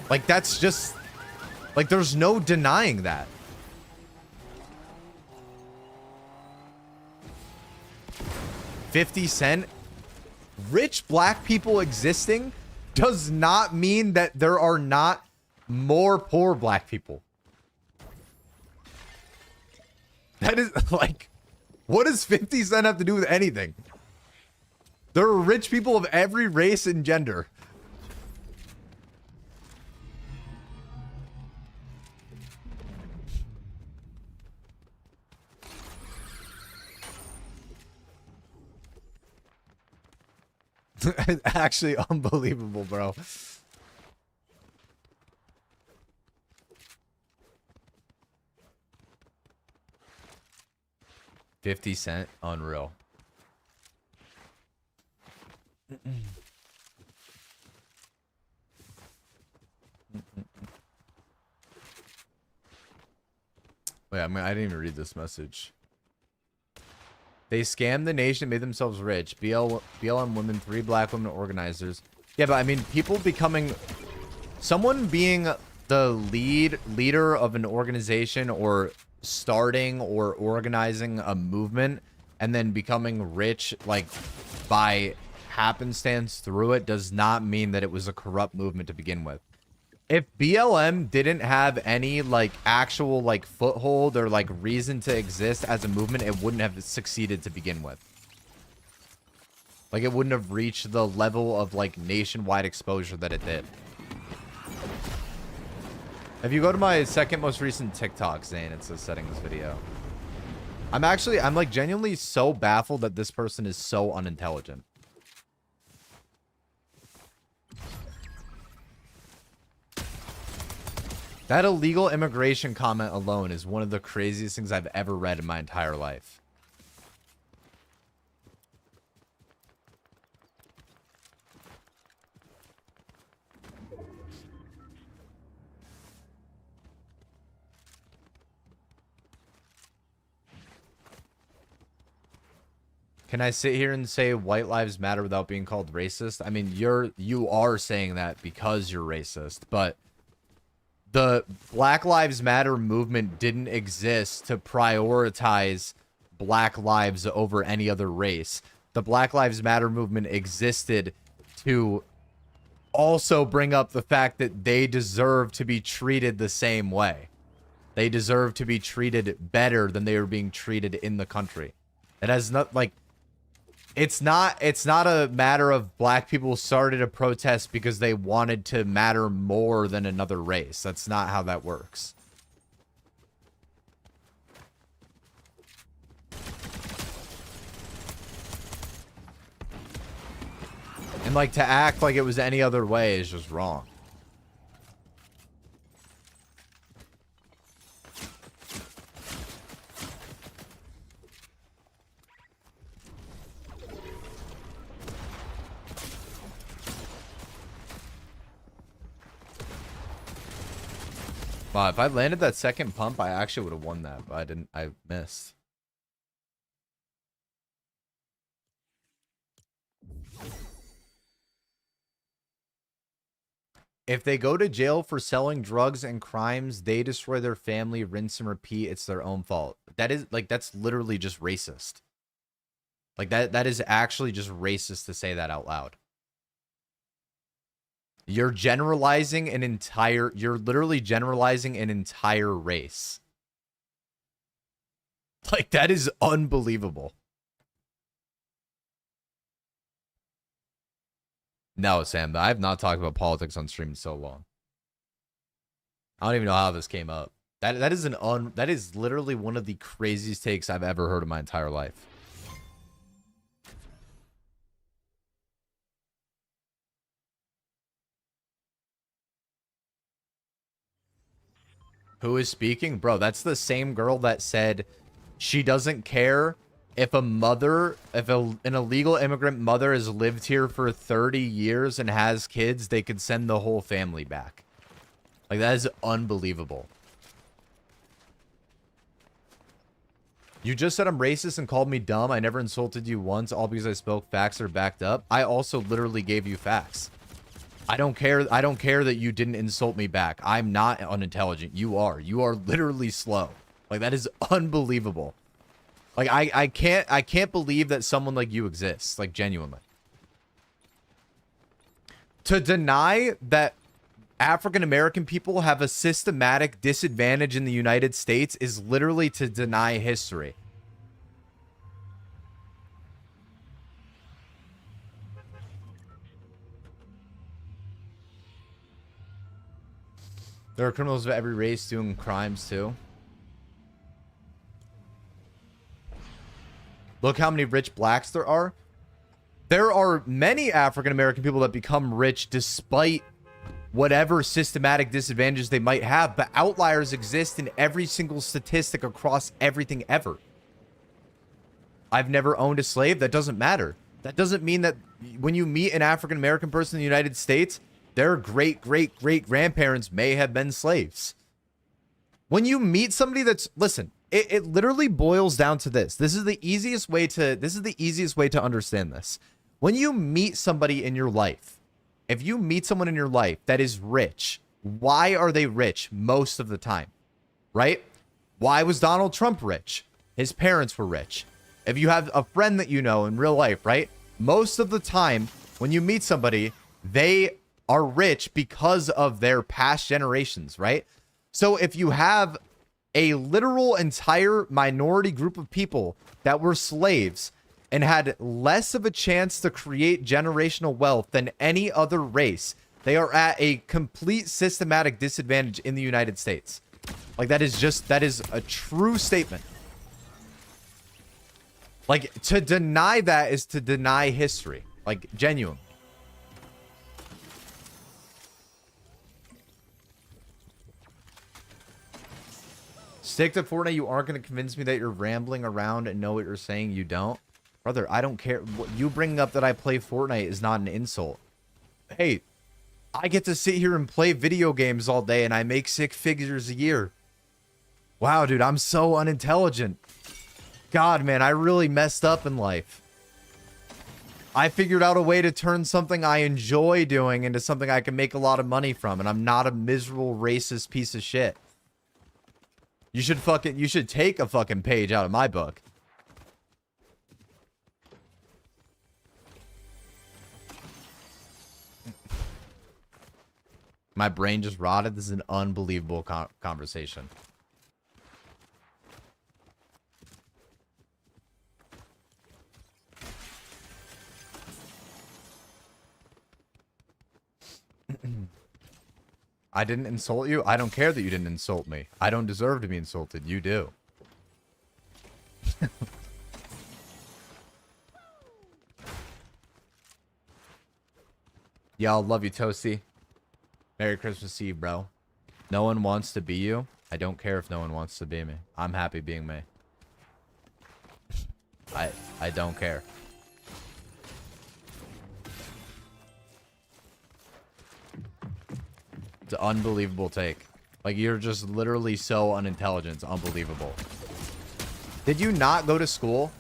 Like, that's just... Like, there's no denying that. $50. Rich black people existing does not mean that there are not more poor black people. That is, like... What does 50 Cent have to do with anything? There are rich people of every race and gender. Actually unbelievable, bro. $50, unreal. Wait, I didn't even read this message. They scammed the nation, made themselves rich. BLM women, 3 black women organizers. Yeah, but I mean, people becoming... Someone being the leader of an organization or starting or organizing a movement and then becoming rich, like, by happenstance through it does not mean that it was a corrupt movement to begin with. If BLM didn't have any, like, actual, like, foothold or, like, reason to exist as a movement, it wouldn't have succeeded to begin with. Like, it wouldn't have reached the level of, like, nationwide exposure that it did. If you go to my second most recent TikTok, Zane, it says settings video. I'm like, genuinely so baffled that this person is so unintelligent. That illegal immigration comment alone is one of the craziest things I've ever read in my entire life. Can I sit here and say white lives matter without being called racist? I mean, you are saying that because you're racist, but the Black Lives Matter movement didn't exist to prioritize black lives over any other race. The Black Lives Matter movement existed to also bring up the fact that they deserve to be treated the same way. They deserve to be treated better than they were being treated in the country. It has not like it's not a matter of black people started a protest because they wanted to matter more than another race. That's not how that works. And like to act like it was any other way is just wrong. Wow, if I landed that second pump, I actually would have won that, but I didn't. I missed. If they go to jail for selling drugs and crimes, they destroy their family, rinse and repeat. It's their own fault. That is like, that's literally just racist. Like that is actually just racist to say that out loud. You're generalizing an entire, you're literally generalizing an entire race. Like, that is unbelievable. No, Sam, I've not talked about politics on stream in so long. I don't even know how this came up. That is literally one of the craziest takes I've ever heard in my entire life. Who is speaking? Bro, that's the same girl that said she doesn't care if an illegal immigrant mother has lived here for 30 years and has kids, they could send the whole family back. Like, that is unbelievable. You just said I'm racist and called me dumb. I never insulted you once, all because I spoke facts that are backed up. I also literally gave you facts. I don't care. I don't care that you didn't insult me back. I'm not unintelligent. You are. You are literally slow. Like, that is unbelievable. Like, I can't believe that someone like you exists. Like, genuinely. To deny that African American people have a systematic disadvantage in the United States is literally to deny history. There are criminals of every race doing crimes too. Look how many rich blacks there are. There are many African American people that become rich despite whatever systematic disadvantages they might have, but outliers exist in every single statistic across everything ever. I've never owned a slave. That doesn't matter. That doesn't mean that when you meet an African American person in the United States, their great-great-great-grandparents may have been slaves. When you meet somebody that's, listen, it literally boils down to this. This is the easiest way to understand this. When you meet somebody in your life, if you meet someone in your life that is rich, why are they rich most of the time? Right? Why was Donald Trump rich? His parents were rich. If you have a friend that you know in real life, right? Most of the time, when you meet somebody, they are rich because of their past generations, right? So if you have a literal entire minority group of people that were slaves and had less of a chance to create generational wealth than any other race, they are at a complete systematic disadvantage in the United States. Like, that is a true statement. Like, to deny that is to deny history. Like, genuine. Stick to Fortnite. You aren't going to convince me that you're rambling around and know what you're saying. You don't. Brother, I don't care. You bringing up that I play Fortnite is not an insult. Hey, I get to sit here and play video games all day and I make 6 figures a year. Wow, dude, I'm so unintelligent. God, man, I really messed up in life. I figured out a way to turn something I enjoy doing into something I can make a lot of money from, and I'm not a miserable racist piece of shit. You should take a fucking page out of my book. My brain just rotted. This is an unbelievable conversation. I didn't insult you. I don't care that you didn't insult me. I don't deserve to be insulted. You do. Y'all love you, Toasty. Merry Christmas Eve, bro. No one wants to be you. I don't care if no one wants to be me. I'm happy being me. I don't care. It's an unbelievable take. Like, you're just literally so unintelligent. It's unbelievable. Did you not go to school?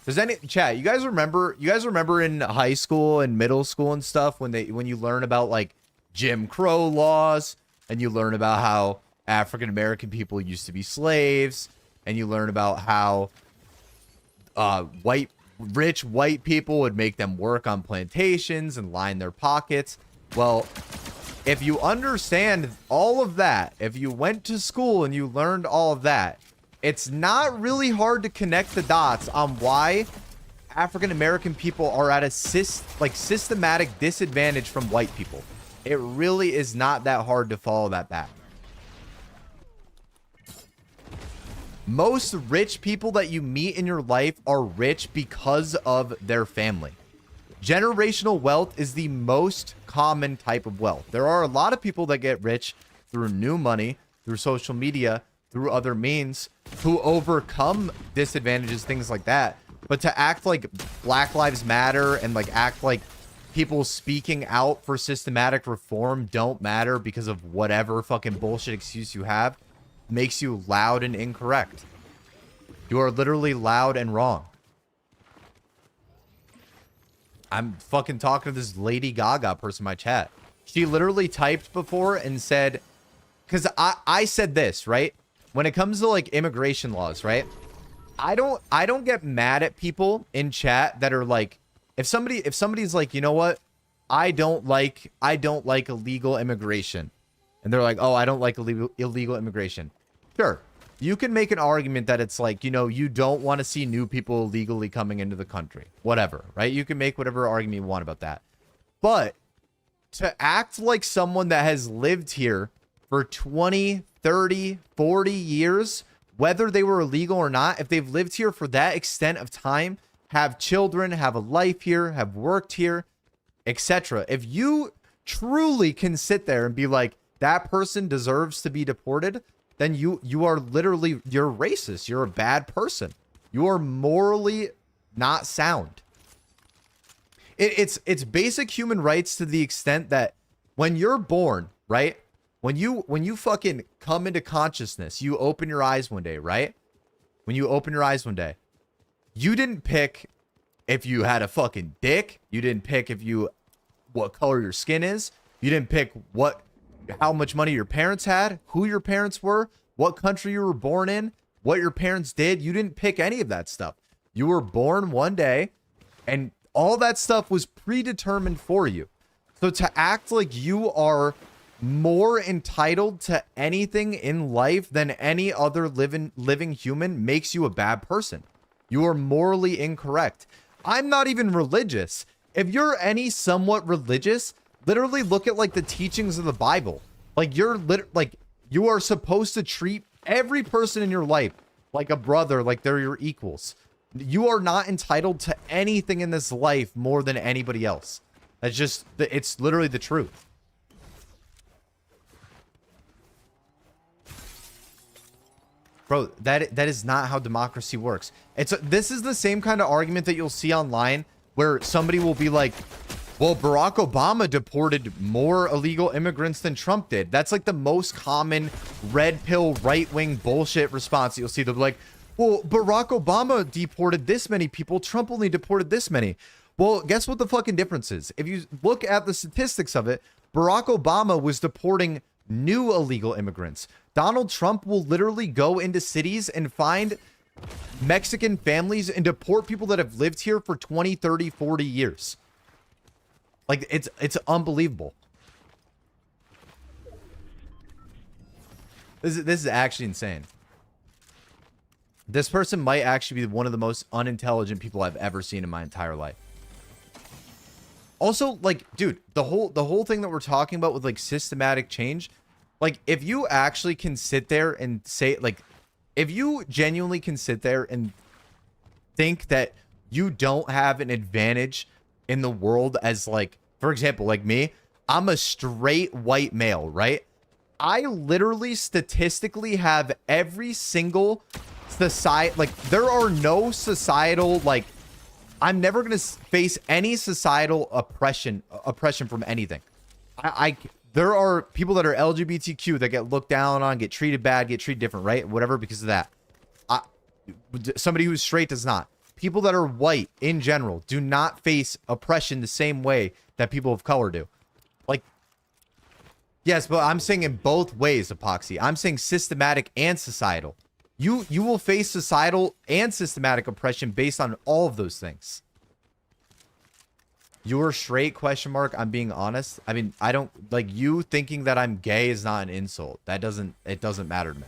Does any chat, you guys remember in high school and middle school and stuff when you learn about like Jim Crow laws, and you learn about how African American people used to be slaves, and you learn about how rich white people would make them work on plantations and line their pockets? Well, if you understand all of that, if you went to school and you learned all of that, it's not really hard to connect the dots on why African American people are at a systematic disadvantage from white people. It really is not that hard to follow that back. Most rich people that you meet in your life are rich because of their family. Generational wealth is the most common type of wealth. There are a lot of people that get rich through new money, through social media, through other means, who overcome disadvantages, things like that. But to act like Black Lives Matter and like act like people speaking out for systematic reform don't matter because of whatever fucking bullshit excuse you have makes you loud and incorrect. You are literally loud and wrong. I'm fucking talking to this Lady Gaga person in my chat. She literally typed before and said, because I said this, right? When it comes to like immigration laws, right? I don't get mad at people in chat that are like, if somebody's like, you know what? I don't like illegal immigration. And they're like, oh, I don't like illegal immigration. Sure. You can make an argument that it's like, you know, you don't want to see new people illegally coming into the country. Whatever, right? You can make whatever argument you want about that. But to act like someone that has lived here for 20, 30, 40 years, whether they were illegal or not, if they've lived here for that extent of time, have children, have a life here, have worked here, etc. If you truly can sit there and be like, that person deserves to be deported, then you are literally, you're racist. You're a bad person. You are morally not sound. It's basic human rights to the extent that when you're born, right? When you fucking come into consciousness, you open your eyes one day, right? When you open your eyes one day, you didn't pick if you had a fucking dick. You didn't pick what color your skin is. You didn't pick how much money your parents had, who your parents were, what country you were born in, what your parents did. You didn't pick any of that stuff. You were born one day, and all that stuff was predetermined for you. So to act like you are more entitled to anything in life than any other living human makes you a bad person. You are morally incorrect. I'm not even religious. If you're any somewhat religious, literally look at like the teachings of the Bible. Like you are supposed to treat every person in your life like a brother, like they're your equals. You are not entitled to anything in this life more than anybody else. It's literally the truth. Bro, that is not how democracy works. This is the same kind of argument that you'll see online where somebody will be like, well, Barack Obama deported more illegal immigrants than Trump did. That's like the most common red pill right-wing bullshit response that you'll see. They'll be like, well, Barack Obama deported this many people. Trump only deported this many. Well, guess what the fucking difference is? If you look at the statistics of it, Barack Obama was deporting new illegal immigrants. Donald Trump will literally go into cities and find Mexican families and deport people that have lived here for 20, 30, 40 years. Like, it's unbelievable. This is actually insane. This person might actually be one of the most unintelligent people I've ever seen in my entire life. Also, like, dude, the whole thing that we're talking about with like systematic change, like, if you actually can sit there and say, like, if you genuinely can sit there and think that you don't have an advantage in the world as, like, for example, like me, I'm a straight white male, right? I literally statistically have every single society, like, there are no societal, like, I'm never going to face any societal oppression from anything. There are people that are LGBTQ that get looked down on, get treated bad, get treated different, right? Whatever, because of that. Somebody who's straight does not. People that are white in general do not face oppression the same way that people of color do. Like, yes, but I'm saying in both ways, Epoxy. I'm saying systematic and societal. You will face societal and systematic oppression based on all of those things. You're straight, question mark. I'm being honest. I mean, I don't like you thinking that I'm gay is not an insult. It doesn't matter to me.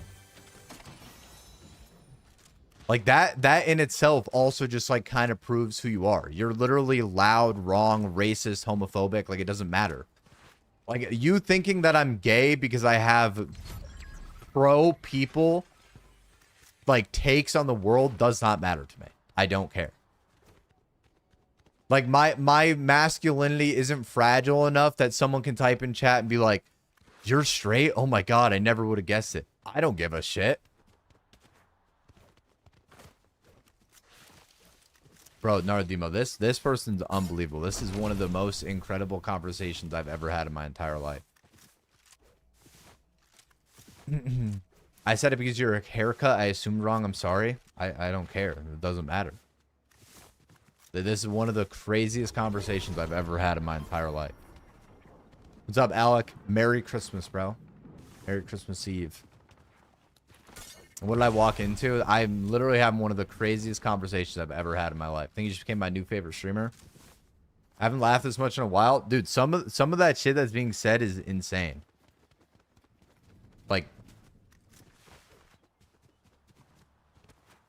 Like that in itself also just like kind of proves who you are. You're literally loud, wrong, racist, homophobic. Like, it doesn't matter. Like, you thinking that I'm gay because I have pro people like takes on the world does not matter to me. I don't care. Like, my masculinity isn't fragile enough that someone can type in chat and be like, you're straight? Oh my god, I never would have guessed it. I don't give a shit. Bro, Nardimo, this person's unbelievable. This is one of the most incredible conversations I've ever had in my entire life. I said it because your haircut, I assumed wrong. I'm sorry. I don't care. It doesn't matter. This is one of the craziest conversations I've ever had in my entire life. What's up, Alec? Merry Christmas, bro. Merry Christmas Eve. What did I walk into? I'm literally having one of the craziest conversations I've ever had in my life. I think you just became my new favorite streamer. I haven't laughed this much in a while. Dude, some of that shit that's being said is insane. Like,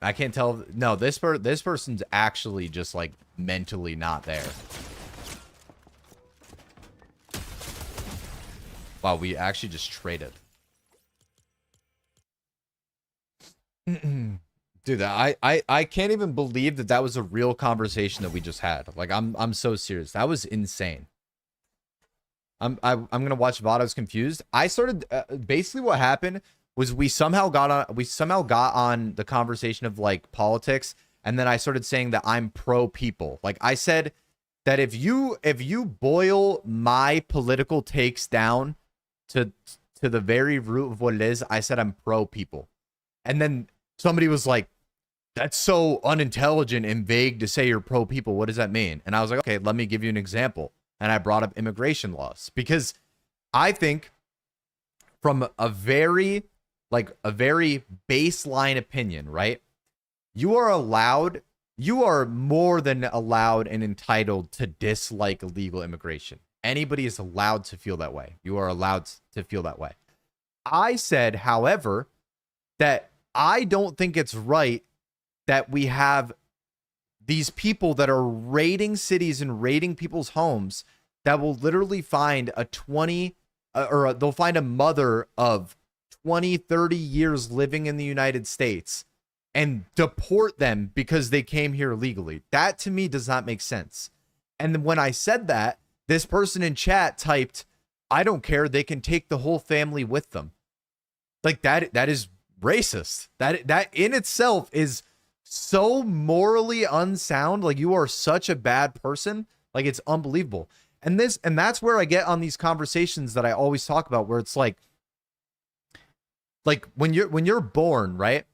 I can't tell. No, this person's actually just like mentally not there. Wow, we actually just traded. Dude, I can't even believe that was a real conversation that we just had. Like, I'm so serious. That was insane. I'm gonna watch Vado's confused. I started basically what happened was we somehow got on the conversation of like politics, and then I started saying that I'm pro people. Like, I said that if you boil my political takes down to the very root of what it is, I said I'm pro people. And then somebody was like, that's so unintelligent and vague to say you're pro people. What does that mean? And I was like, okay, let me give you an example. And I brought up immigration laws because I think from a very baseline opinion, right? You are more than allowed and entitled to dislike illegal immigration. Anybody is allowed to feel that way. You are allowed to feel that way. I said, however, that I don't think it's right that we have these people that are raiding cities and raiding people's homes that will literally find they'll find a mother of 20, 30 years living in the United States and deport them because they came here illegally. That to me does not make sense. And then when I said that, this person in chat typed, I don't care, they can take the whole family with them. Like, that is racist. That in itself is so morally unsound. Like, you are such a bad person. Like, it's unbelievable. And that's where I get on these conversations that I always talk about, where it's like when you're born, right?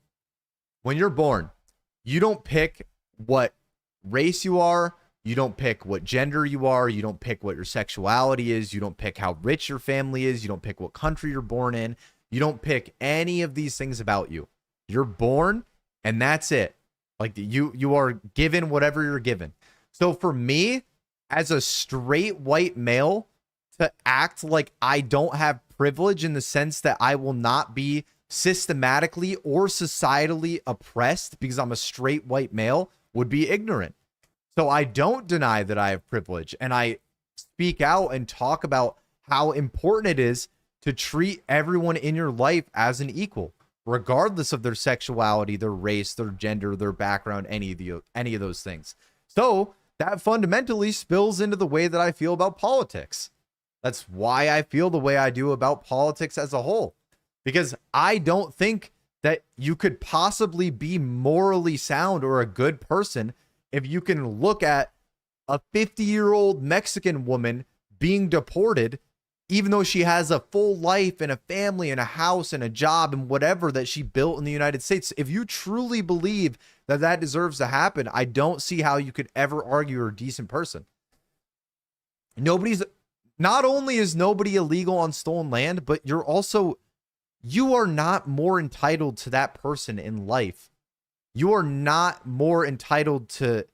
When you're born, you don't pick what race you are, You don't pick what gender you are. You don't pick what your sexuality is. You don't pick how rich your family is. You don't pick what country you're born in. You don't pick any of these things about you. You're born and that's it. Like you are given whatever you're given. So for me, as a straight white male, to act like I don't have privilege in the sense that I will not be systematically or societally oppressed because I'm a straight white male would be ignorant. So I don't deny that I have privilege, and I speak out and talk about how important it is to treat everyone in your life as an equal, regardless of their sexuality, their race, their gender, their background, any of those things. So that fundamentally spills into the way that I feel about politics. That's why I feel the way I do about politics as a whole, because I don't think that you could possibly be morally sound or a good person if you can look at a 50-year-old Mexican woman being deported, even though she has a full life and a family and a house and a job and whatever that she built in the United States. If you truly believe that that deserves to happen, I don't see how you could ever argue you're a decent person. Not only is nobody illegal on stolen land, but you are not more entitled to that person in life. You are not more entitled to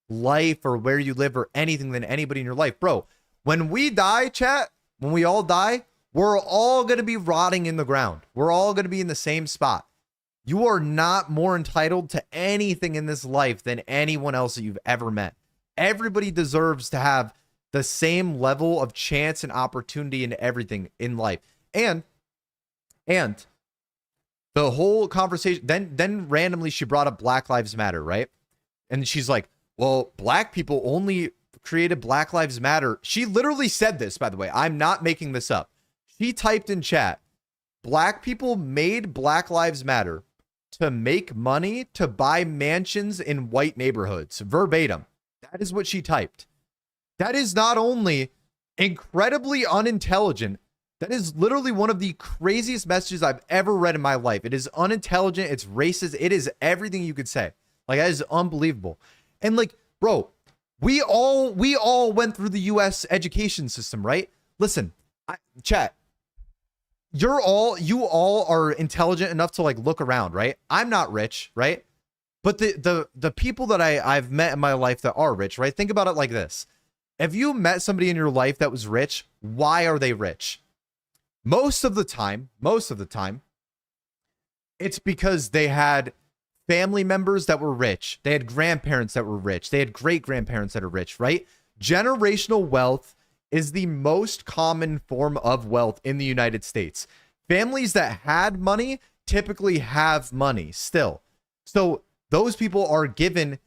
life or where you live or anything than anybody in your life. Bro, when we die, chat, when we all die, we're all going to be rotting in the ground. We're all going to be in the same spot. You are not more entitled to anything in this life than anyone else that you've ever met. Everybody deserves to have the same level of chance and opportunity in everything in life. And the whole conversation, then randomly she brought up Black Lives Matter, right? And she's like, well, black people only created Black Lives Matter. She literally said this, by the way. I'm not making this up. She typed in chat, black people made Black Lives Matter to make money to buy mansions in white neighborhoods. Verbatim. That is what she typed. That is not only incredibly unintelligent, that is literally one of the craziest messages I've ever read in my life. It is unintelligent. It's racist. It is everything you could say. Like, that is unbelievable. And like, bro, we all went through the U.S. education system, right? Listen, chat, you all are intelligent enough to like look around, right? I'm not rich, right? But the people that I've met in my life that are rich, right? Think about it like this. If you met somebody in your life that was rich, why are they rich? Most of the time, it's because they had family members that were rich. They had grandparents that were rich. They had great-grandparents that are rich, right? Generational wealth is the most common form of wealth in the United States. Families that had money typically have money still. So those people are given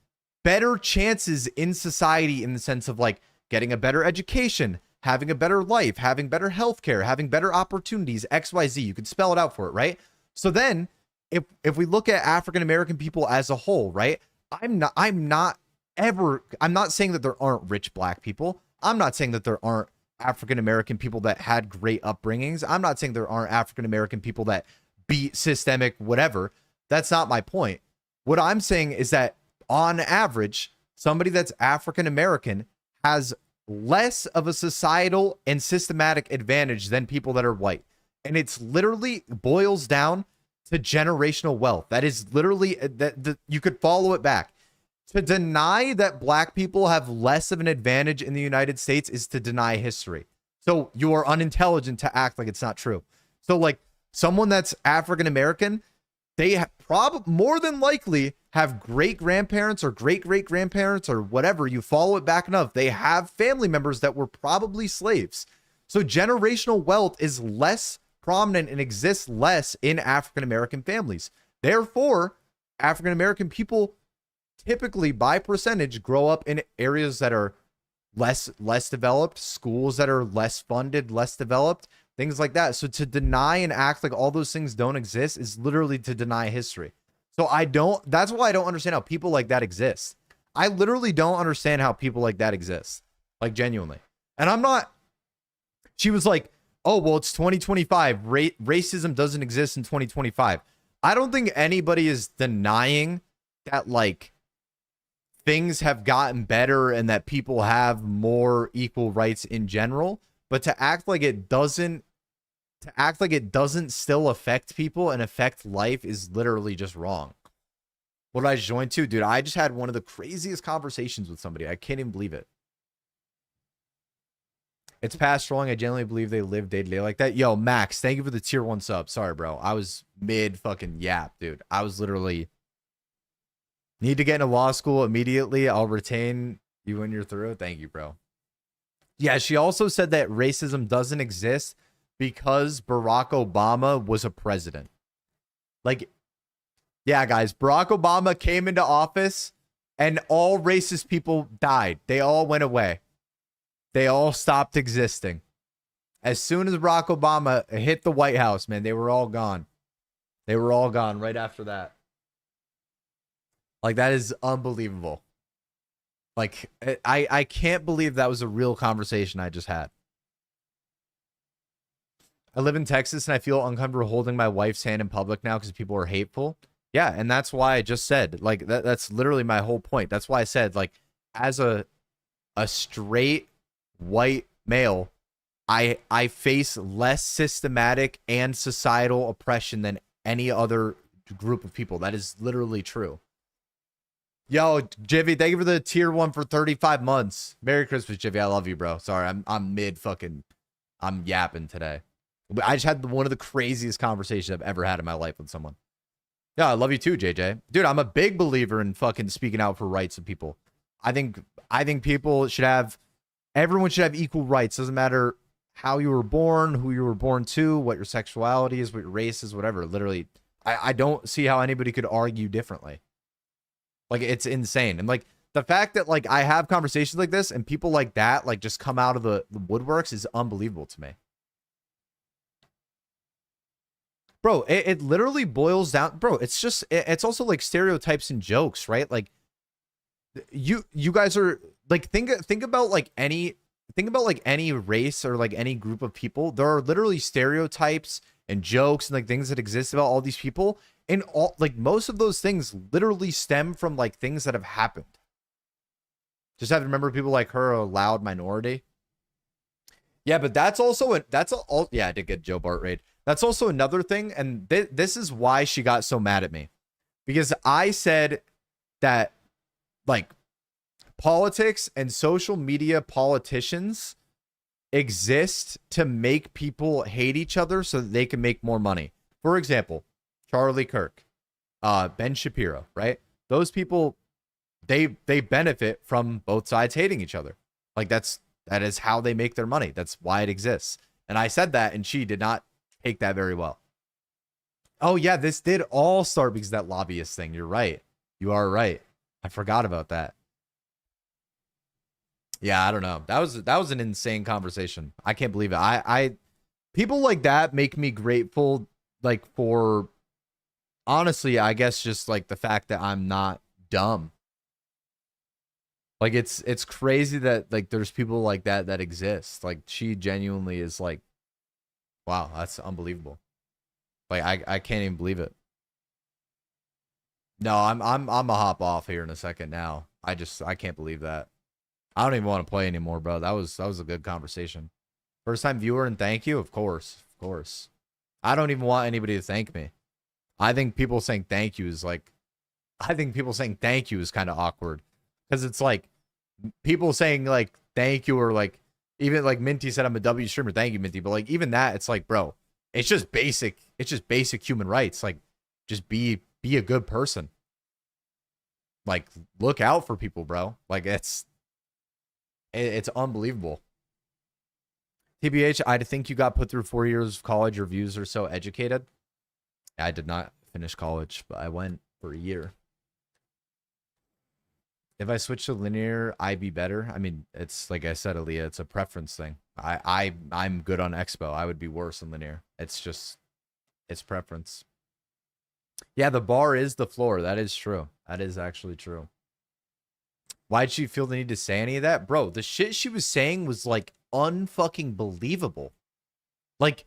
better chances in society in the sense of like getting a better education, having a better life, having better healthcare, having better opportunities, XYZ. You could spell it out for it, right? So then if we look at African American people as a whole, right? I'm not saying that there aren't rich black people. I'm not saying that there aren't African American people that had great upbringings. I'm not saying there aren't African American people that beat systemic whatever. That's not my point. What I'm saying is that on average, somebody that's African American has less of a societal and systematic advantage than people that are white. And it's literally boils down to generational wealth. That is literally that you could follow it back. To deny that black people have less of an advantage in the United States is to deny history. So you are unintelligent to act like it's not true. So like someone that's African American, they more than likely have great grandparents or great great grandparents or whatever. You follow it back enough, they have family members that were probably slaves. So generational wealth is less prominent and exists less in African American families. Therefore, African American people typically by percentage grow up in areas that are less developed, schools that are less funded, less developed, things like that. So to deny and act like all those things don't exist is literally to deny history. So that's why I don't understand how people like that exist. I literally don't understand how people like that exist. Like genuinely. And she was like, oh, well, it's 2025. Racism doesn't exist in 2025. I don't think anybody is denying that like things have gotten better and that people have more equal rights in general, but to act like it doesn't still affect people and affect life is literally just wrong. What did I join to? Dude, I just had one of the craziest conversations with somebody. I can't even believe it. It's past trolling. I genuinely believe they live day to day like that. Yo, Max, thank you for the tier 1 sub. Sorry, bro. I was mid fucking yap, dude. I was literally... Need to get into law school immediately. I'll retain you when you're through. Thank you, bro. Yeah, she also said that racism doesn't exist because Barack Obama was a president. Like, yeah, guys, Barack Obama came into office and all racist people died. They all went away. They all stopped existing. As soon as Barack Obama hit the White House, man, they were all gone. They were all gone right after that. Like, that is unbelievable. Like, I can't believe that was a real conversation I just had. I live in Texas and I feel uncomfortable holding my wife's hand in public now because people are hateful. Yeah, and that's why I just said, like, that's literally my whole point. That's why I said, like, as a straight white male, I face less systematic and societal oppression than any other group of people. That is literally true. Yo, Jivy, thank you for the tier 1 for 35 months. Merry Christmas, Jivy. I love you, bro. Sorry, I'm yapping today. I just had one of the craziest conversations I've ever had in my life with someone. Yeah, I love you too, JJ. Dude, I'm a big believer in fucking speaking out for rights of people. I think people should have, everyone should have equal rights. Doesn't matter how you were born, who you were born to, what your sexuality is, what your race is, whatever. Literally, I don't see how anybody could argue differently. Like, it's insane. And like the fact that like I have conversations like this and people like that like just come out of the woodworks is unbelievable to me. Bro, it literally boils down, bro. It's just it's also like stereotypes and jokes, right? Like you guys are like think about like any race or like any group of people. There are literally stereotypes and jokes and like things that exist about all these people. And all like most of those things literally stem from like things that have happened. Just have to remember people like her are a loud minority. Yeah, but that's also yeah, I did get Joe Bart raid. That's also another thing, and this is why she got so mad at me. Because I said that like politics and social media politicians exist to make people hate each other so that they can make more money. For example, Charlie Kirk, Ben Shapiro, right? Those people, they benefit from both sides hating each other. Like that is how they make their money. That's why it exists. And I said that, and she did not take that very well. Oh yeah, this did all start because of that lobbyist thing. You're right. You are right. I forgot about that. Yeah, I don't know. That was an insane conversation. I can't believe it. I people like that make me grateful, like, for honestly, I guess just like the fact that I'm not dumb. Like it's crazy that like there's people like that exist. Like she genuinely is like, wow, that's unbelievable. Like I can't even believe it. No, I'm a hop off here in a second now. I can't believe that. I don't even want to play anymore, bro. That was a good conversation. First time viewer and thank you, of course. I don't even want anybody to thank me. I think people saying thank you is like, kind of awkward. Because it's like people saying like thank you, or like even like Minty said I'm a W streamer, thank you, Minty. But like even that, it's like, bro, it's just basic human rights. Like just be a good person. Like look out for people, bro. Like it's unbelievable. TBH, I think you got put through 4 years of college. Your views are so educated. I did not finish college, but I went for a year. If I switch to linear, I'd be better. I mean, it's like I said, Aaliyah, it's a preference thing. I'm good on Expo. I would be worse in linear. It's preference. Yeah, the bar is the floor. That is true. That is actually true. Why'd she feel the need to say any of that? Bro, the shit she was saying was like unfucking believable. Like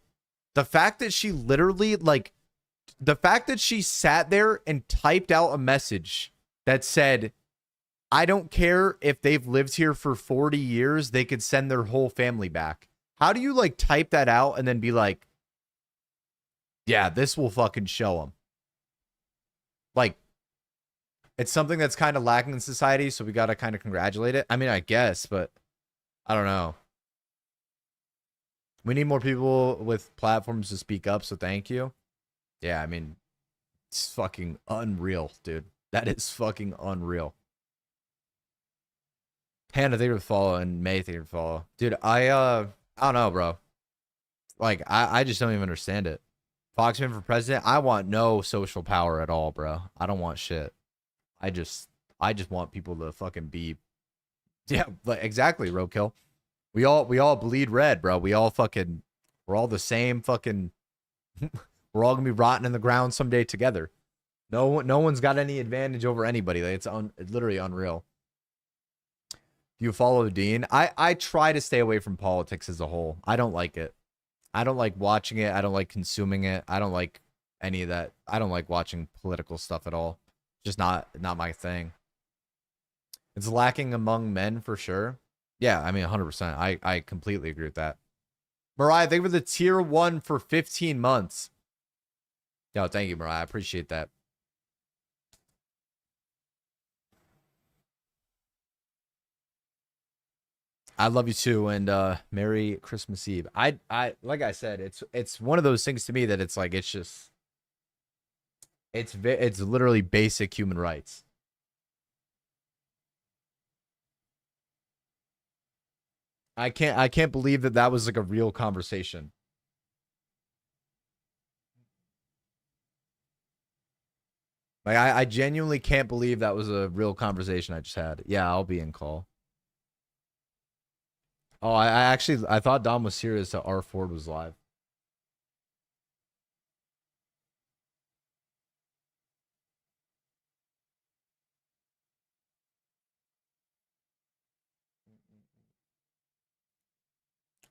the fact that she literally like the fact that she sat there and typed out a message that said I don't care if they've lived here for 40 years, they could send their whole family back. How do you like type that out and then be like, yeah, this will fucking show them? Like, it's something that's kind of lacking in society, so we got to kind of congratulate it. I mean, I guess, but I don't know. We need more people with platforms to speak up, so thank you. Yeah, I mean, it's fucking unreal, dude. That is fucking unreal. Hannah, thank you for the follow, and May, thank you for the follow. Dude, I don't know, bro. Like, I just don't even understand it. Foxman for president, I want no social power at all, bro. I don't want shit. I just want people to fucking be, yeah, like, exactly, roadkill. We all bleed red, bro. We're all the same fucking, we're all gonna be rotting in the ground someday together. No one's got any advantage over anybody. Like, it's literally unreal. Do you follow Dean? I try to stay away from politics as a whole. I don't like it. I don't like watching it. I don't like consuming it. I don't like any of that. I don't like watching political stuff at all. Just not my thing. It's lacking among men for sure. Yeah, I mean 100%. I completely agree with that. Mariah, thank you for the tier 1 for 15 months. Yo, thank you, Mariah. I appreciate that. I love you too, and Merry Christmas Eve. I like I said, it's one of those things to me that it's like it's literally basic human rights. I can't believe that was like a real conversation. Like I genuinely can't believe that was a real conversation I just had. Yeah, I'll be in call. Oh, I actually I thought Dom was serious that R Ford was live.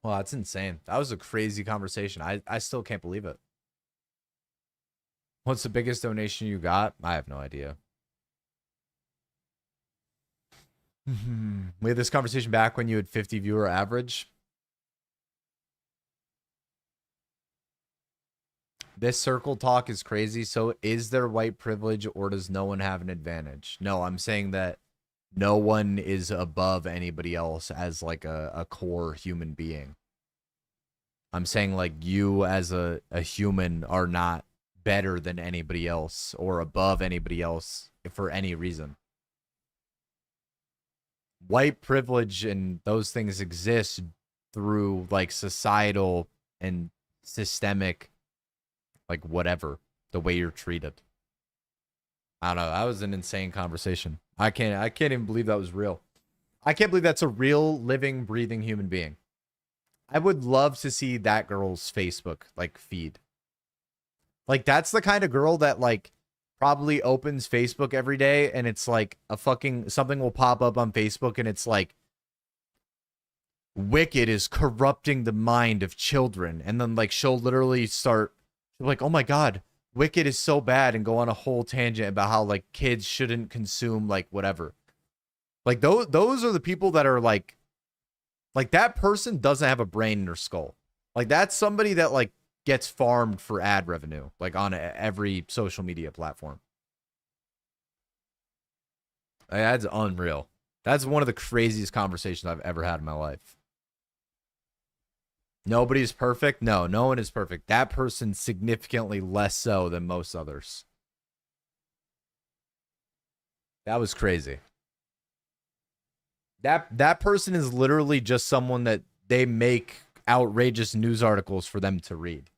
Well, that's insane. That was a crazy conversation. I still can't believe it. What's the biggest donation you got? I have no idea. We had this conversation back when you had 50 viewer average. This circle talk is crazy. So is there white privilege or does no one have an advantage? No, I'm saying that no one is above anybody else as like a core human being. I'm saying like you as a human are not better than anybody else or above anybody else for any reason. White privilege and those things exist through like societal and systemic, like whatever, the way you're treated. I don't know. That was an insane conversation. I can't even believe that was real. I can't believe that's a real living, breathing human being. I would love to see that girl's Facebook like feed. Like that's the kind of girl that like probably opens Facebook every day and it's like a fucking something will pop up on Facebook and it's like Wicked is corrupting the mind of children, and then like she'll literally start like, oh my god, Wicked is so bad, and go on a whole tangent about how like kids shouldn't consume like whatever. Like those are the people that are like that person doesn't have a brain in her skull. Like that's somebody that like gets farmed for ad revenue, like on every social media platform. Like, that's unreal. That's one of the craziest conversations I've ever had in my life. Nobody's perfect. No one is perfect. That person significantly less so than most others. That was crazy. That person is literally just someone that they make outrageous news articles for them to read.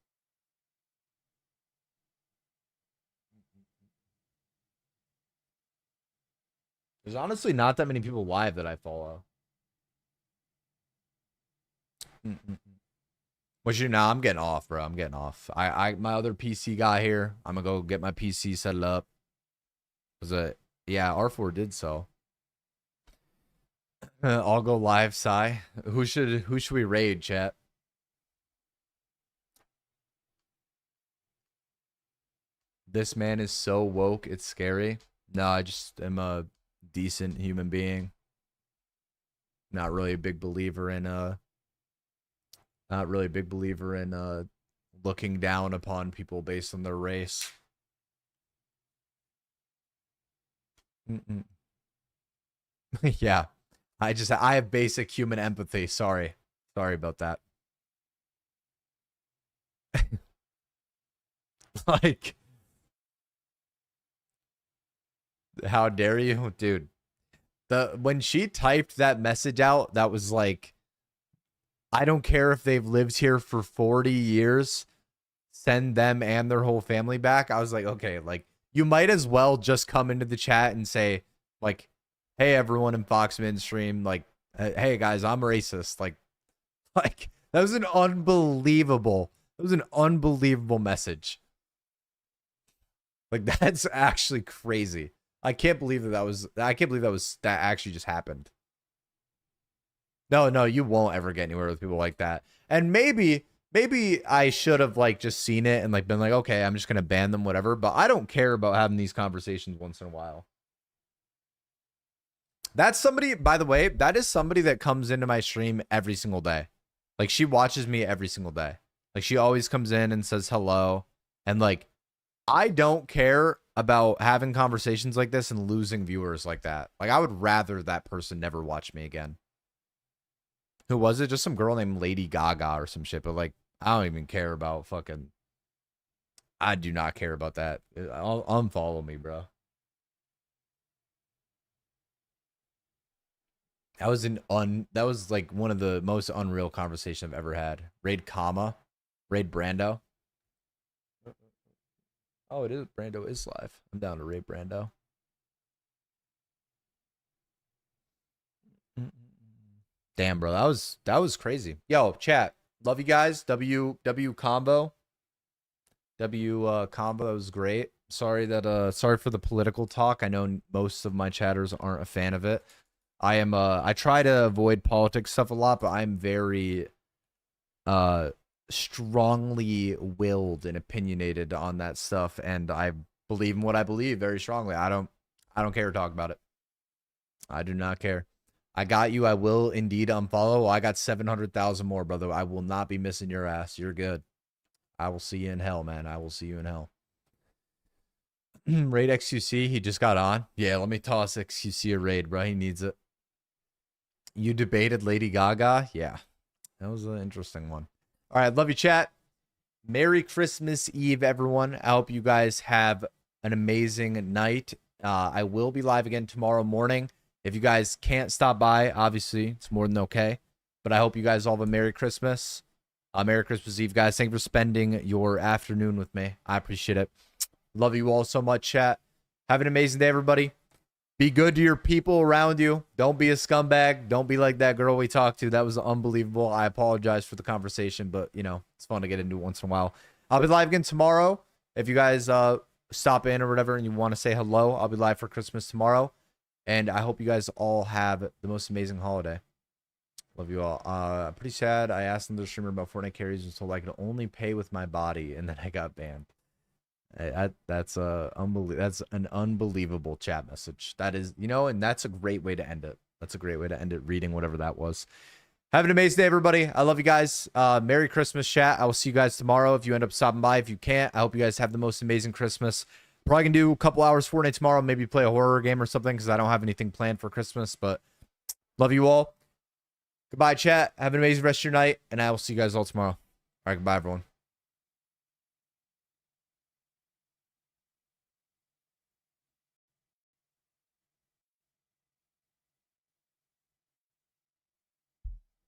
There's honestly not that many people live that I follow. What you now? I'm getting off, bro. I'm getting off. My other PC guy here. I'm gonna go get my PC set up. Was it? Yeah, R4 did so. I'll go live, Psy. Who should we raid, chat? This man is so woke, it's scary. No, I just am a decent human being. Not really a big believer in looking down upon people based on their race. Yeah. I have basic human empathy. Sorry about that. Like, how dare you, dude? When she typed that message out, that was like, I don't care if they've lived here for 40 years. Send them and their whole family back. I was like, okay, like, you might as well just come into the chat and say, like, hey, everyone in Foxman stream, like, hey guys, I'm racist. Like that was an unbelievable message. Like, that's actually crazy. I can't believe that actually just happened. No, you won't ever get anywhere with people like that. And maybe I should have like just seen it and like been like, okay, I'm just gonna ban them, whatever. But I don't care about having these conversations once in a while. That's somebody, by the way, that is somebody that comes into my stream every single day. Like, she watches me every single day. Like, she always comes in and says hello. And like, I don't care about having conversations like this and losing viewers like that. Like, I would rather that person never watch me again. Who was it? Just some girl named Lady Gaga or some shit. But like, I don't even care about fucking. I do not care about that. Unfollow me, bro. That was like one of the most unreal conversations I've ever had. Raid Brando. Oh, it is. Brando is live. I'm down to raid Brando. Damn, bro, that was crazy. Yo, chat, love you guys. W combo. Combo, that was great. Sorry for the political talk. I know most of my chatters aren't a fan of it. I try to avoid politics stuff a lot, but I'm very strongly willed and opinionated on that stuff, and I believe in what I believe very strongly. I don't care to talk about it. I do not care. I got you. I will indeed unfollow. I got 700,000 more, brother. I will not be missing your ass. You're good. I will see you in hell, man. I will see you in hell. Raid XQC. He just got on. Yeah, let me toss XQC a raid, bro. He needs it. You debated Lady Gaga? Yeah. That was an interesting one. All right. Love you, chat. Merry Christmas Eve, everyone. I hope you guys have an amazing night. I will be live again tomorrow morning. If you guys can't stop by, obviously, it's more than okay. But I hope you guys all have a Merry Christmas. Merry Christmas Eve, guys. Thank you for spending your afternoon with me. I appreciate it. Love you all so much, chat. Have an amazing day, everybody. Be good to your people around you. Don't be a scumbag. Don't be like that girl we talked to. That was unbelievable. I apologize for the conversation, but, you know, it's fun to get into once in a while. I'll be live again tomorrow. If you guys stop in or whatever and you want to say hello, I'll be live for Christmas tomorrow. And I hope you guys all have the most amazing holiday. Love you all. Pretty sad. I asked another streamer about Fortnite carries and told I could only pay with my body, and then I got banned. That's an unbelievable chat message. That is, you know, and that's a great way to end it. That's a great way to end it, reading whatever that was. Have an amazing day, everybody. I love you guys. Merry Christmas, chat. I will see you guys tomorrow if you end up stopping by. If you can't, I hope you guys have the most amazing Christmas. Probably can do a couple hours Fortnite tomorrow, maybe play a horror game or something, because I don't have anything planned for Christmas. But love you all. Goodbye, chat. Have an amazing rest of your night, and I will see you guys all tomorrow. All right, goodbye, everyone.